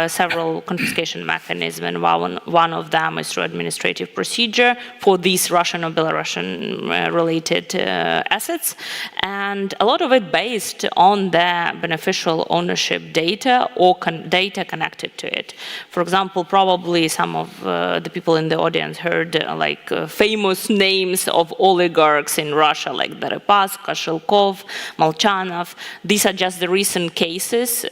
A: several confiscation mechanisms, and one of them is through administrative procedure for these Russian or Belarusian related assets, and a lot of it based on the beneficial ownership data or data connected to it. For example, probably some of the people in the audience heard famous names of oligarchs in Russia, like Deripaska, Shilkov, Molchanov. These are just the recent cases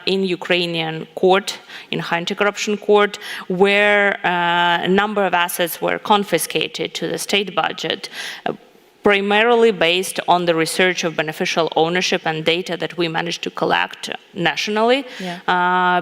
A: in Ukrainian court, in high anti-corruption court, where a number of assets were confiscated to the state budget, primarily based on the research of beneficial ownership and data that we managed to collect nationally,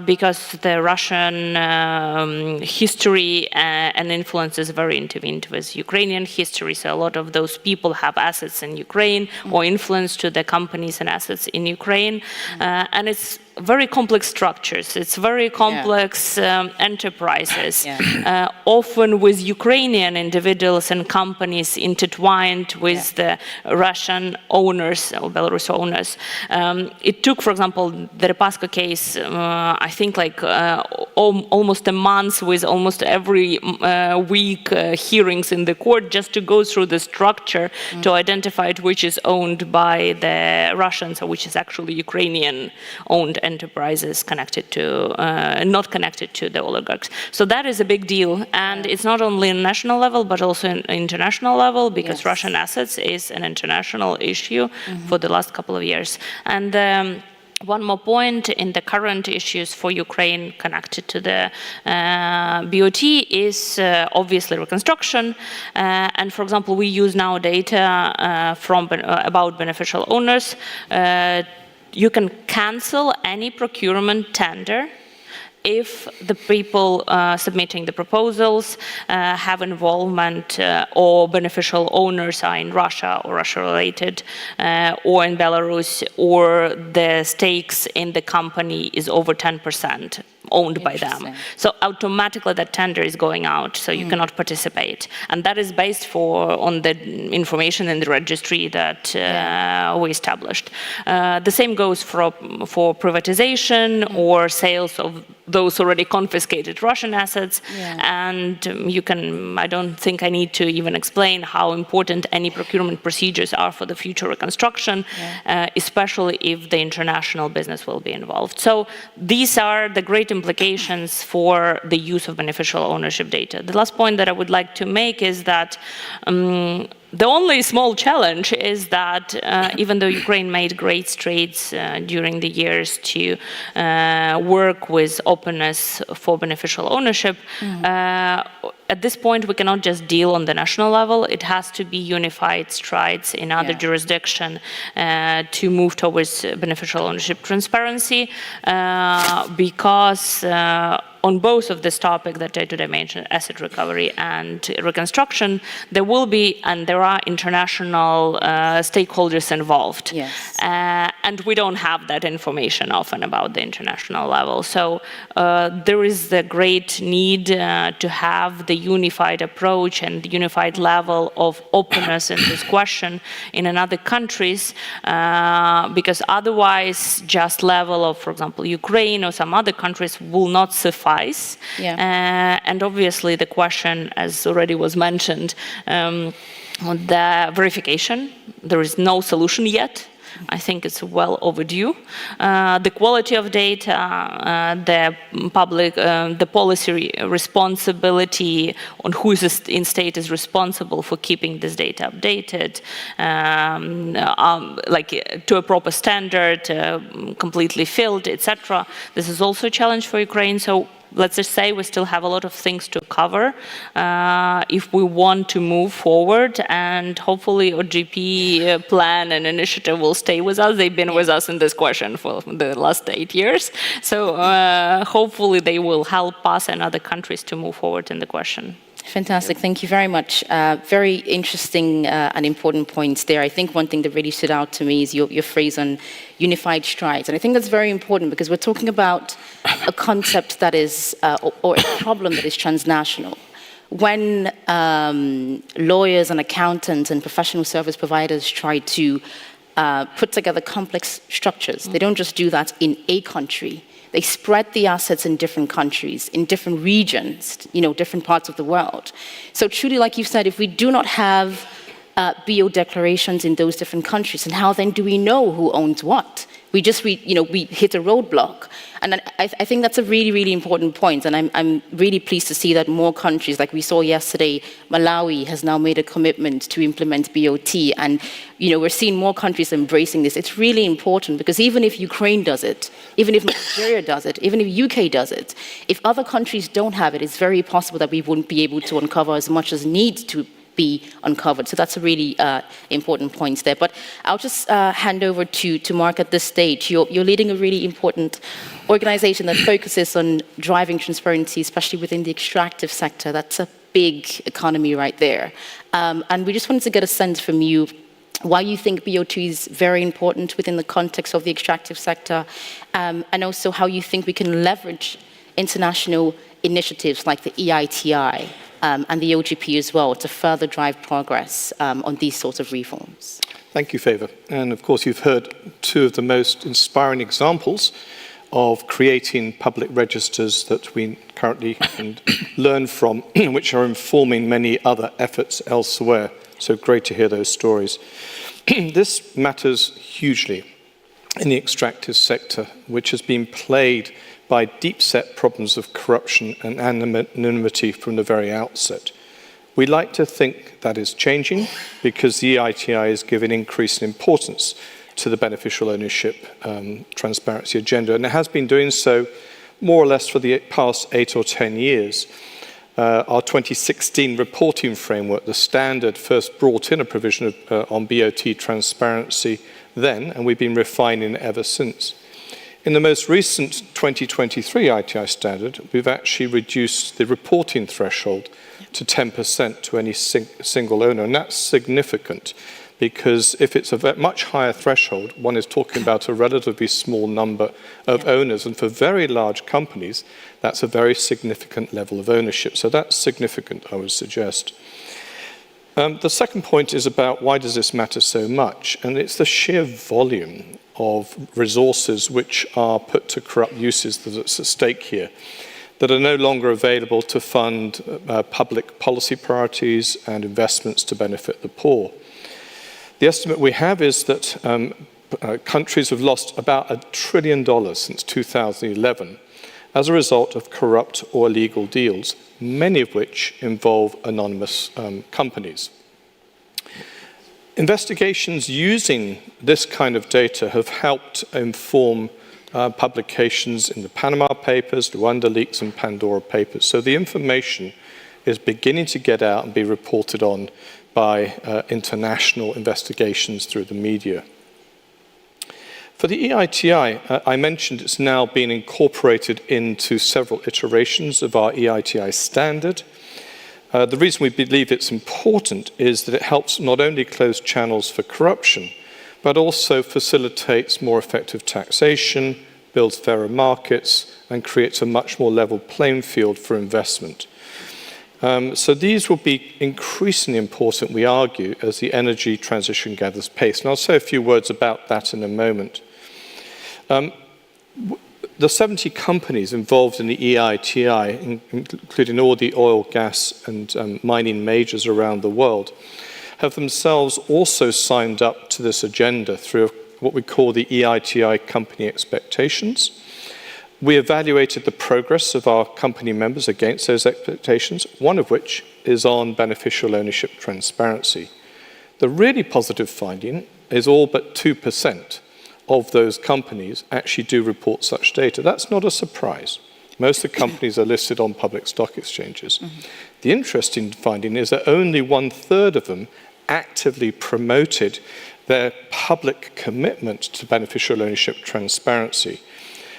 A: because the Russian history and influence is very intertwined with Ukrainian history. So a lot of those people have assets in Ukraine or influence to the companies and assets in Ukraine. And it's very complex structures. It's very complex enterprises, often with Ukrainian individuals and companies intertwined with the Russian owners or Belarus owners. It took, for example, the Deripaska case, I think almost a month with almost every week hearings in the court just to go through the structure to identify which is owned by the Russians or which is actually Ukrainian owned enterprises connected to, not connected to the oligarchs. So that is a big deal. And it's not only on national level, but also in international level, because Russian assets is an international issue for the last couple of years. And one more point in the current issues for Ukraine connected to the BOT is obviously reconstruction. And for example, we use now data about beneficial owners. You can cancel any procurement tender if the people submitting the proposals have involvement or beneficial owners are in Russia or Russia-related, or in Belarus, or the stakes in the company is over 10% owned by them. So automatically that tender is going out, so you cannot participate. And that is based on the information in the registry that we established. The same goes for privatization or sales of those already confiscated Russian assets. And you can, I don't think I need to even explain how important any procurement procedures are for the future reconstruction, especially if the international business will be involved. So these are the great implications for the use of beneficial ownership data. The last point that I would like to make is that the only small challenge is that even though Ukraine made great strides during the years to work with openness for beneficial ownership, at this point we cannot just deal on the national level. It has to be unified strides in other jurisdictions to move towards beneficial ownership transparency, because on both of this topic that I today mentioned, asset recovery and reconstruction, there will be and there are international stakeholders involved.
I: Yes.
A: And we don't have that information often about the international level. So there is a great need to have the unified approach and the unified level of openness in this question in other countries, because otherwise just level of, for example, Ukraine or some other countries will not suffice.
I: Yeah.
A: And obviously the question, as already was mentioned, the verification, there is no solution yet. I think it's well overdue. The quality of data, the public, the policy responsibility on who is in state is responsible for keeping this data updated, like to a proper standard, completely filled, etc. This is also a challenge for Ukraine. So let's just say we still have a lot of things to cover if we want to move forward, and hopefully OGP plan and initiative will stay with us. They've been with us in this question for the last 8 years. So hopefully they will help us and other countries to move forward in the question.
I: Fantastic, thank you very much. Very interesting and important points there. I think one thing that really stood out to me is your phrase on unified strides. And I think that's very important because we're talking about a concept that is, or a problem that is transnational. When lawyers and accountants and professional service providers try to put together complex structures, they don't just do that in a country. They spread the assets in different countries, in different regions, different parts of the world. So truly, like you said, if we do not have BO declarations in those different countries, and how then do we know who owns what? We just, we hit a roadblock. And I think that's a really, really important point. And I'm really pleased to see that more countries, like we saw yesterday, Malawi has now made a commitment to implement BOT. And, we're seeing more countries embracing this. It's really important because even if Ukraine does it, even if Nigeria does it, even if UK does it, if other countries don't have it, it's very possible that we wouldn't be able to uncover as much as needs to be uncovered. So that's a really important point there. But I'll just hand over to Mark at this stage. You're leading a really important organization that focuses on driving transparency, especially within the extractive sector. That's a big economy right there. And we just wanted to get a sense from you why you think BO2 is very important within the context of the extractive sector, and also how you think we can leverage international initiatives like the EITI and the OGP as well to further drive progress on these sorts of reforms.
J: Thank you, Favour. And of course, you've heard two of the most inspiring examples of creating public registers that we currently can learn from, which are informing many other efforts elsewhere. So great to hear those stories. This matters hugely in the extractive sector, which has been plagued by deep-set problems of corruption and anonymity from the very outset. We like to think that is changing because the EITI is giving increased importance to the beneficial ownership transparency agenda, and it has been doing so more or less for the past 8 or 10 years. Our 2016 reporting framework, the standard, first brought in a provision on BOT transparency then, and we've been refining it ever since. In the most recent 2023 ITI standard, we've actually reduced the reporting threshold to 10% to any single owner, and that's significant because if it's a much higher threshold, one is talking about a relatively small number of owners, and for very large companies, that's a very significant level of ownership. So that's significant, I would suggest. The second point is about why does this matter so much, and it's the sheer volume of resources which are put to corrupt uses that's at stake here, that are no longer available to fund public policy priorities and investments to benefit the poor. The estimate we have is that countries have lost about $1 trillion since 2011 as a result of corrupt or illegal deals, many of which involve anonymous companies. Investigations using this kind of data have helped inform publications in the Panama Papers, Rwanda Leaks, and Pandora Papers. So the information is beginning to get out and be reported on by international investigations through the media. For the EITI, I mentioned it's now been incorporated into several iterations of our EITI standard. The reason we believe it's important is that it helps not only close channels for corruption, but also facilitates more effective taxation, builds fairer markets, and creates a much more level playing field for investment. So these will be increasingly important, we argue, as the energy transition gathers pace. And I'll say a few words about that in a moment. The 70 companies involved in the EITI, including all the oil, gas, and mining majors around the world, have themselves also signed up to this agenda through what we call the EITI company expectations. We evaluated the progress of our company members against those expectations, one of which is on beneficial ownership transparency. The really positive finding is all but 2% of those companies actually do report such data. That's not a surprise. Most of the companies are listed on public stock exchanges. The interesting finding is that only 1/3 of them actively promoted their public commitment to beneficial ownership transparency,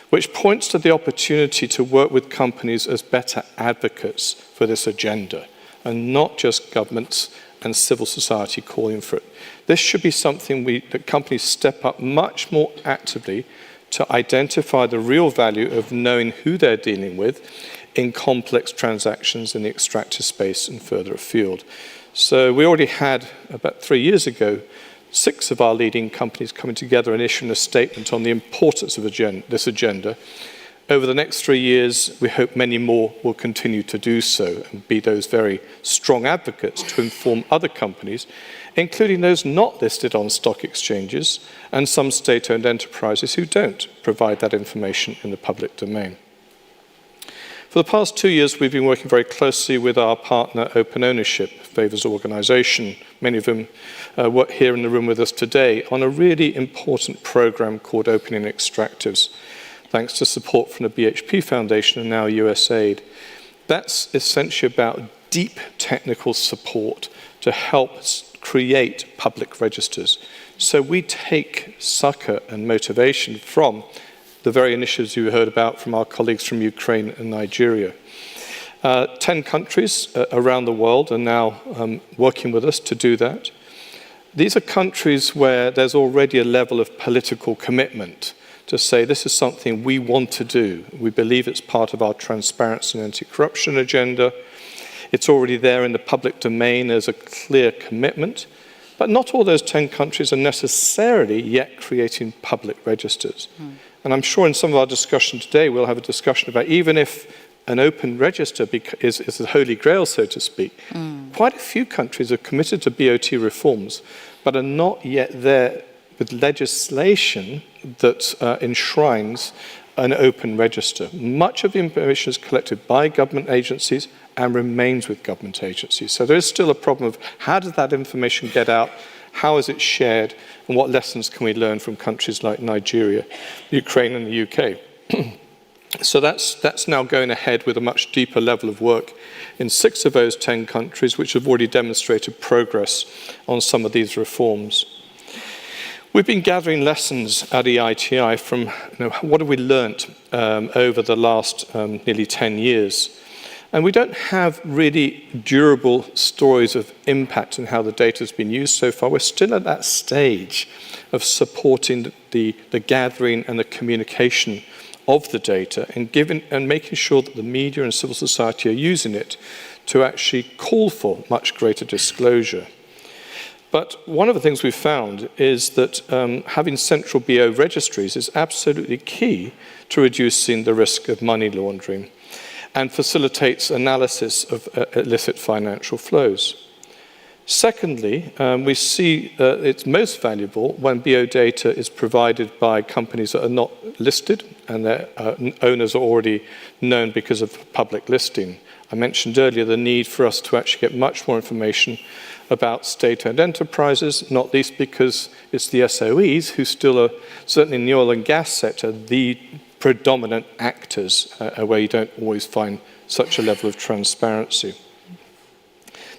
J: which points to the opportunity to work with companies as better advocates for this agenda, and not just governments and civil society calling for it. This should be something that companies step up much more actively to identify the real value of knowing who they're dealing with in complex transactions in the extractive space and further afield. So we already had, about 3 years ago, 6 of our leading companies coming together and issuing a statement on the importance of this agenda. Over the next 3 years, we hope many more will continue to do so and be those very strong advocates to inform other companies, including those not listed on stock exchanges and some state-owned enterprises who don't provide that information in the public domain. For the past 2 years, we've been working very closely with our partner, Open Ownership Favours Organisation. Many of them work here in the room with us today on a really important program called Opening Extractives, thanks to support from the BHP Foundation and now USAID. That's essentially about deep technical support to help create public registers. So we take succor and motivation from the very initiatives you heard about from our colleagues from Ukraine and Nigeria. 10 countries around the world are now working with us to do that. These are countries where there's already a level of political commitment to say this is something we want to do. We believe it's part of our transparency and anti-corruption agenda. It's already there in the public domain as a clear commitment. But not all those 10 countries are necessarily yet creating public registers. And I'm sure in some of our discussion today, we'll have a discussion about even if an open register is the holy grail, so to speak, quite a few countries are committed to BOT reforms, but are not yet there with legislation that enshrines an open register. Much of the information is collected by government agencies and remains with government agencies. So there is still a problem of how does that information get out, how is it shared, and what lessons can we learn from countries like Nigeria, Ukraine, and the UK. So that's now going ahead with a much deeper level of work in 6 of those 10 countries, which have already demonstrated progress on some of these reforms. We've been gathering lessons at EITI from what have we learnt over the last nearly 10 years. And we don't have really durable stories of impact and how the data has been used so far. We're still at that stage of supporting the gathering and the communication of the data and making sure that the media and civil society are using it to actually call for much greater disclosure. But one of the things we've found is that having central BO registries is absolutely key to reducing the risk of money laundering and facilitates analysis of illicit financial flows. Secondly, we see it's most valuable when BO data is provided by companies that are not listed and their owners are already known because of public listing. I mentioned earlier the need for us to actually get much more information about state-owned enterprises, not least because it's the SOEs who still are, certainly in the oil and gas sector, the predominant actors where you don't always find such a level of transparency.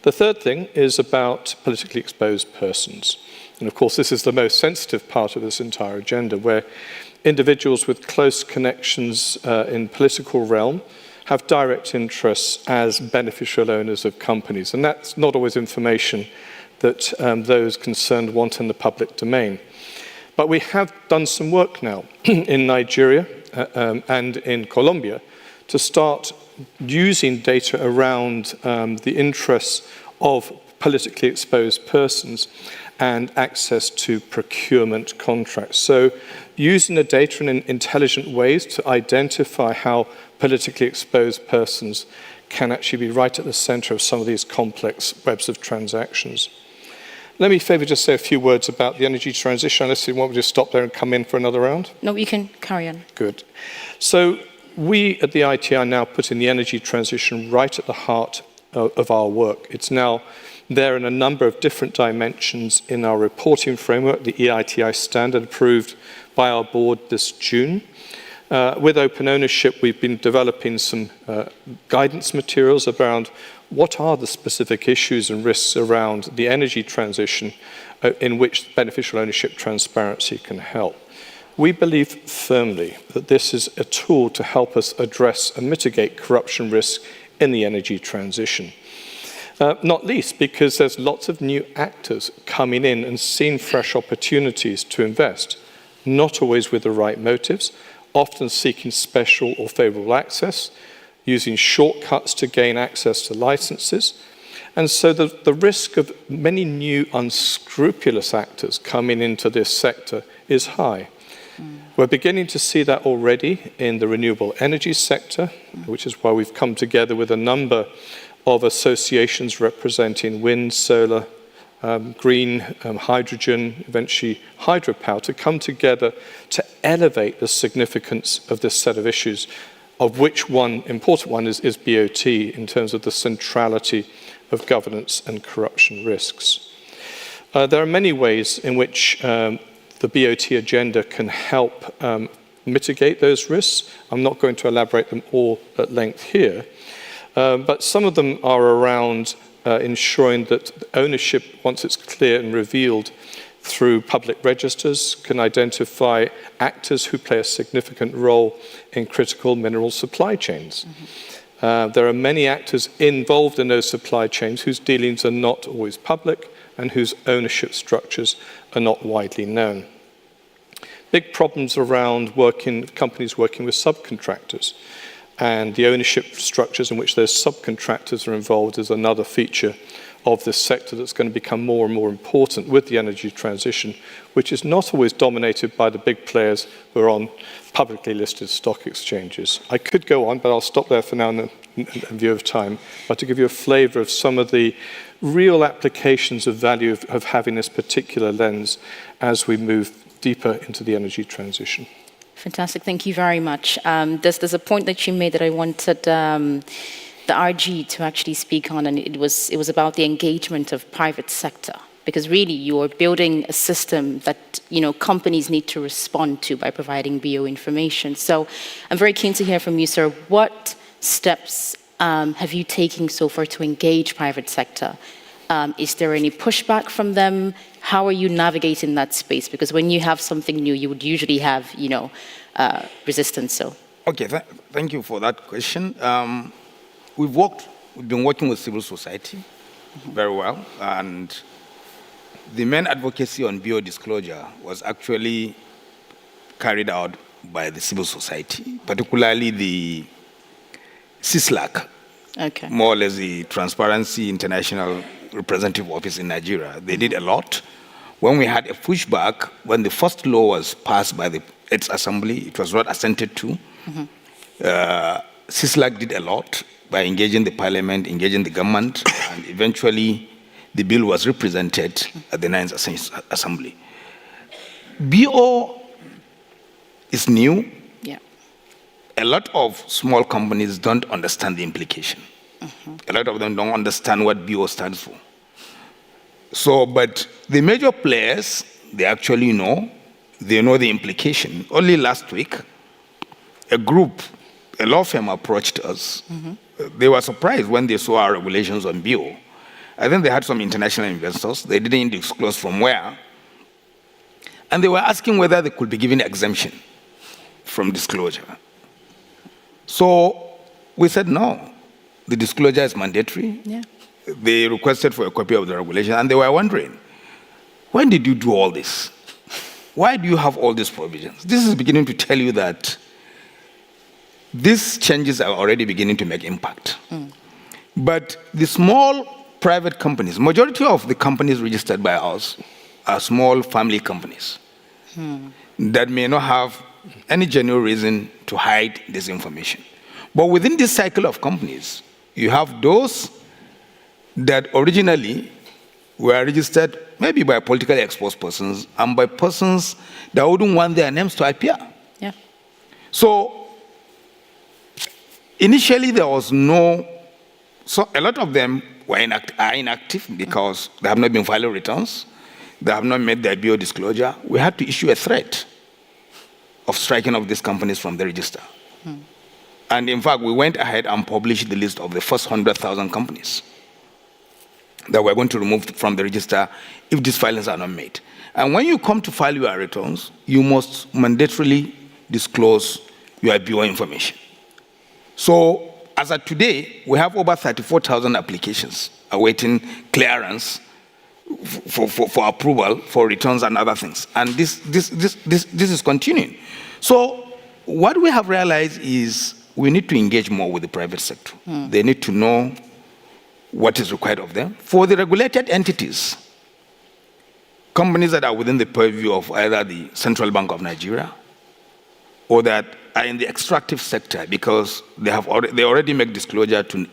J: The third thing is about politically exposed persons. And of course, this is the most sensitive part of this entire agenda, where individuals with close connections in political realm have direct interests as beneficial owners of companies. And that's not always information that those concerned want in the public domain. But we have done some work now in Nigeria and in Colombia to start using data around the interests of politically exposed persons and access to procurement contracts. So using the data in intelligent ways to identify how politically exposed persons can actually be right at the center of some of these complex webs of transactions. Let me, Favor, just say a few words about the energy transition, unless you want me to stop there and come in for another round.
I: No, you can carry on.
J: Good. So we at the ITI are now putting the energy transition right at the heart of our work. It's now there in a number of different dimensions in our reporting framework, the EITI standard approved by our board this June. With open ownership, we've been developing some guidance materials around what are the specific issues and risks around the energy transition in which beneficial ownership transparency can help. We believe firmly that this is a tool to help us address and mitigate corruption risk in the energy transition. Not least because there's lots of new actors coming in and seeing fresh opportunities to invest, not always with the right motives, often seeking special or favorable access, using shortcuts to gain access to licenses. And so the risk of many new unscrupulous actors coming into this sector is high. We're beginning to see that already in the renewable energy sector, which is why we've come together with a number of associations representing wind, solar, green, hydrogen, eventually hydropower, to come together to elevate the significance of this set of issues, of which one important one is BOT in terms of the centrality of governance and corruption risks. There are many ways in which the BOT agenda can help mitigate those risks. I'm not going to elaborate them all at length here, but some of them are around ensuring that ownership, once it's clear and revealed through public registers, can identify actors who play a significant role in critical mineral supply chains. There are many actors involved in those supply chains whose dealings are not always public and whose ownership structures are not widely known. Big problems around companies working with subcontractors, and the ownership structures in which those subcontractors are involved is another feature of this sector that's going to become more and more important with the energy transition, which is not always dominated by the big players who are on publicly listed stock exchanges. I could go on, but I'll stop there for now in view of time, but to give you a flavor of some of the real applications of value of having this particular lens as we move deeper into the energy transition.
I: Fantastic, thank you very much. There's a point that you made that I wanted the RG to actually speak on, and it was about the engagement of private sector, because really you're building a system that companies need to respond to by providing BO information. So I'm very keen to hear from you, sir. What steps have you taken so far to engage private sector? Is there any pushback from them? How are you navigating that space? Because when you have something new, you would usually have, resistance. So.
G: Okay, thank you for that question. We've been working with civil society very well, and the main advocacy on BO disclosure was actually carried out by the civil society, particularly the CISLAC, more or less the Transparency International Representative Office in Nigeria. They did a lot. When we had a pushback, when the first law was passed by its assembly, it was not assented to. CISLAC did a lot by engaging the parliament, engaging the government, and eventually the bill was represented at the Ninth Assembly. BO is new.
I: Yeah.
G: A lot of small companies don't understand the implication. A lot of them don't understand what BO stands for. So, but the major players, they actually know. They know the implication. Only last week, a law firm approached us. They were surprised when they saw our regulations on BO. I think they had some international investors. They didn't disclose from where, And they were asking whether they could be given exemption from disclosure. So we said no, the disclosure is mandatory.
I: Yeah.
G: They requested for a copy of the regulation, and they were wondering, when did you do all this? Why do you have all these provisions? This is beginning to tell you that these changes are already beginning to make impact. But the small private companies, majority of the companies registered by us are small family companies that may not have any genuine reason to hide this information. But within this cycle of companies, you have those that originally were registered maybe by politically exposed persons and by persons that wouldn't want their names to appear.
I: Yeah.
G: So initially there was no, so a lot of them were are inactive because they have not been filing returns, they have not made their bio disclosure. We had to issue a threat of striking off these companies from the register. And in fact, we went ahead and published the list of the first 100,000 companies that we're going to remove from the register if these filings are not made. And when you come to file your returns, you must mandatorily disclose your bio information. So as of today, we have over 34,000 applications awaiting clearance for approval for returns and other things. And this is continuing. So what we have realized is we need to engage more with the private sector. They need to know what is required of them. For the regulated entities, companies that are within the purview of either the Central Bank of Nigeria or that are in the extractive sector because they already make disclosure to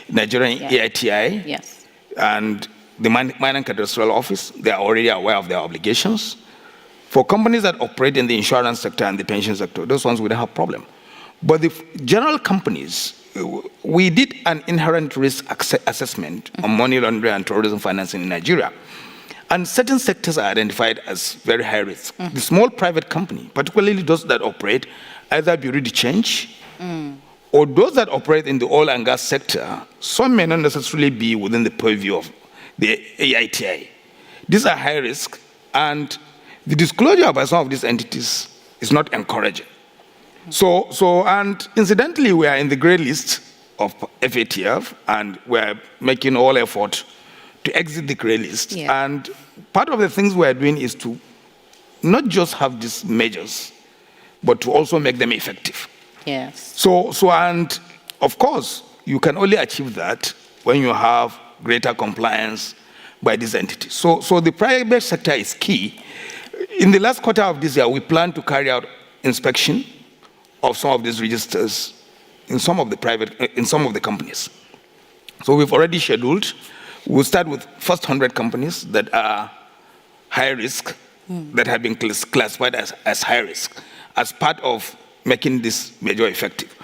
G: Nigerian AITI
I: Yes.
G: and the Mining and Cadastral Office. They are already aware of their obligations. For companies that operate in the insurance sector and the pension sector, those ones would have a problem. But the general companies, we did an inherent risk assessment on money laundering and terrorism financing in Nigeria. And certain sectors are identified as very high risk. The small private company, particularly those that operate either bureau de change or those that operate in the oil and gas sector, some may not necessarily be within the purview of the AITI. These are high risk, and the disclosure by some of these entities is not encouraging. And incidentally, we are in the grey list of FATF, and we're making all effort to exit the grey list.
I: Yeah.
G: And part of the things we're doing is to not just have these measures, but to also make them effective.
I: Yes.
G: And of course, you can only achieve that when you have greater compliance by these entities. So the private sector is key. In the last quarter of this year, we plan to carry out inspection of some of these registers in some of the companies. So we've already scheduled. We'll start with first 100 companies that are high risk, that have been classified as high risk, as part of making this measure effective.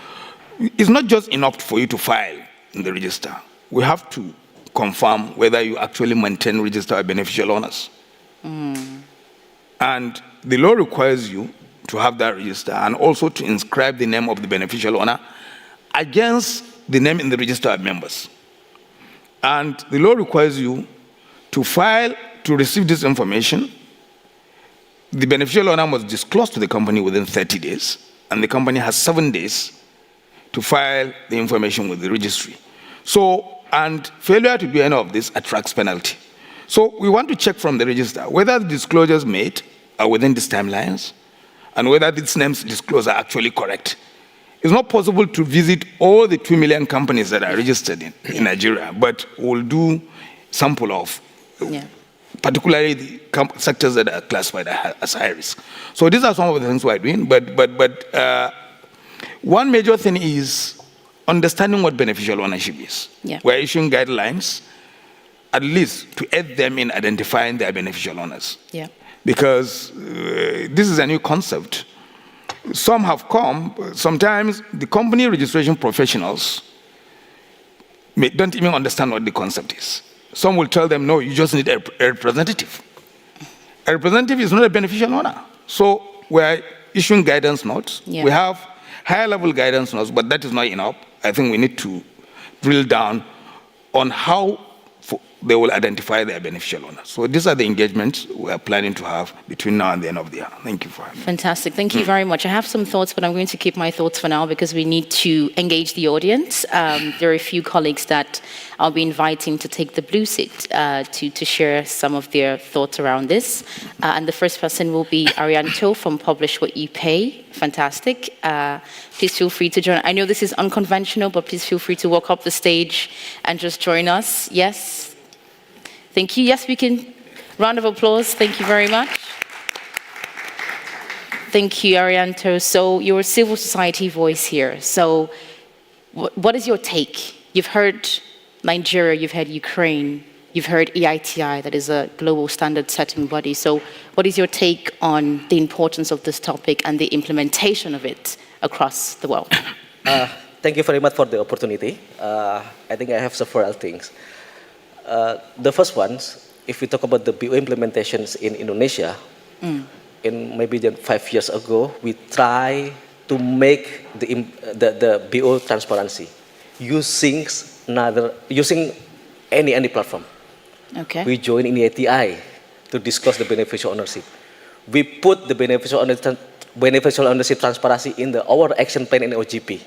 G: It's not just enough for you to file in the register. We have to confirm whether you actually maintain registered beneficial owners. And the law requires you to have that register and also to inscribe the name of the beneficial owner against the name in the register of members. And the law requires you to file to receive this information. The beneficial owner must disclose to the company within 30 days, and the company has 7 days to file the information with the registry. And failure to do any of this attracts penalty. So we want to check from the register whether the disclosures made are within these timelines and whether these names disclosed are actually correct. It's not possible to visit all the 2 million companies that are registered in Nigeria, but we'll do sample of particularly the sectors that are classified as high risk. So these are some of the things we're doing, but one major thing is understanding what beneficial ownership is.
I: Yeah.
G: We're issuing guidelines, at least to aid them in identifying their beneficial owners.
I: Yeah.
G: Because this is a new concept. Some have come, sometimes the company registration professionals don't even understand what the concept is. Some will tell them, no, you just need a representative. A representative is not a beneficial owner. So we're issuing guidance notes.
I: Yeah.
G: We have higher level guidance notes, but that is not enough. I think we need to drill down on how they will identify their beneficial owners. So these are the engagements we are planning to have between now and the end of the year. Thank you for having me.
I: Fantastic. Thank you very much. I have some thoughts, but I'm going to keep my thoughts for now because we need to engage the audience. There are a few colleagues that I'll be inviting to take the blue seat to share some of their thoughts around this. And the first person will be Arianto from Publish What You Pay. Fantastic. Please feel free to join. I know this is unconventional, but please feel free to walk up the stage and just join us. Yes. Thank you. Yes, we can. Round of applause. Thank you very much. Thank you, Arianto. So you're a civil society voice here. So what is your take? You've heard Nigeria, you've heard Ukraine, you've heard EITI, that is a global standard setting body. So what is your take on the importance of this topic and the implementation of it across the world?
K: Thank you very much for the opportunity. I think I have several things. The first one, if we talk about the BO implementations in Indonesia, in maybe 5 years ago, we try to make the BO transparency using any platform.
I: Okay.
K: We join in EITI to discuss the beneficial ownership. We put the beneficial ownership transparency in our action plan in OGP.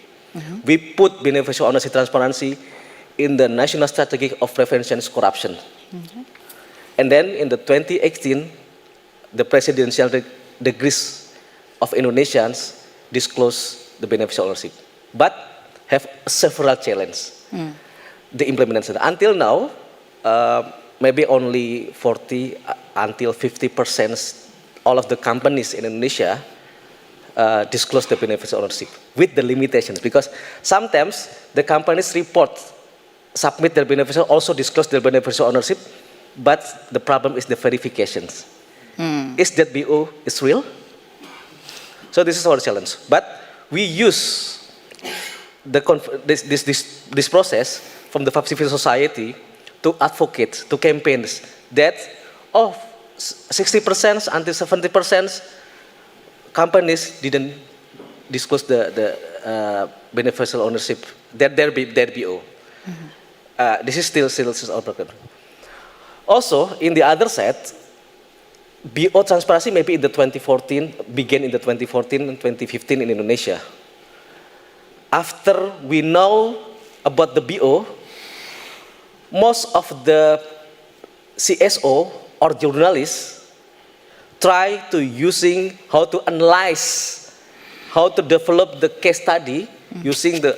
K: We put beneficial ownership transparency in the National Strategy of Prevention of Corruption. And then in the 2018, the presidential degrees of Indonesians disclose the beneficial ownership, but have several challenges. The implementation. Until now, maybe only 40 until 50% all of the companies in Indonesia disclose the beneficial ownership with the limitations, because sometimes the companies submit their beneficial, also disclose their beneficial ownership, but the problem is the verifications. Is that BO is real? So this is our challenge. But we use this process from the civil society to advocate, to campaigns that 60% until 70% companies didn't disclose the beneficial ownership, their BO. This is still our program. Also, in the other side, BO transparency maybe in the 2014, began in the 2014 and 2015 in Indonesia. After we know about the BO, most of the CSO or journalists try to using how to analyze, how to develop the case study using the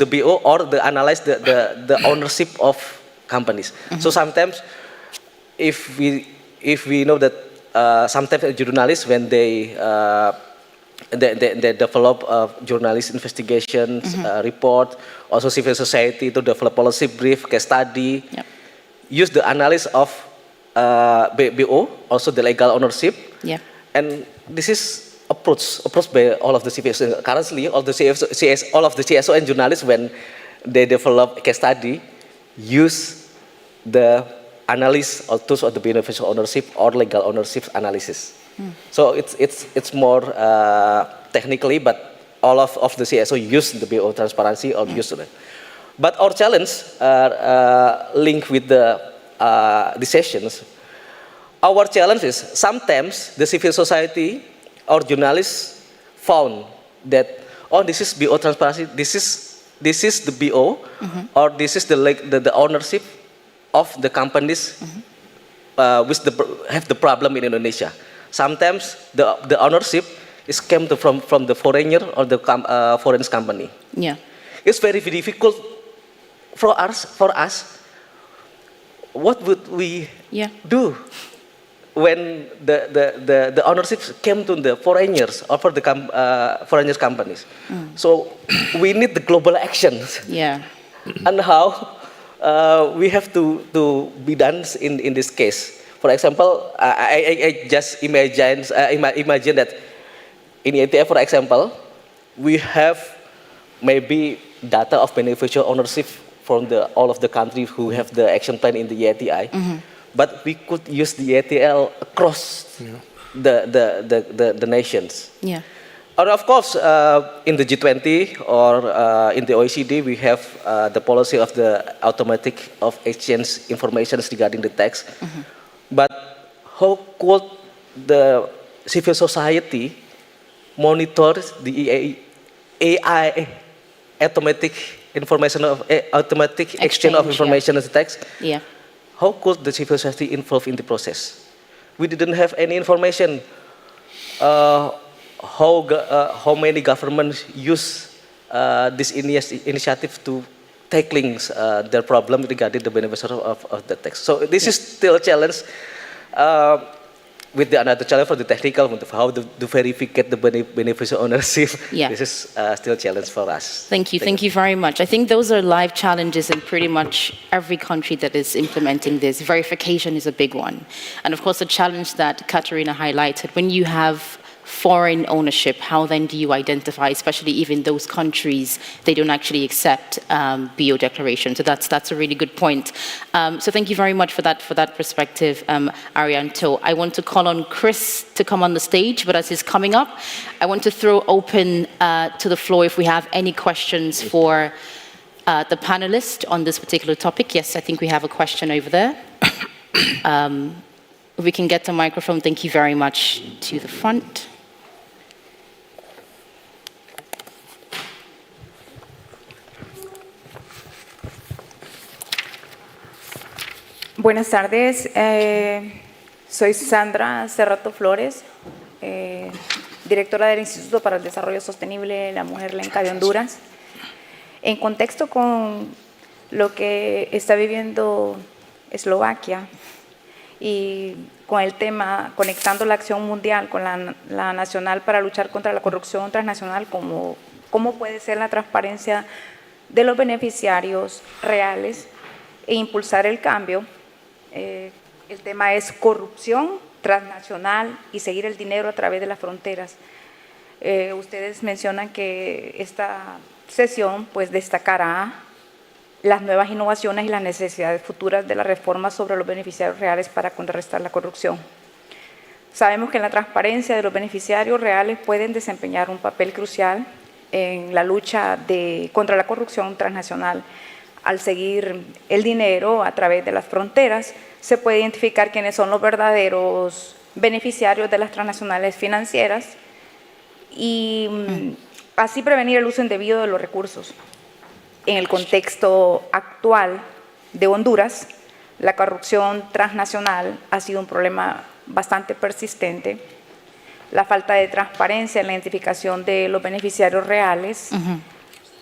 K: BO or the analyze the ownership of companies. So sometimes, if we know that sometimes journalists, when they develop journalist investigations report, also civil society to develop policy brief, case study, use the analysis of BO, also the legal ownership, and this is approached by all of the CSO. Currently, all of the CSO and journalists, when they develop case study, use the analysis or tools of the beneficial ownership or legal ownership analysis. So it's more technically, but all of the CSO use the BO transparency or use it. But our challenge linked with the sessions. Our challenge is sometimes the civil society or journalists found that this is BO transparency. This is the BO, or this is the ownership of the companies which have the problem in Indonesia. Sometimes the ownership is came from the foreigner or the foreign company. It's very, very difficult for us. What would we do when the ownership came to the foreigners or for the foreigners companies? So we need the global actions. And how we have to be done in this case. For example, I just imagine that in ETF, for example, we have maybe data of beneficial ownership from all of the countries who have the action plan in the EITI, but we could use the EITL across the nations. or of course, in the G20 or in the OECD, we have the policy of the automatic of exchange information regarding the tax. But how could the civil society monitor the AI automatic information of automatic exchange of information as tax?
I: Yeah.
K: How could the civil society involve in the process? We didn't have any information. How many governments use this initiative to tackling their problem regarding the beneficiary of the tax. So this is still a challenge. With another challenge for the technical, how to verify the beneficial ownership.
I: Yeah.
K: This is still a challenge for us.
I: Thank you very much. I think those are live challenges in pretty much every country that is implementing this. Verification is a big one. And of course, the challenge that Katarina highlighted, when you have foreign ownership, how then do you identify, especially even those countries, they don't actually accept BO declaration. So that's a really good point. So thank you very much for that perspective, Arianto. I want to call on Chris to come on the stage, but as he's coming up, I want to throw open to the floor if we have any questions for the panelists on this particular topic. Yes, I think we have a question over there. If we can get the microphone, thank you very much, to the front.
N: Buenas tardes, soy Sandra Cerrato Flores, directora del Instituto para el Desarrollo Sostenible de la Mujer Lenca de Honduras. En contexto con lo que está viviendo Eslovaquia y con el tema, conectando la acción mundial con la nacional para luchar contra la corrupción transnacional, ¿cómo puede ser la transparencia de los beneficiarios reales e impulsar el cambio? El tema es corrupción transnacional y seguir el dinero a través de las fronteras. Ustedes mencionan que esta sesión pues destacará las nuevas innovaciones y las necesidades futuras de la reforma sobre los beneficiarios reales para contrarrestar la corrupción. Sabemos que en la transparencia de los beneficiarios reales pueden desempeñar un papel crucial en la lucha contra la corrupción transnacional. Al seguir el dinero a través de las fronteras, se puede identificar quiénes son los verdaderos beneficiarios de las transnacionales financieras y así prevenir el uso indebido de los recursos. En el contexto actual de Honduras, la corrupción transnacional ha sido un problema bastante persistente. La falta de transparencia en la identificación de los beneficiarios reales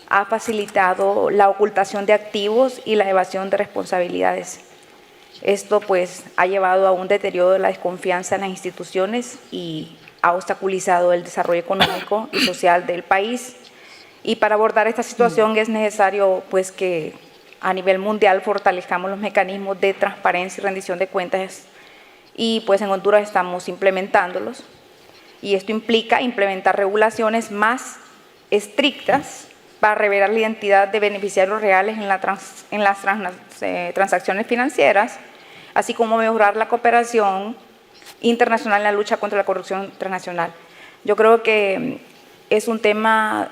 N: ha facilitado la ocultación de activos y la evasión de responsabilidades. Esto pues ha llevado a un deterioro de la desconfianza en las instituciones y ha obstaculizado el desarrollo económico y social del país. Y para abordar esta situación es necesario pues que a nivel mundial fortalezcamos los mecanismos de transparencia y rendición de cuentas y pues en Honduras estamos implementándolos. Y esto implica implementar regulaciones más estrictas para revelar la identidad de beneficiarios reales en las transacciones financieras, así como mejorar la cooperación internacional en la lucha contra la corrupción transnacional. Yo creo que es un tema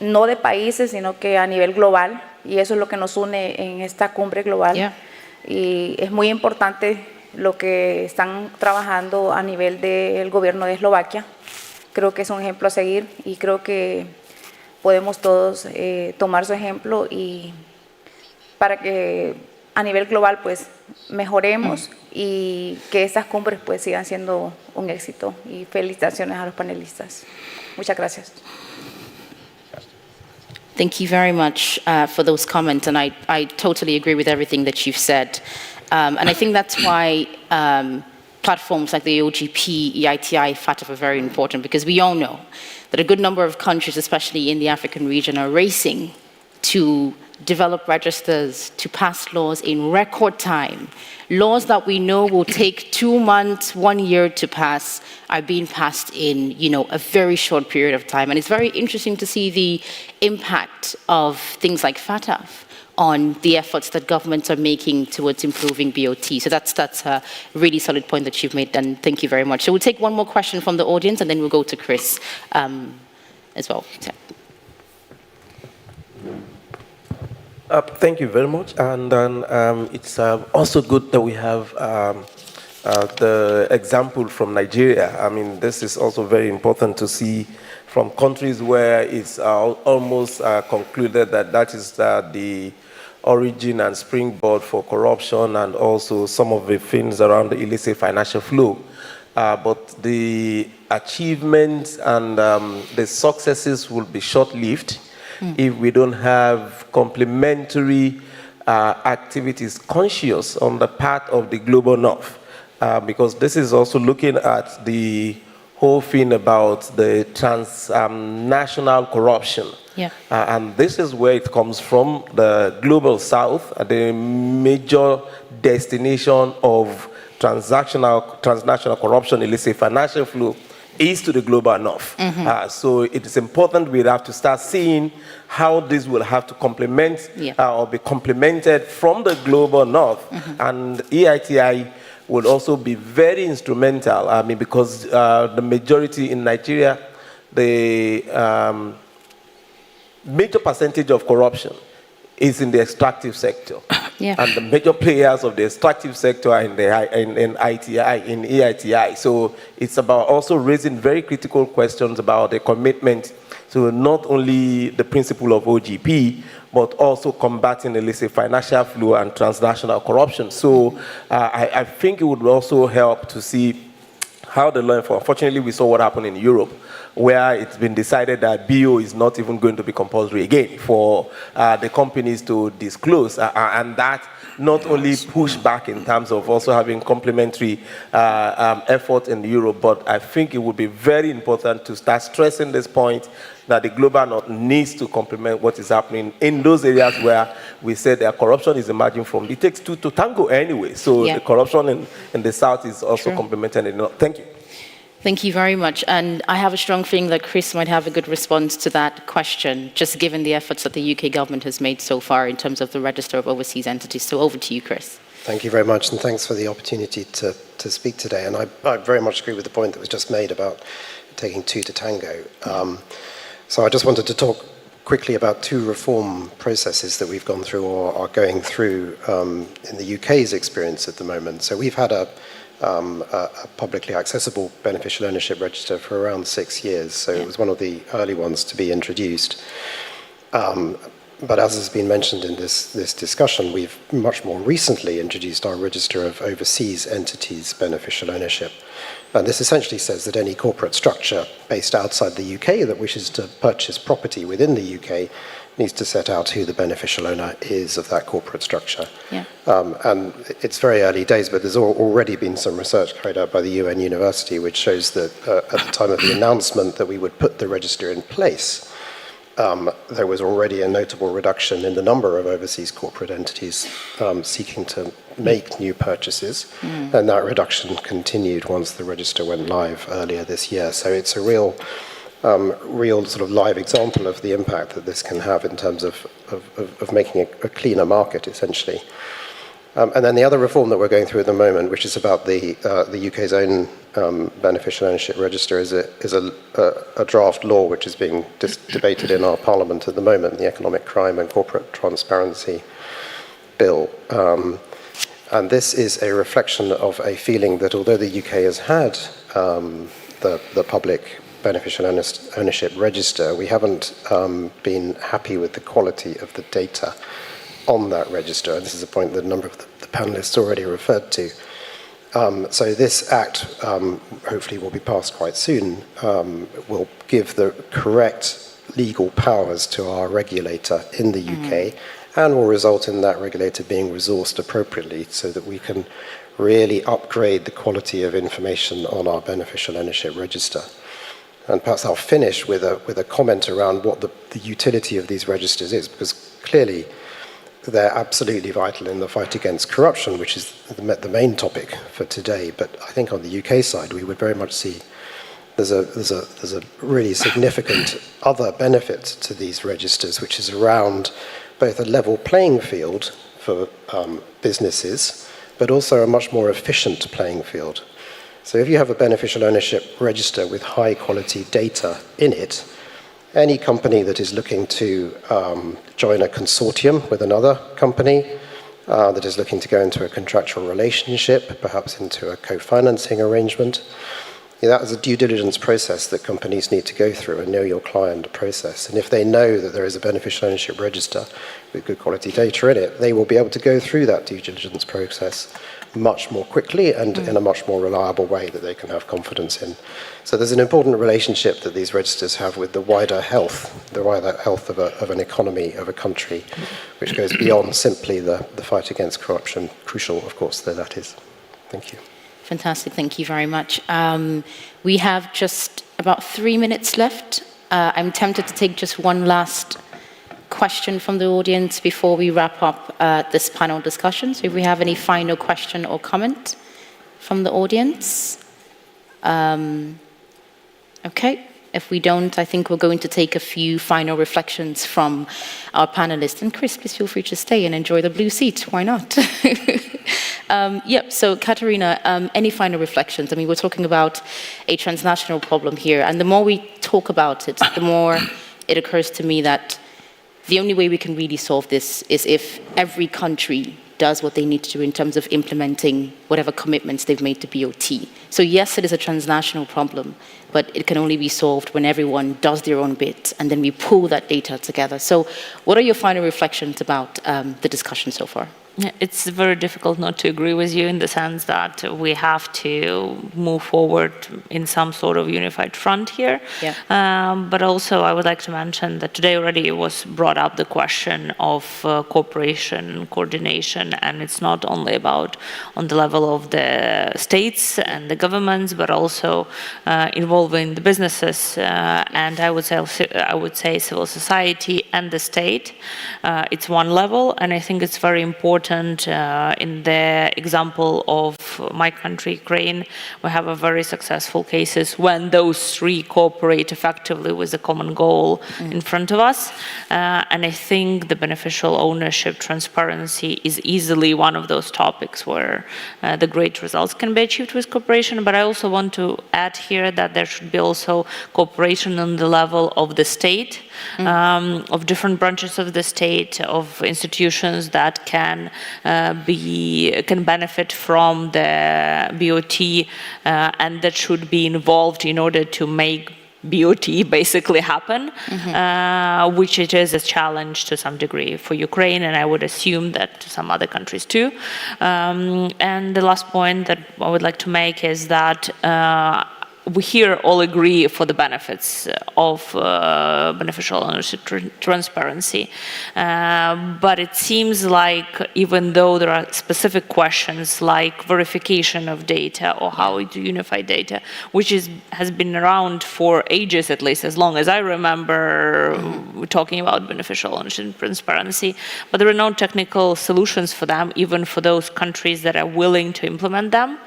N: no de países, sino que a nivel global, y eso es lo que nos une en esta cumbre global. Y es muy importante lo que están trabajando a nivel del gobierno de Eslovaquia. Creo que es un ejemplo a seguir y creo que podemos todos tomar su ejemplo y para que a nivel global pues mejoremos y que estas cumbres pues sigan siendo un éxito. Y felicitaciones a los panelistas. Muchas gracias.
I: Thank you very much for those comments, and I totally agree with everything that you've said. And I think that's why platforms like the OGP, EITI, FATF are very important, because we all know that a good number of countries, especially in the African region, are racing to develop registers, to pass laws in record time. Laws that we know will take 2 months, 1 year to pass are being passed in, a very short period of time. And it's very interesting to see the impact of things like FATF on the efforts that governments are making towards improving BOT. So that's a really solid point that you've made, and thank you very much. So we'll take one more question from the audience, and then we'll go to Chris. as well. So.
H: Thank you very much. And then it's also good that we have the example from Nigeria. I mean, this is also very important to see from countries where it's almost concluded that that is the origin and springboard for corruption and also some of the things around the illicit financial flow. But the achievements and the successes will be short-lived if we don't have complementary activities conscious on the part of the global north. Because this is also looking at the whole thing about the transnational corruption.
I: Yeah.
H: And this is where it comes from, the global south, the major destination of transnational corruption, illicit financial flow, is to the global north. So it is important we have to start seeing how this will have to complement or be complemented from the global north. And EITI will also be very instrumental, I mean, because the majority in Nigeria, the major percentage of corruption is in the extractive sector. And the major players of the extractive sector are in EITI. So it's about also raising very critical questions about the commitment to not only the principle of OGP, but also combating illicit financial flow and transnational corruption. So I think it would also help to see how the law enforcement, unfortunately we saw what happened in Europe, where it's been decided that BO is not even going to be compulsory again for the companies to disclose, and that not only push back in terms of also having complementary effort in Europe, but I think it would be very important to start stressing this point that the global north needs to complement what is happening in those areas where we said that corruption is emerging from. It takes two to tango anyway, so the corruption in the south is also complemented in the north. Thank you.
I: Thank you very much. And I have a strong feeling that Chris might have a good response to that question, just given the efforts that the UK government has made so far in terms of the register of overseas entities. So over to you, Chris.
R: Thank you very much, and thanks for the opportunity to speak today. And I very much agree with the point that was just made about taking two to tango. So I just wanted to talk quickly about two reform processes that we've gone through or are going through in the UK's experience at the moment. So we've had a publicly accessible beneficial ownership register for around 6 years. So it was one of the early ones to be introduced. But as has been mentioned in this discussion, we've much more recently introduced our register of overseas entities beneficial ownership. And this essentially says that any corporate structure based outside the UK that wishes to purchase property within the UK needs to set out who the beneficial owner is of that corporate structure. And it's very early days, but there's already been some research carried out by the UN University which shows that at the time of the announcement that we would put the register in place, there was already a notable reduction in the number of overseas corporate entities seeking to make new purchases, and that reduction continued once the register went live earlier this year. So it's a real sort of live example of the impact that this can have in terms of making a cleaner market, essentially. And then the other reform that we're going through at the moment, which is about the UK's own beneficial ownership register, is a draft law which is being debated in our Parliament at the moment, the Economic Crime and Corporate Transparency Bill. And this is a reflection of a feeling that although the UK has had the public beneficial ownership register, we haven't been happy with the quality of the data on that register. And this is a point that a number of the panelists already referred to. So this act, hopefully will be passed quite soon, will give the correct legal powers to our regulator in the UK, and will result in that regulator being resourced appropriately so that we can really upgrade the quality of information on our beneficial ownership register. And perhaps I'll finish with a comment around what the utility of these registers is, because clearly they're absolutely vital in the fight against corruption, which is the main topic for today. But I think on the UK side, we would very much see there's a really significant other benefit to these registers, which is around both a level playing field for businesses, but also a much more efficient playing field. So if you have a beneficial ownership register with high quality data in it, any company that is looking to join a consortium with another company, that is looking to go into a contractual relationship, perhaps into a co-financing arrangement, that is a due diligence process that companies need to go through, a know your client process. And if they know that there is a beneficial ownership register with good quality data in it, they will be able to go through that due diligence process much more quickly and in a much more reliable way that they can have confidence in. So there's an important relationship that these registers have with the wider health of an economy, of a country, which goes beyond simply the fight against corruption, crucial, of course, though that is. Thank you.
I: Fantastic, thank you very much. We have just about 3 minutes left. I'm tempted to take just one last question from the audience before we wrap up this panel discussion. So if we have any final question or comment from the audience. Okay, if we don't, I think we're going to take a few final reflections from our panelists. And Chris, please feel free to stay and enjoy the blue seat. Why not? So Katerina, any final reflections? I mean, we're talking about a transnational problem here, and the more we talk about it, the more it occurs to me that the only way we can really solve this is if every country does what they need to do in terms of implementing whatever commitments they've made to BOT. So yes, it is a transnational problem, but it can only be solved when everyone does their own bit, and then we pull that data together. So what are your final reflections about the discussion so far?
A: It's very difficult not to agree with you in the sense that we have to move forward in some sort of unified front here. But also I would like to mention that today already was brought up the question of cooperation, coordination, and it's not only about on the level of the states and the governments, but also involving the businesses and I would say civil society and the state. It's one level, and I think it's very important. In the example of my country, Ukraine, we have a very successful cases when those three cooperate effectively with a common goal in front of us. And I think the beneficial ownership transparency is easily one of those topics where the great results can be achieved with cooperation. But I also want to add here that there should be also cooperation on the level of the state, of different branches of the state, of institutions that can benefit from the BOT and that should be involved in order to make BOT basically happen, which it is a challenge to some degree for Ukraine, and I would assume that some other countries too. And the last point that I would like to make is that we here all agree for the benefits of beneficial ownership transparency. But it seems like even though there are specific questions like verification of data or how to unify data, which has been around for ages, at least as long as I remember talking about beneficial ownership transparency, but there are no technical solutions for them, even for those countries that are willing to implement them.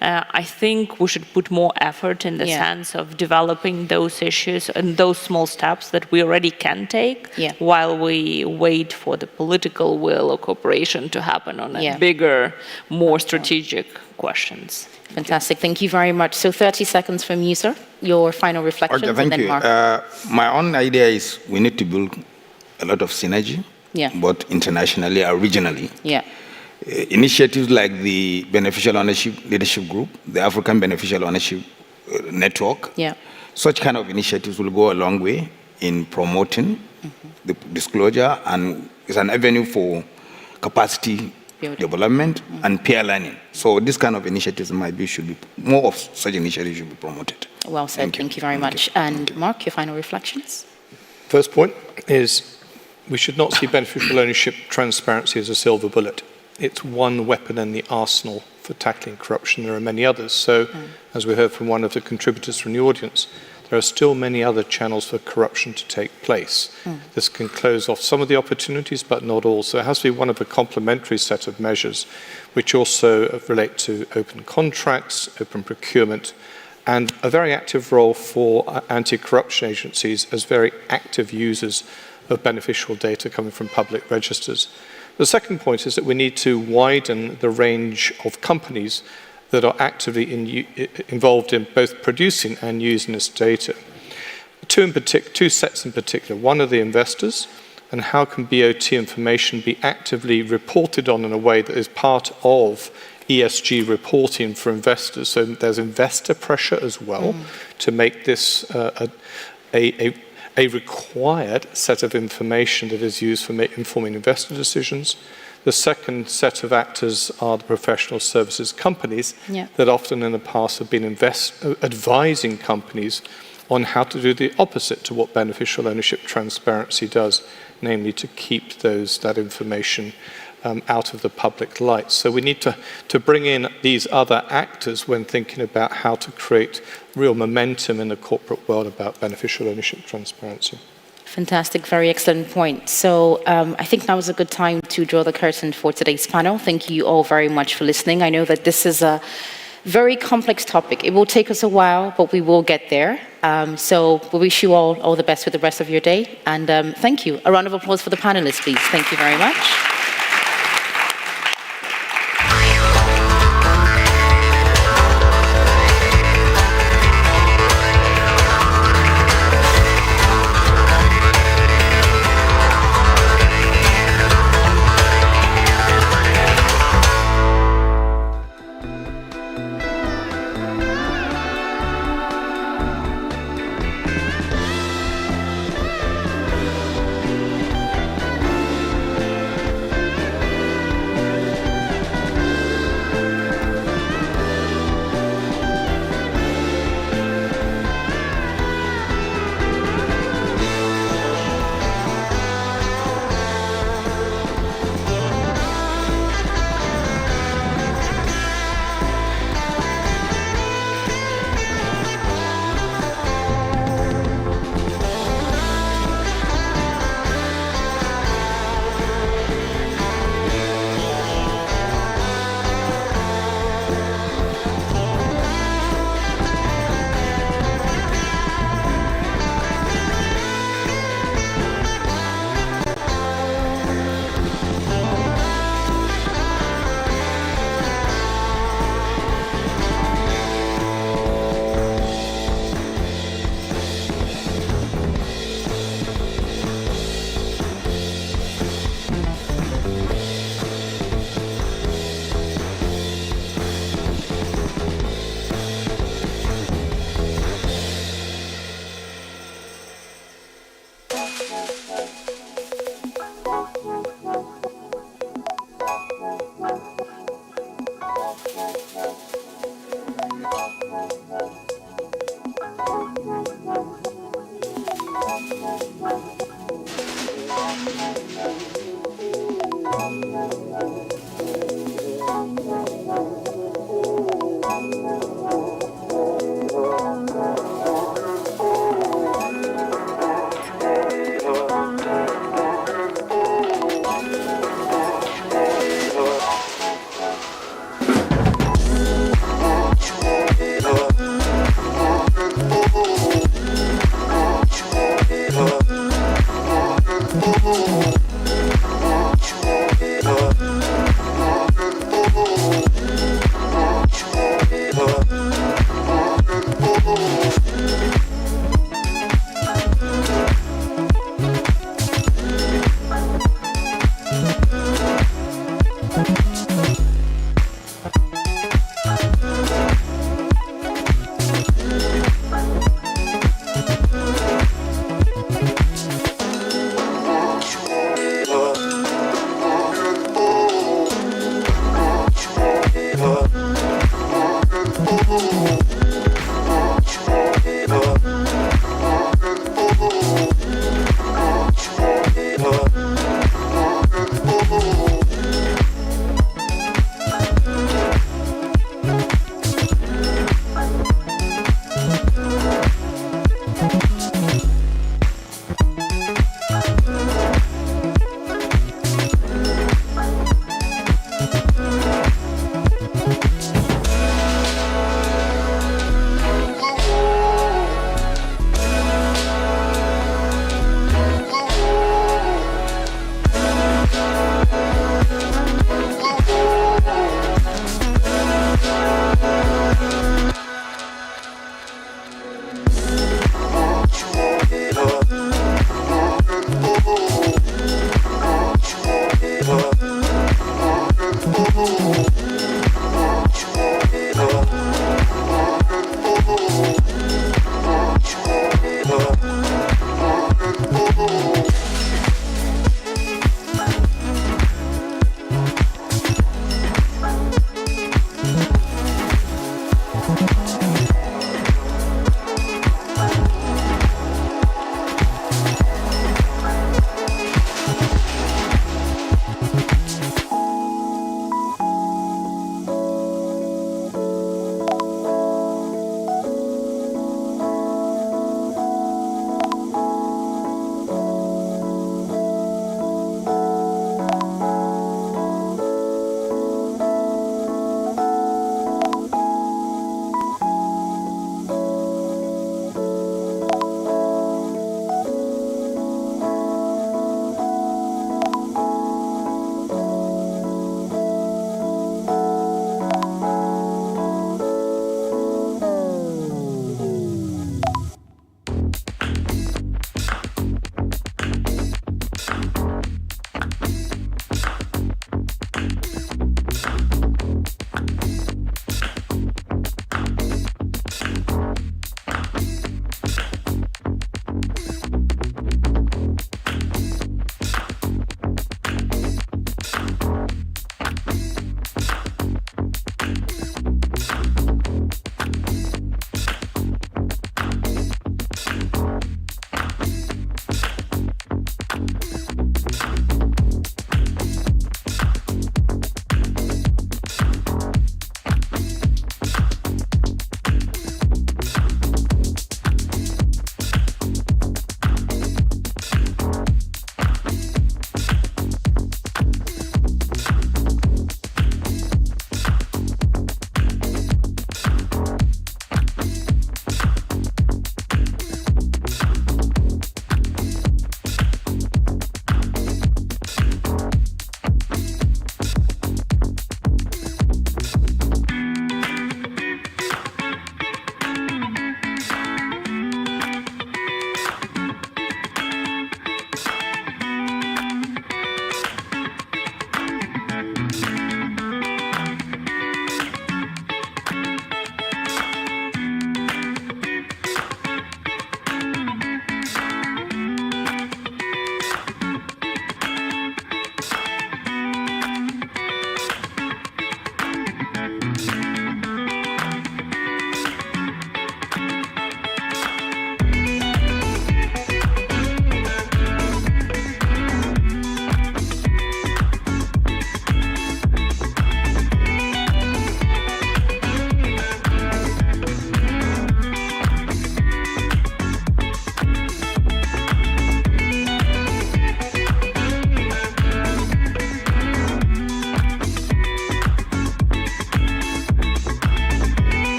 A: I think we should put more effort in the sense of developing those issues and those small steps that we already can take while we wait for the political will or cooperation to happen on a bigger, more strategic questions.
I: Fantastic, thank you very much. So 30 seconds from you, sir. Your final reflections.
G: Okay, thank you. My own idea is we need to build a lot of synergy, both internationally or regionally. Initiatives like the Beneficial Ownership Leadership Group, the African Beneficial Ownership Network, such kind of initiatives will go a long way in promoting the disclosure, and it's an avenue for capacity development and peer learning. So this kind of initiatives should be, more of such initiatives should be promoted.
I: Well said, thank you very much. And Mark, your final reflections?
J: First point is we should not see beneficial ownership transparency as a silver bullet. It's one weapon in the arsenal for tackling corruption. There are many others. So, as we heard from one of the contributors from the audience, there are still many other channels for corruption to take place. This can close off some of the opportunities, but not all. So it has to be one of a complementary set of measures, which also relate to open contracts, open procurement, and a very active role for anti-corruption agencies as very active users of beneficial data coming from public registers. The second point is that we need to widen the range of companies that are actively involved in both producing and using this data. two sets in particular. One are the investors, and how can BOT information be actively reported on in a way that is part of ESG reporting for investors? So there's investor pressure as well to make this a required set of information that is used for informing investor decisions. The second set of actors are the professional services companies that often in the past have been advising companies on how to do the opposite to what beneficial ownership transparency does, namely to keep that information out of the public light. So we need to bring in these other actors when thinking about how to create real momentum in the corporate world about beneficial ownership transparency.
I: Fantastic, very excellent point. So I think now is a good time to draw the curtain for today's panel. Thank you all very much for listening. I know that this is a very complex topic. It will take us a while, but we will get there. So we wish you all the best with the rest of your day. And thank you. A round of applause for the panelists, please. Thank you very much.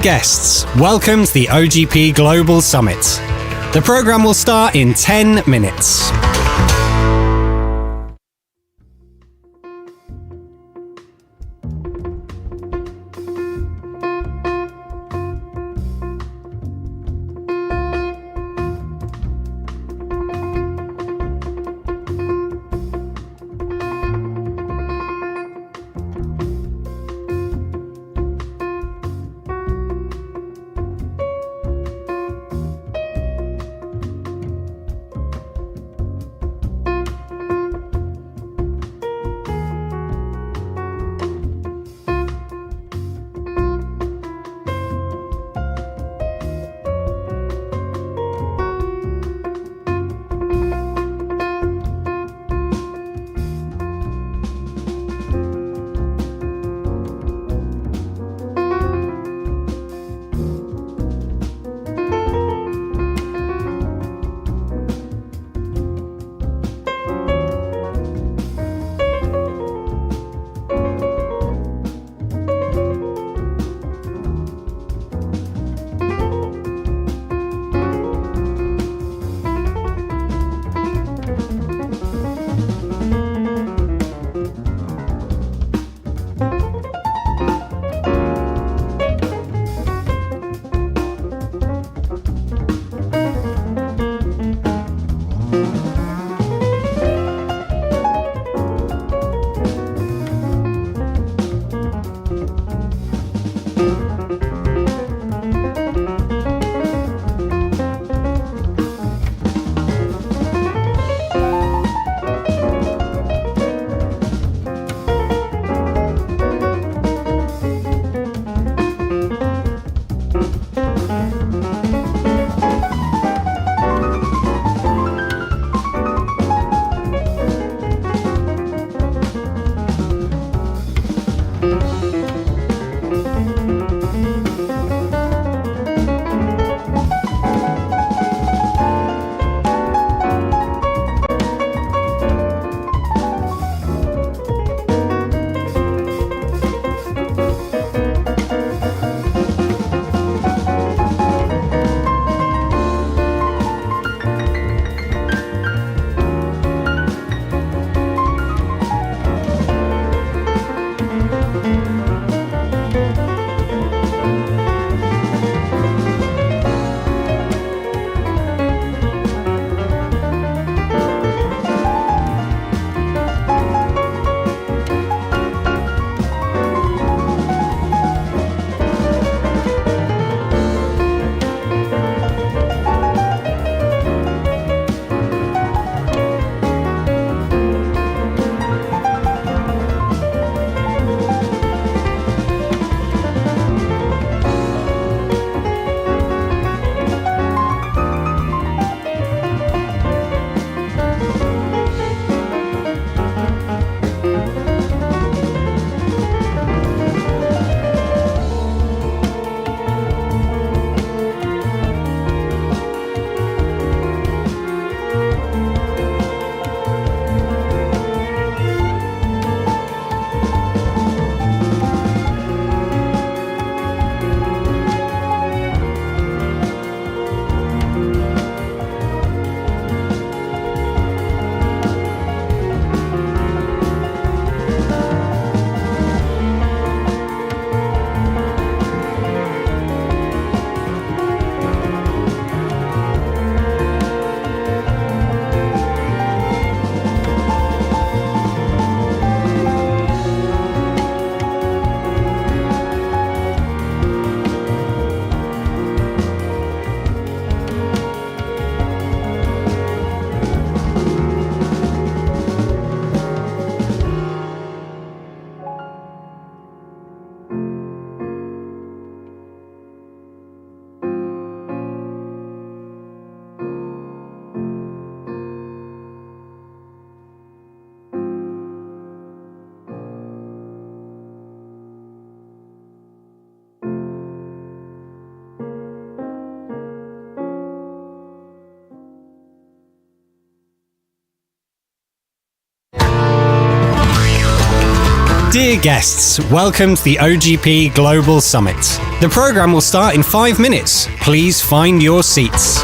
E: guests, welcome to the OGP Global Summit. The program will start in 10 minutes. Dear guests, welcome to the OGP Global Summit. The program will start in 5 minutes. Please find your seats.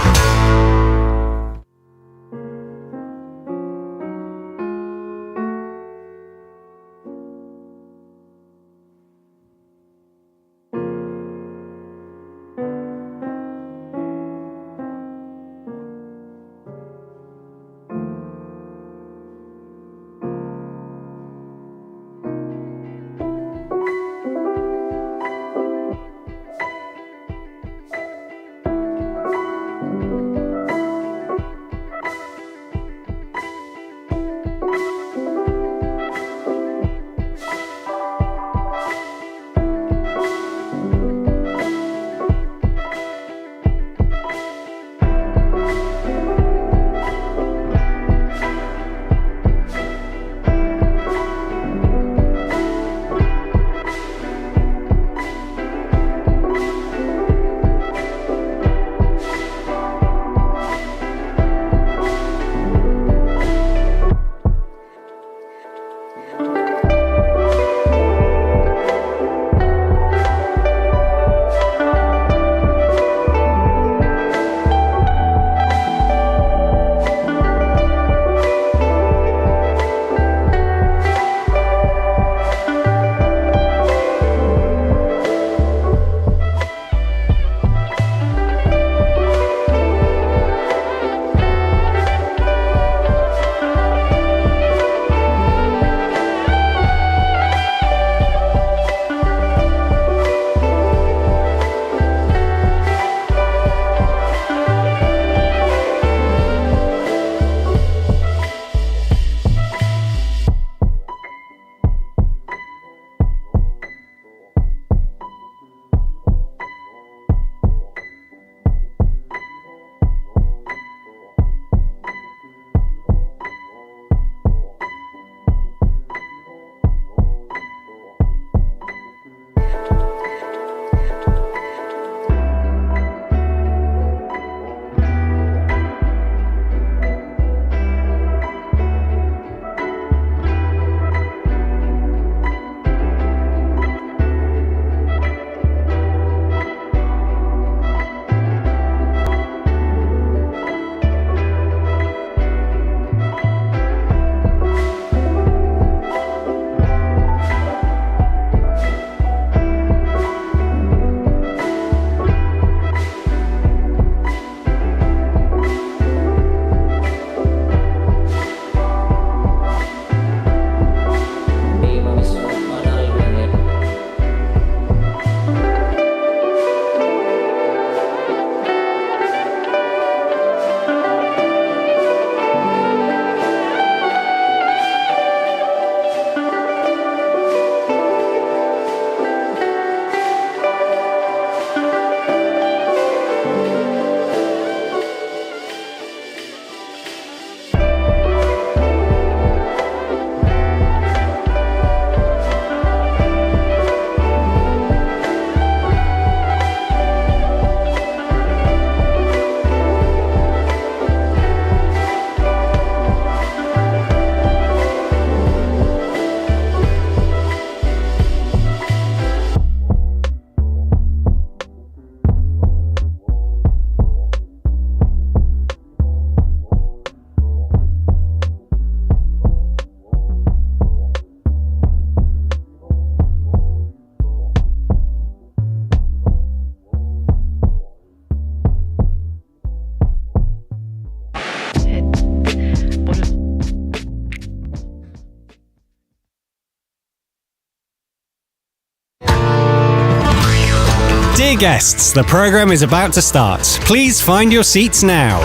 E: Dear guests, the program is about to start. Please find your seats now.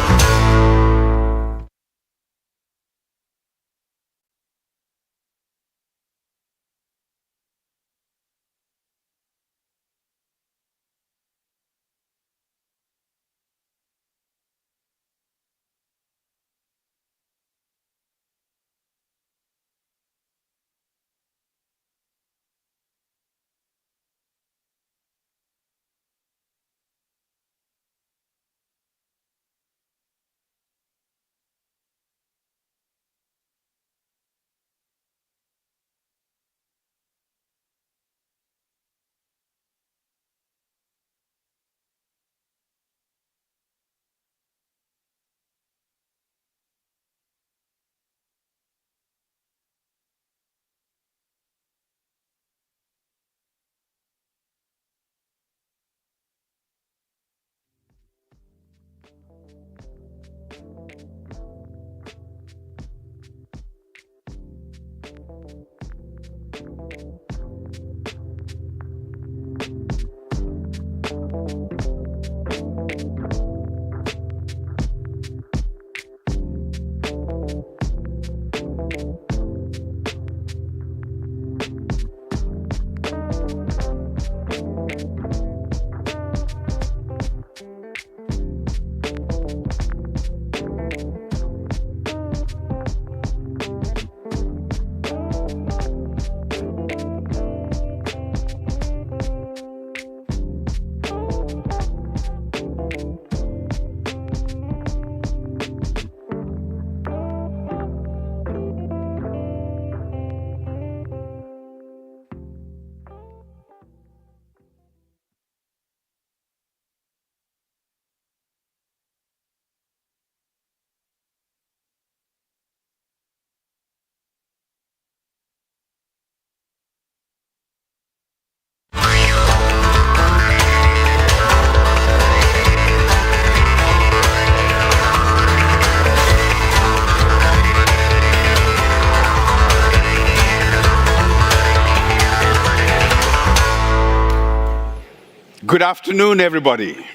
C: Good afternoon, everybody.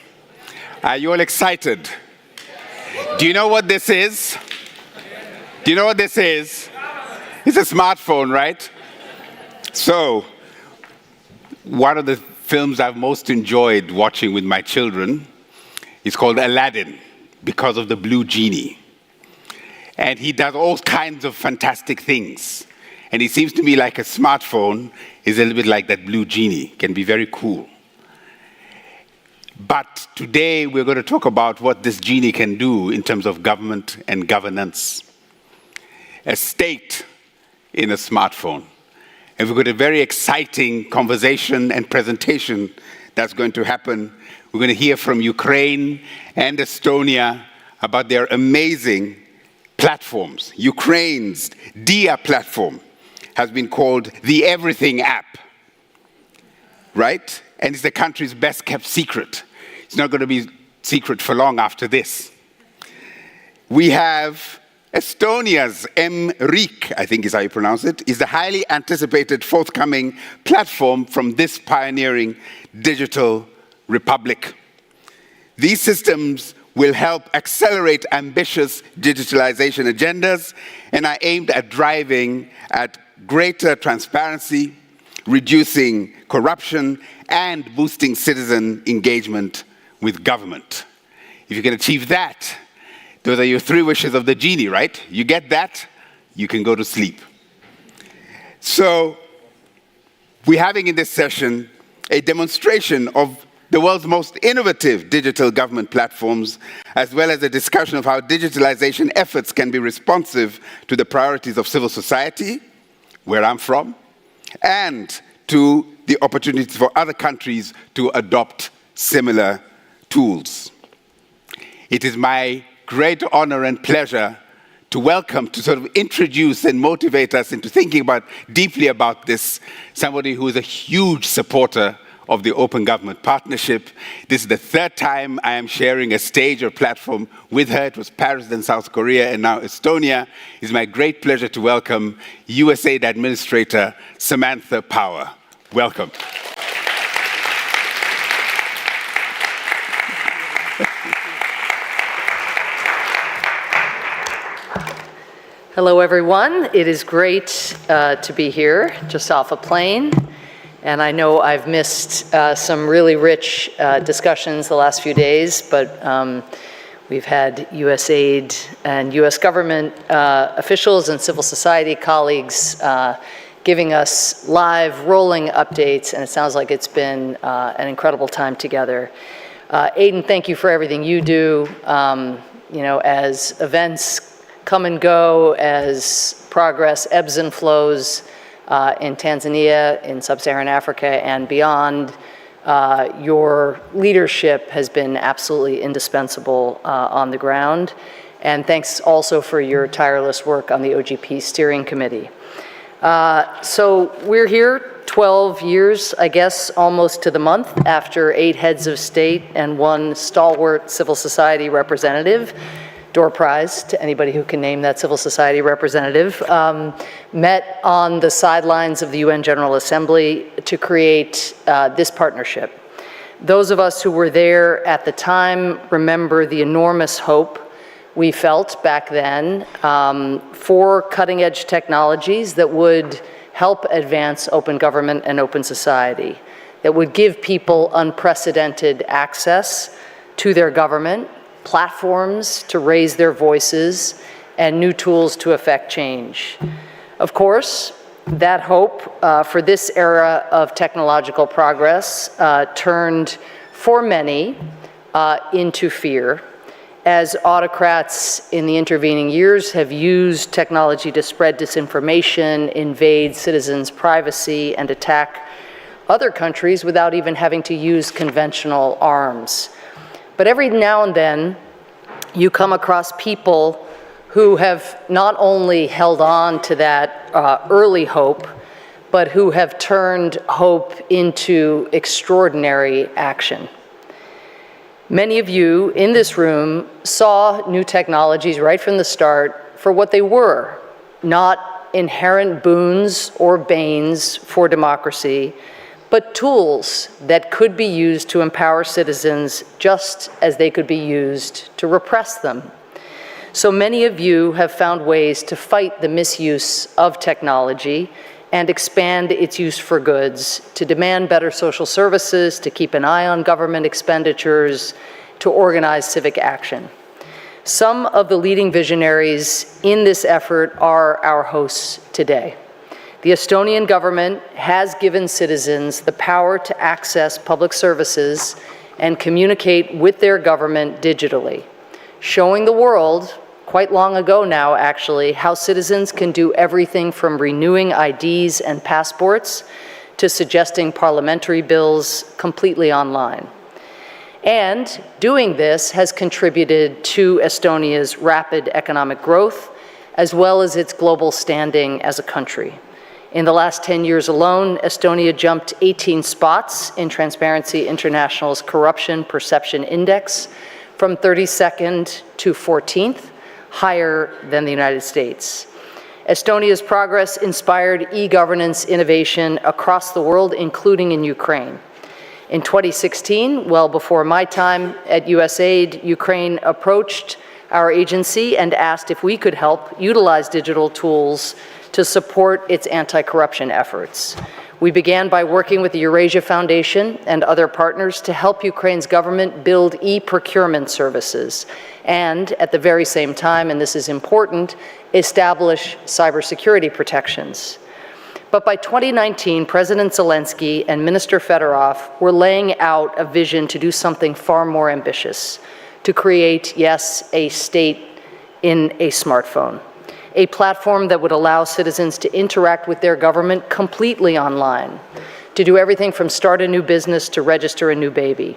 C: Are you all excited? Do you know what this is? Do you know what this is? It's a smartphone, right? So, one of the films I've most enjoyed watching with my children is called Aladdin, because of the blue genie. And he does all kinds of fantastic things. And it seems to me like a smartphone is a little bit like that blue genie, can be very cool. But today we're going to talk about what this genie can do in terms of government and governance. A state in a smartphone. And we've got a very exciting conversation and presentation that's going to happen. We're going to hear from Ukraine and Estonia about their amazing platforms. Ukraine's DIA platform has been called the Everything app, right? And it's the country's best kept secret. It's not going to be secret for long after this. We have Estonia's ORIG, I think is how you pronounce it, is the highly anticipated forthcoming platform from this pioneering digital republic. These systems will help accelerate ambitious digitalization agendas and are aimed at driving at greater transparency, reducing corruption, and boosting citizen engagement with government. If you can achieve that, those are your 3 wishes of the genie, right? You get that, you can go to sleep. So, we're having in this session a demonstration of the world's most innovative digital government platforms, as well as a discussion of how digitalization efforts can be responsive to the priorities of civil society, where I'm from, and to the opportunities for other countries to adopt similar tools. It is my great honor and pleasure to welcome, to sort of introduce and motivate us into thinking deeply about this, somebody who is a huge supporter of the Open Government Partnership. This is the 3rd time I am sharing a stage or platform with her. It was Paris, then South Korea, and now Estonia. It's my great pleasure to welcome USAID Administrator Samantha Power. Welcome.
D: Hello, everyone. It is great to be here, just off a plane. And I know I've missed some really rich discussions the last few days, but we've had USAID and US government officials and civil society colleagues giving us live rolling updates, and it sounds like it's been an incredible time together. Aidan, thank you for everything you do. As events come and go, as progress ebbs and flows in Tanzania, in sub-Saharan Africa, and beyond, your leadership has been absolutely indispensable on the ground. And thanks also for your tireless work on the OGP Steering Committee. So we're here 12 years, I guess, almost to the month, after 8 heads of state and 1 stalwart civil society representative, door prize to anybody who can name that civil society representative, met on the sidelines of the UN General Assembly to create this partnership. Those of us who were there at the time remember the enormous hope we felt back then for cutting-edge technologies that would help advance open government and open society, that would give people unprecedented access to their government, platforms to raise their voices, and new tools to affect change. Of course, that hope for this era of technological progress turned, for many, into fear, as autocrats in the intervening years have used technology to spread disinformation, invade citizens' privacy, and attack other countries without even having to use conventional arms. But every now and then, you come across people who have not only held on to that early hope, but who have turned hope into extraordinary action. Many of you in this room saw new technologies right from the start for what they were, not inherent boons or banes for democracy, but tools that could be used to empower citizens just as they could be used to repress them. So many of you have found ways to fight the misuse of technology and expand its use for goods, to demand better social services, to keep an eye on government expenditures, to organize civic action. Some of the leading visionaries in this effort are our hosts today. The Estonian government has given citizens the power to access public services and communicate with their government digitally, showing the world, quite long ago now actually, how citizens can do everything from renewing IDs and passports to suggesting parliamentary bills completely online. And doing this has contributed to Estonia's rapid economic growth, as well as its global standing as a country. In the last 10 years alone, Estonia jumped 18 spots in Transparency International's Corruption Perception Index, from 32nd to 14th, higher than the United States. Estonia's progress inspired e-governance innovation across the world, including in Ukraine. In 2016, well before my time at USAID, Ukraine approached our agency and asked if we could help utilize digital tools to support its anti-corruption efforts. We began by working with the Eurasia Foundation and other partners to help Ukraine's government build e-procurement services and, at the very same time, and this is important, establish cybersecurity protections. But by 2019, President Zelensky and Minister Fedorov were laying out a vision to do something far more ambitious, to create, yes, a state in a smartphone, a platform that would allow citizens to interact with their government completely online, to do everything from start a new business to register a new baby.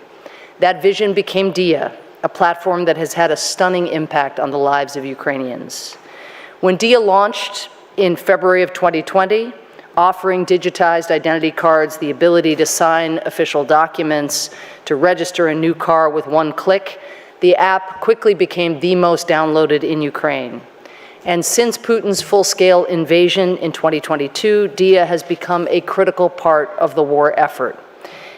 D: That vision became DIA, a platform that has had a stunning impact on the lives of Ukrainians. When DIA launched in February of 2020, offering digitized identity cards, the ability to sign official documents, to register a new car with one click, the app quickly became the most downloaded in Ukraine. And since Putin's full-scale invasion in 2022, DIA has become a critical part of the war effort.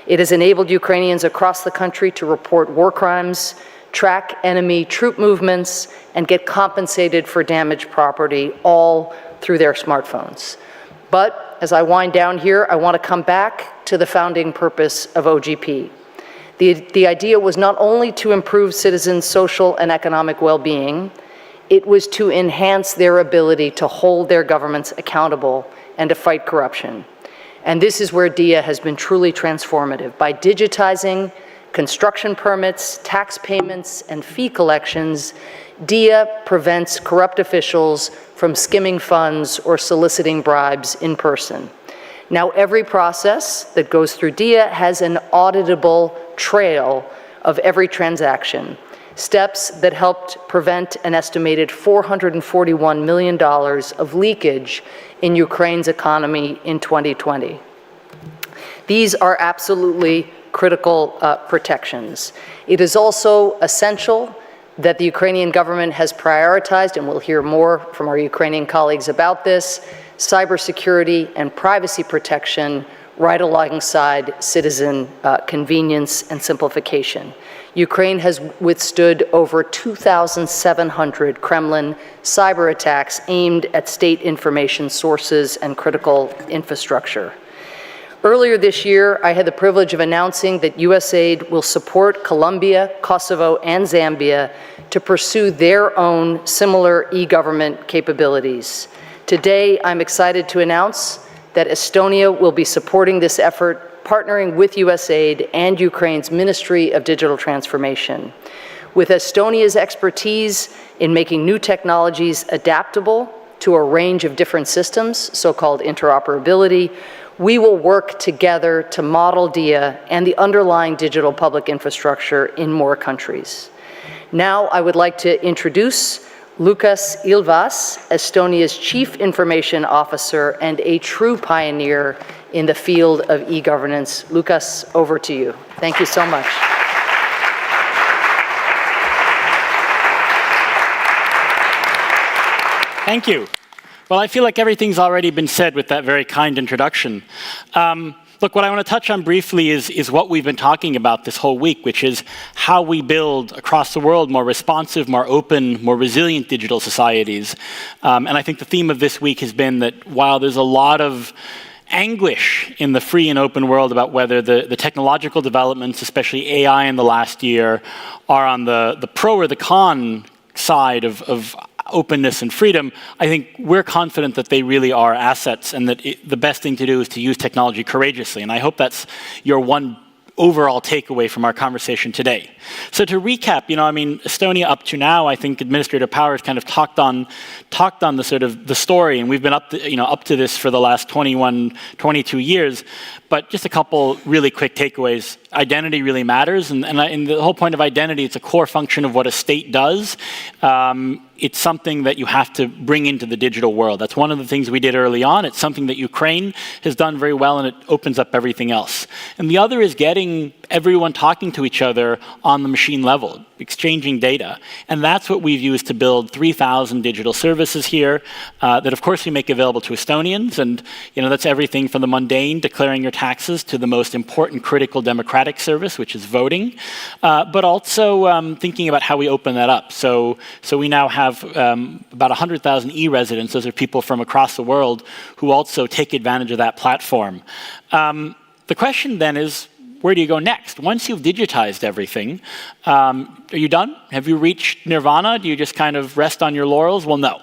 D: It has enabled Ukrainians across the country to report war crimes, track enemy troop movements, and get compensated for damaged property, all through their smartphones. But as I wind down here, I want to come back to the founding purpose of OGP. The idea was not only to improve citizens' social and economic well-being, it was to enhance their ability to hold their governments accountable and to fight corruption. And this is where DIA has been truly transformative. By digitizing construction permits, tax payments, and fee collections, DIA prevents corrupt officials from skimming funds or soliciting bribes in person. Now, every process that goes through DIA has an auditable trail of every transaction, steps that helped prevent an estimated $441 million of leakage in Ukraine's economy in 2020. These are absolutely critical protections. It is also essential that the Ukrainian government has prioritized, and we'll hear more from our Ukrainian colleagues about this, cybersecurity and privacy protection right alongside citizen convenience and simplification. Ukraine has withstood over 2,700 Kremlin cyber attacks aimed at state information sources and critical infrastructure. Earlier this year, I had the privilege of announcing that USAID will support Colombia, Kosovo, and Zambia to pursue their own similar e-government capabilities. Today, I'm excited to announce that Estonia will be supporting this effort, partnering with USAID and Ukraine's Ministry of Digital Transformation. With Estonia's expertise in making new technologies adaptable to a range of different systems, so-called interoperability, we will work together to model DIA and the underlying digital public infrastructure in more countries. Now, I would like to introduce Lukas Ilvas, Estonia's Chief Information Officer and a true pioneer in the field of e-governance. Lukas, over to you. Thank you so much.
B: Thank you. Well, I feel like everything's already been said with that very kind introduction. Look, what I want to touch on briefly is what we've been talking about this whole week, which is how we build across the world more responsive, more open, more resilient digital societies. And I think the theme of this week has been that while there's a lot of anguish in the free and open world about whether the technological developments, especially AI in the last year, are on the pro or the con side of openness and freedom, I think we're confident that they really are assets and that the best thing to do is to use technology courageously. And I hope that's your one overall takeaway from our conversation today. So to recap, Estonia up to now, I think Administrator Power has kind of talked on the sort of the story, and we've been up to this for the last 21, 22 years. But just a couple really quick takeaways. Identity really matters, and the whole point of identity, it's a core function of what a state does. It's something that you have to bring into the digital world. That's one of the things we did early on. It's something that Ukraine has done very well, and it opens up everything else. And the other is getting everyone talking to each other on the machine level, exchanging data. And that's what we've used to build 3,000 digital services here that, of course, we make available to Estonians. And that's everything from the mundane, declaring your taxes, to the most important critical democratic service, which is voting, but also thinking about how we open that up. So we now have about 100,000 e-residents. Those are people from across the world who also take advantage of that platform. The question then is, where do you go next? Once you've digitized everything, are you done? Have you reached nirvana? Do you just kind of rest on your laurels? Well, no.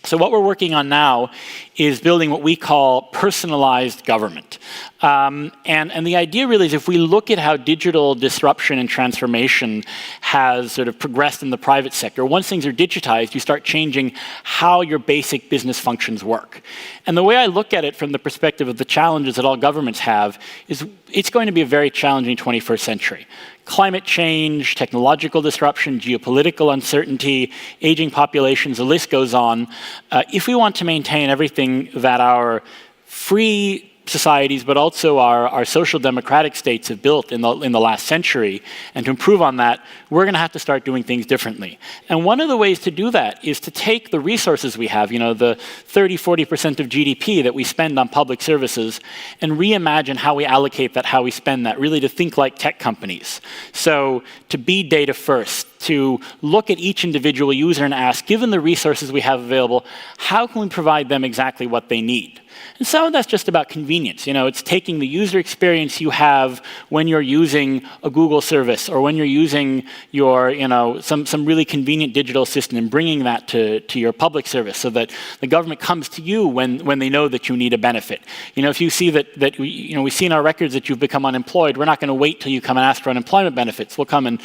B: So what we're working on now is building what we call personalized government. And the idea really is if we look at how digital disruption and transformation has sort of progressed in the private sector, once things are digitized, you start changing how your basic business functions work. And the way I look at it from the perspective of the challenges that all governments have is it's going to be a very challenging 21st century. Climate change, technological disruption, geopolitical uncertainty, aging populations, the list goes on. If we want to maintain everything that our free societies, but also our social democratic states have built in the last century, and to improve on that, we're going to have to start doing things differently. And one of the ways to do that is to take the resources we have, the 30–40% of GDP that we spend on public services, and reimagine how we allocate that, how we spend that, really to think like tech companies. So to be data first, to look at each individual user and ask, given the resources we have available, how can we provide them exactly what they need? And some of that's just about convenience. It's taking the user experience you have when you're using a Google service or when you're using your, some really convenient digital assistant and bringing that to your public service so that the government comes to you when they know that you need a benefit. If you see that we see in our records that you've become unemployed, we're not going to wait till you come and ask for unemployment benefits. We'll come and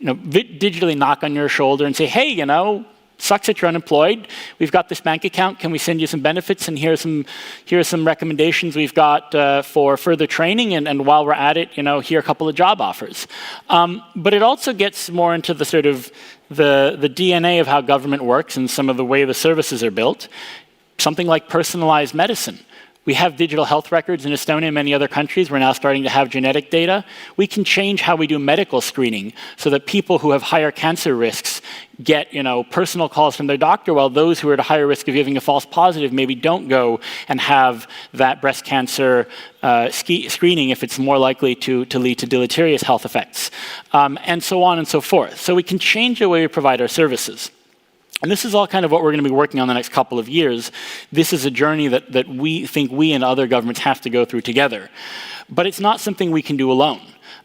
B: digitally knock on your shoulder and say, hey, sucks that you're unemployed. We've got this bank account. Can we send you some benefits? And here are some recommendations we've got for further training. And while we're at it, here are a couple of job offers. But it also gets more into the sort of the DNA of how government works and some of the way the services are built. Something like personalized medicine. We have digital health records in Estonia and many other countries. We're now starting to have genetic data. We can change how we do medical screening so that people who have higher cancer risks get, personal calls from their doctor, while those who are at a higher risk of giving a false positive maybe don't go and have that breast cancer screening if it's more likely to lead to deleterious health effects, and so on and so forth. So we can change the way we provide our services. And this is all kind of what we're going to be working on the next couple of years. This is a journey that we think we and other governments have to go through together. But it's not something we can do alone.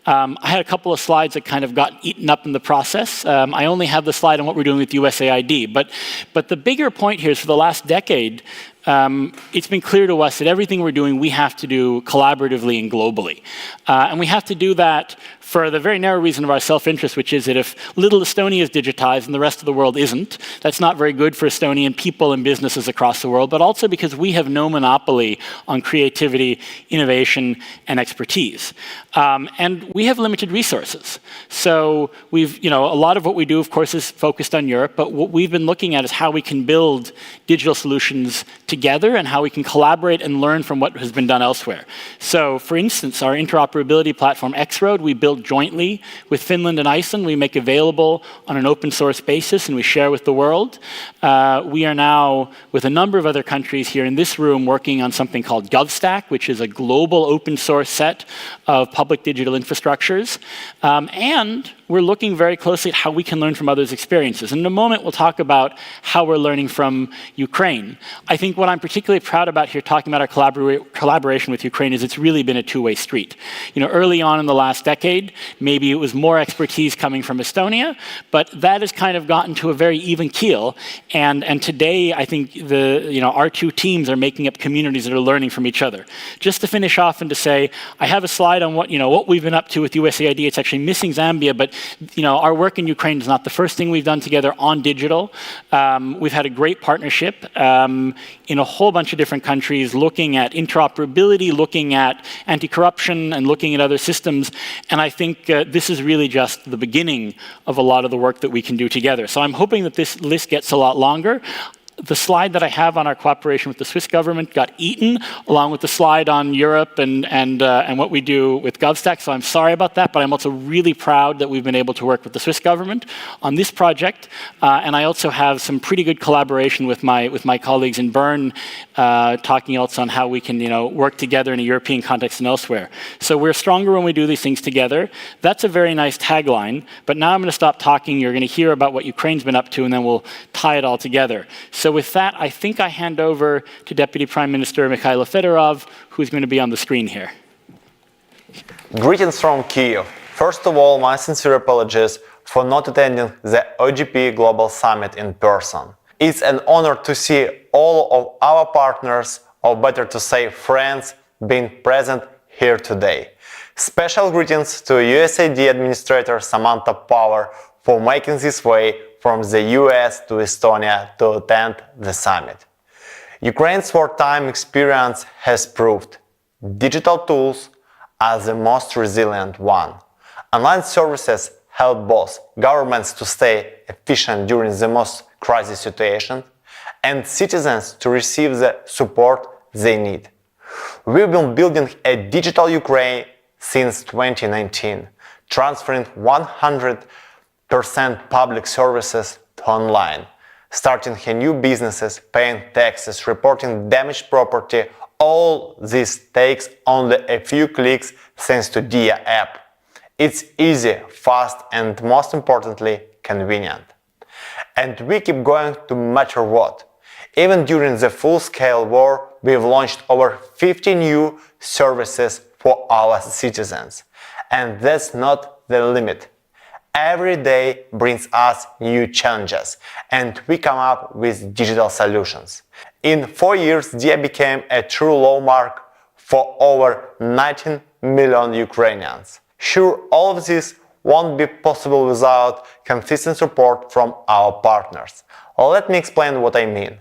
B: I had a couple of slides that kind of got eaten up in the process. I only have the slide on what we're doing with USAID. But the bigger point here is for the last decade, it's been clear to us that everything we're doing, we have to do collaboratively and globally. And we have to do that for the very narrow reason of our self-interest, which is that if little Estonia is digitized and the rest of the world isn't, that's not very good for Estonian people and businesses across the world, but also because we have no monopoly on creativity, innovation, and expertise. And we have limited resources. So a lot of what we do, of course, is focused on Europe, but what we've been looking at is how we can build digital solutions together and how we can collaborate and learn from what has been done elsewhere. So, for instance, our interoperability platform X-Road, we build jointly with Finland and Iceland. We make available on an open source basis and we share with the world. We are now, with a number of other countries here in this room, working on something called GovStack, which is a global open source set of public digital infrastructures. And we're looking very closely at how we can learn from others' experiences. In a moment, we'll talk about how we're learning from Ukraine. I think what I'm particularly proud about here, talking about our collaboration with Ukraine, is it's really been a two-way street. You know, early on in the last decade, maybe it was more expertise coming from Estonia, but that has kind of gotten to a very even keel. And today, I think our two teams are making up communities that are learning from each other. Just to finish off and to say, I have a slide on what we've been up to with USAID. It's actually missing Zambia, but our work in Ukraine is not the first thing we've done together on digital. We've had a great partnership in a whole bunch of different countries, looking at interoperability, looking at anti-corruption, and looking at other systems. And I think this is really just the beginning of a lot of the work that we can do together. So I'm hoping that this list gets a lot longer. The slide that I have on our cooperation with the Swiss government got eaten, along with the slide on Europe and what we do with GovStack. So I'm sorry about that, but I'm also really proud that we've been able to work with the Swiss government on this project. And I also have some pretty good collaboration with my colleagues in Bern, talking also on how we can work together in a European context and elsewhere. So we're stronger when we do these things together. That's a very nice tagline. But now I'm going to stop talking. You're going to hear about what Ukraine's been up to, and then we'll tie it all together. So with that, I think I hand over to Deputy Prime Minister Mikhailo Fedorov, who's going to be on the screen here.
P: Greetings from Kyiv. First of all, my sincere apologies for not attending the OGP Global Summit in person. It's an honor to see all of our partners, or better to say friends, being present here today. Special greetings to USAID Administrator Samantha Power for making this way from the US to Estonia to attend the summit. Ukraine's wartime experience has proved digital tools are the most resilient one. Online services help both governments to stay efficient during the most crisis situations and citizens to receive the support they need. We've been building a digital Ukraine since 2019, transferring 100% public services to online, starting new businesses, paying taxes, reporting damaged property. All this takes only a few clicks thanks to DIA app. It's easy, fast, and most importantly, convenient. And we keep going no matter what. Even during the full-scale war, we've launched over 50 new services for our citizens. And that's not the limit. Every day brings us new challenges, and we come up with digital solutions. In 4 years, DIA became a true landmark for over 19 million Ukrainians. Sure, all of this won't be possible without consistent support from our partners. Let me explain what I mean.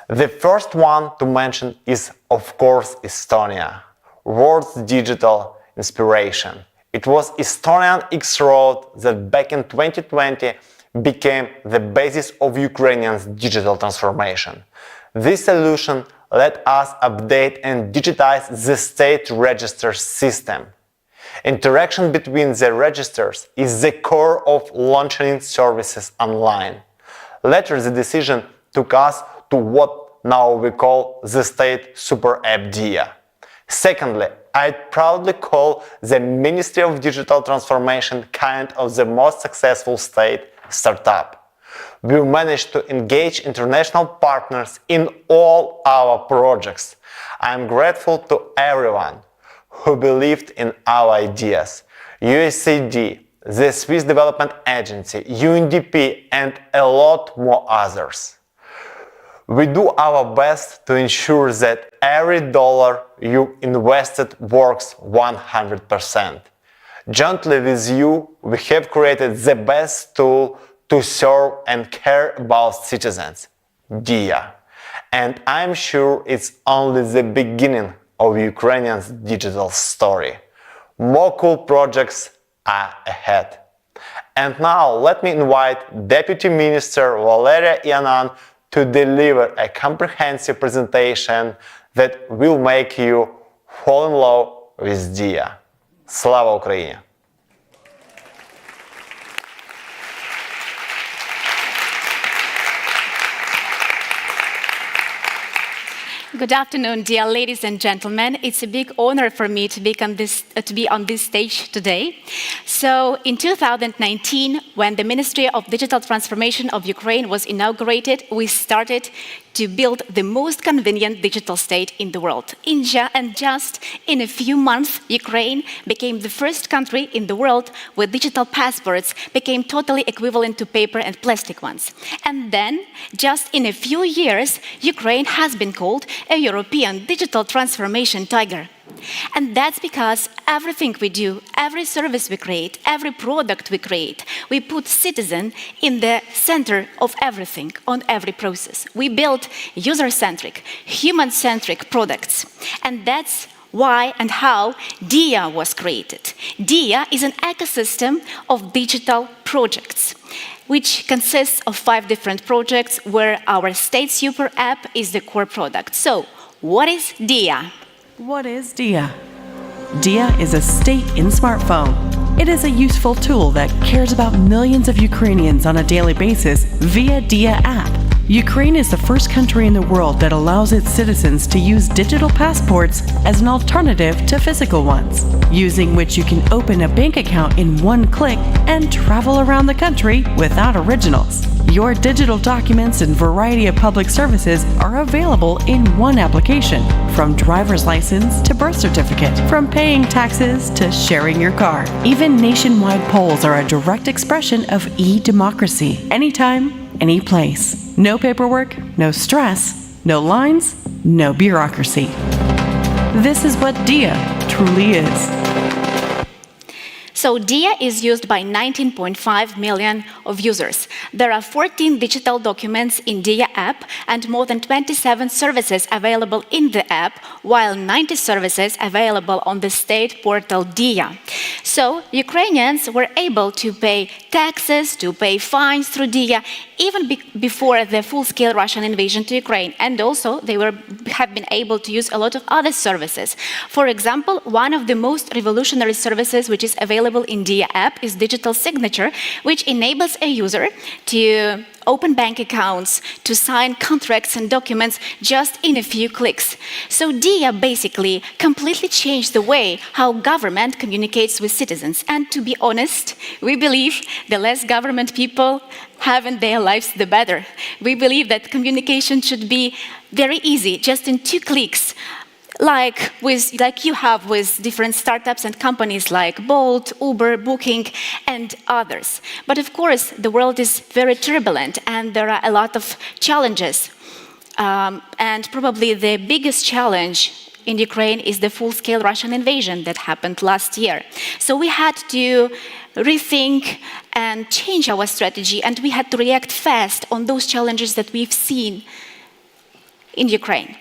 P: The first one to mention is, of course, Estonia, world's digital inspiration. It was Estonian X-Road that back in 2020 became the basis of Ukrainians' digital transformation. This solution let us update and digitize the state register system. Interaction between the registers is the core of launching services online. Later, the decision took us to what now we call the state super app DIA. Secondly, I proudly call the Ministry of Digital Transformation kind of the most successful state startup. We managed to engage international partners in all our projects. I'm grateful to everyone who believed in our ideas. USAID, the Swiss Development Agency, UNDP, and a lot more others. We do our best to ensure that every dollar you invested works 100%. Jointly with you, we have created the best tool to serve and care about citizens, DIA. And I'm sure it's only the beginning of Ukrainians' digital story. More cool projects are ahead. And now let me invite Deputy Minister Valeria Ioannan to deliver a comprehensive presentation that will make you fall in love with DIA. Slava Ukraini!
O: Good afternoon, dear ladies and gentlemen. It's a big honor for me to be on this stage today. So in 2019, when the Ministry of Digital Transformation of Ukraine was inaugurated, we started to build the most convenient digital state in the world. And just in a few months, Ukraine became the first country in the world where digital passports became totally equivalent to paper and plastic ones. And then, just in a few years, Ukraine has been called a European digital transformation tiger. And that's because everything we do, every service we create, every product we create, we put citizen in the center of everything, on every process. We build user-centric, human-centric products. And that's why and how DIA was created. DIA is an ecosystem of digital projects, which consists of 5 different projects where our State Super app is the core product. So, what is DIA?
S: What is DIA? DIA is a state in smartphone. It is a useful tool that cares about millions of Ukrainians on a daily basis via DIA app. Ukraine is the first country in the world that allows its citizens to use digital passports as an alternative to physical ones, using which you can open a bank account in one click and travel around the country without originals. Your digital documents and variety of public services are available in one application, from driver's license to birth certificate, from paying taxes to sharing your car. Even nationwide polls are a direct expression of e-democracy, anytime, any place. No paperwork, no stress, no lines, no bureaucracy. This is what DIA truly is.
O: So DIA is used by 19.5 million of users. There are 14 digital documents in DIA app and more than 27 services available in the app, while 90 services available on the state portal DIA. So Ukrainians were able to pay taxes, to pay fines through DIA, even before the full-scale Russian invasion to Ukraine. And also they have been able to use a lot of other services. For example, one of the most revolutionary services which is available in DIA app is digital signature, which enables a user to open bank accounts, to sign contracts and documents just in a few clicks. So DIA basically completely changed the way how government communicates with citizens. And to be honest, we believe the less government people have in their lives, the better. We believe that communication should be very easy, just in 2 clicks. Like you have with different startups and companies like Bolt, Uber, Booking, and others. But of course, the world is very turbulent and there are a lot of challenges. And probably the biggest challenge in Ukraine is the full-scale Russian invasion that happened last year. So we had to rethink and change our strategy, and we had to react fast on those challenges that we've seen in Ukraine.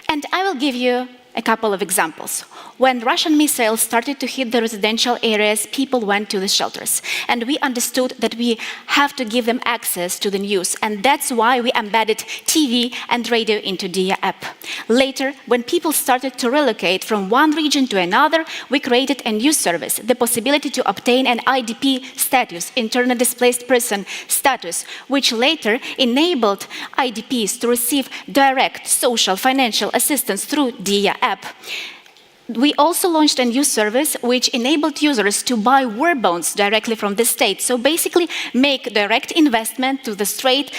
O: And I will give you a couple of examples. When Russian missiles started to hit the residential areas, people went to the shelters. And we understood that we have to give them access to the news. And that's why we embedded TV and radio into DIA app. Later, when people started to relocate from one region to another, we created a new service, the possibility to obtain an IDP status, internally displaced person status, which later enabled IDPs to receive direct social financial assistance through DIA app. We also launched a new service which enabled users to buy war bonds directly from the state. So basically make direct investment to the state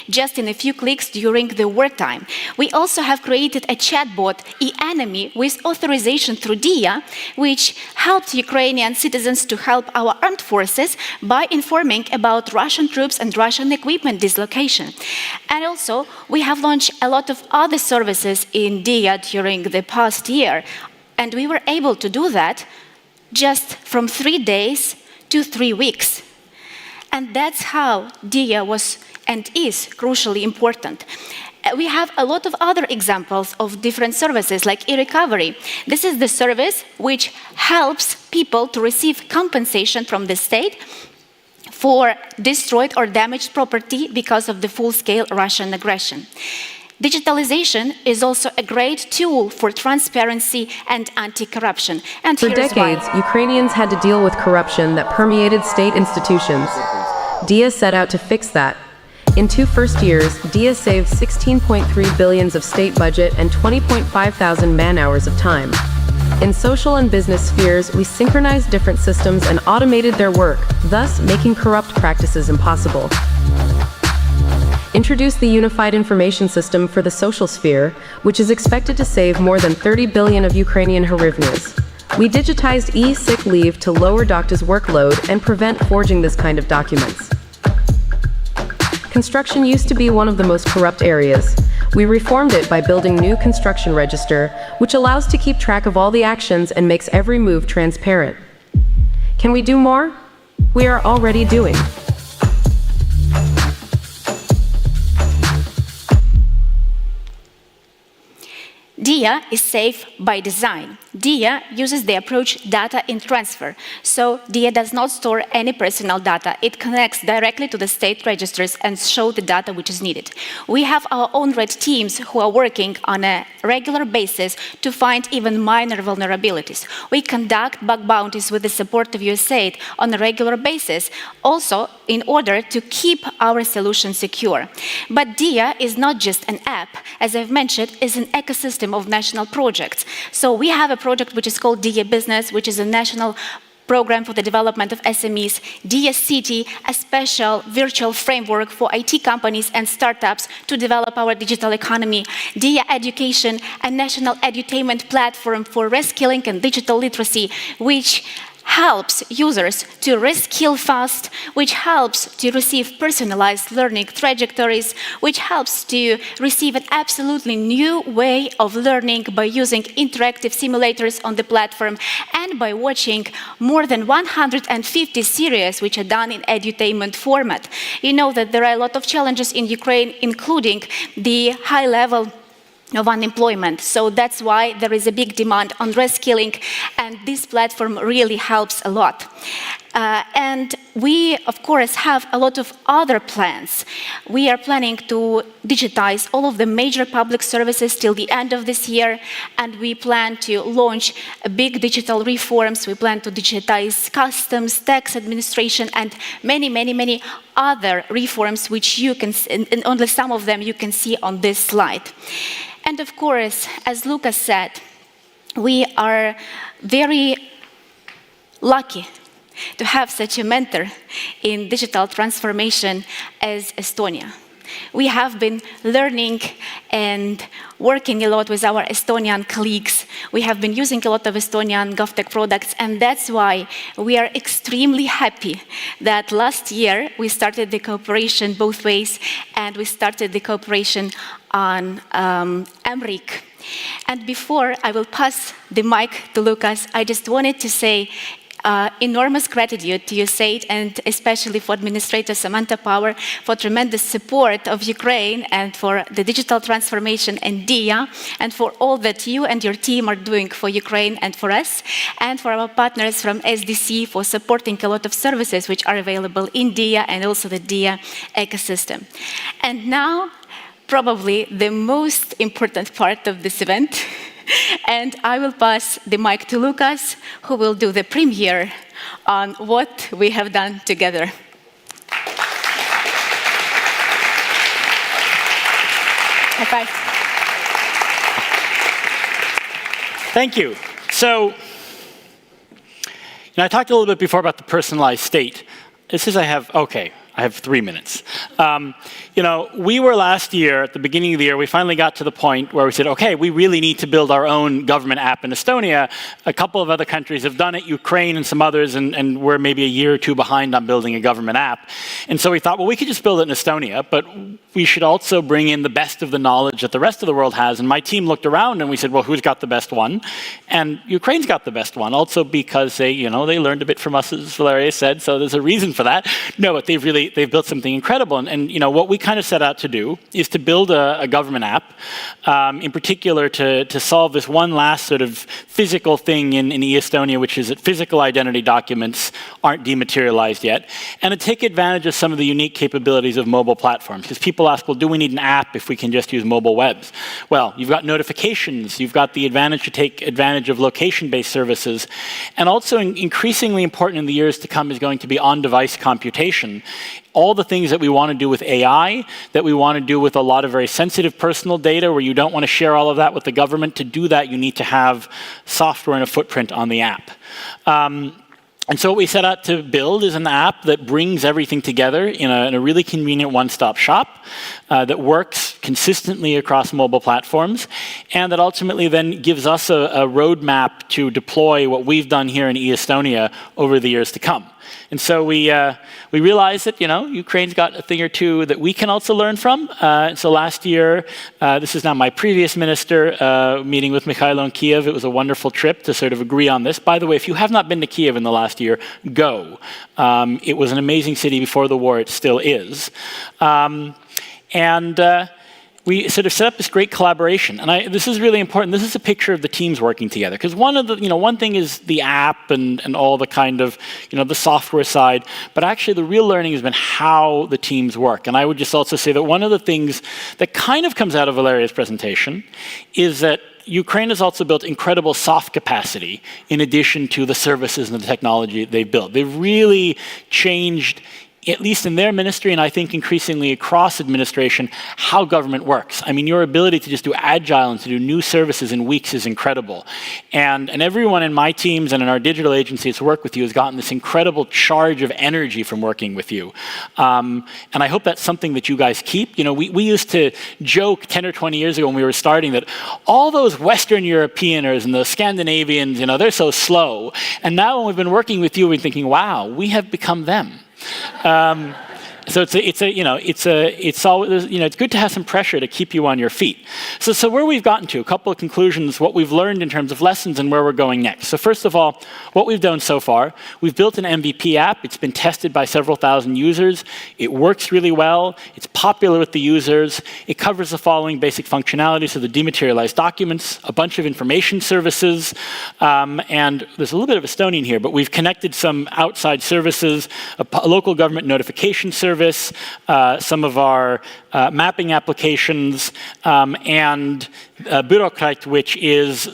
O: just in a few clicks during the wartime. We also have created a chatbot, e-enemy, with authorization through DIA, which helped Ukrainian citizens to help our armed forces by informing about Russian troops and Russian equipment dislocation. And also, we have launched a lot of other services in DIA during the past year. And we were able to do that just from 3 days to 3 weeks. And that's how DIA was and is crucially important. We have a lot of other examples of different services like e-recovery. This is the service which helps people to receive compensation from the state for destroyed or damaged property because of the full-scale Russian aggression. Digitalization is also a great tool for transparency and anti-corruption. And
M: for decades, Ukrainians had to deal with corruption that permeated state institutions. DIA set out to fix that. In 2 first years, DIA saved 16.3 billion of state budget and 20.5 thousand man-hours of time. In social and business spheres, we synchronized different systems and automated their work, thus making corrupt practices impossible. Introduce the Unified Information System for the social sphere, which is expected to save more than 30 billion of Ukrainian hryvnias. We digitized e-sick leave to lower doctors' workload and prevent forging this kind of documents. Construction used to be one of the most corrupt areas. We reformed it by building new construction register, which allows to keep track of all the actions and makes every move transparent. Can we do more? We are already doing.
O: DIA is safe by design. DIA uses the approach data in transfer. So DIA does not store any personal data. It connects directly to the state registers and shows the data which is needed. We have our own red teams who are working on a regular basis to find even minor vulnerabilities. We conduct bug bounties with the support of USAID on a regular basis, also in order to keep our solution secure. But DIA is not just an app. As I've mentioned, it's an ecosystem of national projects. So we have a project which is called DIA Business, which is a national program for the development of SMEs, DIA City, a special virtual framework for IT companies and startups to develop our digital economy, DIA Education, a national edutainment platform for reskilling and digital literacy, which helps users to reskill fast, which helps to receive personalized learning trajectories, which helps to receive an absolutely new way of learning by using interactive simulators on the platform and by watching more than 150 series which are done in edutainment format. You know that there are a lot of challenges in Ukraine, including the high level of unemployment. So that's why there is a big demand on reskilling, and this platform really helps a lot. And we, of course, have a lot of other plans. We are planning to digitize all of the major public services till the end of this year, and we plan to launch big digital reforms. We plan to digitize customs, tax administration, and many other reforms, which you can, and only some of them you can see on this slide. And of course, as Lucas said, we are very lucky to have such a mentor in digital transformation as Estonia. We have been learning and working a lot with our Estonian colleagues. We have been using a lot of Estonian GovTech products, and that's why we are extremely happy that last year we started the cooperation both ways, and we started the cooperation on ORIG. And before I will pass the mic to Lucas, I just wanted to say enormous gratitude to USAID and especially for Administrator Samantha Power for tremendous support of Ukraine and for the digital transformation and DIA, and for all that you and your team are doing for Ukraine and for us, and for our partners from SDC for supporting a lot of services which are available in DIA and also the DIA ecosystem. And now, probably the most important part of this event, and I will pass the mic to Lucas, who will do the premiere on what we have done together. High five.
B: Thank you. So, I talked a little bit before about the personalized state. This is, I have 3 minutes. We were last year, at the beginning of the year, we finally got to the point where we said, okay, we really need to build our own government app in Estonia. A couple of other countries have done it, Ukraine and some others, and we're maybe a year or two behind on building a government app. And so we thought, well, we could just build it in Estonia, but we should also bring in the best of the knowledge that the rest of the world has. And my team looked around and we said, well, who's got the best one? And Ukraine's got the best one, also because they learned a bit from us, as Valeria said, so there's a reason for that. No, but they've built something incredible. And what we kind of set out to do is to build a government app, in particular to solve this one last sort of physical thing in Estonia, which is that physical identity documents aren't dematerialized yet, and to take advantage of some of the unique capabilities of mobile platforms. Because people ask, well, do we need an app if we can just use mobile webs? Well, you've got notifications, you've got the advantage to take advantage of location-based services, and also increasingly important in the years to come is going to be on-device computation. All the things that we want to do with AI, that we want to do with a lot of very sensitive personal data where you don't want to share all of that with the government. To do that, you need to have software and a footprint on the app. And so what we set out to build is an app that brings everything together in a really convenient one-stop shop that works consistently across mobile platforms, and that ultimately then gives us a roadmap to deploy what we've done here in Estonia over the years to come. And so we realized that, Ukraine's got a thing or two that we can also learn from. So last year, this is now my previous minister, meeting with Mikhailo in Kiev. It was a wonderful trip to sort of agree on this. By the way, if you have not been to Kiev in the last year, go. It was an amazing city before the war. It still is. We sort of set up this great collaboration, and this is really important. This is a picture of the teams working together, because one thing is the app and all the kind of, the software side, but actually the real learning has been how the teams work. And I would just also say that one of the things that kind of comes out of Valeria's presentation is that Ukraine has also built incredible soft capacity in addition to the services and the technology they've built. They've really changed, at least in their ministry, and I think increasingly across administration, how government works. I mean, your ability to just do agile and to do new services in weeks is incredible. And everyone in my teams and in our digital agencies who work with you has gotten this incredible charge of energy from working with you. And I hope that's something that you guys keep. We used to joke 10 or 20 years ago when we were starting that all those Western Europeaners and the Scandinavians, they're so slow. And now when we've been working with you, we're thinking, wow, we have become them. So it's always, it's good to have some pressure to keep you on your feet. So where we've gotten to, a couple of conclusions, what we've learned in terms of lessons and where we're going next. So first of all, what we've done so far, we've built an MVP app. It's been tested by several thousand users. It works really well. It's popular with the users. It covers the following basic functionalities, so the dematerialized documents, a bunch of information services, and there's a little bit of Estonian here, but we've connected some outside services, a local government notification service, some of our mapping applications, and Bureaucrat, which is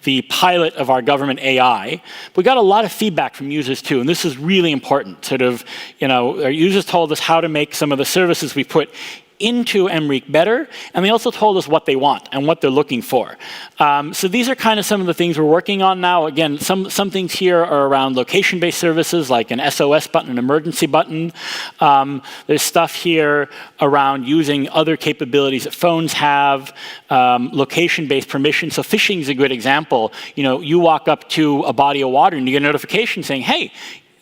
B: the pilot of our government AI. We got a lot of feedback from users too, and this is really important. Our users told us how to make some of the services we put into MRIC better, and they also told us what they want and what they're looking for. So these are kind of some of the things we're working on now. Again, some things here are around location-based services, like an SOS button, an emergency button. There's stuff here around using other capabilities that phones have, location-based permission. So phishing is a good example. You walk up to a body of water and you get a notification saying, hey,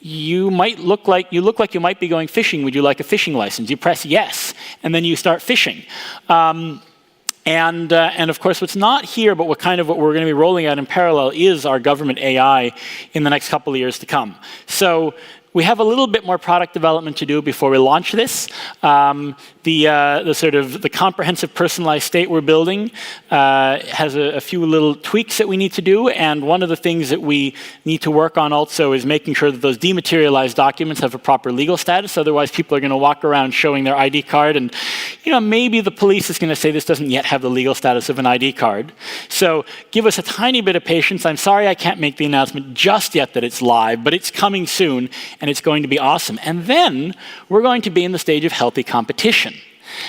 B: you look like you might be going fishing. Would you like a fishing license? You press yes, and then you start fishing. And of course, what's not here, but what we're going to be rolling out in parallel is our government AI in the next couple of years to come. So we have a little bit more product development to do before we launch this. The comprehensive personalized state we're building has a few little tweaks that we need to do, and one of the things that we need to work on also is making sure that those dematerialized documents have a proper legal status. Otherwise, people are going to walk around showing their ID card, and maybe the police is going to say this doesn't yet have the legal status of an ID card. So give us a tiny bit of patience. I'm sorry I can't make the announcement just yet that it's live, but it's coming soon, and it's going to be awesome. And then we're going to be in the stage of healthy competition.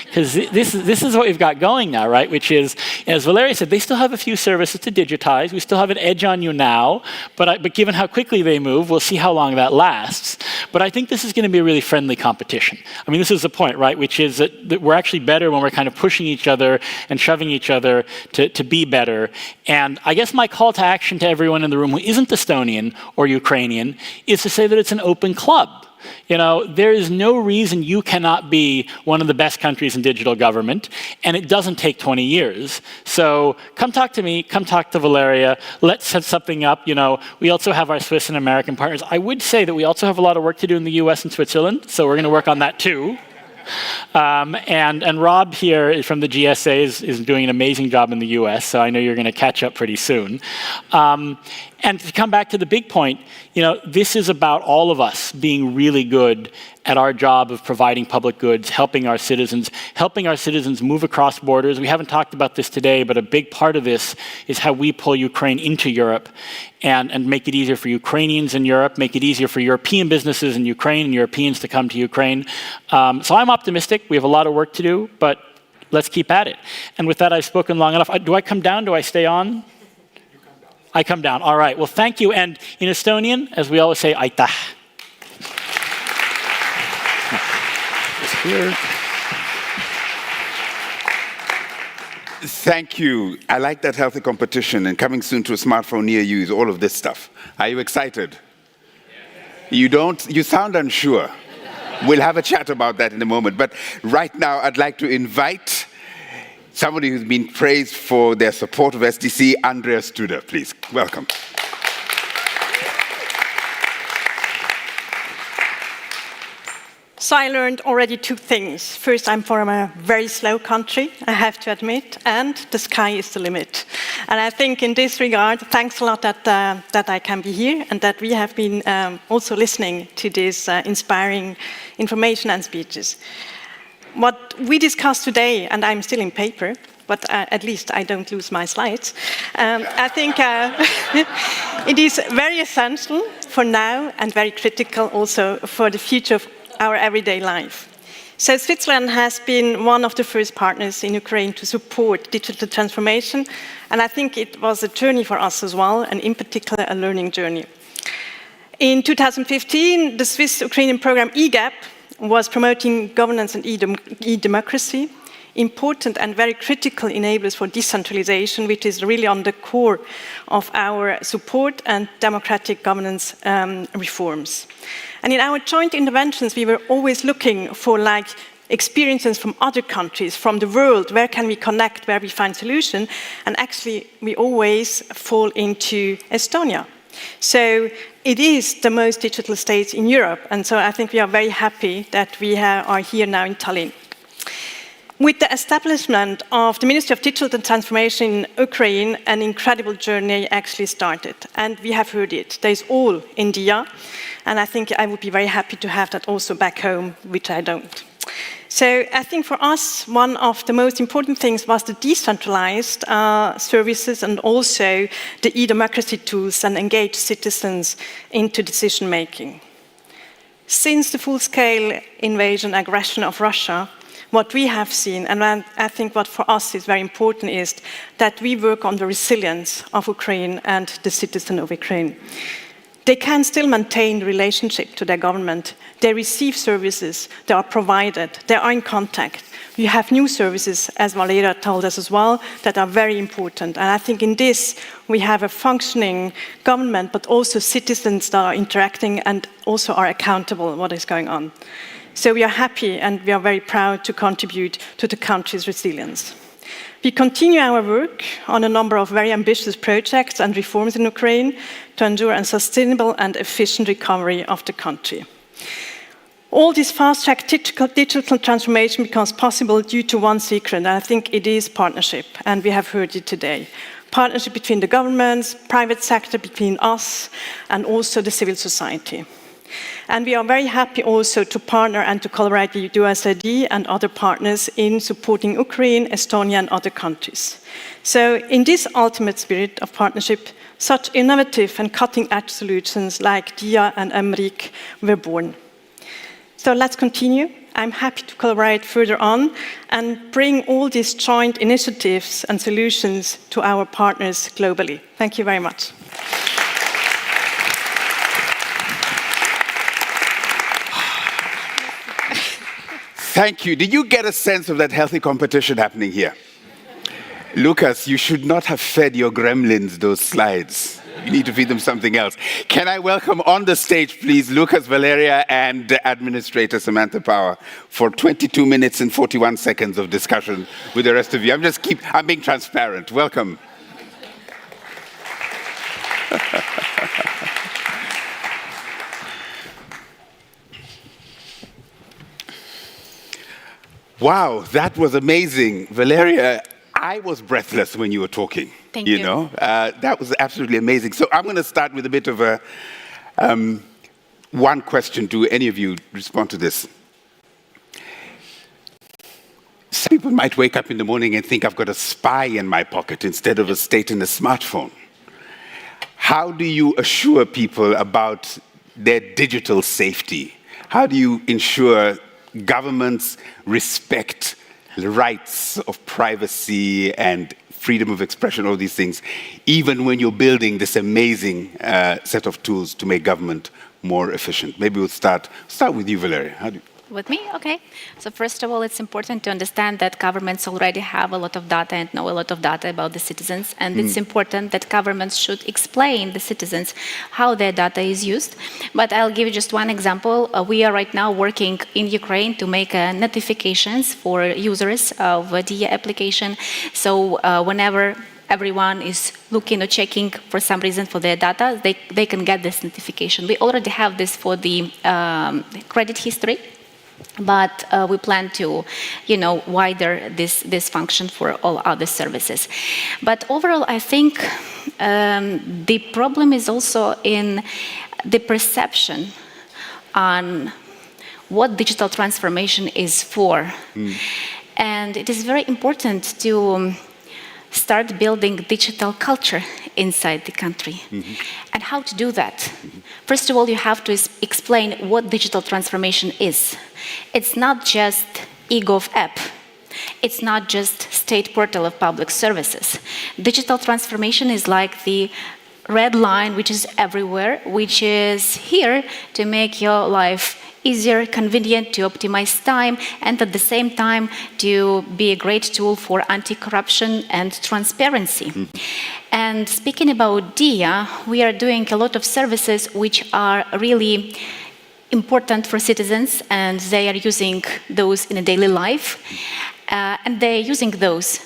B: Because this is what we've got going now, right? Which is, as Valeria said, they still have a few services to digitize. We still have an edge on you now, but given how quickly they move, we'll see how long that lasts. But I think this is going to be a really friendly competition. I mean, this is the point, right? Which is that we're actually better when we're kind of pushing each other and shoving each other to be better. And I guess my call to action to everyone in the room who isn't Estonian or Ukrainian is to say that it's an open club. You know, there is no reason you cannot be one of the best countries in digital government, and it doesn't take 20 years. So come talk to me, come talk to Valeria, let's set something up. You know, we also have our Swiss and American partners. I would say that we also have a lot of work to do in the US and Switzerland, so we're going to work on that too. And Rob here from the GSA is doing an amazing job in the US, so I know you're going to catch up pretty soon. And to come back to the big point, you know, this is about all of us being really good at our job of providing public goods, helping our citizens move across borders. We haven't talked about this today, but a big part of this is how we pull Ukraine into Europe and make it easier for Ukrainians in Europe, make it easier for European businesses in Ukraine and Europeans to come to Ukraine. So I'm optimistic. We have a lot of work to do, but let's keep at it. And with that, I've spoken long enough. Do I come down? Do I stay on? I come down. All right. Well, thank you. And in Estonian, as we always say, aitäh. Here.
C: Thank you. I like that healthy competition, and coming soon to a smartphone near you is all of this stuff. Are you excited? You don't? You sound unsure. We'll have a chat about that in a moment. But right now, I'd like to invite somebody who's been praised for their support of SDC, Andreas Studer, please. Welcome.
Q: So I learned already two things. First, I'm from a very slow country, I have to admit, and the sky is the limit. And I think in this regard, thanks a lot that I can be here and that we have been also listening to this inspiring information and speeches. What we discussed today, and I'm still in paper, but at least I don't lose my slides. I think it is very essential for now and very critical also for the future of our everyday life. So Switzerland has been one of the first partners in Ukraine to support digital transformation, and I think it was a journey for us as well, and in particular a learning journey. In 2015, the Swiss-Ukrainian program EGAP was promoting governance and e-democracy, important and very critical enablers for decentralization, which is really on the core of our support and democratic governance reforms. And in our joint interventions, we were always looking for experiences from other countries, from the world, where can we connect, where we find solution, and actually we always fall into Estonia. So it is the most digital state in Europe, and so I think we are very happy that we are here now in Tallinn. With the establishment of the Ministry of Digital Transformation in Ukraine, an incredible journey actually started, and we have heard it. There's all in DIA, and I think I would be very happy to have that also back home, which I don't. So I think for us, one of the most important things was the decentralized services and also the e-democracy tools and engage citizens into decision-making. Since the full-scale invasion, aggression of Russia, what we have seen, and I think what for us is very important, is that we work on the resilience of Ukraine and the citizens of Ukraine. They can still maintain the relationship to their government. They receive services, they are provided, they are in contact. We have new services, as Valeria told us as well, that are very important. And I think in this, we have a functioning government, but also citizens that are interacting and also are accountable what is going on. So we are happy and we are very proud to contribute to the country's resilience. We continue our work on a number of very ambitious projects and reforms in Ukraine to ensure a sustainable and efficient recovery of the country. All this fast-track digital transformation becomes possible due to one secret, and I think it is partnership, and we have heard it today. Partnership between the governments, private sector, between us, and also the civil society. And we are very happy also to partner and to collaborate with USAID and other partners in supporting Ukraine, Estonia, and other countries. So in this ultimate spirit of partnership, such innovative and cutting-edge solutions like DIA and ORIG were born. So let's continue. I'm happy to collaborate further on and bring all these joint initiatives and solutions to our partners globally. Thank you very much.
C: Thank you. Did you get a sense of that healthy competition happening here? Lucas, you should not have fed your gremlins those slides. You need to feed them something else. Can I welcome on the stage, please, Lucas Valeria and Administrator Samantha Power for 22 minutes and 41 seconds of discussion with the rest of you. I'm being transparent. Welcome. Wow, that was amazing. Valeria, I was breathless when you were talking.
O: Thank you.
C: That was absolutely amazing. So I'm going to start with a bit of a one question to any of you respond to this. Some people might wake up in the morning and think I've got a spy in my pocket instead of a state in a smartphone. How do you assure people about their digital safety? How do you ensure governments respect the rights of privacy and freedom of expression, all these things, even when you're building this amazing set of tools to make government more efficient? Maybe we'll start with you, Valeria. How do you?
O: With me? Okay. So first of all, it's important to understand that governments already have a lot of data and know a lot of data about the citizens. And it's important that governments should explain the citizens how their data is used. But I'll give you just one example. We are right now working in Ukraine to make notifications for users of a DIA application. So whenever everyone is looking or checking for some reason for their data, they can get this notification. We already have this for the credit history. But we plan to, wider this function for all other services. But overall, I think the problem is also in the perception on what digital transformation is for. And it is very important to start building digital culture inside the country. And how to do that? First of all, you have to explain what digital transformation is. It's not just eGov app. It's not just state portal of public services. Digital transformation is like the red line which is everywhere, which is here to make your life easier, convenient, to optimize time, and at the same time to be a great tool for anti-corruption and transparency. And speaking about DIA, we are doing a lot of services which are really important for citizens, and they are using those in a daily life. And they're using those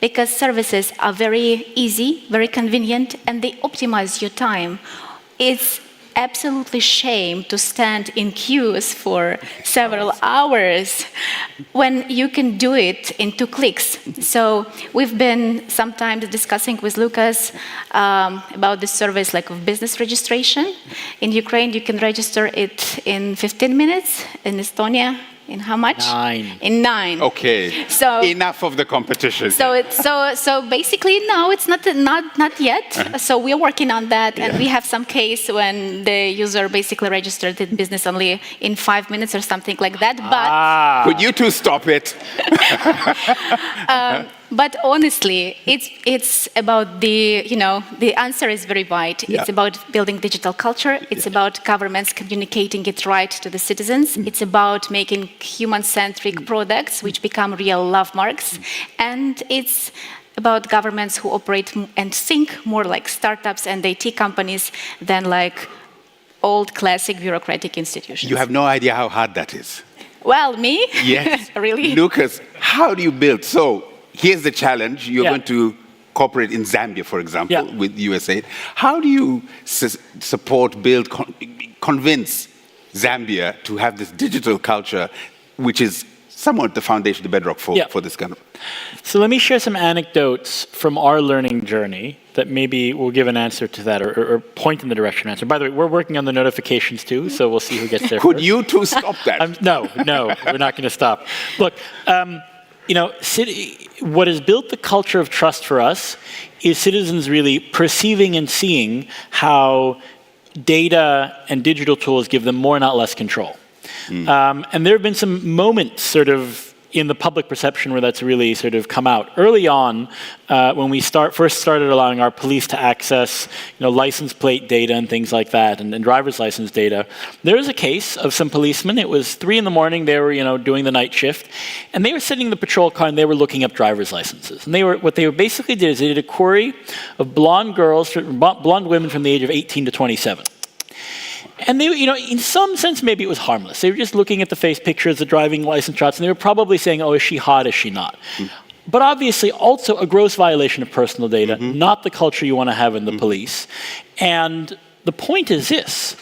O: because services are very easy, very convenient, and they optimize your time. It's absolutely shame to stand in queues for several hours when you can do it in 2 clicks. So we've been sometimes discussing with Lucas about this service like of business registration. In Ukraine, you can register it in 15 minutes. In Estonia, in how much?
C: 9.
O: In 9.
C: Okay.
O: So
C: enough of the competition.
O: So basically, no, it's not yet. So we're working on that, and we have some case when the user basically registered the business only in 5 minutes or something like that. But
C: could you two stop it?
O: But honestly, it's about the answer is very wide.
C: Yeah.
O: It's about building digital culture. It's about governments communicating it right to the citizens. It's about making human-centric products which become real love marks. And it's about governments who operate and think more like startups and IT companies than like old classic bureaucratic institutions.
C: You have no idea how hard that is.
O: Well, me?
C: Yes.
O: Really?
C: Lucas, how do you build? So here's the challenge. You're going to cooperate in Zambia, for example, with USAID. How do you support, build, convince Zambia to have this digital culture, which is somewhat the foundation, the bedrock for this kind of...
B: So let me share some anecdotes from our learning journey that maybe will give an answer to that or point in the direction of answer. By the way, we're working on the notifications too, so we'll see who gets there
C: Could
B: first.
C: you two stop that?
B: No, we're not going to stop. Look, what has built the culture of trust for us is citizens really perceiving and seeing how data and digital tools give them more, not less control. And there have been some moments sort of in the public perception where that's really sort of come out. Early on, when we first started allowing our police to access, license plate data and things like that, and driver's license data, there was a case of some policemen. It was 3 a.m. They were, doing the night shift, and they were sitting in the patrol car and they were looking up driver's licenses. And what they basically did is they did a query of blonde women from the age of 18 to 27. And they, in some sense, maybe it was harmless. They were just looking at the face pictures, the driving license shots, and they were probably saying, oh, is she hot, is she not? But obviously also a gross violation of personal data, not the culture you want to have in the police. And the point is this.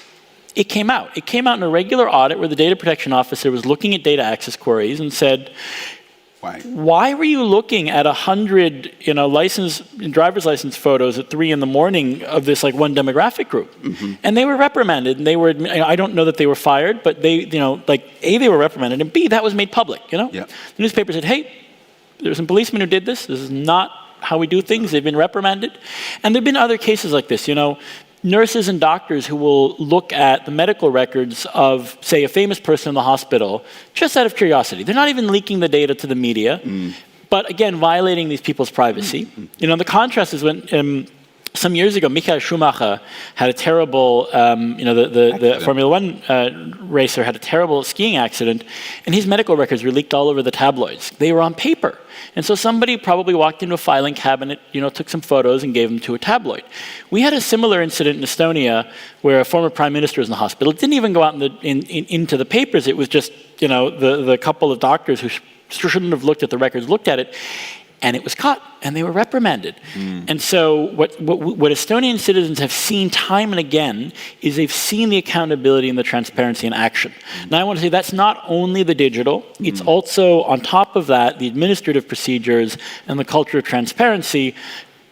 B: It came out. It came out in a regular audit where the data protection officer was looking at data access queries and said, why were you looking at 100, driver's license photos at 3 a.m. of this one demographic group? And they were reprimanded, and they were, I don't know that they were fired, but they, A, they were reprimanded, and B, that was made public, The newspaper said, hey, there were some policemen who did this. This is not how we do things. They've been reprimanded. And there have been other cases like this, nurses and doctors who will look at the medical records of, say, a famous person in the hospital just out of curiosity. They're not even leaking the data to the media, but again, violating these people's privacy. The contrast is when some years ago, Michael Schumacher had a terrible, the Formula One racer had a terrible skiing accident, and his medical records were leaked all over the tabloids. They were on paper. And so somebody probably walked into a filing cabinet, took some photos and gave them to a tabloid. We had a similar incident in Estonia where a former prime minister was in the hospital. It didn't even go out into the papers. It was just, the couple of doctors who shouldn't have looked at the records looked at it. And it was caught, and they were reprimanded. And so what Estonian citizens have seen time and again is they've seen the accountability and the transparency in action. Now I want to say that's not only the digital, it's also on top of that, the administrative procedures and the culture of transparency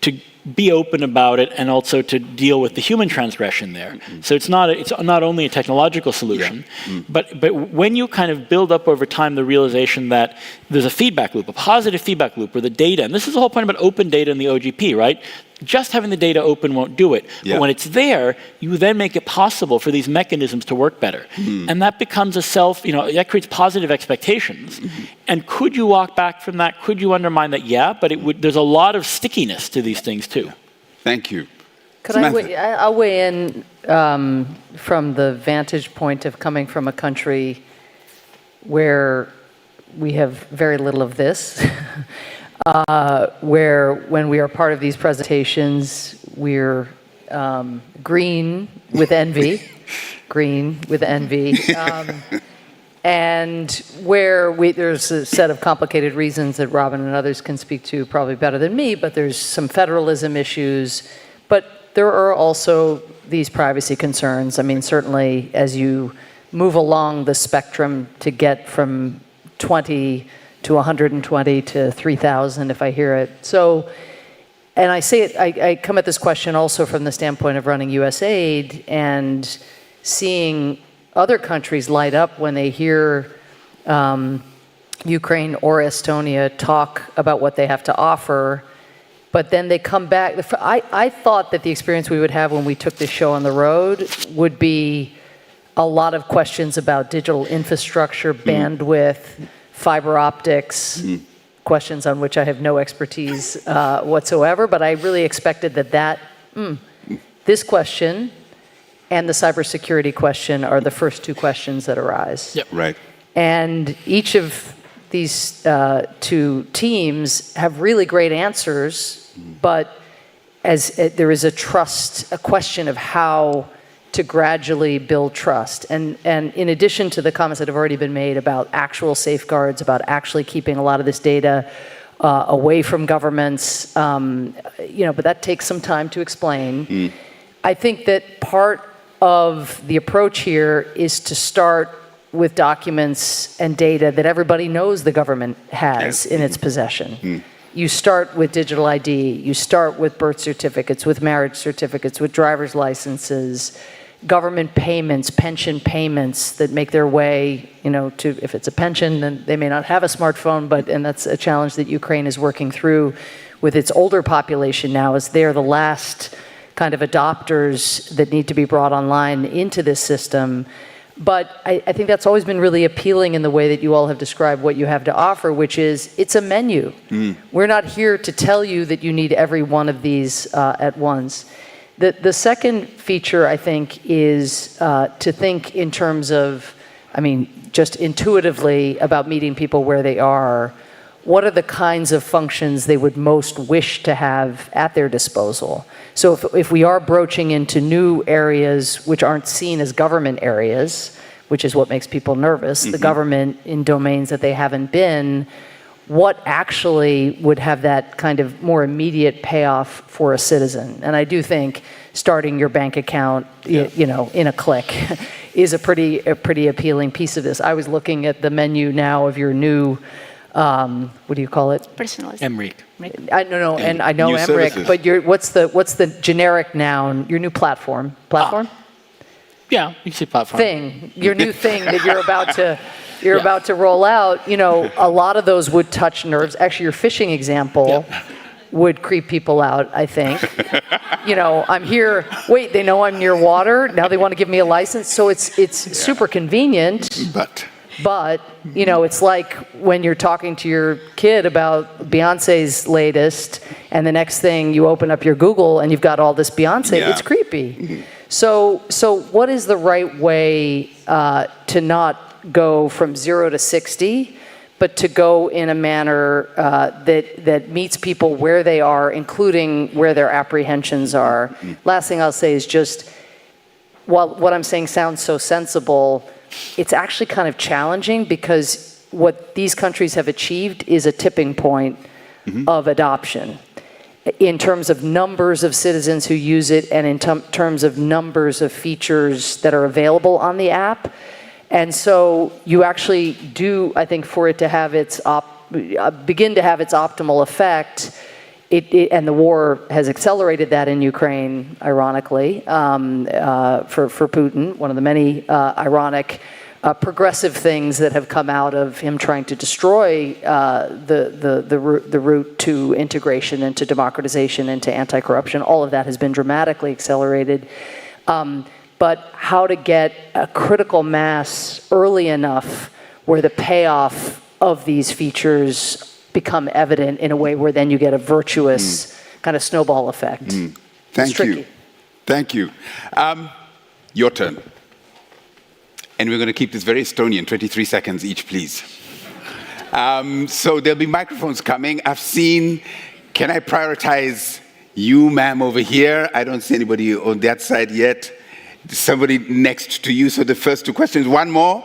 B: to be open about it and also to deal with the human transgression there. So it's not only a technological solution, but when you kind of build up over time the realization that there's a feedback loop, a positive feedback loop where the data, and this is the whole point about open data in the OGP, right? Just having the data open won't do it. But when it's there, you then make it possible for these mechanisms to work better. And that becomes that creates positive expectations. And could you walk back from that? Could you undermine that? Yeah, but there's a lot of stickiness to these things too.
C: Thank you.
D: I'll weigh in from the vantage point of coming from a country where we have very little of this. Where when we are part of these presentations, we're green with envy, and where there's a set of complicated reasons that Robin and others can speak to probably better than me, but there's some federalism issues, but there are also these privacy concerns. I mean, certainly as you move along the spectrum to get from 20 to 120 to 3,000, if I hear it. So, and I say it, I come at this question also from the standpoint of running USAID and seeing other countries light up when they hear Ukraine or Estonia talk about what they have to offer, but then they come back. I thought that the experience we would have when we took this show on the road would be a lot of questions about digital infrastructure, bandwidth, fiber optics, questions on which I have no expertise whatsoever, but I really expected that this question and the cybersecurity question are the first two questions that arise.
C: Yep. Right.
D: And each of these two teams have really great answers, but as there is a question of how to gradually build trust. And in addition to the comments that have already been made about actual safeguards, about actually keeping a lot of this data away from governments, but that takes some time to explain. I think that part of the approach here is to start with documents and data that everybody knows the government has in its possession. You start with digital ID, you start with birth certificates, with marriage certificates, with driver's licenses, government payments, pension payments that make their way, to, if it's a pension, then they may not have a smartphone, and that's a challenge that Ukraine is working through with its older population now, as they're the last kind of adopters that need to be brought online into this system. But I think that's always been really appealing in the way that you all have described what you have to offer, which is it's a menu. We're not here to tell you that you need every one of these at once. The second feature, I think, is to think in terms of, just intuitively about meeting people where they are. What are the kinds of functions they would most wish to have at their disposal? So if we are broaching into new areas which aren't seen as government areas, which is what makes people nervous, the government in domains that they haven't been, what actually would have that kind of more immediate payoff for a citizen? And I do think starting your bank account, in a click is a pretty appealing piece of this. I was looking at the menu now of your new, what do you call it?
O: Personalized.
B: MRIC.
D: I know MRIC,
C: services.
D: but what's the generic noun? Your new platform?
B: Yeah, you can say platform.
D: Your new thing that you're about to roll out. A lot of those would touch nerves. Actually, your fishing example would creep people out, I think. I'm here. Wait, they know I'm near water. Now they want to give me a license. So it's super convenient. But it's like when you're talking to your kid about Beyonce's latest, and the next thing you open up your Google and you've got all this Beyonce. It's creepy. So what is the right way to not go from 0 to 60, but to go in a manner that meets people where they are, including where their apprehensions are? Last thing I'll say is just, while what I'm saying sounds so sensible, it's actually kind of challenging, because what these countries have achieved is a tipping point of adoption in terms of numbers of citizens who use it, and in terms of numbers of features that are available on the app. And so you actually do, I think, for it to have begin to have its optimal effect, and the war has accelerated that in Ukraine, ironically, for Putin, one of the many ironic progressive things that have come out of him trying to destroy the route to integration and to democratization and to anti-corruption. All of that has been dramatically accelerated. But how to get a critical mass early enough where the payoff of these features become evident in a way where then you get a virtuous kind of snowball effect.
C: Thank you. Your turn. And we're going to keep this very Estonian, 23 seconds each, please. So there'll be microphones coming. Can I prioritize you, ma'am, over here? I don't see anybody on that side yet. Somebody next to you. So the first two questions. One more.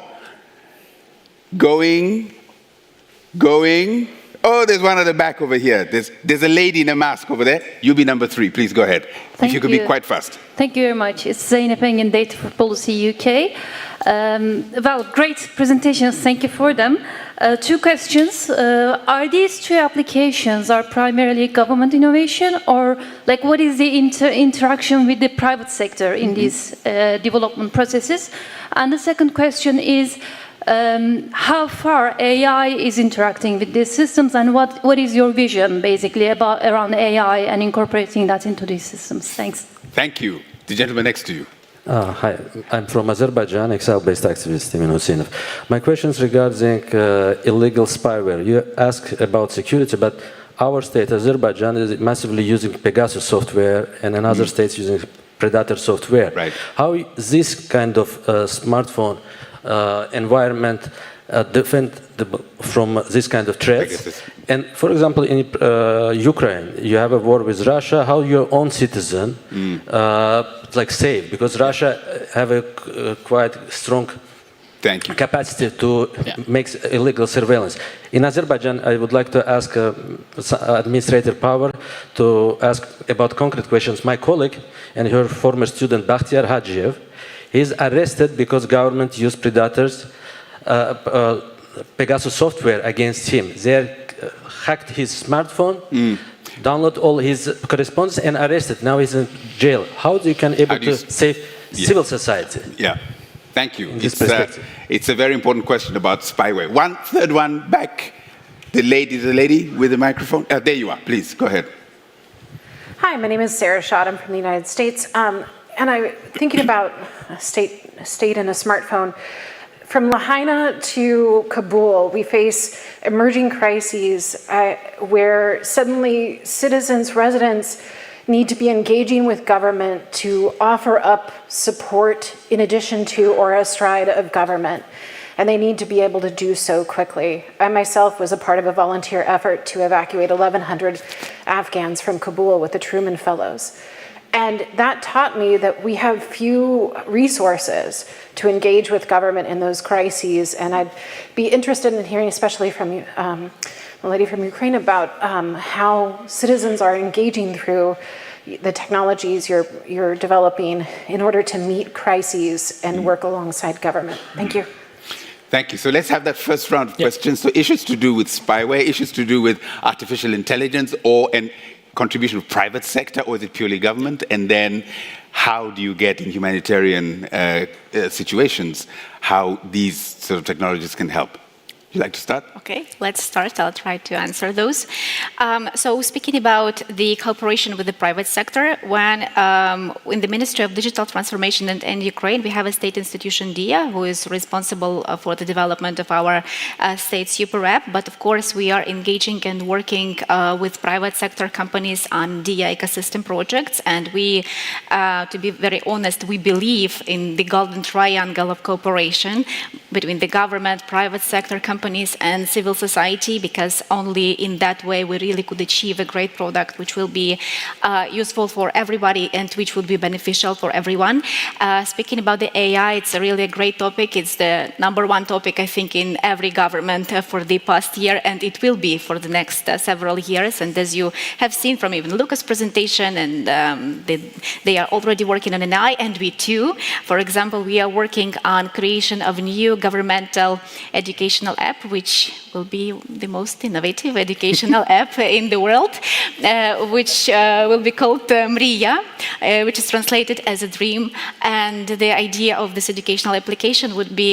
C: Going. Oh, there's one at the back over here. There's a lady in a mask over there. You be number 3. Please go ahead. If you could be quite fast.
U: Thank you very much. It's Zeynep Engin, Data for Policy UK. Great presentations. Thank you for them. 2 questions. Are these 2 applications primarily government innovation, or what is the interaction with the private sector in these development processes? And the second question is, how far AI is interacting with these systems, and what is your vision basically around AI and incorporating that into these systems? Thanks.
C: Thank you. The gentleman next to you.
V: Hi, I'm from Azerbaijan, exile-based activist Emin Huseynov. My question is regarding illegal spyware. You asked about security, but our state, Azerbaijan, is massively using Pegasus software, and in other states using Predator software.
C: Right.
V: How this kind of smartphone environment defend from this kind of threats? And for example, in Ukraine, you have a war with Russia. How your own citizen safe? Because Russia have a quite strong capacity to make illegal surveillance. In Azerbaijan, I would like to ask administrative power to ask about concrete questions. My colleague and her former student Bakhtiar Hajiev, he's arrested because government used Predators Pegasus software against him. They hacked his smartphone, download all his correspondence, and arrested. Now he's in jail. How do you can able to save civil society?
C: Yeah, thank you. It's a very important question about spyware. One third one back. The lady with the microphone. There you are. Please go ahead.
W: Hi, my name is Sarah Schott. I'm from the United States.
F: and I'm thinking about a state and a smartphone. From Lahaina to Kabul, we face emerging crises where suddenly citizens, residents need to be engaging with government to offer up support in addition to or astride of government. And they need to be able to do so quickly. I myself was a part of a volunteer effort to evacuate 1,100 Afghans from Kabul with the Truman Fellows. And that taught me that we have few resources to engage with government in those crises. And I'd be interested in hearing, especially from the lady from Ukraine, about how citizens are engaging through the technologies you're developing in order to meet crises and work alongside government. Thank you.
C: Thank you. So let's have that first round of questions. So issues to do with spyware, issues to do with artificial intelligence, or an contribution of private sector, or is it purely government? And then how do you get in humanitarian situations, how these sort of technologies can help? Would you like to start?
O: Okay, let's start. I'll try to answer those. So speaking about the cooperation with the private sector, when in the Ministry of Digital Transformation and in Ukraine, we have a state institution, DIA, who is responsible for the development of our state super app. But of course, we are engaging and working with private sector companies on DIA ecosystem projects. And we, to be very honest, we believe in the golden triangle of cooperation between the government, private sector companies, and civil society, because only in that way we really could achieve a great product which will be useful for everybody and which would be beneficial for everyone. Speaking about the AI, it's really a great topic. It's the #1 topic, I think, in every government for the past year, and it will be for the next several years. And as you have seen from even Lucas' presentation, and they are already working on an AI, and we too. For example, we are working on creation of a new governmental educational app, which will be the most innovative educational app in the world, which will be called Mriya, which is translated as a dream. And the idea of this educational application would be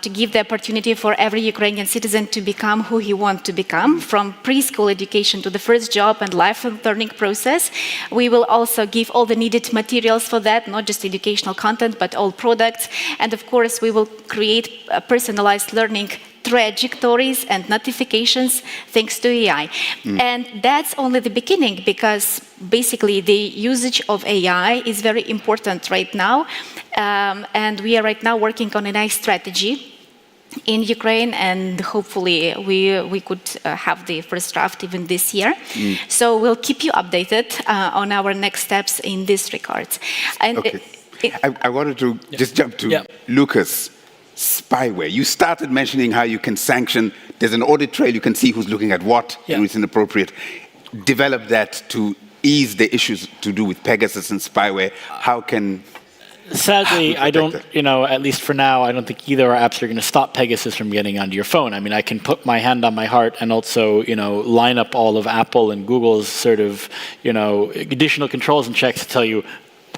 O: to give the opportunity for every Ukrainian citizen to become who he wants to become, from preschool education to the first job and lifelong learning process. We will also give all the needed materials for that, not just educational content, but all products. And of course, we will create personalized learning trajectories and notifications thanks to AI. And that's only the beginning, because basically the usage of AI is very important right now. And we are right now working on an AI strategy in Ukraine, and hopefully we could have the first draft even this year. So we'll keep you updated on our next steps in this regard. And
C: okay. I wanted to just jump to Lucas. Spyware. You started mentioning how you can sanction. There's an audit trail. You can see who's looking at what and who's inappropriate. Develop that to ease the issues to do with Pegasus and spyware. How can...
B: Sadly, I don't, at least for now, I don't think either apps are going to stop Pegasus from getting onto your phone. I mean, I can put my hand on my heart and also, line up all of Apple and Google's sort of, additional controls and checks to tell you,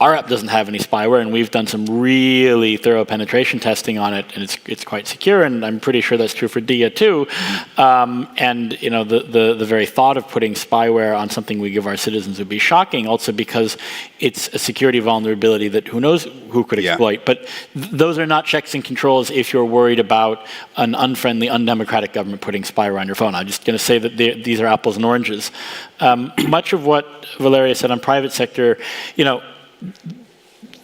B: our app doesn't have any spyware, and we've done some really thorough penetration testing on it, and it's quite secure, and I'm pretty sure that's true for DIA too. And the very thought of putting spyware on something we give our citizens would be shocking, also because it's a security vulnerability that who knows who could exploit. But those are not checks and controls if you're worried about an unfriendly, undemocratic government putting spyware on your phone. I'm just going to say that these are apples and oranges. Much of what Valeria said on private sector,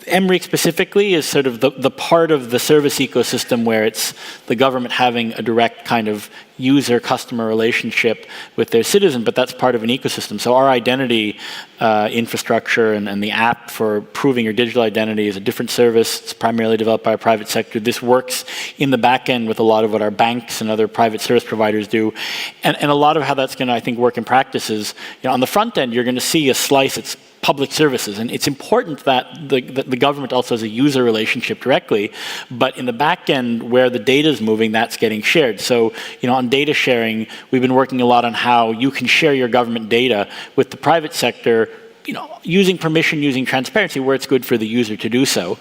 B: MRIC specifically is sort of the part of the service ecosystem where it's the government having a direct kind of user-customer relationship with their citizen, but that's part of an ecosystem. So our identity infrastructure and the app for proving your digital identity is a different service. It's primarily developed by a private sector. This works in the back end with a lot of what our banks and other private service providers do. And a lot of how that's going to, I think, work in practice is, on the front end, you're going to see a slice. It's public services. And it's important that the government also has a user relationship directly, but in the back end where the data is moving, that's getting shared. So, on data sharing, we've been working a lot on how you can share your government data with the private sector, using permission, using transparency where it's good for the user to do so.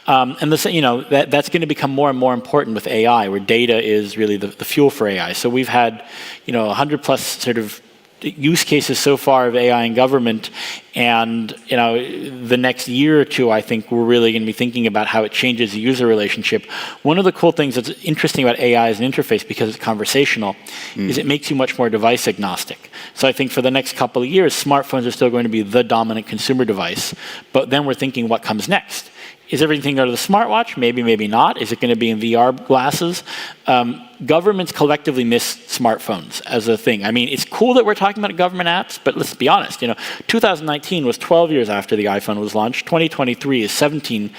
B: And that's going to become more and more important with AI, where data is really the fuel for AI. So we've had, 100 plus sort of use cases so far of AI in government, And the next year or two, I think we're really going to be thinking about how it changes the user relationship. One of the cool things that's interesting about AI as an interface, because it's conversational, is it makes you much more device agnostic. So I think for the next couple of years, smartphones are still going to be the dominant consumer device. But then we're thinking, what comes next? Is everything going to the smartwatch? Maybe, maybe not. Is it going to be in VR glasses? Governments collectively miss smartphones as a thing. I mean, it's cool that we're talking about government apps, but let's be honest. 2019 was 12 years after the iPhone was launched. 2023 is 16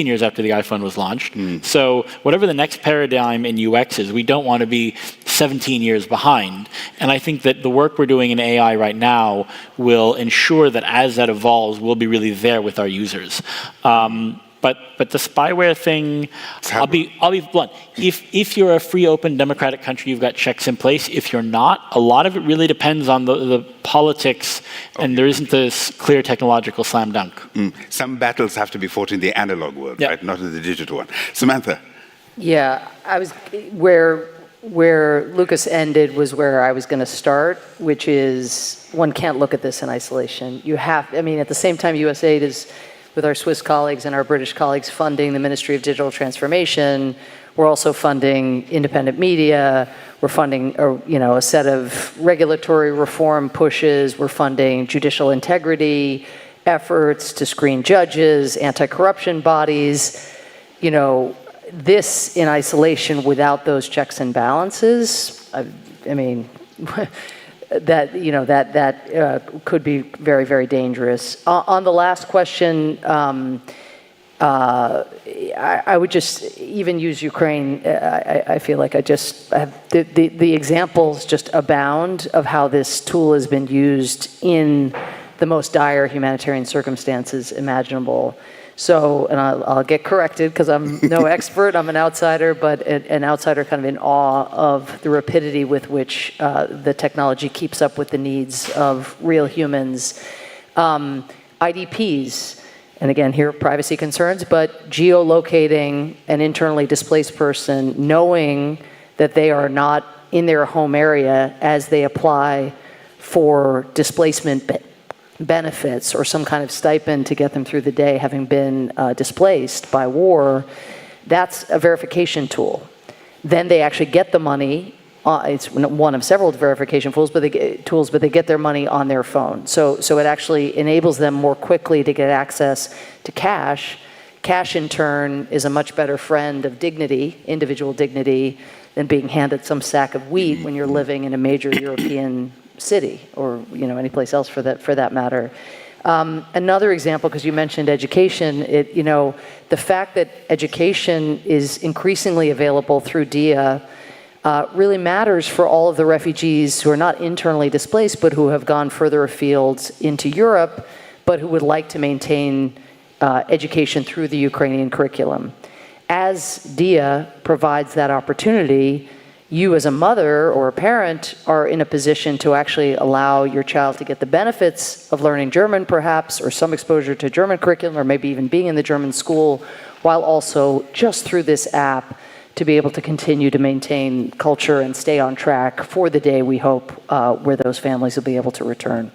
B: years after the iPhone was launched. So whatever the next paradigm in UX is, we don't want to be 17 years behind. And I think that the work we're doing in AI right now will ensure that as that evolves, we'll be really there with our users. But the spyware thing, I'll be blunt. If you're a free, open, democratic country, you've got checks in place. If you're not, a lot of it really depends on the politics, and there isn't this clear technological slam dunk.
C: Some battles have to be fought in the analog world, right? Not in the digital one. Samantha.
D: Yeah, I was where Lucas ended was where I was going to start, which is one can't look at this in isolation. At the same time, USAID is, with our Swiss colleagues and our British colleagues, funding the Ministry of Digital Transformation. We're also funding independent media. We're funding a set of regulatory reform pushes. We're funding judicial integrity efforts to screen judges, anti-corruption bodies. This in isolation without those checks and balances, that could be very, very dangerous. On the last question, I would just even use Ukraine. I feel like I just have the examples just abound of how this tool has been used in the most dire humanitarian circumstances imaginable. So, and I'll get corrected because I'm no expert, I'm an outsider, but an outsider kind of in awe of the rapidity with which the technology keeps up with the needs of real humans. IDPs, and again, here privacy concerns, but geolocating an internally displaced person, knowing that they are not in their home area as they apply for displacement benefits or some kind of stipend to get them through the day having been displaced by war, that's a verification tool. Then they actually get the money. It's one of several verification tools, but they get their money on their phone. So it actually enables them more quickly to get access to cash. Cash, in turn, is a much better friend of dignity, individual dignity, than being handed some sack of wheat when you're living in a major European city or any place else for that matter. Another example, because you mentioned education, the fact that education is increasingly available through DIA really matters for all of the refugees who are not internally displaced but who have gone further afield into Europe but who would like to maintain education through the Ukrainian curriculum. As DIA provides that opportunity, you as a mother or a parent are in a position to actually allow your child to get the benefits of learning German perhaps, or some exposure to German curriculum, or maybe even being in the German school, while also just through this app to be able to continue to maintain culture and stay on track for the day, we hope, where those families will be able to return.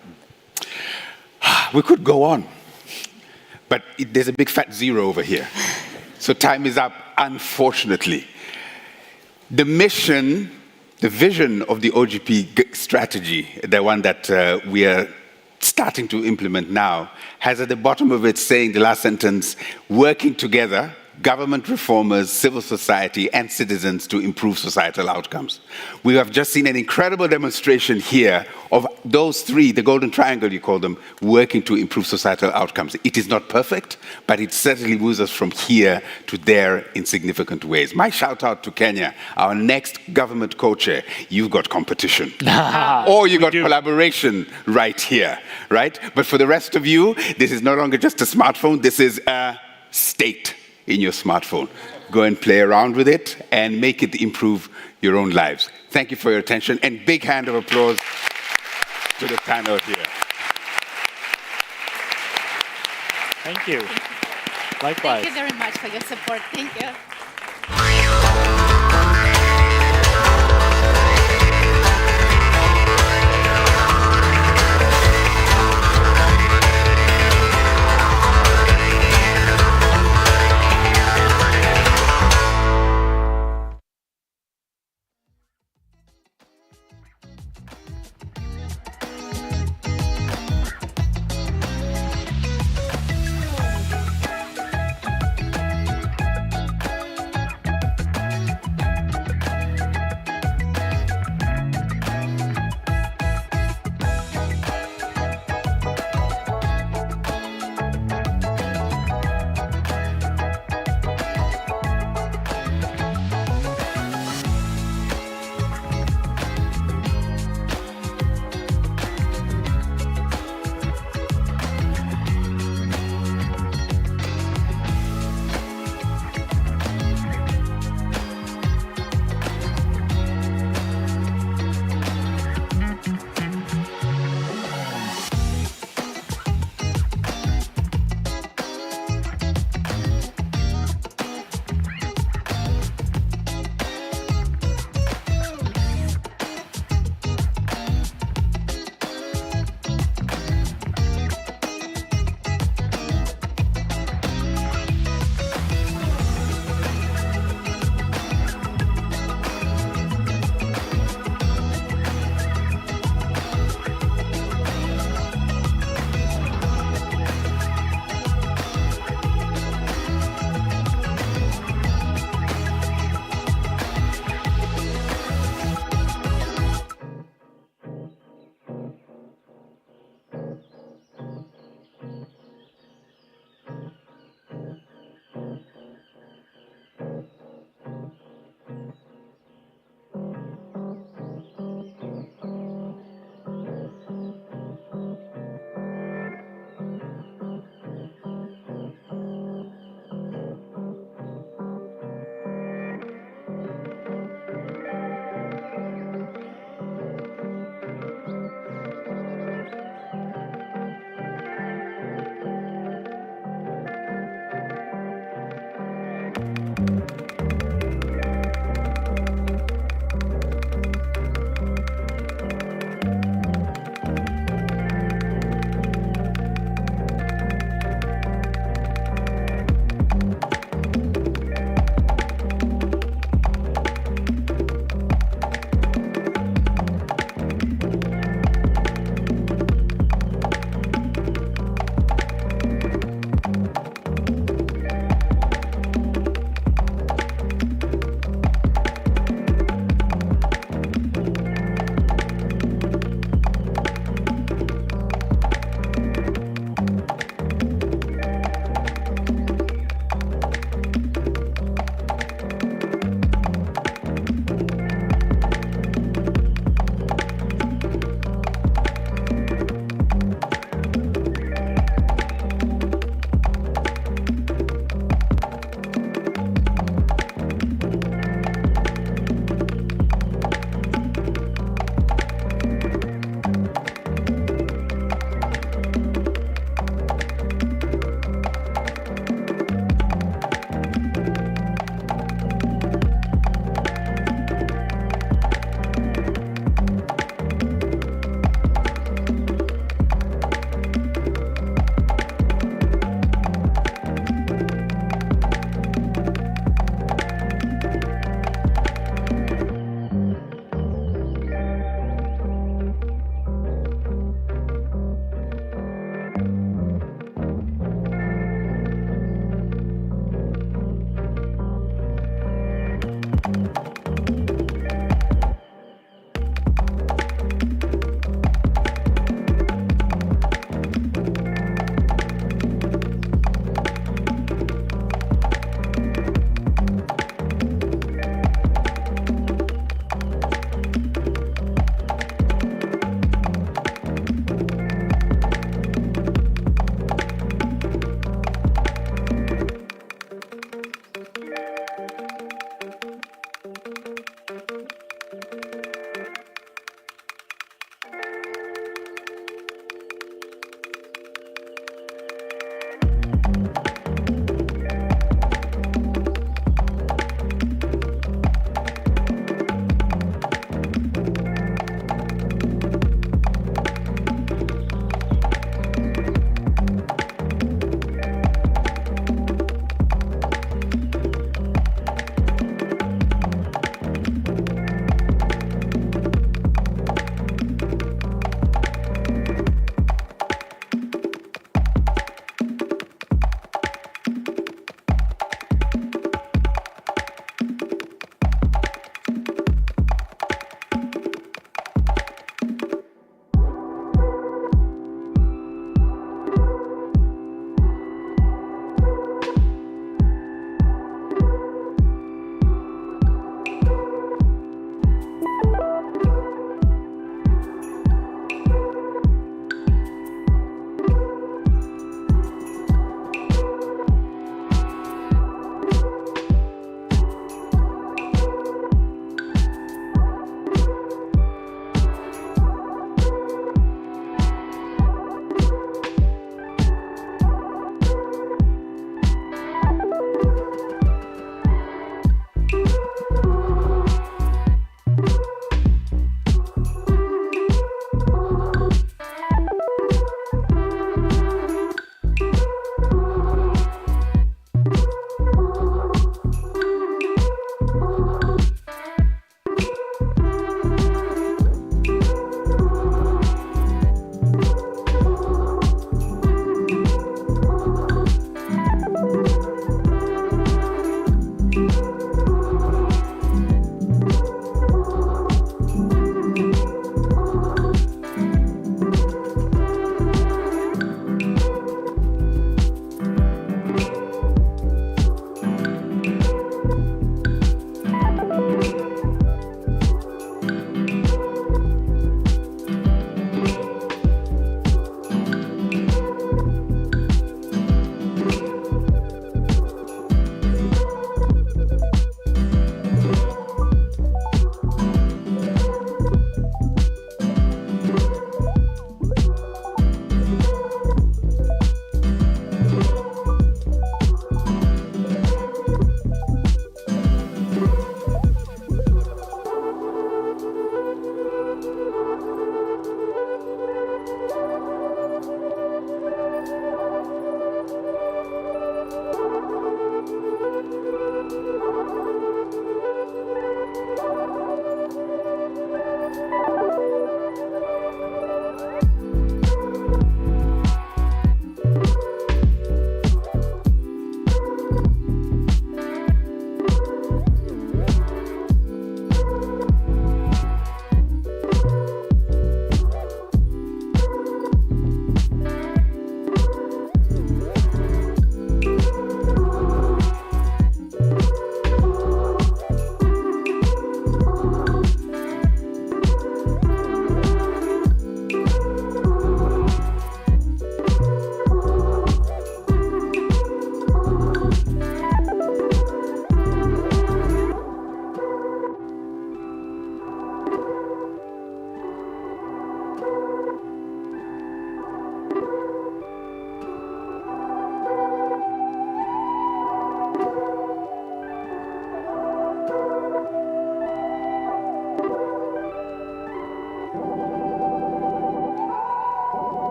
C: We could go on, but there's a big fat zero over here. So time is up, unfortunately. The mission, the vision of the OGP strategy, the one that we are starting to implement now, has at the bottom of it saying, the last sentence, working together, government reformers, civil society, and citizens to improve societal outcomes. We have just seen an incredible demonstration here of those three, the golden triangle you call them, working to improve societal outcomes. It is not perfect, but it certainly moves us from here to there in significant ways. My shout out to Kenya, our next government co-chair. You've got competition. Or you got collaboration right here, right? But for the rest of you, this is no longer just a smartphone, this is a state in your smartphone. Go and play around with it and make it improve your own lives. Thank you for your attention, and big hand of applause to the panel here.
B: Thank you. Likewise.
O: Thank you very much for your support. Thank you.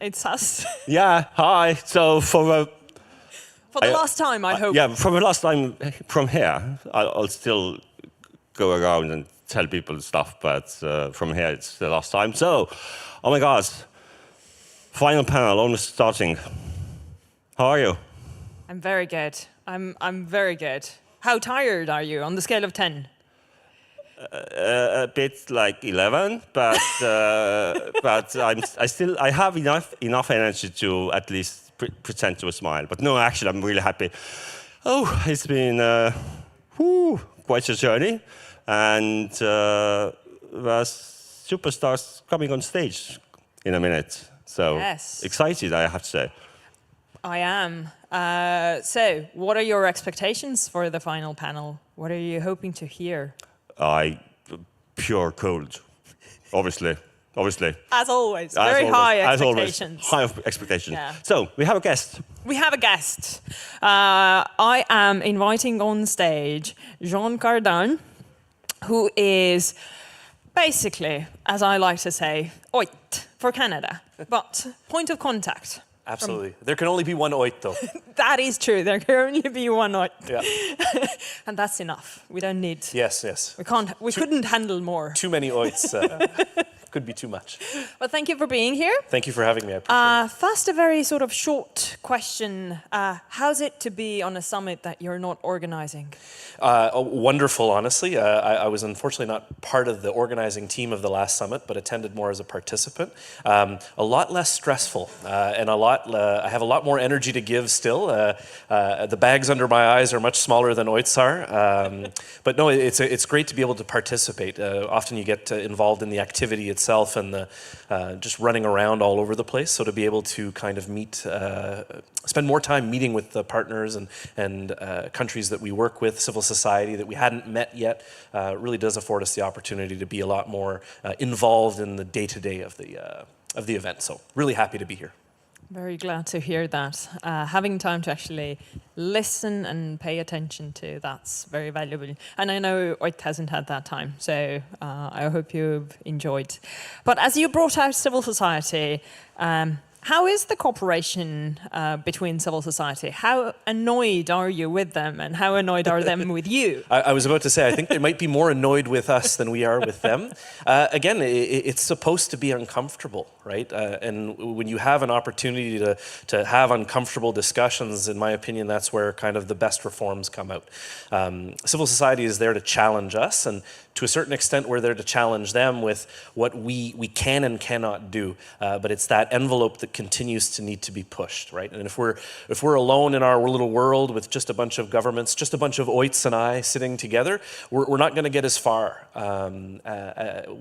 L: it's us.
T: Yeah, hi. So
L: For the last time, I hope.
T: Yeah, from the last time from here, I'll still go around and tell people stuff, but from here it's the last time. So, oh my God, final panel, almost starting. How are you?
L: I'm very good. I'm very good. How tired are you on the scale of 10?
T: A bit like 11, but but I have enough energy to at least pretend to smile. But no, actually, I'm really happy. Oh, it's been quite a journey, and there's superstars coming on stage in a minute. So
L: Yes.
T: excited, I have to say.
L: I am. So, what are your expectations for the final panel? What are you hoping to hear?
T: Pure cold, obviously.
L: As always, very high expectations.
T: High expectations.
L: Yeah.
T: So we have a guest.
L: We have a guest. I am inviting on stage Jean Cardin, who is basically, as I like to say, OIT for Canada, but point of contact.
W: Absolutely. There can only be one OIT, though.
L: That is true. There can only be one OIT.
W: Yeah.
L: And that's enough. We don't need.
W: Yes.
L: We couldn't handle more.
W: Too many OITs could be too much.
L: But thank you for being here.
W: Thank you for having me. I appreciate it.
L: First, a very sort of short question. How's it to be on a summit that you're not organizing?
W: Wonderful, honestly. I was unfortunately not part of the organizing team of the last summit, but attended more as a participant. A lot less stressful, and I have a lot more energy to give still. The bags under my eyes are much smaller than OITs are. But no, it's great to be able to participate. Often you get involved in the activity itself and just running around all over the place. So to be able to kind of spend more time meeting with the partners and countries that we work with, civil society that we hadn't met yet, really does afford us the opportunity to be a lot more involved in the day-to-day of the event. So really happy to be here.
L: Very glad to hear that. Having time to actually listen and pay attention to, that's very valuable. And I know OIT hasn't had that time, so I hope you've enjoyed. But as you brought out civil society, how is the cooperation between civil society? How annoyed are you with them, and how annoyed are them with you?
W: I was about to say, I think they might be more annoyed with us than we are with them. Again, it's supposed to be uncomfortable, right? And when you have an opportunity to have uncomfortable discussions, in my opinion, that's where kind of the best reforms come out. Civil society is there to challenge us, and to a certain extent, we're there to challenge them with what we can and cannot do. But it's that envelope that continues to need to be pushed, right? And if we're alone in our little world with just a bunch of governments, just a bunch of OITs and I sitting together, we're not going to get as far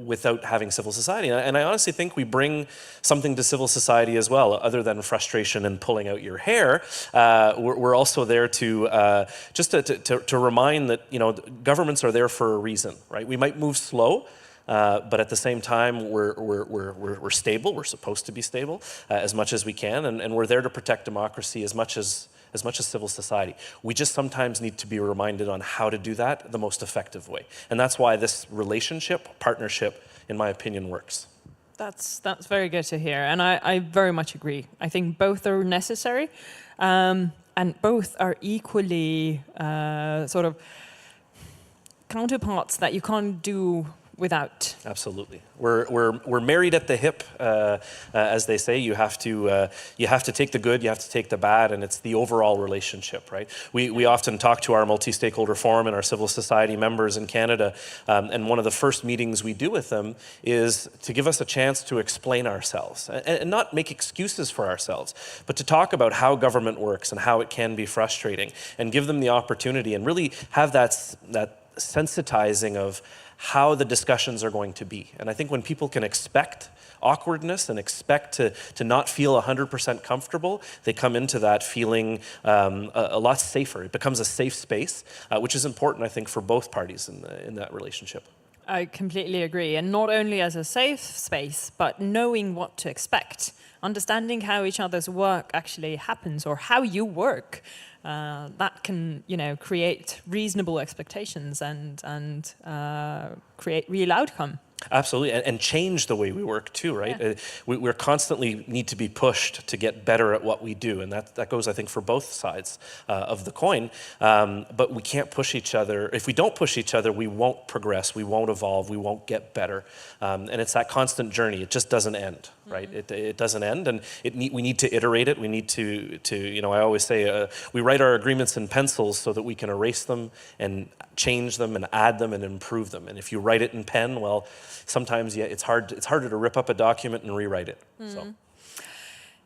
W: without having civil society. And I honestly think we bring something to civil society as well, other than frustration and pulling out your hair. We're also there to just to remind that governments are there for a reason, right? We might move slow, but at the same time, we're stable. We're supposed to be stable as much as we can, and we're there to protect democracy as much as civil society. We just sometimes need to be reminded on how to do that the most effective way, and that's why this partnership, in my opinion, works.
L: That's very good to hear, and I very much agree. I think both are necessary, and both are equally sort of counterparts that you can't do without.
W: Absolutely. We're married at the hip, as they say. You have to take the good, you have to take the bad, and it's the overall relationship, right? We often talk to our multi-stakeholder forum and our civil society members in Canada, and one of the first meetings we do with them is to give us a chance to explain ourselves and not make excuses for ourselves, but to talk about how government works and how it can be frustrating, and give them the opportunity and really have that sensitizing of how the discussions are going to be. And I think when people can expect awkwardness and expect to not feel 100% comfortable, they come into that feeling a lot safer. It becomes a safe space, which is important, I think, for both parties in that relationship.
L: I completely agree. And not only as a safe space, but knowing what to expect, understanding how each other's work actually happens or how you work. That can, create reasonable expectations and create real outcome.
W: Absolutely, and change the way we work too, right?
A: Yeah.
W: We're constantly need to be pushed to get better at what we do, and that goes, I think, for both sides of the coin. But we can't push each other. If we don't push each other, we won't progress, we won't evolve, we won't get better. And it's that constant journey. It just doesn't end, right? It doesn't end, and we need to iterate it. We need to I always say, we write our agreements in pencils so that we can erase them and change them and add them and improve them. And if you write it in pen, well, sometimes it's harder to rip up a document and rewrite it. So.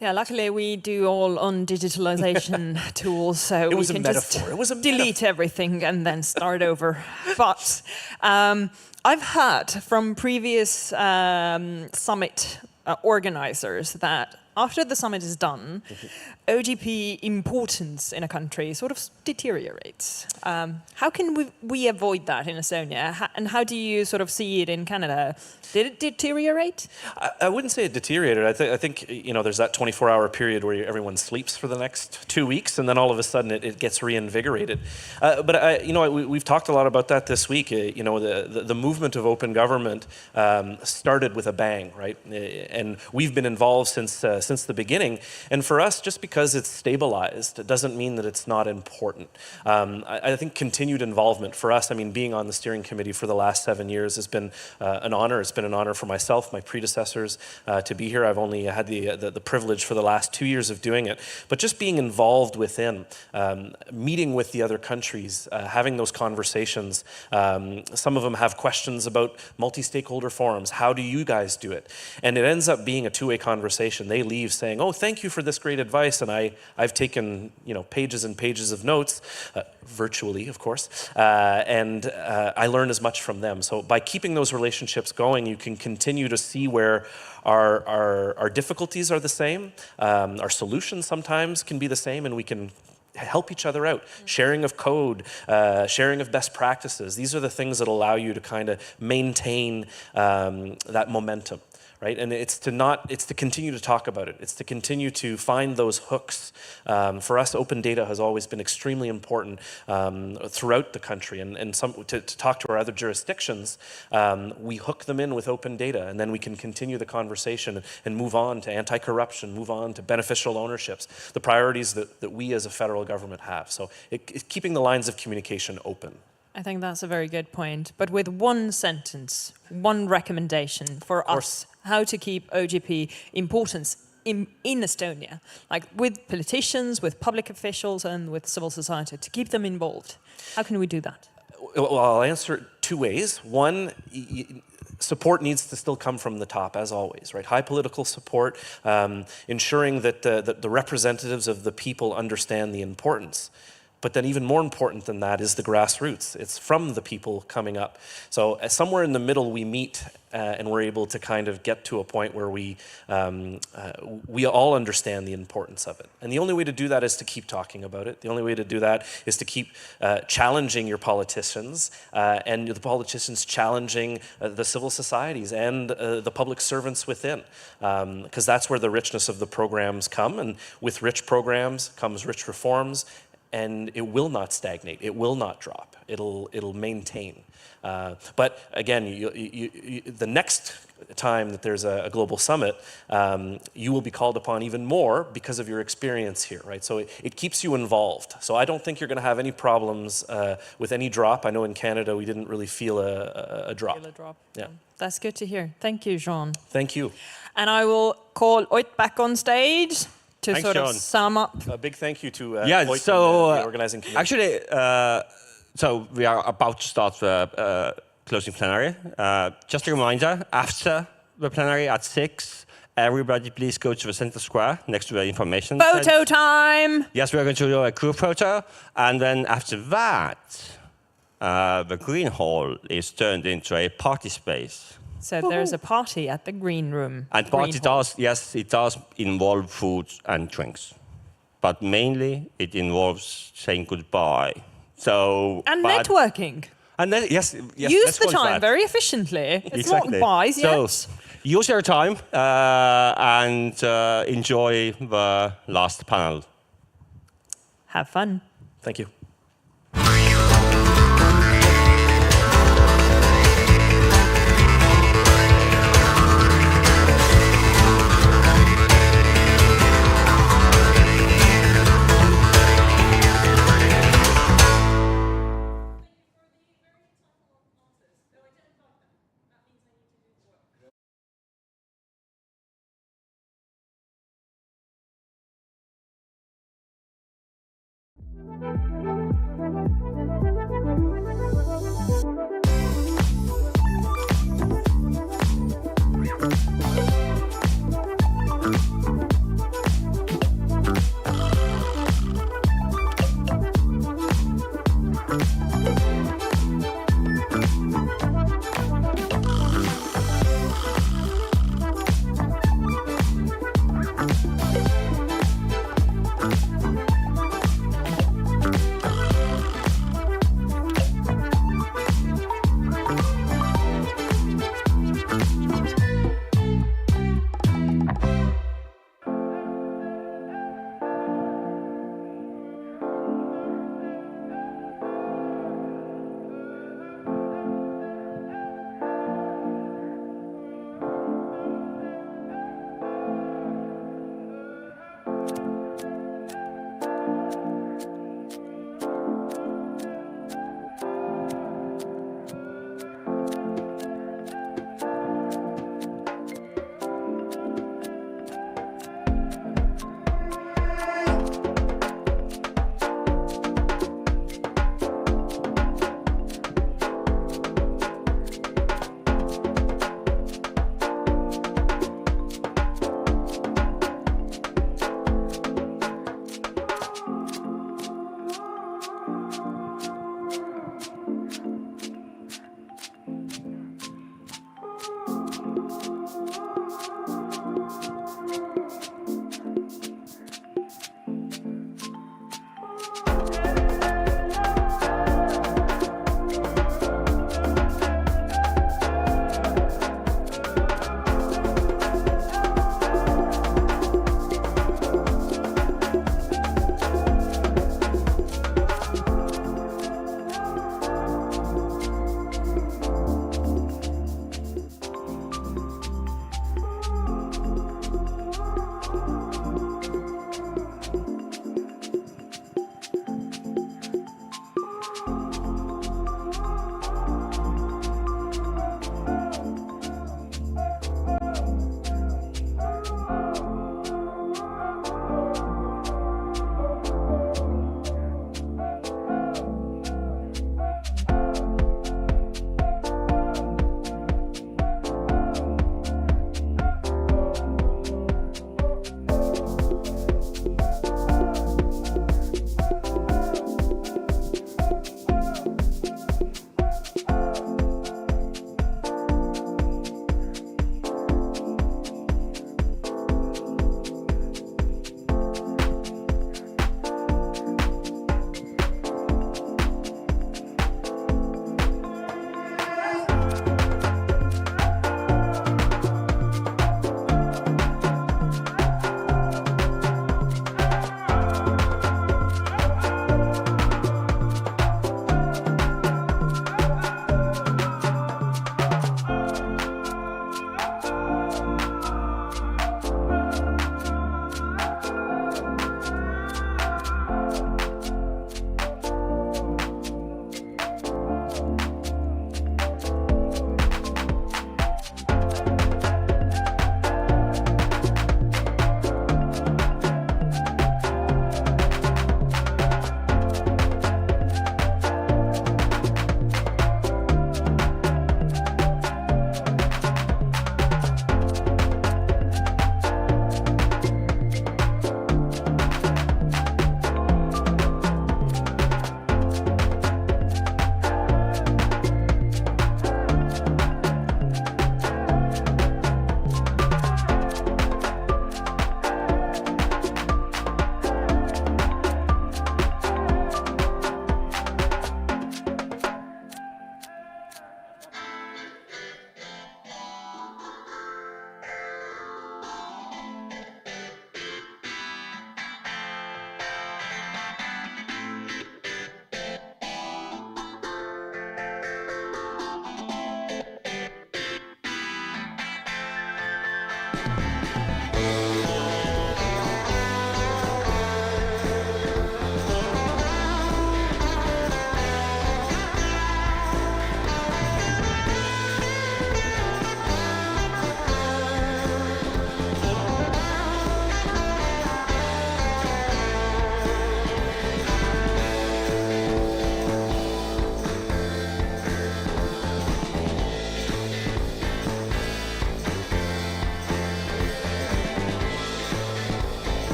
L: Yeah, luckily we do all on digitalization tools, so
W: it was
L: we
W: a
L: can
W: metaphor.
L: just
W: It was a
L: delete everything and then start over. But I've heard from previous summit organizers that after the summit is done, OGP importance in a country sort of deteriorates. How can we avoid that in Estonia? And how do you sort of see it in Canada? Did it deteriorate?
W: I wouldn't say it deteriorated. I think there's that 24-hour period where everyone sleeps for the next 2 weeks, and then all of a sudden it gets reinvigorated. But we've talked a lot about that this week. The movement of open government started with a bang, right? And we've been involved since the beginning. And for us, just because it's stabilized, it doesn't mean that it's not important. I think continued involvement for us, being on the steering committee for the last 7 years has been an honor. It's been an honor for myself, my predecessors, to be here. I've only had the privilege for the last 2 years of doing it. But just being involved within, meeting with the other countries, having those conversations. Some of them have questions about multi-stakeholder forums. How do you guys do it? And it ends up being a two-way conversation. They leave saying, oh, thank you for this great advice. And I've taken pages and pages of notes, virtually, of course, and I learn as much from them. So by keeping those relationships going, you can continue to see where our difficulties are the same, our solutions sometimes can be the same, and we can help each other out. Sharing of code, sharing of best practices. These are the things that allow you to kind of maintain that momentum. Right? And it's to continue to talk about it. It's to continue to find those hooks. For us, open data has always been extremely important throughout the country. And to talk to our other jurisdictions, we hook them in with open data, and then we can continue the conversation and move on to anti-corruption, move on to beneficial ownerships, the priorities that we as a federal government have. So it's keeping the lines of communication open.
L: I think that's a very good point. But with one sentence, one recommendation for us, how to keep OGP importance in Estonia, like with politicians, with public officials, and with civil society, to keep them involved. How can we do that?
W: Well, I'll answer it two ways. One, support needs to still come from the top, as always, right? High political support, ensuring that the representatives of the people understand the importance. But then even more important than that is the grassroots. It's from the people coming up. So somewhere in the middle we meet and we're able to kind of get to a point where we all understand the importance of it. And the only way to do that is to keep talking about it. The only way to do that is to keep challenging your politicians and the politicians challenging the civil societies and the public servants within. Because that's where the richness of the programs come. And with rich programs comes rich reforms. And it will not stagnate. It will not drop. It'll maintain. But again, the next time that there's a global summit, you will be called upon even more because of your experience here, right? So it keeps you involved. So I don't think you're going to have any problems with any drop. I know in Canada we didn't really feel a drop. Yeah.
L: That's good to hear. Thank you, Jean.
W: Thank you.
L: And I will call Oit back on stage. To sort of sum up.
W: A big thank you to
T: Oit so
W: the organizing committee.
T: Actually, so we are about to start the closing plenary. Just a reminder, after the plenary at 6, everybody please go to the center square next to the information
L: Photo time!
T: Yes, we are going to do a group photo. And then after that, the green hall is turned into a party space.
L: So there's a party at the green room.
T: And party does, yes, it does involve food and drinks. But mainly it involves saying goodbye. So,
L: networking.
T: And then, yes,
L: use the time very efficiently. It's not buys yet.
T: So use your time and enjoy the last panel.
L: Have fun.
W: Thank you.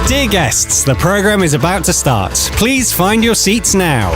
E: Dear guests, the program is about to start. Please find your seats now.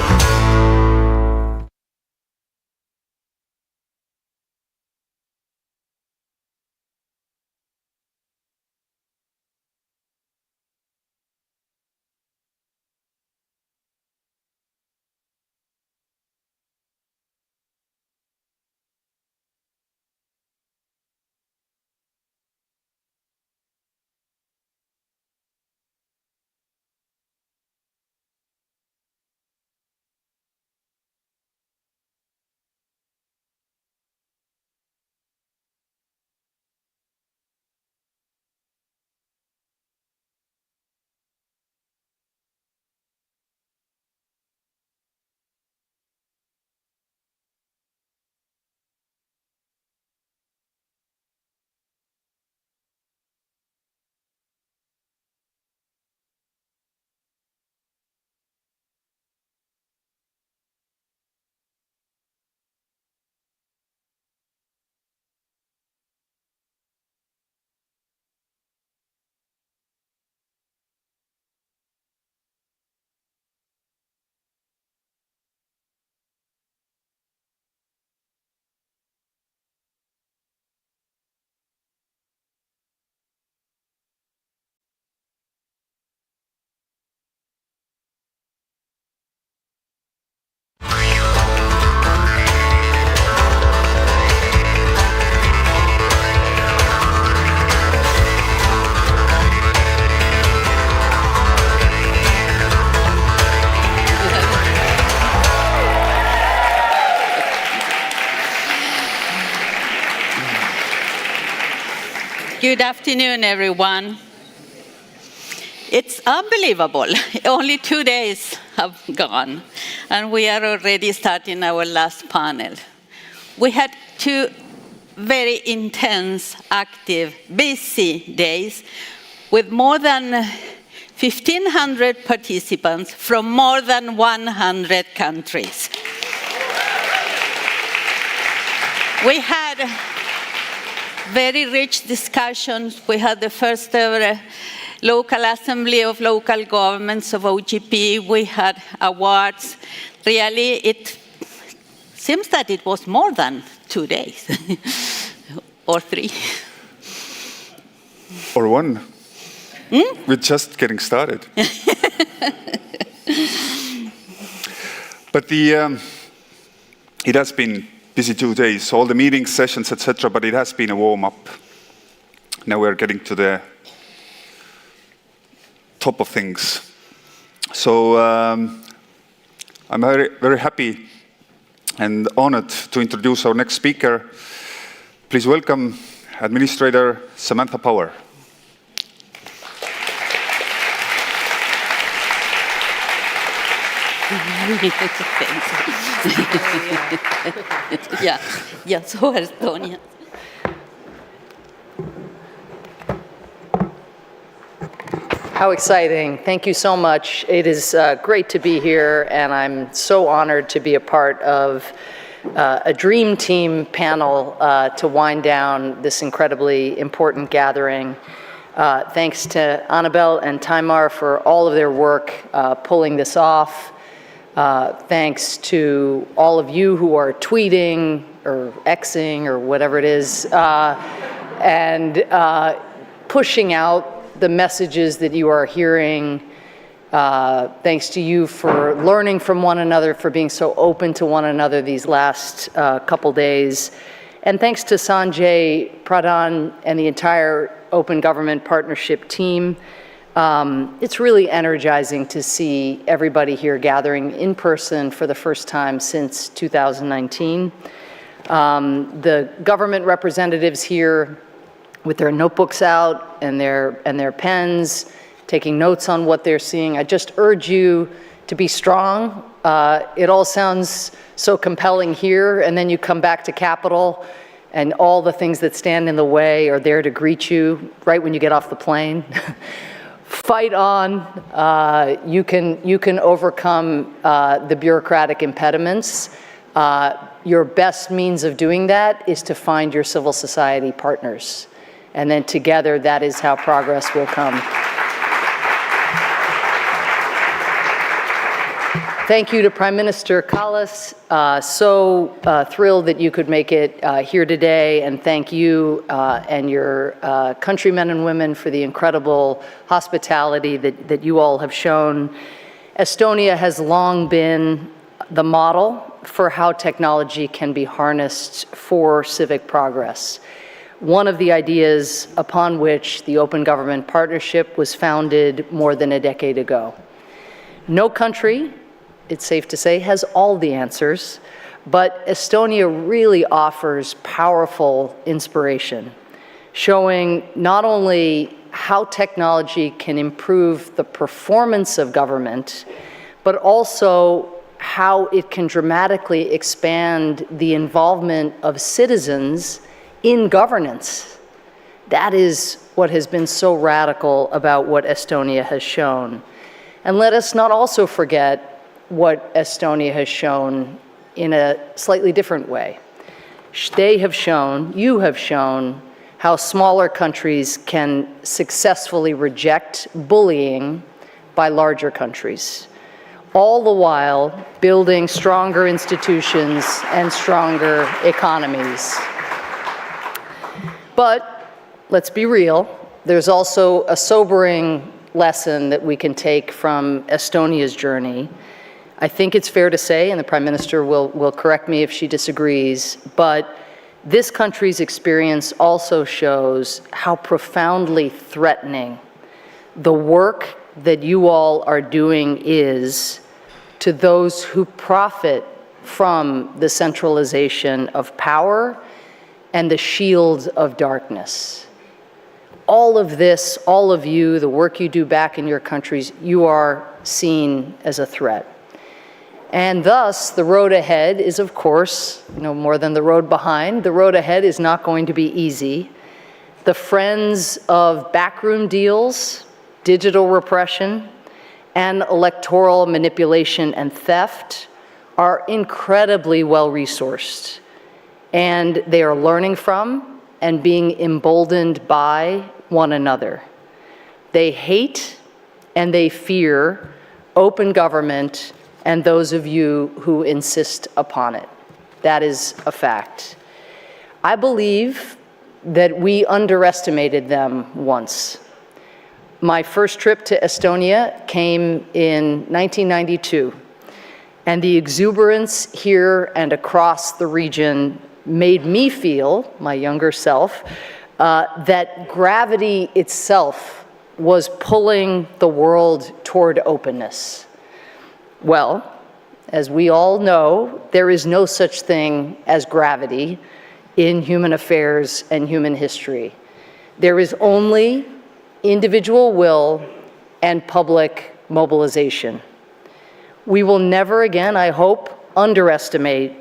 H: Good afternoon, everyone. It's unbelievable. Only 2 days have gone, and we are already starting our last panel. We had 2 very intense, active, busy days with more than 1,500 participants from more than 100 countries. We had very rich discussions. We had the first ever local assembly of local governments of OGP. We had awards. Really, it seems that it was more than 2 days, or 3.
K: Or 1. We're just getting started. But it has been busy 2 days, all the meetings, sessions, etc., but it has been a warm-up. Now we're getting to the top of things. So I'm very, very happy and honored to introduce our next speaker. Please welcome Administrator Samantha Power.
H: Yeah, so Estonia.
D: How exciting. Thank you so much. It is great to be here, and I'm so honored to be a part of a dream team panel to wind down this incredibly important gathering. Thanks to Annabelle and Taimar for all of their work pulling this off. Thanks to all of you who are tweeting or Xing or whatever it is, and pushing out the messages that you are hearing. Thanks to you for learning from one another, for being so open to one another these last couple days. And thanks to Sanjay Pradhan and the entire Open Government Partnership team. It's really energizing to see everybody here gathering in person for the first time since 2019. The government representatives here with their notebooks out and their pens, taking notes on what they're seeing. I just urge you to be strong. It all sounds so compelling here, and then you come back to Capitol, and all the things that stand in the way are there to greet you right when you get off the plane. Fight on. You can overcome the bureaucratic impediments. Your best means of doing that is to find your civil society partners. And then together, that is how progress will come. Thank you to Prime Minister Kallas. So thrilled that you could make it here today, and thank you and your countrymen and women for the incredible hospitality that you all have shown. Estonia has long been the model for how technology can be harnessed for civic progress. One of the ideas upon which the Open Government Partnership was founded more than a decade ago. No country, it's safe to say, has all the answers, but Estonia really offers powerful inspiration, showing not only how technology can improve the performance of government, but also how it can dramatically expand the involvement of citizens in governance. That is what has been so radical about what Estonia has shown. And let us not also forget what Estonia has shown in a slightly different way. They have shown, you have shown, how smaller countries can successfully reject bullying by larger countries, all the while building stronger institutions and stronger economies. But let's be real, there's also a sobering lesson that we can take from Estonia's journey. I think it's fair to say, and the Prime Minister will correct me if she disagrees, but this country's experience also shows how profoundly threatening the work that you all are doing is to those who profit from the centralization of power and the shield of darkness. all of this, all of you, the work you do back in your countries, you are seen as a threat. And thus, the road ahead is, of course, more than the road behind. The road ahead is not going to be easy. The friends of backroom deals, digital repression, and electoral manipulation and theft are incredibly well-resourced. And they are learning from and being emboldened by one another. They hate and they fear open government and those of you who insist upon it. That is a fact. I believe that we underestimated them once. My first trip to Estonia came in 1992, and the exuberance here and across the region made me feel, my younger self, that gravity itself was pulling the world toward openness. Well, as we all know, there is no such thing as gravity in human affairs and human history. There is only individual will and public mobilization. We will never again, I hope, underestimate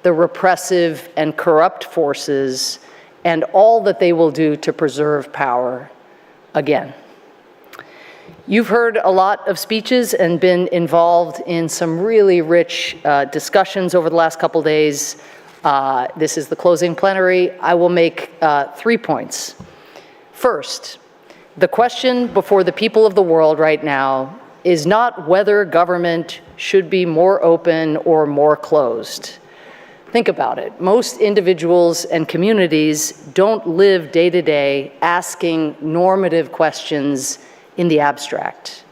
D: the repressive and corrupt forces and all that they will do to preserve power again. You've heard a lot of speeches and been involved in some really rich discussions over the last couple days. This is the closing plenary. I will make 3 points. First, the question before the people of the world right now is not whether government should be more open or more closed. Think about it. Most individuals and communities don't live day to day asking normative questions in the abstract.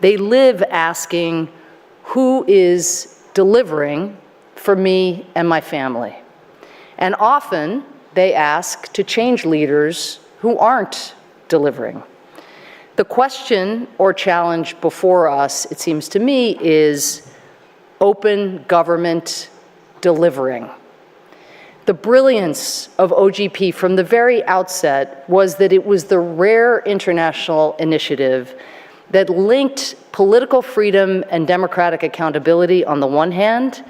D: They live asking, who is delivering for me and my family? And often they ask to change leaders who aren't delivering. The question or challenge before us, it seems to me, is open government delivering. The brilliance of OGP from the very outset was that it was the rare international initiative that linked political freedom and democratic accountability on the one hand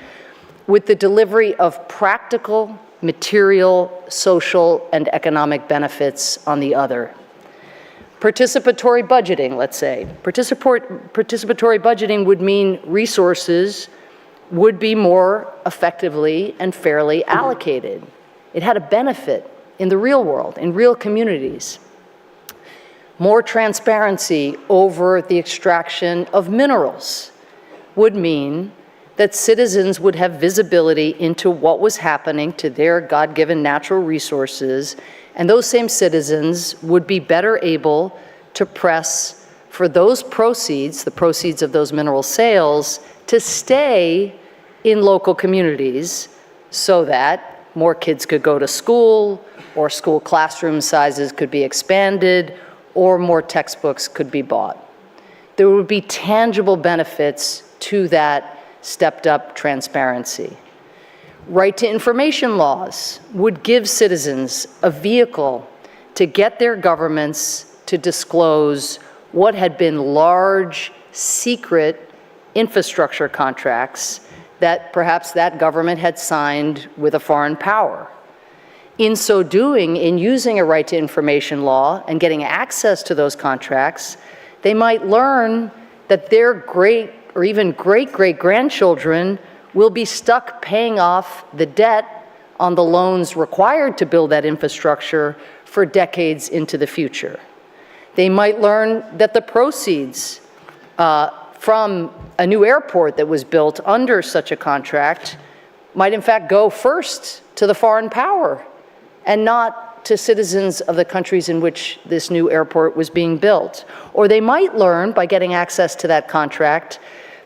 D: with the delivery of practical, material, social, and economic benefits on the other. Participatory budgeting, let's say. Participatory budgeting would mean resources would be more effectively and fairly allocated. It had a benefit in the real world, in real communities. More transparency over the extraction of minerals would mean that citizens would have visibility into what was happening to their God-given natural resources, and those same citizens would be better able to press for those proceeds, the proceeds of those mineral sales, to stay in local communities so that more kids could go to school, or school classroom sizes could be expanded, or more textbooks could be bought. There would be tangible benefits to that stepped-up transparency. Right to information laws would give citizens a vehicle to get their governments to disclose what had been large, secret infrastructure contracts that perhaps that government had signed with a foreign power. In so doing, in using a right to information law and getting access to those contracts, they might learn that their great or even great-great-grandchildren will be stuck paying off the debt on the loans required to build that infrastructure for decades into the future. They might learn that the proceeds from a new airport that was built under such a contract might in fact go first to the foreign power and not to citizens of the countries in which this new airport was being built. Or they might learn, by getting access to that contract,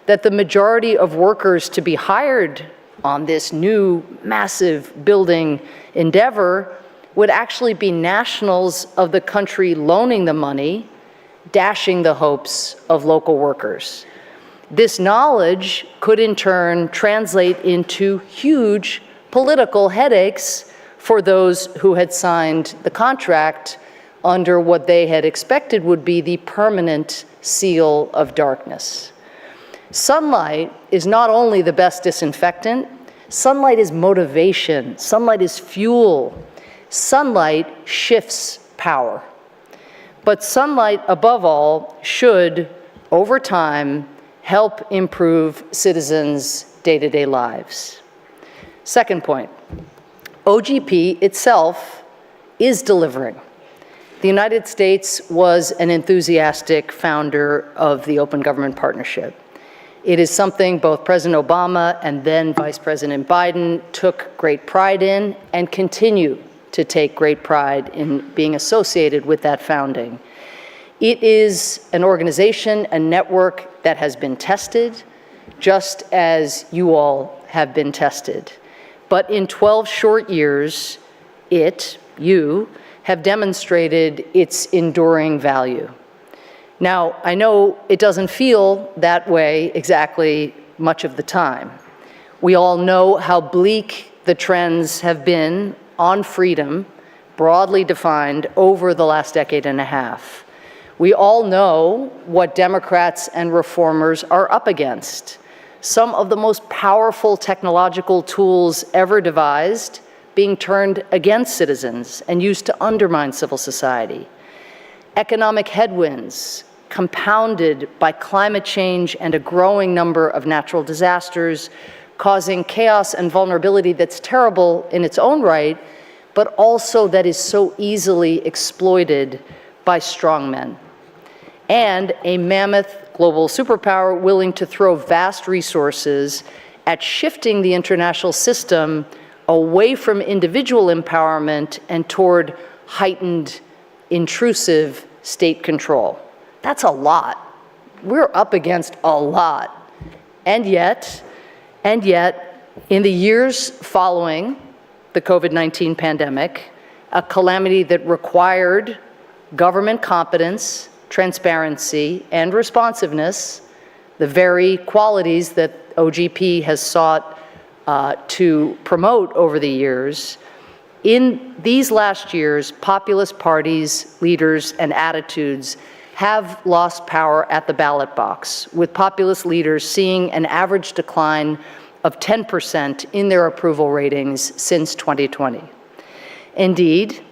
D: that the majority of workers to be hired on this new massive building endeavor would actually be nationals of the country loaning the money, dashing the hopes of local workers. This knowledge could in turn translate into huge political headaches for those who had signed the contract under what they had expected would be the permanent seal of darkness. Sunlight is not only the best disinfectant, sunlight is motivation, sunlight is fuel. Sunlight shifts power. But sunlight, above all, should, over time, help improve citizens' day-to-day lives. Second point, OGP itself is delivering. The United States was an enthusiastic founder of the Open Government Partnership. It is something both President Obama and then Vice President Biden took great pride in and continue to take great pride in being associated with that founding. It is an organization, a network that has been tested, just as you all have been tested. But in 12 short years, you, have demonstrated its enduring value. Now, I know it doesn't feel that way exactly much of the time. We all know how bleak the trends have been on freedom, broadly defined, over the last decade and a half. We all know what Democrats and reformers are up against. Some of the most powerful technological tools ever devised being turned against citizens and used to undermine civil society. Economic headwinds compounded by climate change and a growing number of natural disasters, causing chaos and vulnerability that's terrible in its own right, but also that is so easily exploited by strongmen. And a mammoth global superpower willing to throw vast resources at shifting the international system away from individual empowerment and toward heightened, intrusive state control. That's a lot. We're up against a lot. And yet, in the years following the COVID-19 pandemic, a calamity that required government competence, transparency, and responsiveness, the very qualities that OGP has sought to promote over the years. In these last years, populist parties, leaders, and attitudes have lost power at the ballot box, with populist leaders seeing an average decline of 10% in their approval ratings since 2020. Indeed,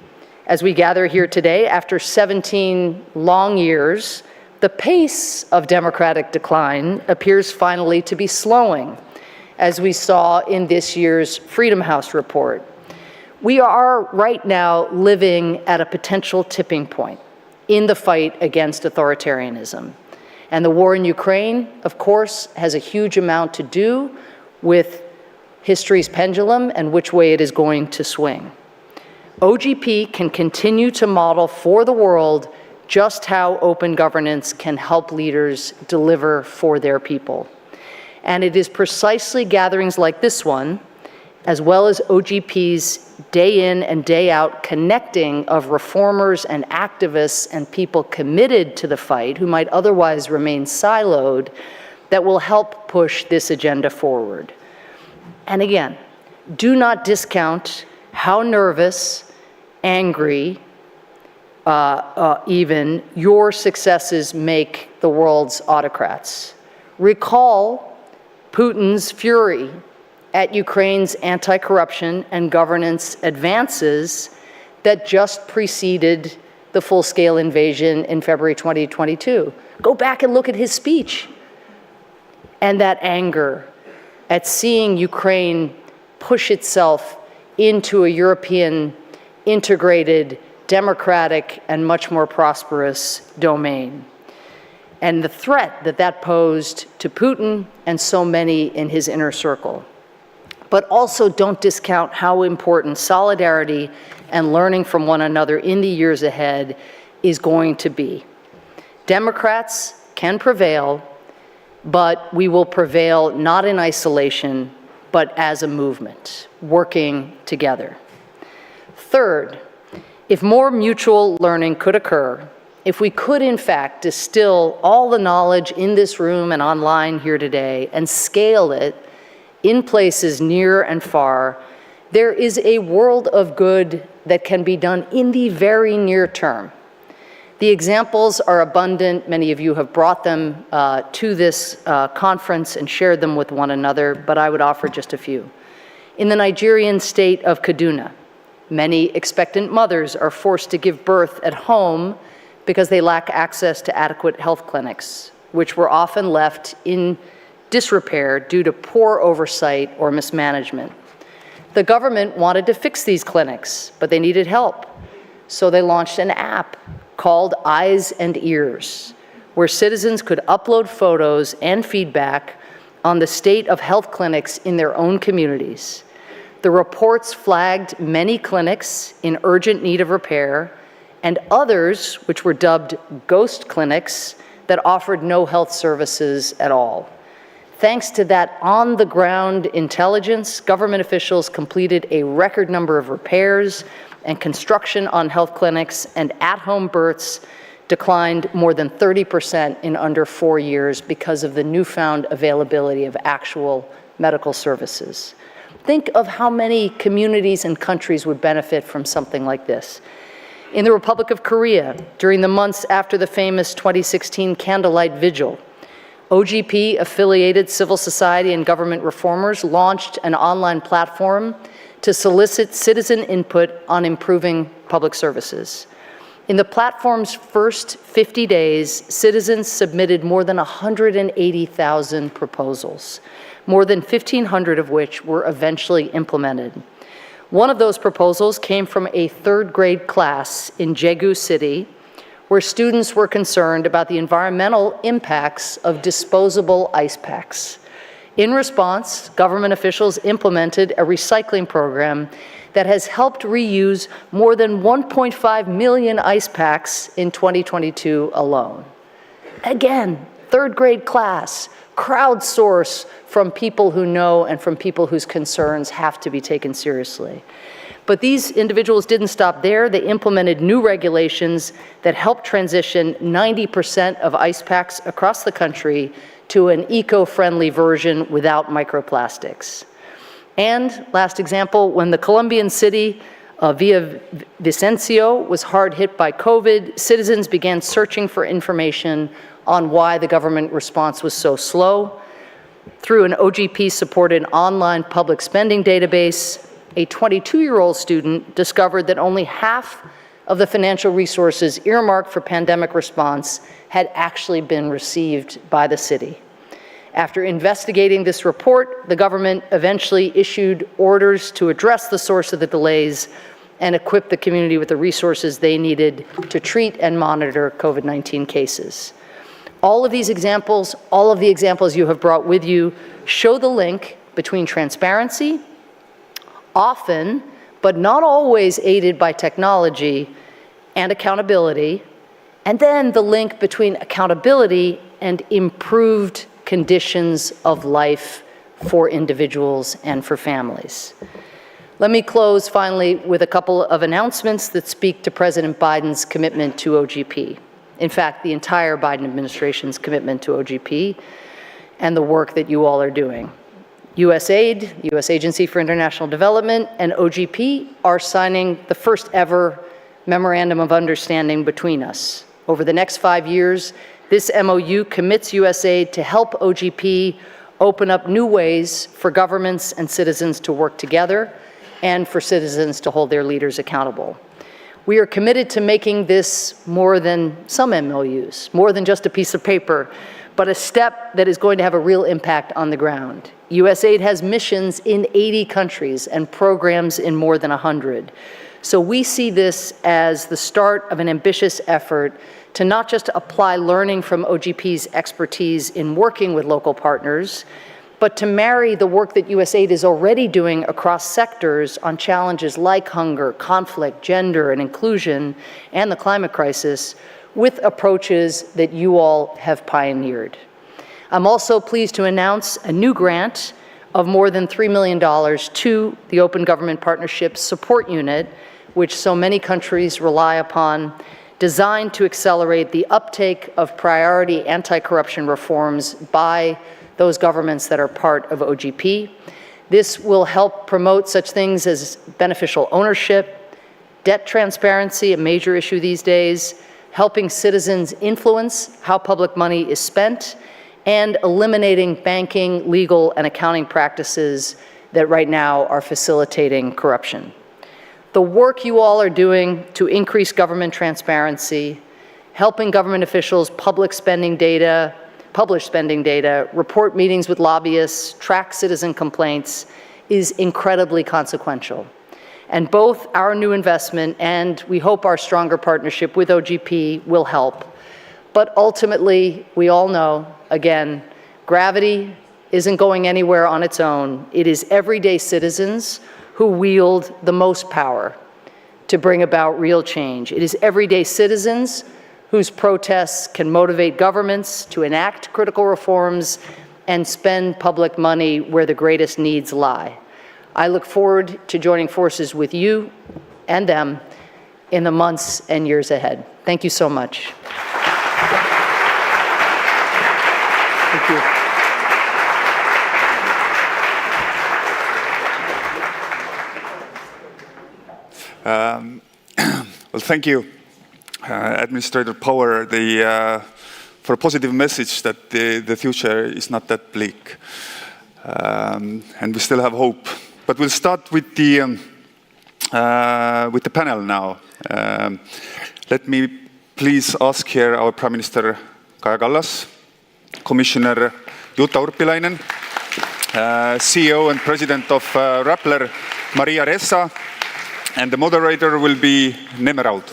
D: as we gather here today, after 17 long years, the pace of democratic decline appears finally to be slowing, as we saw in this year's Freedom House report. We are right now living at a potential tipping point in the fight against authoritarianism. And the war in Ukraine, of course, has a huge amount to do with history's pendulum and which way it is going to swing. OGP can continue to model for the world just how open governance can help leaders deliver for their people. And it is precisely gatherings like this one, as well as OGP's day in and day out connecting of reformers and activists and people committed to the fight who might otherwise remain siloed, that will help push this agenda forward. And again, do not discount how nervous, angry, even your successes make the world's autocrats. Recall Putin's fury at Ukraine's anti-corruption and governance advances that just preceded the full-scale invasion in February 2022. Go back and look at his speech. And that anger at seeing Ukraine push itself into a European integrated, democratic, and much more prosperous domain. And the threat that that posed to Putin and so many in his inner circle. But also don't discount how important solidarity and learning from one another in the years ahead is going to be. Democrats can prevail, but we will prevail not in isolation, but as a movement, working together. Third, if more mutual learning could occur, if we could in fact distill all the knowledge in this room and online here today and scale it in places near and far, there is a world of good that can be done in the very near term The examples are abundant. Many of you have brought them to this conference and shared them with one another, but I would offer just a few. In the Nigerian state of Kaduna, many expectant mothers are forced to give birth at home because they lack access to adequate health clinics, which were often left in disrepair due to poor oversight or mismanagement. The government wanted to fix these clinics, but they needed help. So they launched an app called Eyes and Ears, where citizens could upload photos and feedback on the state of health clinics in their own communities. The reports flagged many clinics in urgent need of repair and others, which were dubbed ghost clinics, that offered no health services at all. Thanks to that on-the-ground intelligence, government officials completed a record number of repairs, and construction on health clinics and at-home births declined more than 30% in under 4 years because of the newfound availability of actual medical services. Think of how many communities and countries would benefit from something like this. In the Republic of Korea, during the months after the famous 2016 Candlelight Vigil, OGP-affiliated civil society and government reformers launched an online platform to solicit citizen input on improving public services. In the platform's first 50 days, citizens submitted more than 180,000 proposals, more than 1,500 of which were eventually implemented. One of those proposals came from a third-grade class in Daegu City, where students were concerned about the environmental impacts of disposable ice packs. In response, government officials implemented a recycling program that has helped reuse more than 1.5 million ice packs in 2022 alone. Again, third-grade class, crowdsource from people who know and from people whose concerns have to be taken seriously. But these individuals didn't stop there. They implemented new regulations that helped transition 90% of ice packs across the country to an eco-friendly version without microplastics. And last example, when the Colombian city Villavicencio was hard hit by COVID, citizens began searching for information on why the government response was so slow. Through an OGP-supported online public spending database, a 22-year-old student discovered that only half of the financial resources earmarked for pandemic response had actually been received by the city. After investigating this report, the government eventually issued orders to address the source of the delays and equip the community with the resources they needed to treat and monitor COVID-19 cases. All of these examples, all of the examples you have brought with you, show the link between transparency, often, but not always aided by technology, and accountability, and then the link between accountability and improved conditions of life for individuals and for families. Let me close finally with a couple of announcements that speak to President Biden's commitment to OGP. In fact, the entire Biden administration's commitment to OGP and the work that you all are doing. USAID, U.S. Agency for International Development, and OGP are signing the first ever Memorandum of Understanding between us. Over the next 5 years, this MOU commits USAID to help OGP open up new ways for governments and citizens to work together and for citizens to hold their leaders accountable. We are committed to making this more than some MOUs, more than just a piece of paper, but a step that is going to have a real impact on the ground. USAID has missions in 80 countries and programs in more than 100. So we see this as the start of an ambitious effort to not just apply learning from OGP's expertise in working with local partners, but to marry the work that USAID is already doing across sectors on challenges like hunger, conflict, gender, and inclusion, and the climate crisis, with approaches that you all have pioneered. I'm also pleased to announce a new grant of more than $3 million to the Open Government Partnership Support Unit, which so many countries rely upon, designed to accelerate the uptake of priority anti-corruption reforms by those governments that are part of OGP. This will help promote such things as beneficial ownership, debt transparency, a major issue these days, helping citizens influence how public money is spent, and eliminating banking, legal, and accounting practices that right now are facilitating corruption. The work you all are doing to increase government transparency, helping government officials publish spending data, report meetings with lobbyists, track citizen complaints, is incredibly consequential. And both our new investment and we hope our stronger partnership with OGP will help. But ultimately, we all know, again, gravity isn't going anywhere on its own. It is everyday citizens who wield the most power to bring about real change. It is everyday citizens whose protests can motivate governments to enact critical reforms and spend public money where the greatest needs lie. I look forward to joining forces with you and them in the months and years ahead. Thank you so much. Thank you.
K: Well, thank you, Administrator Power, for a positive message that the future is not that bleak, and we still have hope. But we'll start with the panel now. Let me please ask here our Prime Minister Kaja Kallas, Commissioner Jutta Urpilainen, CEO and President of Rappler Maria Ressa, and the moderator will be Nemeraud.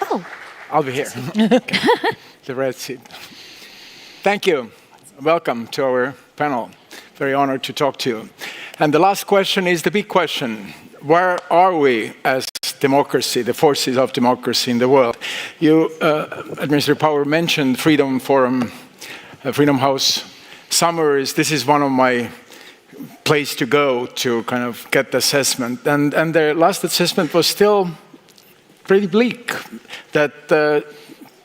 G: Oh. I'll be here. Okay. The red seat. Thank you. Welcome to our panel. Very honored to talk to you. And the last question is the big question. Where are we as democracy, the forces of democracy in the world? You, Administrator Power, mentioned Freedom Forum, Freedom House. Summaries, this is one of my place to go to kind of get the assessment. And their last assessment was still pretty bleak, that the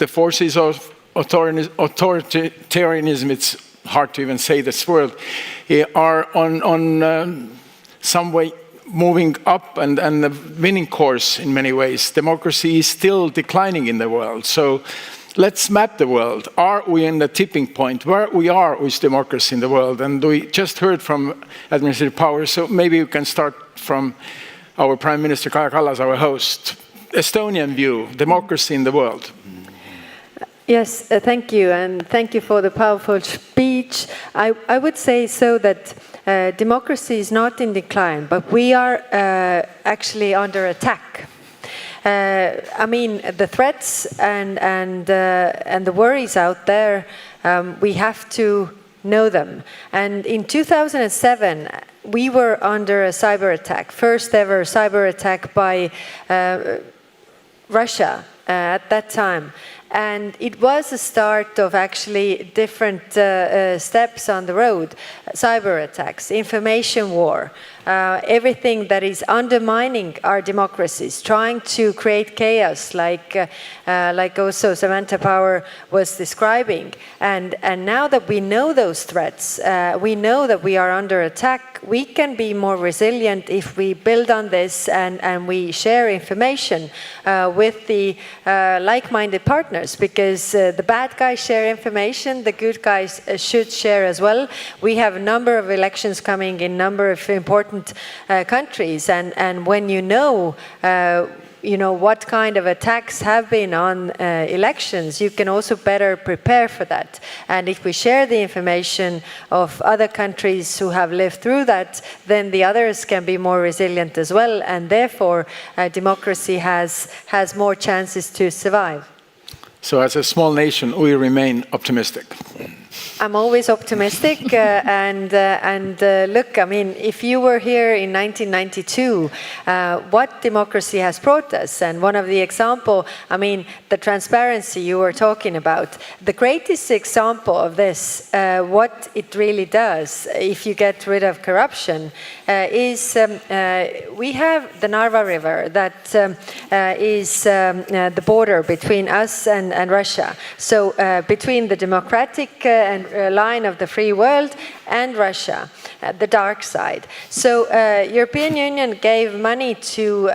G: forces of authoritarianism, it's hard to even say this word, are on some way moving up and the winning course in many ways. Democracy is still declining in the world. So let's map the world. Are we in the tipping point? Where we are with democracy in the world? And we just heard from Administrative Power, so maybe we can start from our Prime Minister Kaja Kallas, our host. Estonian view, democracy in the world.
N: Yes, thank you, and thank you for the powerful speech. I would say so that democracy is not in decline, but we are actually under attack. I mean, the threats and the worries out there, we have to know them. And in 2007, we were under a cyber attack, first ever cyber attack by Russia at that time. And it was a start of actually different steps on the road. Cyber attacks, information war, everything that is undermining our democracies, trying to create chaos like also Samantha Power was describing. And now that we know those threats, we know that we are under attack, we can be more resilient if we build on this and we share information with the like-minded partners. Because the bad guys share information, the good guys should share as well. We have a number of elections coming in a number of important countries, and when you know what kind of attacks have been on elections, you can also better prepare for that. And if we share the information of other countries who have lived through that, then the others can be more resilient as well, and therefore democracy has more chances to survive.
G: So as a small nation, we remain optimistic.
N: I'm always optimistic, and look, I mean, if you were here in 1992, what democracy has brought us, and one of the example, I mean, the transparency you were talking about, the greatest example of this, what it really does, if you get rid of corruption, is we have the Narva River that is the border between us and Russia. So between the democratic line of the free world, and Russia, the dark side. So European Union gave money to,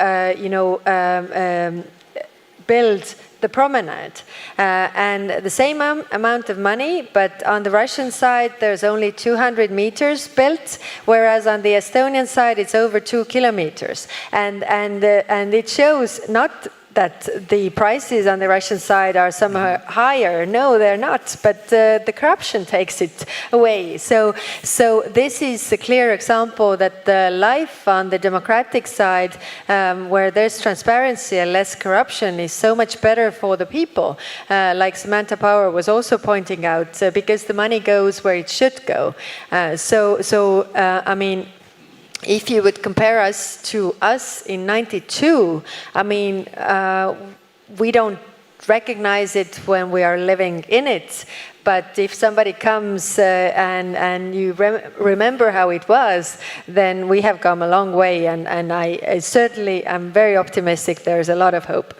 N: build the promenade, and the same amount of money, but on the Russian side there's only 200 meters built, whereas on the Estonian side it's over 2 kilometers, and it shows not that the prices on the Russian side are somehow higher. No, they're not, but the corruption takes it away. So this is a clear example that the life on the democratic side, where there's transparency and less corruption, is so much better for the people, like Samantha Power was also pointing out, because the money goes where it should go. I mean, if you would compare us to us in '92, I mean, we don't recognize it when we are living in it. But if somebody comes and you remember how it was, then we have come a long way. And I certainly am very optimistic. There is a lot of hope.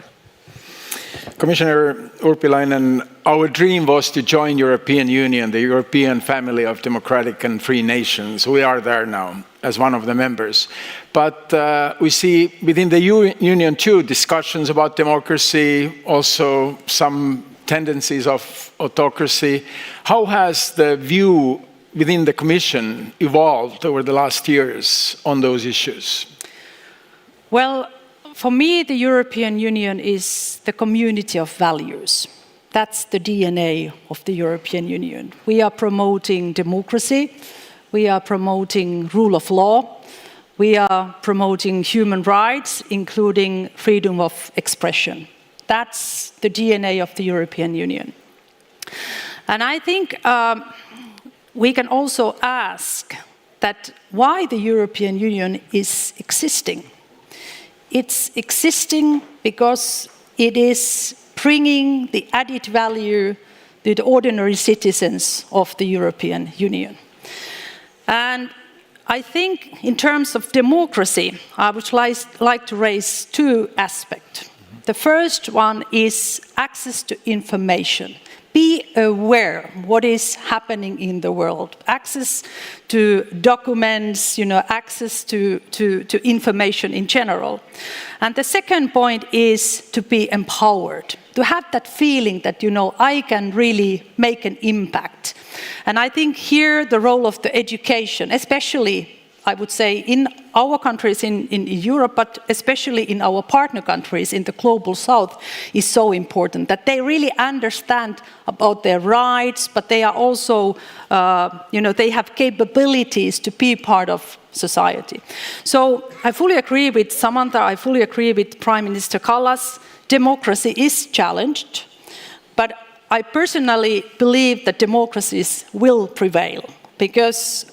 G: Commissioner Urpilainen, our dream was to join European Union, the European family of democratic and free nations. We are there now as one of the members. But we see within the Union too discussions about democracy, also some tendencies of autocracy. How has the view within the Commission evolved over the last years on those issues?
I: Well, for me, the European Union is the community of values. That's the DNA of the European Union. We are promoting democracy. We are promoting rule of law. We are promoting human rights, including freedom of expression. That's the DNA of the European Union. And I think we can also ask that why the European Union is existing. It's existing because it is bringing the added value to the ordinary citizens of the European Union. And I think in terms of democracy, I would like to raise two aspects. The first one is access to information. Be aware what is happening in the world. Access to documents, access to information in general. And the second point is to be empowered, to have that feeling that, I can really make an impact. And I think here the role of the education, especially I would say in our countries in Europe, but especially in our partner countries in the global south, is so important, that they really understand about their rights, but they are also, they have capabilities to be part of society. So I fully agree with Samantha, I fully agree with Prime Minister Kallas. Democracy is challenged, but I personally believe that democracies will prevail, because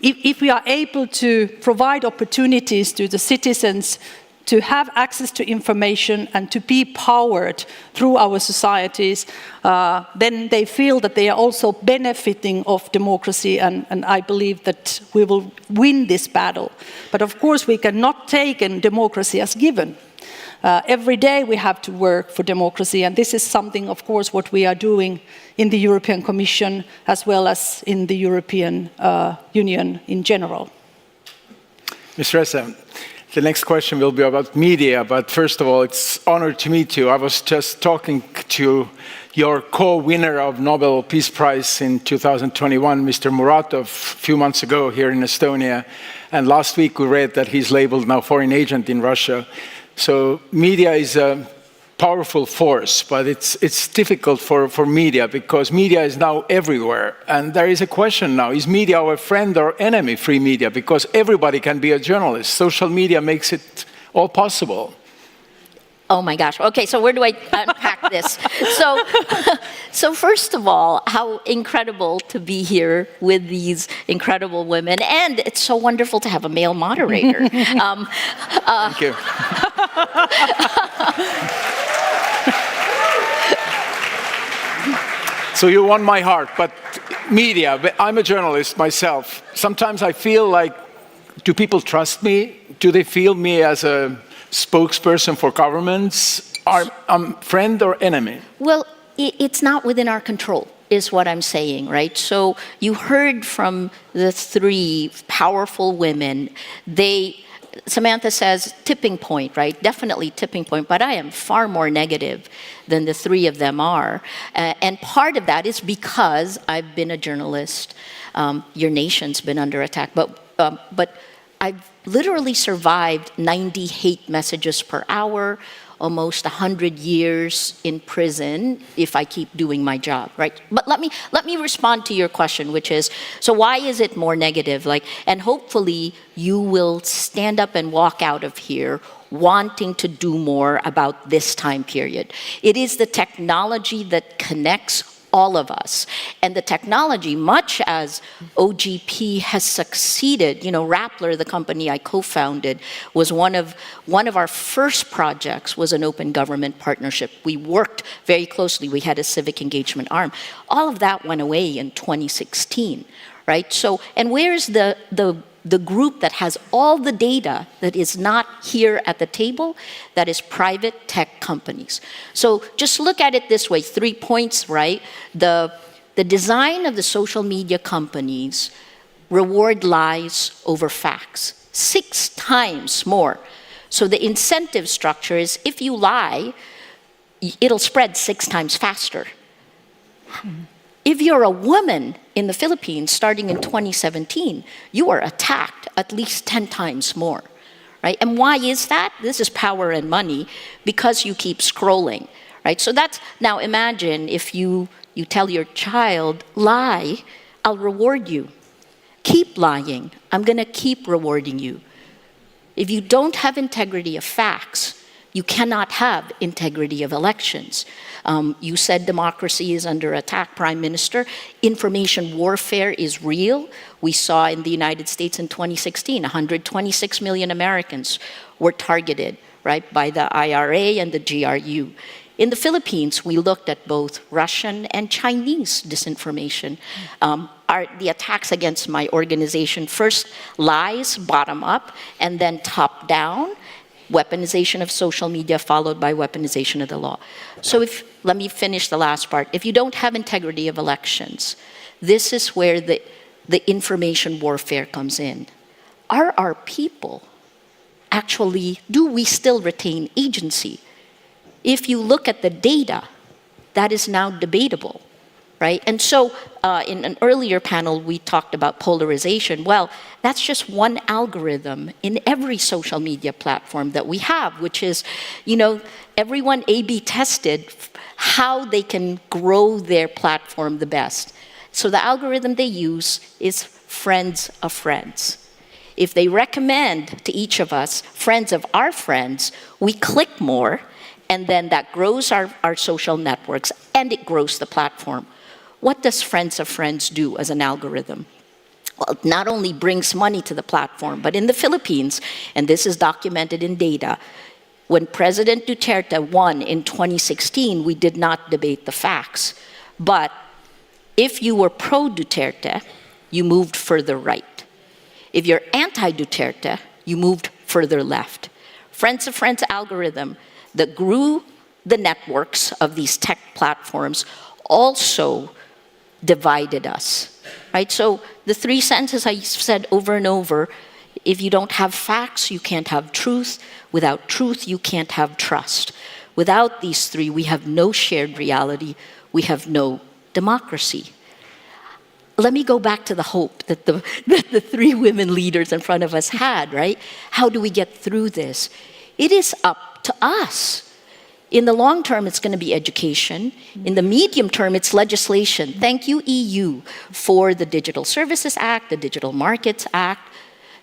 I: if we are able to provide opportunities to the citizens to have access to information and to be powered through our societies, then they feel that they are also benefiting of democracy, and I believe that we will win this battle. But of course we cannot take democracy as given. Every day we have to work for democracy, and this is something, of course, what we are doing in the European Commission as well as in the European Union in general.
G: Ms. Ressa, the next question will be about media, but first of all, it's an honor to meet you. I was just talking to your co-winner of Nobel Peace Prize in 2021, Mr. Muratov, a few months ago here in Estonia, and last week we read that he's labeled now foreign agent in Russia. So media is a powerful force, but it's difficult for media, because media is now everywhere. And there is a question now, is media our friend or enemy, free media? Because everybody can be a journalist. Social media makes it all possible.
J: Oh my gosh. Okay, so where do I unpack this? So first of all, how incredible to be here with these incredible women. And it's so wonderful to have a male moderator.
G: Thank you. So you won my heart, but media, I'm a journalist myself. Sometimes I feel like, do people trust me? Do they feel me as a spokesperson for governments? Are I'm friend or enemy?
J: Well, it's not within our control. is what I'm saying, right? So you heard from the three powerful women. Samantha says tipping point, right? Definitely tipping point, but I am far more negative than the three of them are. And part of that is because I've been a journalist. Your nation's been under attack, but I've literally survived 90 hate messages per hour, almost 100 years in prison if I keep doing my job, right? But let me respond to your question, which is, so why is it more negative? And hopefully you will stand up and walk out of here wanting to do more about this time period. It is the technology that connects all of us. And the technology, much as OGP has succeeded, Rappler, the company I co-founded, was one of our first projects was an open government partnership. We worked very closely. We had a civic engagement arm. All of that went away in 2016, right? So, and where's the group that has all the data that is not here at the table? That is private tech companies. So just look at it this way, 3 points, right? The design of the social media companies reward lies over facts, 6 times more. So the incentive structure is if you lie, it'll spread 6 times faster. If you're a woman in the Philippines starting in 2017, you are attacked at least 10 times more, right? And why is that? This is power and money, because you keep scrolling, right? So that's, now imagine if you tell your child, lie, I'll reward you. Keep lying, I'm gonna keep rewarding you. If you don't have integrity of facts, you cannot have integrity of elections. You said democracy is under attack, Prime Minister. Information warfare is real. We saw in the United States in 2016, 126 million Americans were targeted, right, by the IRA and the GRU. In the Philippines, we looked at both Russian and Chinese disinformation. The attacks against my organization, first lies, bottom up, and then top down. Weaponization of social media followed by weaponization of the law. So let me finish the last part. If you don't have integrity of elections, this is where the information warfare comes in. Are our people actually, do we still retain agency? If you look at the data, that is now debatable, right? And so in an earlier panel, we talked about polarization. Well, that's just one algorithm in every social media platform that we have, which is, everyone A/B tested how they can grow their platform the best. So the algorithm they use is friends of friends. If they recommend to each of us friends of our friends, we click more, and then that grows our social networks, and it grows the platform. What does friends of friends do as an algorithm? Well, it not only brings money to the platform, but in the Philippines, and this is documented in data, when President Duterte won in 2016, we did not debate the facts. But if you were pro-Duterte, you moved further right. If you're anti-Duterte, you moved further left. Friends of Friends algorithm that grew the networks of these tech platforms also divided us, right? So the 3 sentences I said over and over, if you don't have facts, you can't have truth. Without truth, you can't have trust. Without these 3, we have no shared reality. We have no democracy. Let me go back to the hope that the 3 women leaders in front of us had, right? How do we get through this? It is up to us. In the long term, it's going to be education. In the medium term, it's legislation. Thank you, EU, for the Digital Services Act, the Digital Markets Act.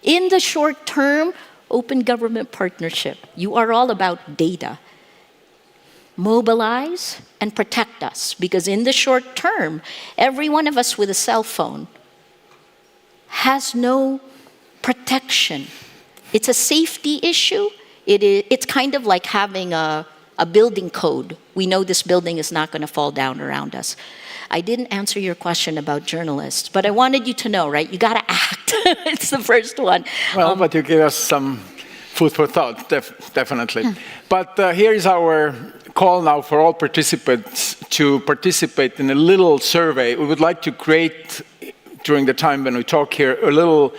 J: In the short term, open government partnership. You are all about data. Mobilize and protect us, because in the short term, every one of us with a cell phone has no protection. It's a safety issue. It's kind of like having a building code. We know this building is not going to fall down around us. I didn't answer your question about journalists, but I wanted you to know, right? You got to act. It's the first one.
G: Well, but you gave us some food for thought, definitely. But here is our call now for all participants to participate in a little survey. We would like to create, during the time when we talk here, a little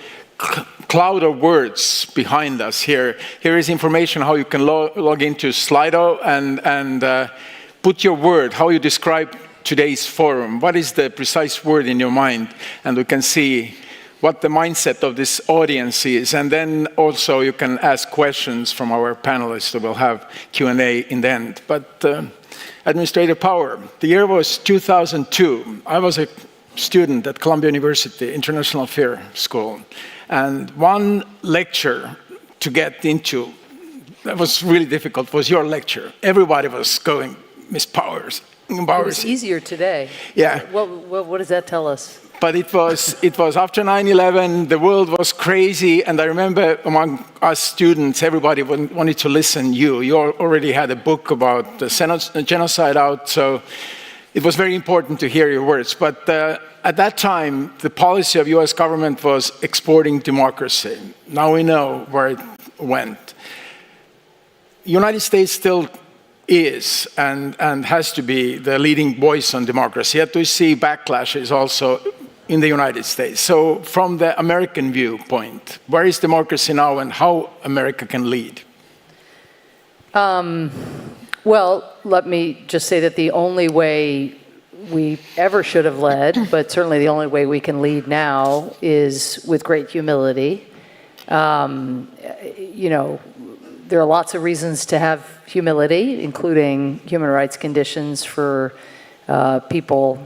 G: cloud of words behind us here. Here is information how you can log into Slido and put your word, how you describe today's forum. What is the precise word in your mind? And we can see what the mindset of this audience is. And then also you can ask questions from our panelists. We'll have Q&A in the end. But administrative power. The year was 2002. I was a student at Columbia University, International Affairs School. And one lecture to get into that was really difficult was your lecture. Everybody was going, Ms. Powers.
D: It was easier today.
G: Yeah.
D: What does that tell us?
G: But it was after 9/11, the world was crazy, and I remember among us students, everybody wanted to listen you. You already had a book about the genocide out, so it was very important to hear your words. But at that time, the policy of US government was exporting democracy. Now we know where it went. United States still is and has to be the leading voice on democracy. Yet we see backlashes also in the United States. So from the American viewpoint, where is democracy now and how America can lead?
D: Well, let me just say that the only way we ever should have led, but certainly the only way we can lead now, is with great humility. There are lots of reasons to have humility, including human rights conditions for people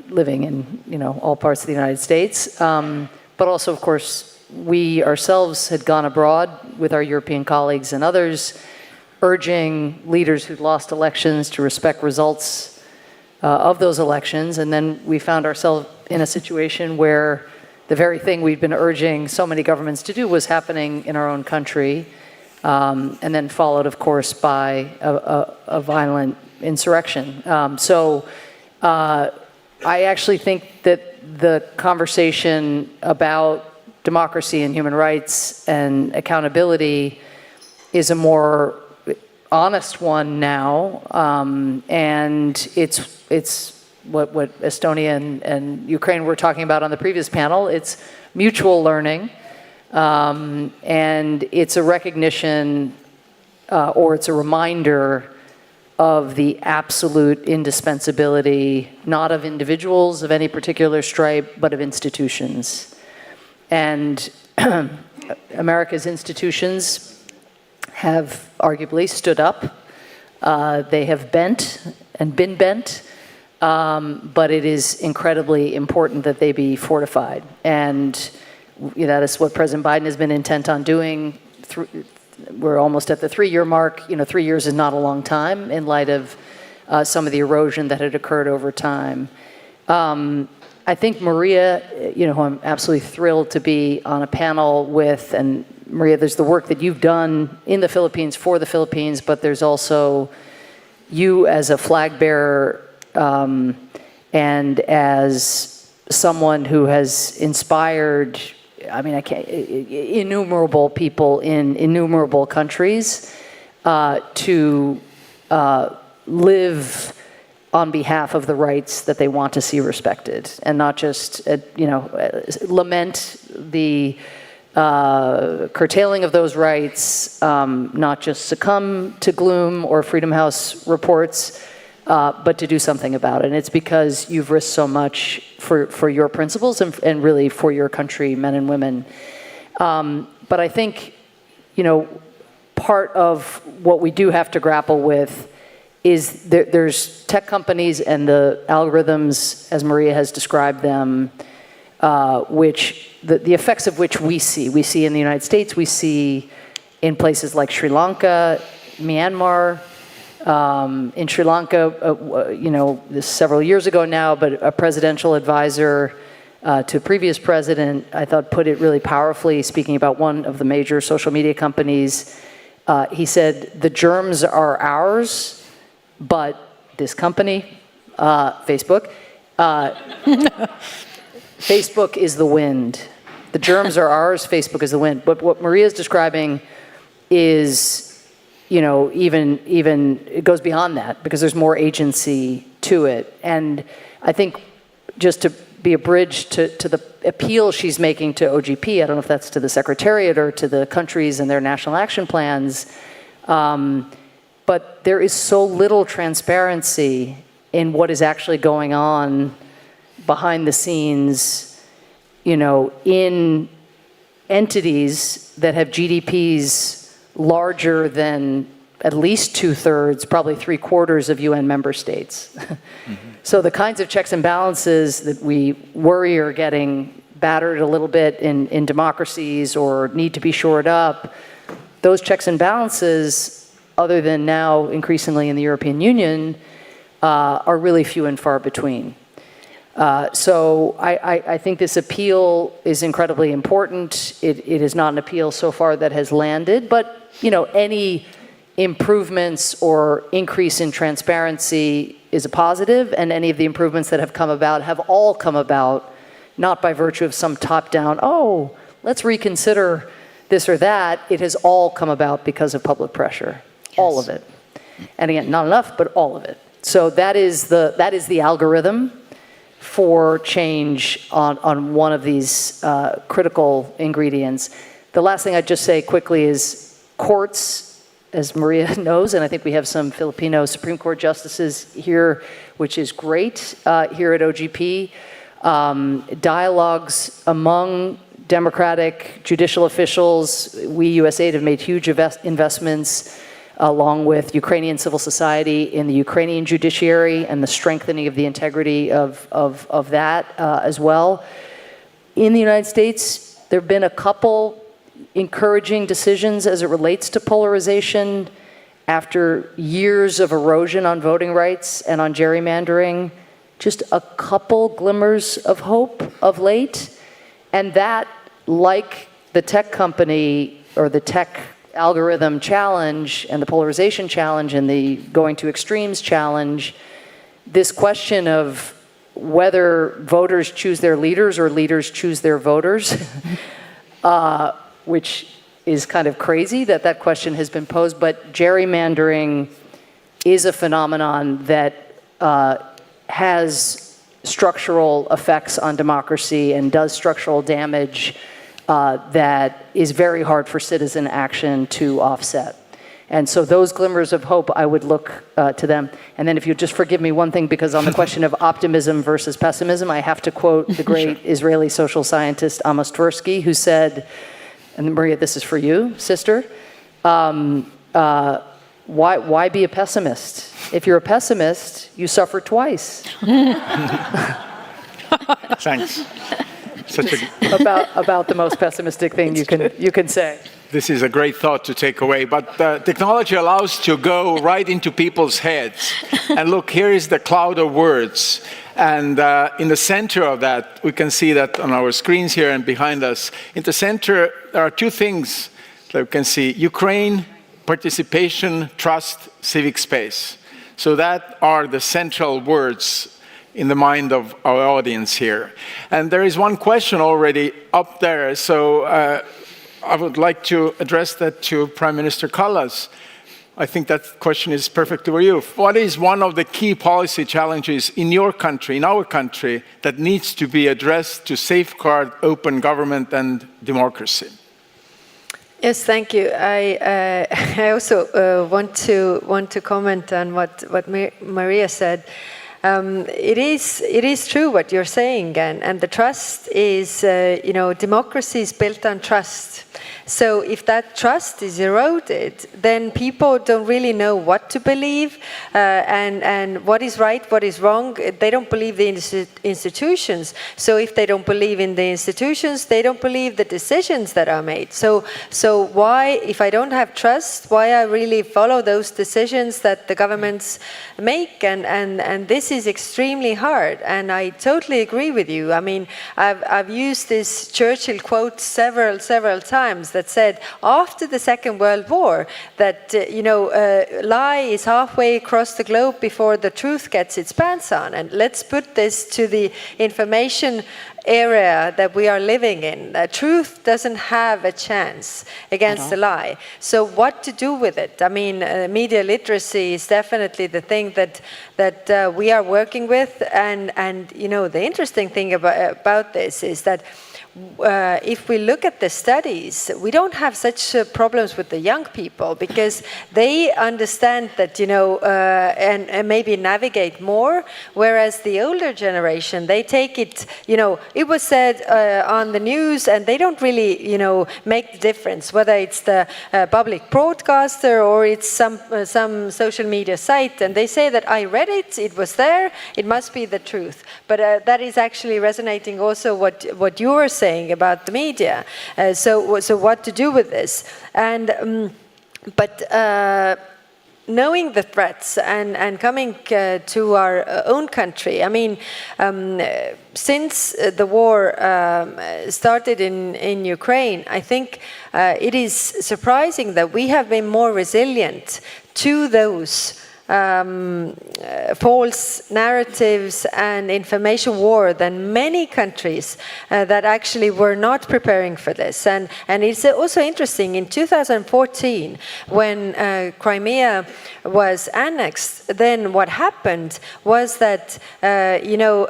D: living in all parts of the United States. But also, of course, we ourselves had gone abroad with our European colleagues and others, urging leaders who'd lost elections to respect results of those elections. And then we found ourselves in a situation where the very thing we'd been urging so many governments to do was happening in our own country. And then followed, of course, by a violent insurrection. So I actually think that the conversation about democracy and human rights and accountability is a more honest one now. And it's what Estonia and Ukraine were talking about on the previous panel. It's mutual learning. And it's a recognition or it's a reminder of the absolute indispensability, not of individuals of any particular stripe, but of institutions. And America's institutions have arguably stood up. They have bent and been bent, but it is incredibly important that they be fortified. And that is what President Biden has been intent on doing. We're almost at the 3-year mark. 3 years is not a long time in light of some of the erosion that had occurred over time. I think Maria, who I'm absolutely thrilled to be on a panel with, and Maria, there's the work that you've done in the Philippines for the Philippines, but there's also you as a flag bearer and as someone who has inspired innumerable people in innumerable countries to live on behalf of the rights that they want to see respected, and not just, lament the curtailing of those rights, not just succumb to gloom or Freedom House reports, but to do something about it. And it's because you've risked so much for your principles and really for your country, men and women. But I think, part of what we do have to grapple with is there's tech companies and the algorithms, as Maria has described them, which the effects of which we see in the United States, we see in places like Sri Lanka, Myanmar. In Sri Lanka, this several years ago now, but a presidential advisor to a previous president, I thought, put it really powerfully, speaking about one of the major social media companies. He said, the germs are ours, but this company, Facebook, Facebook is the wind. The germs are ours, Facebook is the wind. But what Maria is describing is, even it goes beyond that because there's more agency to it. And I think just to be a bridge to the appeal she's making to OGP, I don't know if that's to the Secretariat or to the countries and their national action plans, but there is so little transparency in what is actually going on behind the scenes, in entities that have GDPs larger than at least 2/3, probably 3/4 of UN member states. So the kinds of checks and balances that we worry are getting battered a little bit in democracies or need to be shored up, those checks and balances, other than now increasingly in the European Union, are really few and far between. So I think this appeal is incredibly important. It is not an appeal so far that has landed, but any improvements or increase in transparency is a positive, and any of the improvements that have come about have all come about not by virtue of some top-down, oh, let's reconsider this or that. It has all come about because of public pressure, all of it. And again, not enough, but all of it. So that is the algorithm for change on one of these critical ingredients. The last thing I'd just say quickly is courts, as Maria knows, and I think we have some Filipino Supreme Court justices here, which is great here at OGP. Dialogues among democratic judicial officials. We, USAID, have made huge investments along with Ukrainian civil society in the Ukrainian judiciary and the strengthening of the integrity of that as well. In the United States, there have been a couple encouraging decisions as it relates to polarization after years of erosion on voting rights and on gerrymandering. Just a couple glimmers of hope of late. And that, like the tech company or the tech algorithm challenge and the polarization challenge and the going to extremes challenge, this question of whether voters choose their leaders or leaders choose their voters, which is kind of crazy that question has been posed, but gerrymandering is a phenomenon that has structural effects on democracy and does structural damage that is very hard for citizen action to offset. And so those glimmers of hope, I would look to them. And then if you just forgive me one thing, because on the question of optimism versus pessimism, I have to quote the great Israeli social scientist Amos Tversky, who said, and Maria, this is for you, sister, why be a pessimist? If you're a pessimist, you suffer twice.
G: Thanks.
D: About the most pessimistic thing you can say.
G: This is a great thought to take away, but technology allows to go right into people's heads. And look, here is the cloud of words. And in the center of that, we can see that on our screens here and behind us. In the center, there are two things that we can see: Ukraine, participation, trust, civic space. So that are the central words in the mind of our audience here. And there is one question already up there. So I would like to address that to Prime Minister Kallas. I think that question is perfectly for you. What is one of the key policy challenges in your country, in our country, that needs to be addressed to safeguard open government and democracy?
N: Yes, thank you. I also want to comment on what Maria said. It is true what you're saying, and the trust is, democracy is built on trust. So if that trust is eroded, then people don't really know what to believe and what is right, what is wrong. They don't believe the institutions. So if they don't believe in the institutions, they don't believe the decisions that are made. So why, if I don't have trust, why I really follow those decisions that the governments make? And this is extremely hard. And I totally agree with you. I mean, I've used this Churchill quote several times that said after the Second World War that lie is halfway across the globe before the truth gets its pants on. And let's put this to the information area that we are living in. Truth doesn't have a chance against a lie. So what to do with it? I mean, media literacy is definitely the thing that we are working with. And you know, the interesting thing about this is that if we look at the studies, we don't have such problems with the young people because they understand that, you know, and maybe navigate more, whereas the older generation, they take it, you know, it was said on the news and they don't really, you know, make the difference, whether it's the public broadcaster or it's some social media site, and they say that I read it, it was there, it must be the truth. But that is actually resonating also what you were saying about the media. So what to do with this? And knowing the threats and coming to our own country, I mean, since the war started in Ukraine, I think it is surprising that we have been more resilient to those false narratives and information war than many countries that actually were not preparing for this. And it's also interesting, in 2014, when Crimea was annexed, then what happened was that, you know,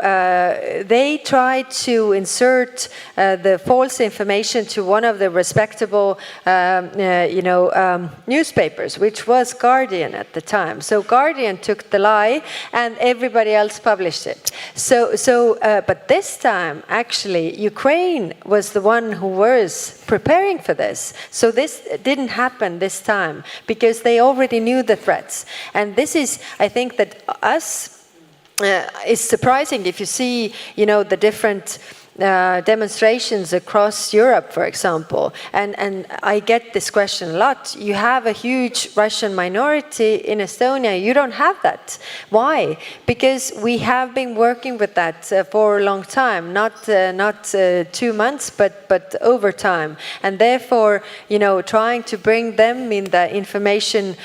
N: they tried to insert the false information to one of the respectable, you know, newspapers, which was Guardian at the time. So Guardian took the lie and everybody else published it. But this time, actually, Ukraine was the one who was preparing for this. So this didn't happen this time because they already knew the threats. And this is, I think, that it's surprising if you see, you know, the different demonstrations across Europe, for example, and I get this question a lot. You have a huge Russian minority in Estonia. You don't have that. Why? Because we have been working with that for a long time, not 2 months, but over time, and therefore, you know, trying to bring them in the information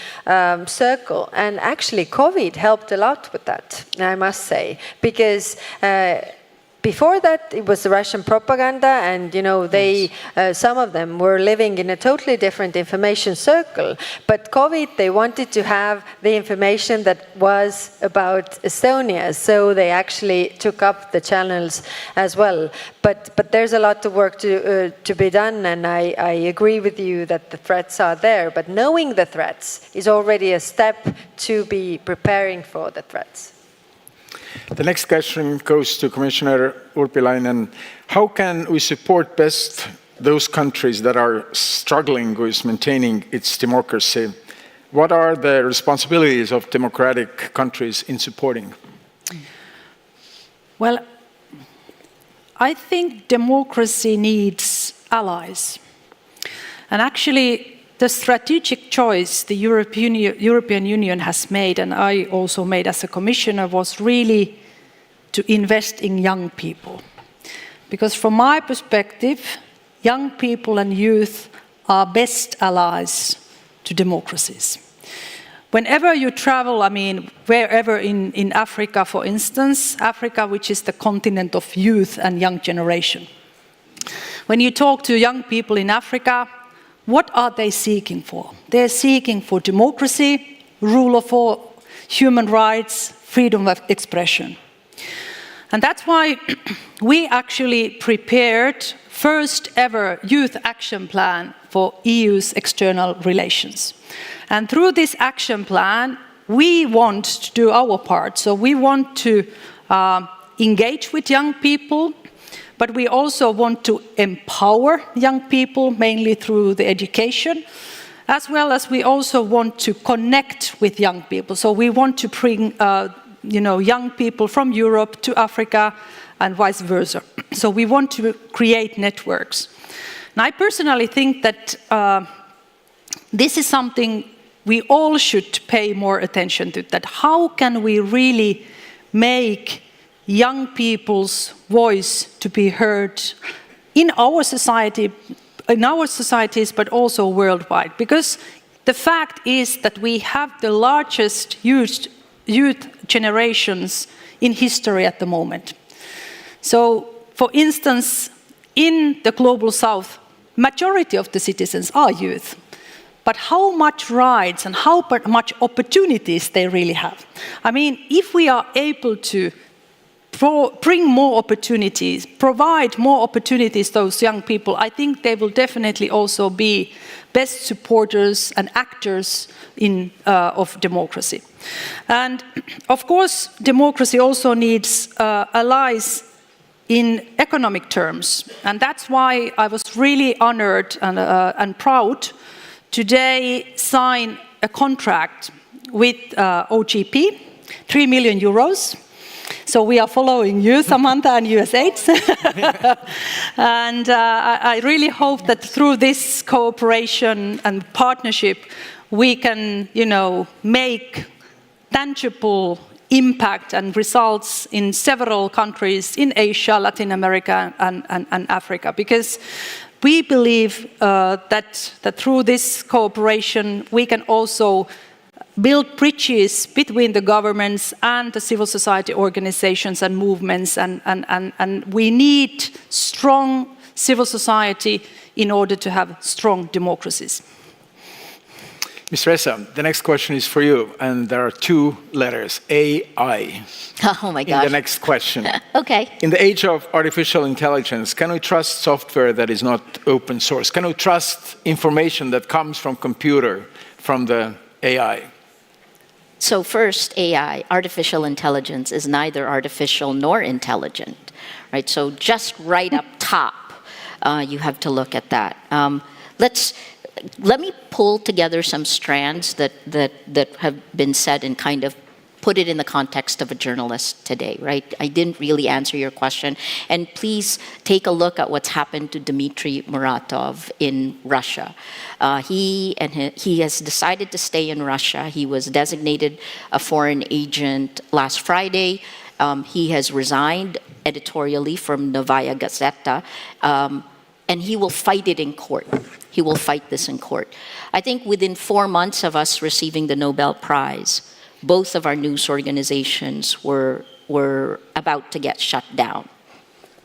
N: circle. And actually, COVID helped a lot with that, I must say, because before that, it was the Russian propaganda, and you know, they some of them were living in a totally different information circle. But COVID, they wanted to have the information that was about Estonia, so they actually took up the channels as well. But there's a lot of work to be done, and I agree with you that the threats are there. But knowing the threats is already a step to be preparing for the threats.
G: The next question goes to Commissioner Urpilainen. How can we support best those countries that are struggling with maintaining its democracy? What are the responsibilities of democratic countries in supporting?
I: Well, I think democracy needs allies. And actually, the strategic choice the European Union has made, and I also made as a commissioner, was really to invest in young people. Because from my perspective, young people and youth are best allies to democracies. Whenever you travel, I mean, wherever in Africa, for instance, Africa, which is the continent of youth and young generation. When you talk to young people in Africa, what are they seeking for? They're seeking for democracy, rule of law, human rights, freedom of expression. And that's why we actually prepared first ever youth action plan for EU's external relations. And through this action plan, we want to do our part. So we want to engage with young people, but we also want to empower young people, mainly through the education, as well as we also want to connect with young people. So we want to bring young people from Europe to Africa and vice versa. So we want to create networks. And I personally think that this is something we all should pay more attention to, that how can we really make young people's voice to be heard in our society, in our societies, but also worldwide. Because the fact is that we have the largest youth generations in history at the moment. So for instance, in the global south, majority of the citizens are youth. But how much rights and how much opportunities they really have. I mean, if we are able to bring more opportunities, provide more opportunities to those young people, I think they will definitely also be best supporters and actors of democracy. And of course, democracy also needs allies in economic terms. And that's why I was really honored and proud today sign a contract with OGP, 3 million euros. So we are following you, Samantha, and USAID. And I really hope that through this cooperation and partnership, we can, make tangible impact and results in several countries in Asia, Latin America, and Africa. Because we believe that through this cooperation, we can also build bridges between the governments and the civil society organizations and movements, and we need strong civil society in order to have strong democracies.
G: Ms. Ressa, the next question is for you, and there are 2 letters, AI.
J: Oh my gosh.
G: In the next question.
J: Okay.
G: In the age of artificial intelligence, can we trust software that is not open source? Can we trust information that comes from computer, from the AI?
J: So first, AI, artificial intelligence, is neither artificial nor intelligent, right? So just right up top, you have to look at that. Let me pull together some strands that have been said and kind of put it in the context of a journalist today, right? I didn't really answer your question. And please take a look at what's happened to Dmitry Muratov in Russia. He has decided to stay in Russia. He was designated a foreign agent last Friday. He has resigned editorially from Novaya Gazeta, and he will fight it in court. He will fight this in court. I think within 4 months of us receiving the Nobel Prize, both of our news organizations were about to get shut down.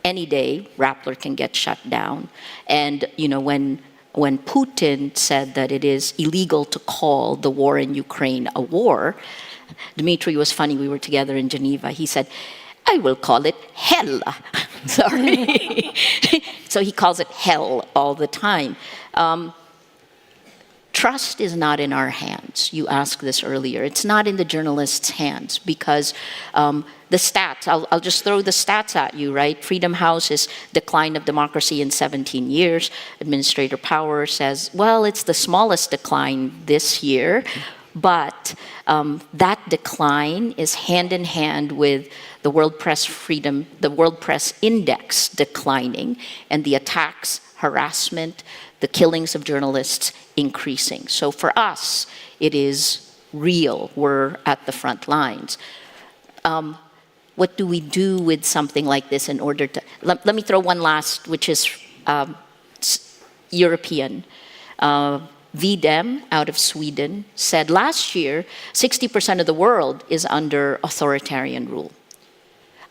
J: Any day, Rappler can get shut down. And when Putin said that it is illegal to call the war in Ukraine a war, Dmitry was funny, we were together in Geneva. He said, I will call it hell. Sorry. So he calls it hell all the time. Trust is not in our hands. You asked this earlier. It's not in the journalists' hands because the stats, I'll just throw the stats at you, right? Freedom House's decline of democracy in 17 years. Administrator Power says, well, it's the smallest decline this year, but that decline is hand in hand with the World Press Freedom, the World Press Index declining, and the attacks, harassment, the killings of journalists increasing. So for us, it is real. We're at the front lines. What do we do with something like this in order to... Let me throw one last, which is European. VDEM out of Sweden said last year, 60% of the world is under authoritarian rule.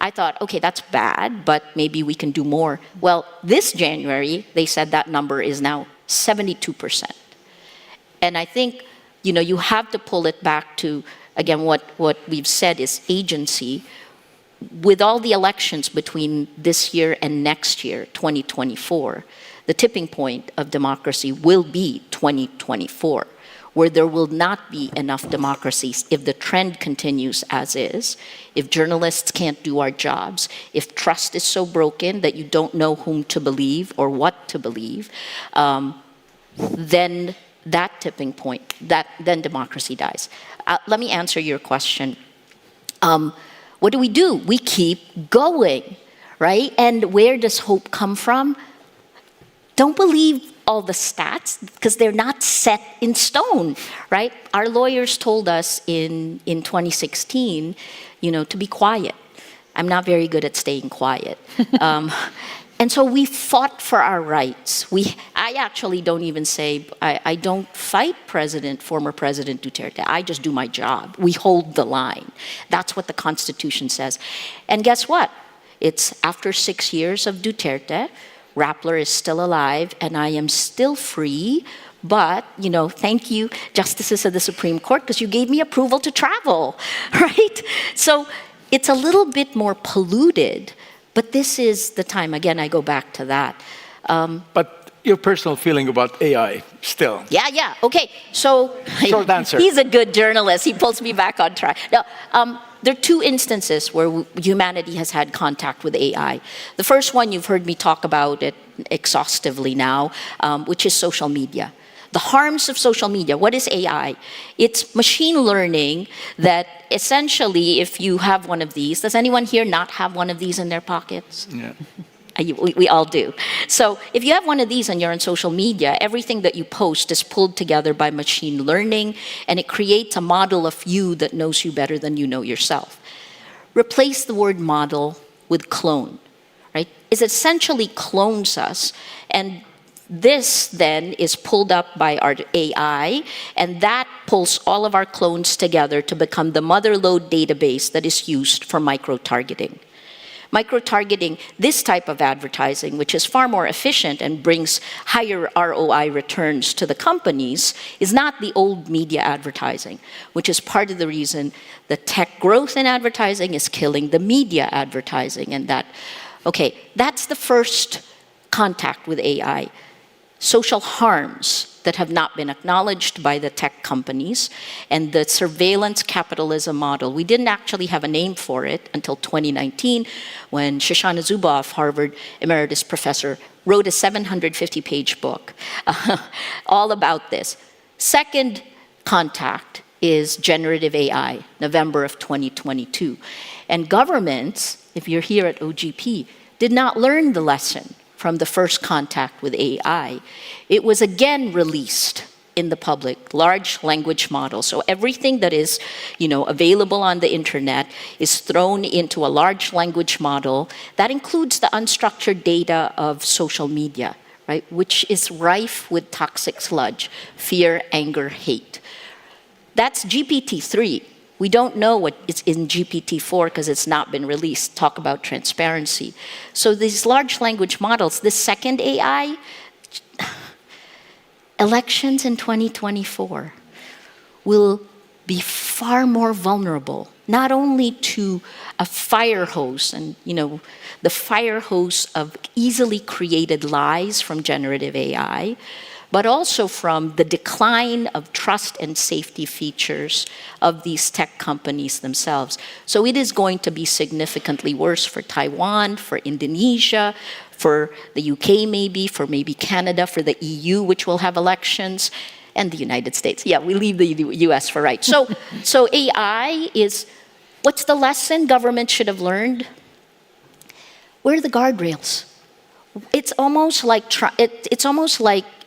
J: I thought, okay, that's bad, but maybe we can do more. Well, this January, they said that number is now 72%. And I think, you have to pull it back to, again, what we've said is agency. With all the elections between this year and next year, 2024, the tipping point of democracy will be 2024. Where there will not be enough democracies if the trend continues as is, if journalists can't do our jobs, if trust is so broken that you don't know whom to believe or what to believe, then that tipping point, then democracy dies. Let me answer your question. What do? We keep going, right? And where does hope come from? Don't believe all the stats because they're not set in stone, right? Our lawyers told us in 2016, to be quiet. I'm not very good at staying quiet. And so we fought for our rights. I actually don't even say, I don't fight former President Duterte. I just do my job. We hold the line. That's what the Constitution says. And guess what? It's after 6 years of Duterte, Rappler is still alive, and I am still free. But, thank you, justices of the Supreme Court, because you gave me approval to travel, right? So it's a little bit more polluted, but this is the time. Again, I go back to that.
G: But your personal feeling about AI still?
J: Yeah. Okay, so
G: short answer.
J: He's a good journalist. He pulls me back on track. No, there are two instances where humanity has had contact with AI. The first one, you've heard me talk about it exhaustively now, which is social media. The harms of social media. What is AI? It's machine learning that essentially, if you have one of these, does anyone here not have one of these in their pockets?
G: Yeah.
J: We all do. So if you have one of these and you're on social media, everything that you post is pulled together by machine learning, and it creates a model of you that knows you better than you know yourself. Replace the word model with clone, right? It essentially clones us, and this then is pulled up by our AI, and that pulls all of our clones together to become the motherlode database that is used for micro-targeting. Micro-targeting, this type of advertising, which is far more efficient and brings higher ROI returns to the companies, is not the old media advertising, which is part of the reason the tech growth in advertising is killing the media advertising. And that's the first contact with AI. Social harms that have not been acknowledged by the tech companies, and the surveillance capitalism model. We didn't actually have a name for it until 2019 when Shoshana Zuboff, Harvard emeritus professor, wrote a 750-page book all about this. Second contact is generative AI, November of 2022. And governments, if you're here at OGP, did not learn the lesson from the first contact with AI. It was again released in the public, large language models. So everything that is, available on the internet is thrown into a large language model that includes the unstructured data of social media, right? Which is rife with toxic sludge, fear, anger, hate. That's GPT-3. We don't know what is in GPT-4 because it's not been released. Talk about transparency. So these large language models, this second AI, elections in 2024 will be far more vulnerable, not only to a fire hose and, the fire hose of easily created lies from generative AI, but also from the decline of trust and safety features of these tech companies themselves. So it is going to be significantly worse for Taiwan, for Indonesia, for the UK maybe, for maybe Canada, for the EU, which will have elections, and the United States. Yeah, we leave the US for right. So AI is, what's the lesson government should have learned? Where are the guardrails? It's almost like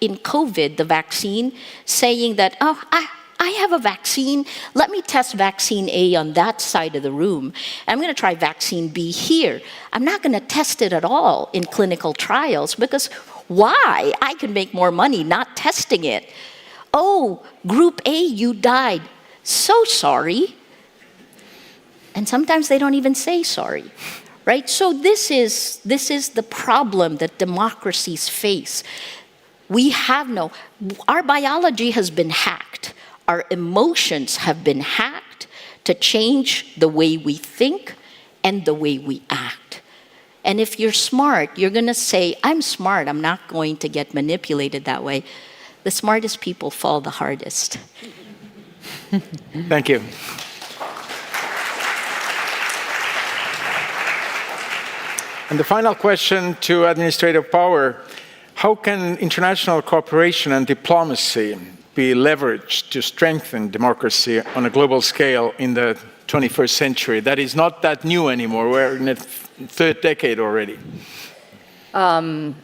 J: in COVID, the vaccine, saying that, I have a vaccine. Let me test vaccine A on that side of the room. I'm going to try vaccine B here. I'm not going to test it at all in clinical trials because why? I can make more money not testing it. Oh, group A, you died. So sorry. And sometimes they don't even say sorry. Right? So this is the problem that democracies face. Our biology has been hacked. Our emotions have been hacked to change the way we think and the way we act. And if you're smart, you're going to say, I'm smart, I'm not going to get manipulated that way. The smartest people fall the hardest.
G: Thank you. And the final question to administrative power, how can international cooperation and diplomacy be leveraged to strengthen democracy on a global scale in the 21st century? That is not that new anymore. We're in the third decade already.
D: Well,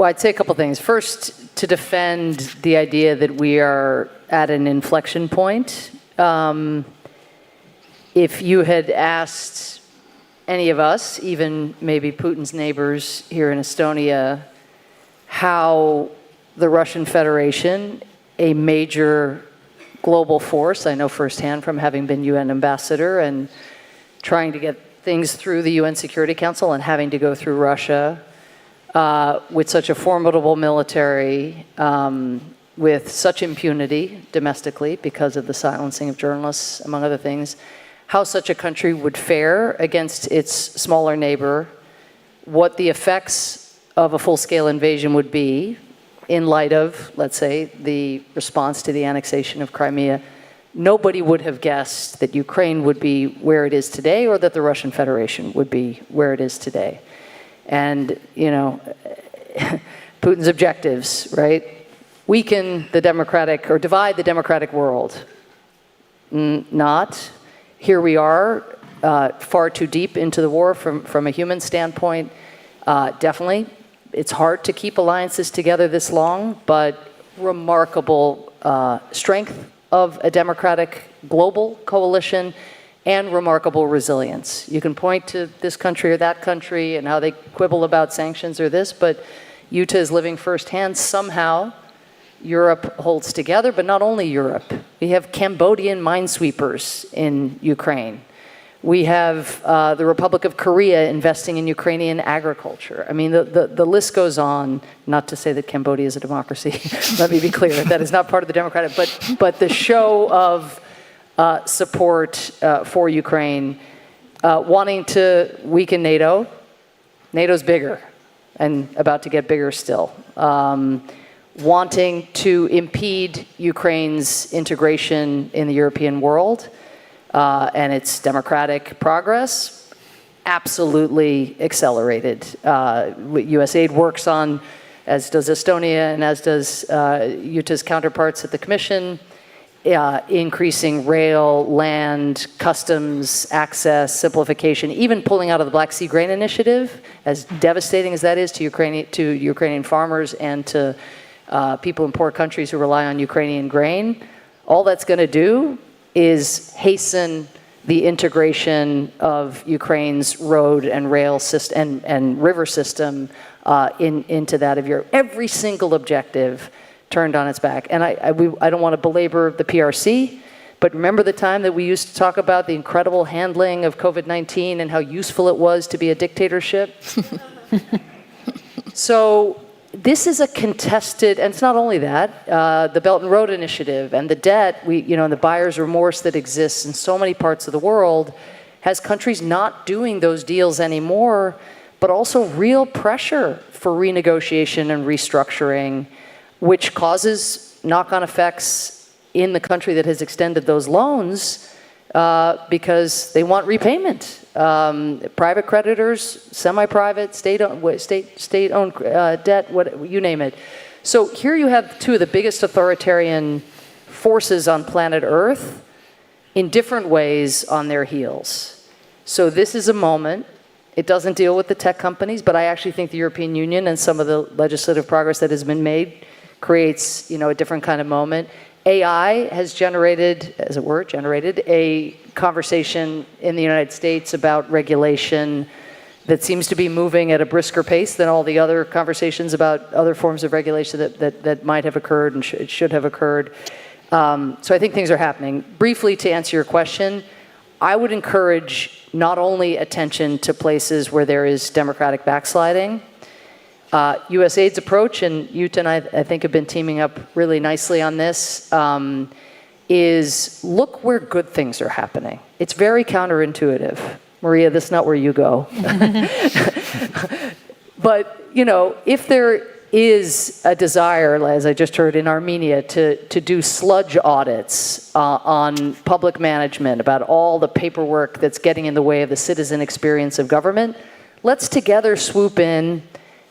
D: I'd say a couple things. First, to defend the idea that we are at an inflection point. If you had asked any of us, even maybe Putin's neighbors here in Estonia, how the Russian Federation, a major global force, I know firsthand from having been UN ambassador and trying to get things through the UN Security Council and having to go through Russia with such a formidable military, with such impunity domestically because of the silencing of journalists, among other things, how such a country would fare against its smaller neighbor, what the effects of a full-scale invasion would be in light of, let's say, the response to the annexation of Crimea. Nobody would have guessed that Ukraine would be where it is today or that the Russian Federation would be where it is today. And, you know, Putin's objectives, right? Weaken the democratic, or divide the democratic world. Not. Here we are, far too deep into the war from a human standpoint. Definitely, it's hard to keep alliances together this long, but remarkable strength of a democratic global coalition and remarkable resilience. You can point to this country or that country and how they quibble about sanctions or this, but Utah is living firsthand. Somehow, Europe holds together, but not only Europe. We have Cambodian minesweepers in Ukraine. We have the Republic of Korea investing in Ukrainian agriculture. I mean, the list goes on, not to say that Cambodia is a democracy. Let me be clear, that is not part of the democratic, but the show of support for Ukraine, wanting to weaken NATO. NATO's bigger and about to get bigger still. Wanting to impede Ukraine's integration in the European world and its democratic progress, absolutely accelerated. USAID works on, as does Estonia and as does Utah's counterparts at the Commission, increasing rail, land, customs, access, simplification, even pulling out of the Black Sea Grain Initiative, as devastating as that is to Ukrainian farmers and to people in poor countries who rely on Ukrainian grain. All that's going to do is hasten the integration of Ukraine's road and rail system and river system into that of Europe. Every single objective turned on its back. And I don't want to belabor the PRC, but remember the time that we used to talk about the incredible handling of COVID-19 and how useful it was to be a dictatorship? So this is a contested, and it's not only that, the Belt and Road Initiative and the debt, and the buyer's remorse that exists in so many parts of the world has countries not doing those deals anymore, but also real pressure for renegotiation and restructuring, which causes knock-on effects in the country that has extended those loans because they want repayment. Private creditors, semi-private, state-owned debt, you name it. So here you have two of the biggest authoritarian forces on planet Earth in different ways on their heels. So this is a moment. It doesn't deal with the tech companies, but I actually think the European Union and some of the legislative progress that has been made creates, a different kind of moment. AI has generated, as it were, a conversation in the United States about regulation that seems to be moving at a brisker pace than all the other conversations about other forms of regulation that might have occurred and should have occurred. So I think things are happening. Briefly, to answer your question, I would encourage not only attention to places where there is democratic backsliding. USAID's approach, and Utah and I think have been teaming up really nicely on this, is look where good things are happening. It's very counterintuitive. Maria, this is not where you go. But, if there is a desire, as I just heard in Armenia, to do sludge audits on public management, about all the paperwork that's getting in the way of the citizen experience of government, let's together swoop in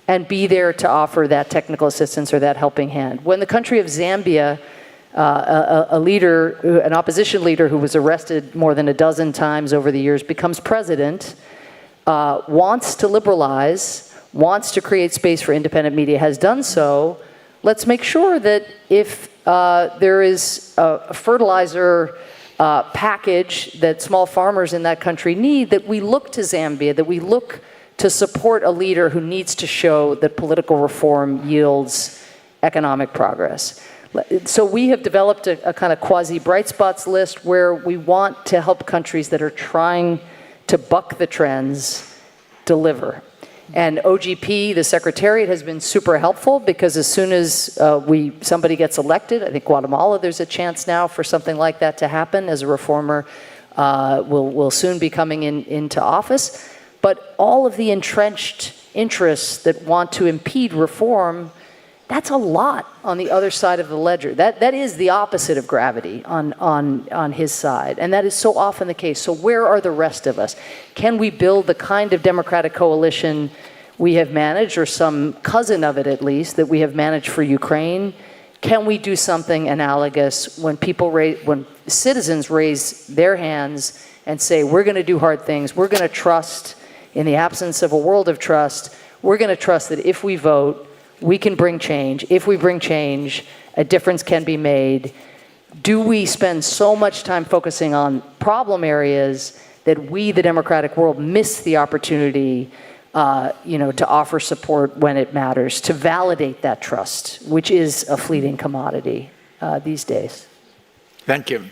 D: and be there to offer that technical assistance or that helping hand. When the country of Zambia, an opposition leader who was arrested more than a dozen times over the years, becomes president, wants to liberalize, wants to create space for independent media, has done so, let's make sure that if there is a fertilizer package that small farmers in that country need, that we look to Zambia, that we look to support a leader who needs to show that political reform yields economic progress. So we have developed a kind of quasi bright spots list where we want to help countries that are trying to buck the trends, deliver. And OGP, the Secretariat, has been super helpful because as soon as somebody gets elected, I think Guatemala, there's a chance now for something like that to happen as a reformer will soon be coming into office. But all of the entrenched interests that want to impede reform, that's a lot on the other side of the ledger. That is the opposite of gravity on his side. And that is so often the case. So where are the rest of us? Can we build the kind of democratic coalition we have managed, or some cousin of it at least, that we have managed for Ukraine? Can we do something analogous when when citizens raise their hands and say, we're going to do hard things, we're going to trust, in the absence of a world of trust, we're going to trust that if we vote, we can bring change. If we bring change, a difference can be made. Do we spend so much time focusing on problem areas that we, the democratic world, miss the opportunity to offer support when it matters, to validate that trust, which is a fleeting commodity these days?
G: Thank you.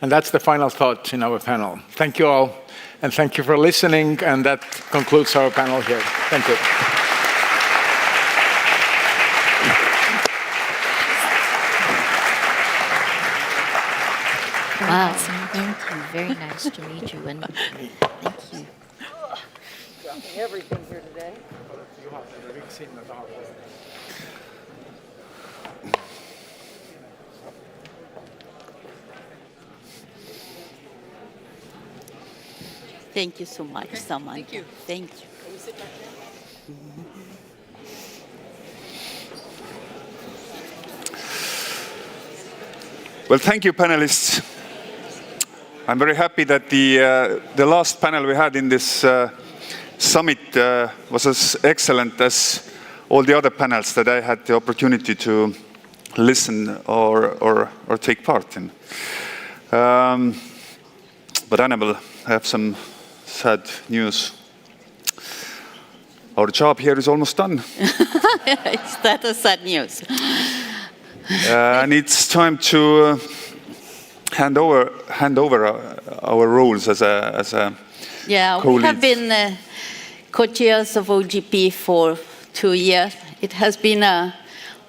G: And that's the final thought in our panel. Thank you all, and thank you for listening, and that concludes our panel here. Thank you.
J: Wow, thank you. Very nice to meet you, and thank you.
D: Dropping everything here today.
H: Thank you so much, Samantha. Thank you. Thank you.
K: Well, thank you, panelists. I'm very happy that the last panel we had in this summit was as excellent as all the other panels that I had the opportunity to listen or take part in. But Annabelle, I have some sad news. Our job here is almost done.
H: Is that a sad news?
K: And it's time to hand over our roles as a
H: Yeah,
K: co-lead.
H: we have been co-chairs of OGP for 2 years. It has been a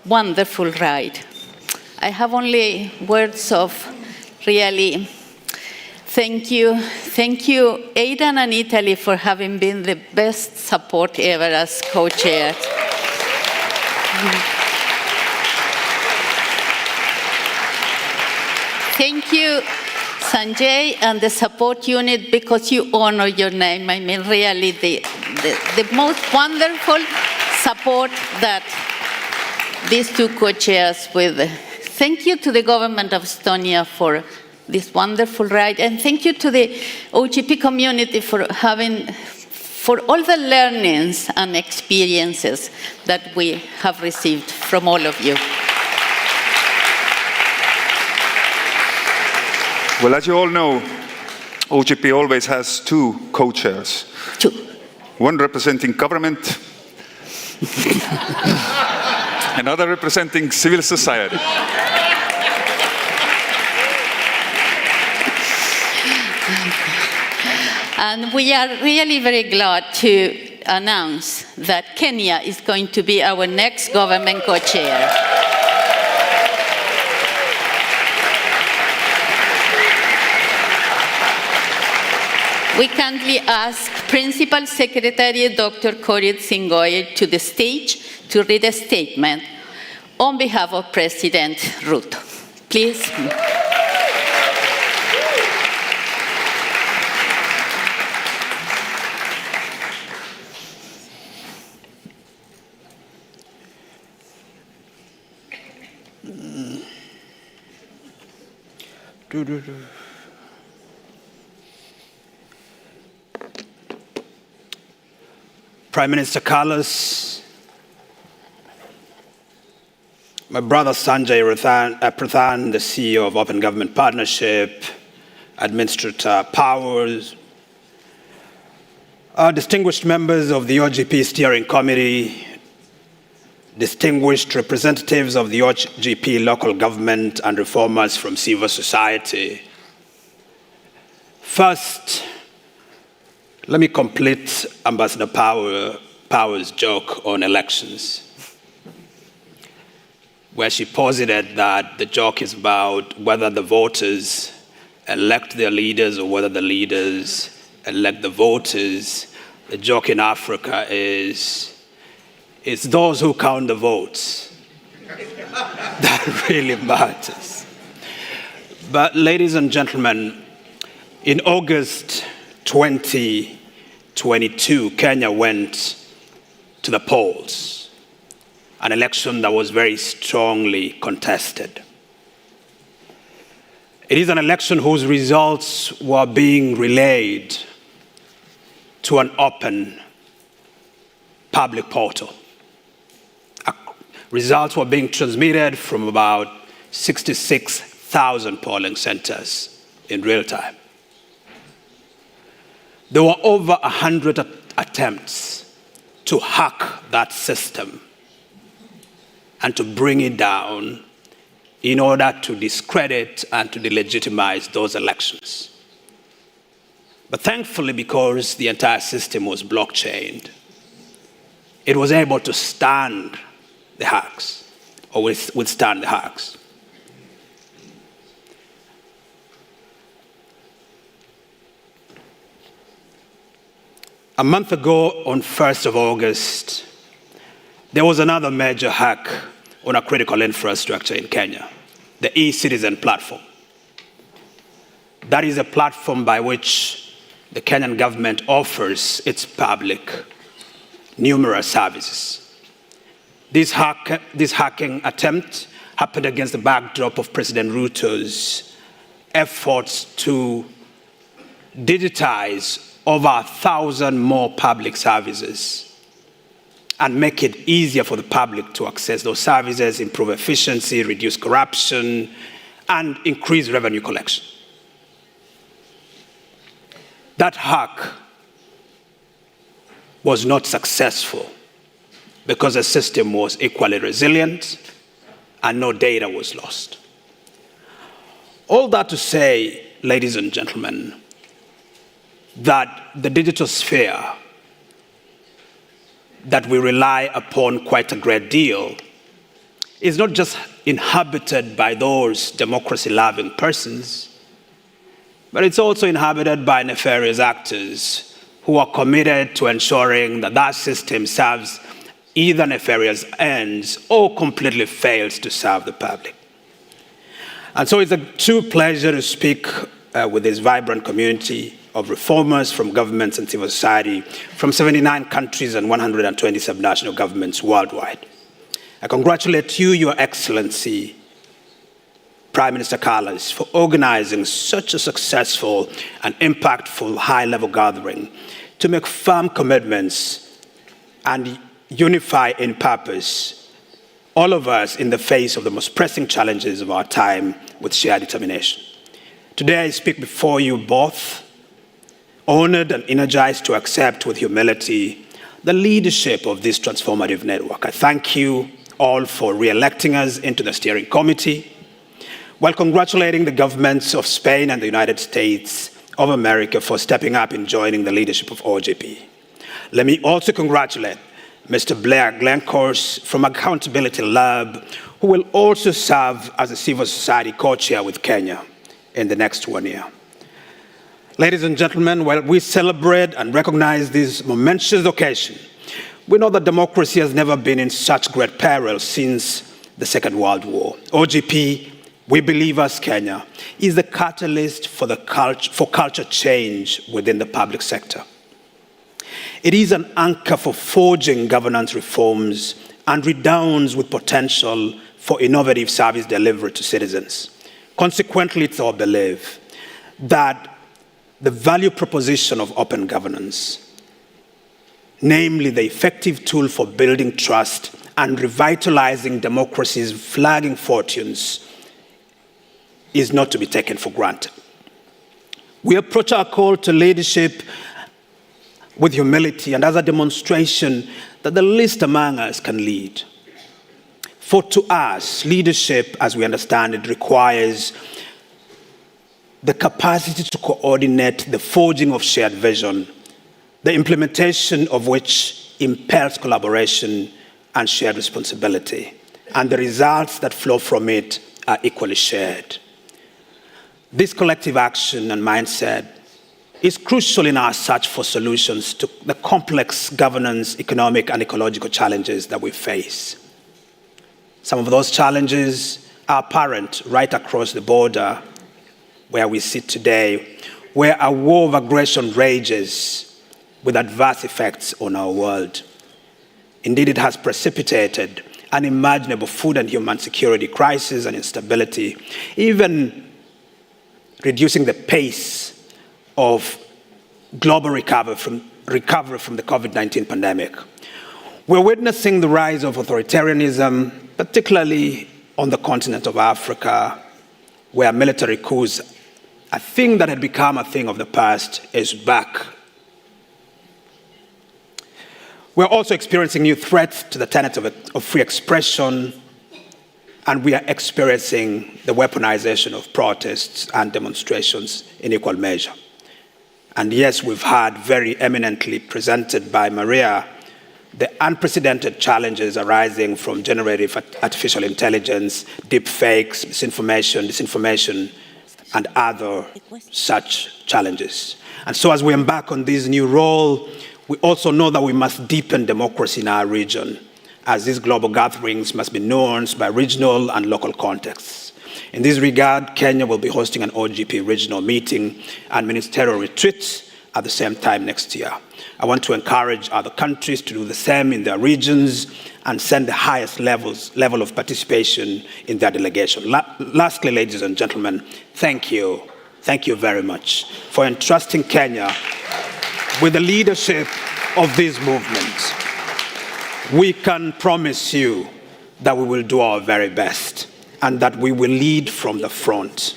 H: wonderful ride. I have only words of really thank you. Thank you, Aidan and Italy, for having been the best support ever as co-chairs. Thank you, Sanjay, and the support unit, because you honor your name. I mean, really, the most wonderful support that these two co-chairs with. Thank you to the government of Estonia for this wonderful ride, and thank you to the OGP community for all the learnings and experiences that we have received from all of you.
K: Well, as you all know, OGP always has two co-chairs.
H: Two.
K: One representing government, another representing civil society.
H: And we are really very glad to announce that Kenya is going to be our next government co-chair. We kindly ask Principal Secretary Dr. Korit Singoye to the stage to read a statement on behalf of President Ruto. Please.
P: Prime Minister Carlos, my brother Sanjay Pradhan, the CEO of Open Government Partnership, Administrator Powers, distinguished members of the OGP Steering Committee, distinguished representatives of the OGP local government and reformers from civil society. First, Let me complete Ambassador Power's joke on elections, where she posited that the joke is about whether the voters elect their leaders or whether the leaders elect the voters. The joke in Africa is, it's those who count the votes that really matters. But ladies and gentlemen, in August 2022, Kenya went to the polls, an election that was very strongly contested. It is an election whose results were being relayed to an open public portal. Results were being transmitted from about 66,000 polling centers in real time. There were over 100 attempts to hack that system and to bring it down in order to discredit and to delegitimize those elections. But thankfully, because the entire system was blockchained, it was able to stand the hacks, or withstand the hacks. A month ago, on 1st of August, there was another major hack on a critical infrastructure in Kenya, the e-citizen platform. That is a platform by which the Kenyan government offers its public numerous services. This hacking attempt happened against the backdrop of President Ruto's efforts to digitize over 1,000 more public services and make it easier for the public to access those services, improve efficiency, reduce corruption, and increase revenue collection. That hack was not successful because the system was equally resilient and no data was lost. All that to say, ladies and gentlemen, that the digital sphere that we rely upon quite a great deal is not just inhabited by those democracy-loving persons, but it's also inhabited by nefarious actors who are committed to ensuring that that system serves either nefarious ends or completely fails to serve the public. And so it's a true pleasure to speak with this vibrant community of reformers from governments and civil society from 79 countries and 120 subnational governments worldwide. I congratulate you, Your Excellency, Prime Minister Carlos, for organizing such a successful and impactful high-level gathering to make firm commitments and unify in purpose all of us in the face of the most pressing challenges of our time with shared determination. Today I speak before you both, honored and energized to accept with humility the leadership of this transformative network. I thank you all for re-electing us into the steering committee, while congratulating the governments of Spain and the United States of America for stepping up in joining the leadership of OGP. Let me also congratulate Mr. Blair Glencourse from Accountability Lab, who will also serve as a civil society co-chair with Kenya in the next 1 year. Ladies and gentlemen, while we celebrate and recognize this momentous occasion, we know that democracy has never been in such great peril since the Second World War. OGP, we believe as Kenya, is the catalyst for culture change within the public sector. It is an anchor for forging governance reforms and redounds with potential for innovative service delivery to citizens. Consequently, it's our belief that the value proposition of open governance, namely the effective tool for building trust and revitalizing democracy's flagging fortunes, is not to be taken for granted. We approach our call to leadership with humility and as a demonstration that the least among us can lead. For to us, leadership, as we understand it, requires the capacity to coordinate the forging of shared vision the implementation of which impairs collaboration and shared responsibility, and the results that flow from it are equally shared. This collective action and mindset is crucial in our search for solutions to the complex governance, economic, and ecological challenges that we face. Some of those challenges are apparent right across the border where we sit today, where a war of aggression rages with adverse effects on our world. Indeed, it has precipitated unimaginable food and human security crisis and instability, even reducing the pace of global recovery from the COVID-19 pandemic. We're witnessing the rise of authoritarianism, particularly on the continent of Africa, where military coups, a thing that had become a thing of the past, is back. We're also experiencing new threats to the tenets of free expression, and we are experiencing the weaponization of protests and demonstrations in equal measure. And yes, we've had very eminently presented by Maria the unprecedented challenges arising from generative artificial intelligence, deep fakes, disinformation, and other such challenges. And so as we embark on this new role, we also know that we must deepen democracy in our region, as these global gatherings must be nuanced by regional and local contexts. In this regard, Kenya will be hosting an OGP regional meeting and ministerial retreat at the same time next year. I want to encourage other countries to do the same in their regions and send the highest level of participation in their delegation. Lastly, ladies and gentlemen, thank you. Thank you very much for entrusting Kenya with the leadership of this movement. We can promise you that we will do our very best and that we will lead from the front.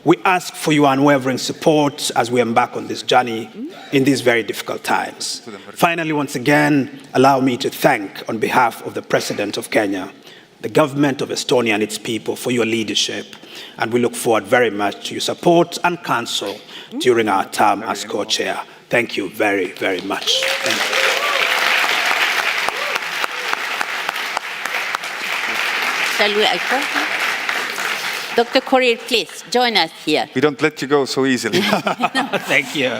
P: We ask for your unwavering support as we embark on this journey in these very difficult times. Finally, once again, allow me to thank, on behalf of the President of Kenya, the government of Estonia and its people for your leadership, and we look forward very much to your support and counsel during our term as co-chair. Thank you very, very much. Thank you.
H: Shall we? Dr. Korir, please join us here.
K: We don't let you go so easily.
P: Thank you.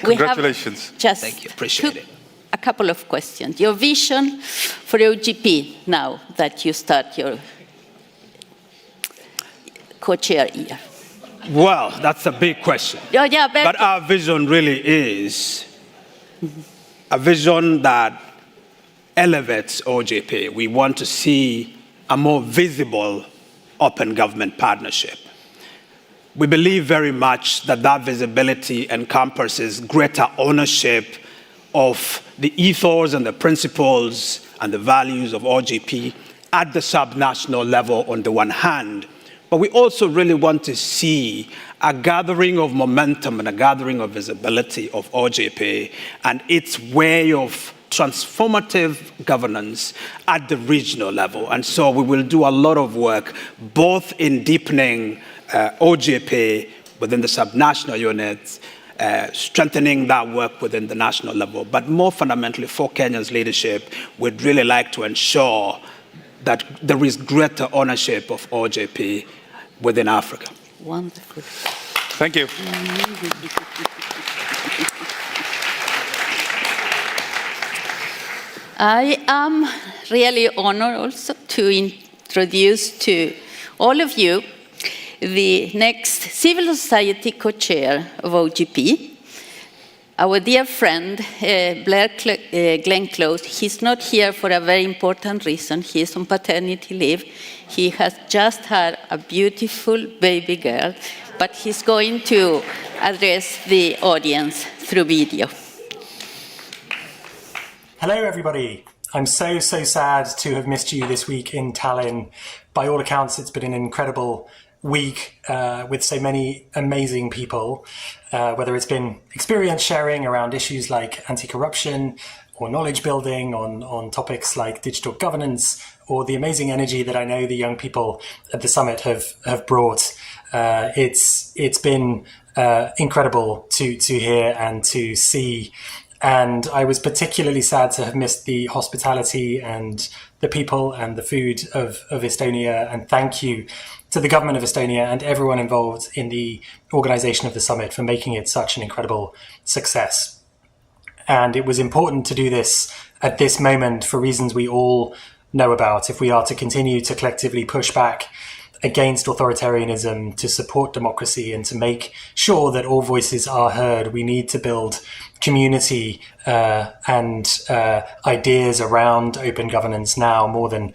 K: Congratulations.
H: Thank you. Appreciate it. A couple of questions. Your vision for OGP now that you start your co-chair year.
P: Well, that's a big question.
H: Yeah,
P: but our vision really is a vision that elevates OGP. We want to see a more visible open government partnership. We believe very much that that visibility encompasses greater ownership of the ethos and the principles and the values of OGP at the subnational level on the one hand, but we also really want to see a gathering of momentum and a gathering of visibility of OGP and its way of transformative governance at the regional level. And so we will do a lot of work, both in deepening OGP within the subnational units, strengthening that work within the national level. But more fundamentally, for Kenya's leadership, we'd really like to ensure that there is greater ownership of OGP within Africa.
H: Wonderful.
K: Thank you.
H: I am really honored also to introduce to all of you the next civil society co-chair of OGP, our dear friend, Glenn Close. He's not here for a very important reason. He is on paternity leave. He has just had a beautiful baby girl, but he's going to address the audience through video.
M: Hello, everybody. I'm so sad to have missed you this week in Tallinn. By all accounts, it's been an incredible week with so many amazing people, whether it's been experience sharing around issues like anti-corruption or knowledge building on topics like digital governance, or the amazing energy that I know the young people at the summit have brought. It's been incredible to hear and to see And I was particularly sad to have missed the hospitality and the people and the food of Estonia. And thank you to the government of Estonia and everyone involved in the organization of the summit for making it such an incredible success. And it was important to do this at this moment for reasons we all know about. If we are to continue to collectively push back against authoritarianism, to support democracy, and to make sure that all voices are heard, we need to build community and ideas around open governance now more than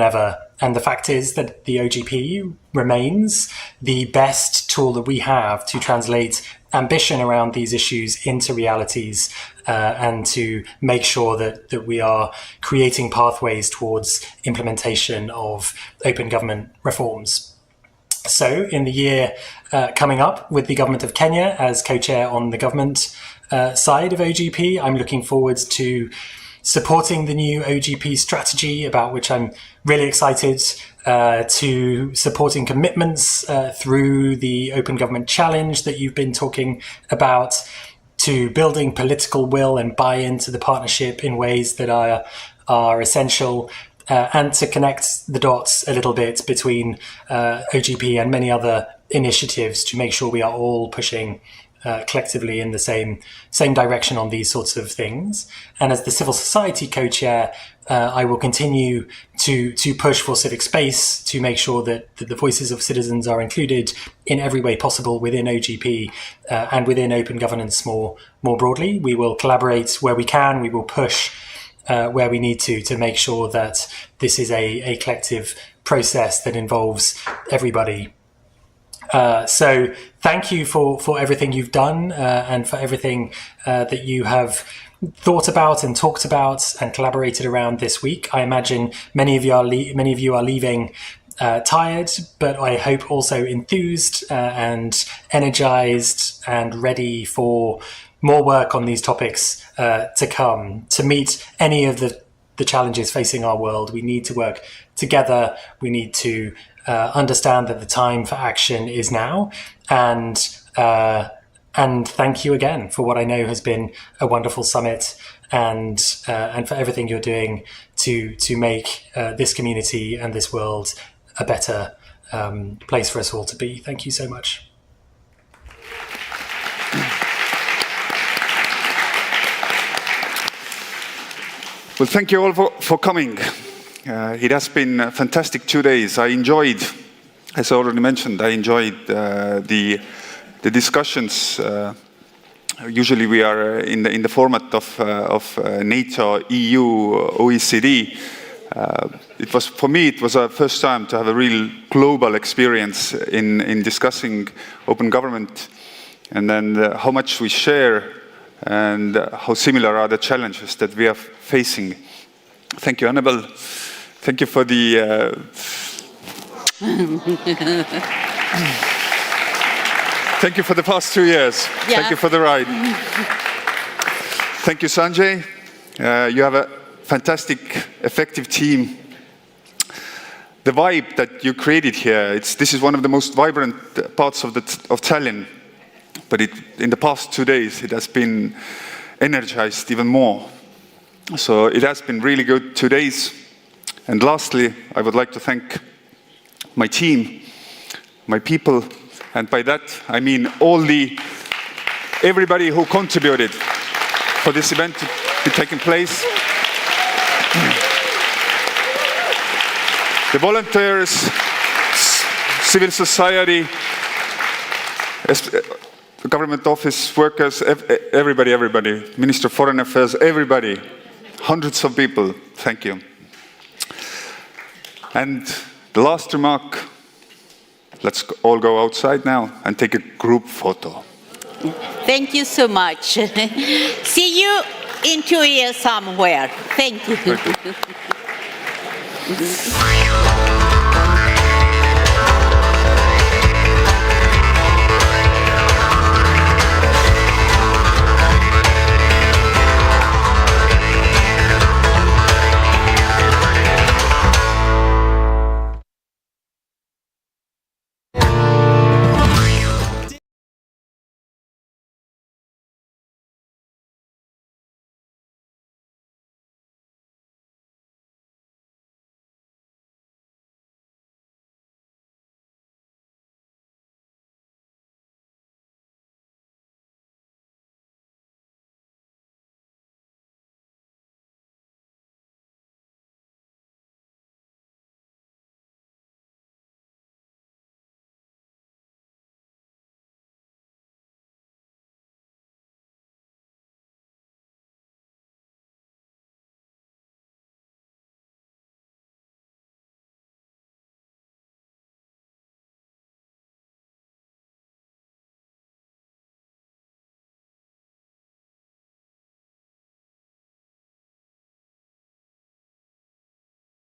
M: ever. And the fact is that the OGP remains the best tool that we have to translate ambition around these issues into realities and to make sure that we are creating pathways towards implementation of open government reforms. So in the year coming up with the government of Kenya as co-chair on the government side of OGP, I'm looking forward to supporting the new OGP strategy, about which I'm really excited, to supporting commitments through the Open Government Challenge that you've been talking about, to building political will and buy-in to the partnership in ways that are essential, and to connect the dots a little bit between OGP and many other initiatives to make sure we are all pushing collectively in the same direction on these sorts of things. And as the civil society co-chair, I will continue to push for civic space to make sure that the voices of citizens are included in every way possible within OGP and within open governance more broadly. We will collaborate where we can. We will push where we need to make sure that this is a collective process that involves everybody. So thank you for everything you've done and for everything that you have thought about and talked about and collaborated around this week. I imagine many of you are leaving tired, but I hope also enthused and energized and ready for more work on these topics to come. To meet any of the challenges facing our world, we need to work together. We need to understand that the time for action is now, and thank you again for what I know has been a wonderful summit, and for everything you're doing to make this community and this world a better place for us all to be. Thank you so much.
K: Well, thank you all for coming. It has been a fantastic 2 days. I enjoyed, as I already mentioned, the discussions. Usually we are in the format of NATO, EU, OECD. For me, it was a first time to have a real global experience in discussing open government, and then how much we share and how similar are the challenges that we are facing. Thank you, Annabelle. Thank you for the... Thank you for the past 2 years. Yeah. Thank you for the ride. Thank you, Sanjay. You have a fantastic, effective team. The vibe that you created here, this is one of the most vibrant parts of Tallinn. But in the past 2 days, it has been energized even more. So it has been really good 2 days. And lastly, I would like to thank my team, my people, and by that I mean everybody who contributed for this event to be taking place. The volunteers, civil society, government office workers, everybody, Minister of Foreign Affairs, everybody, hundreds of people, thank you. And the last remark, let's all go outside now and take a group photo.
H: Thank you so much. See you in 2 years somewhere. Thank you.
K: Thank you.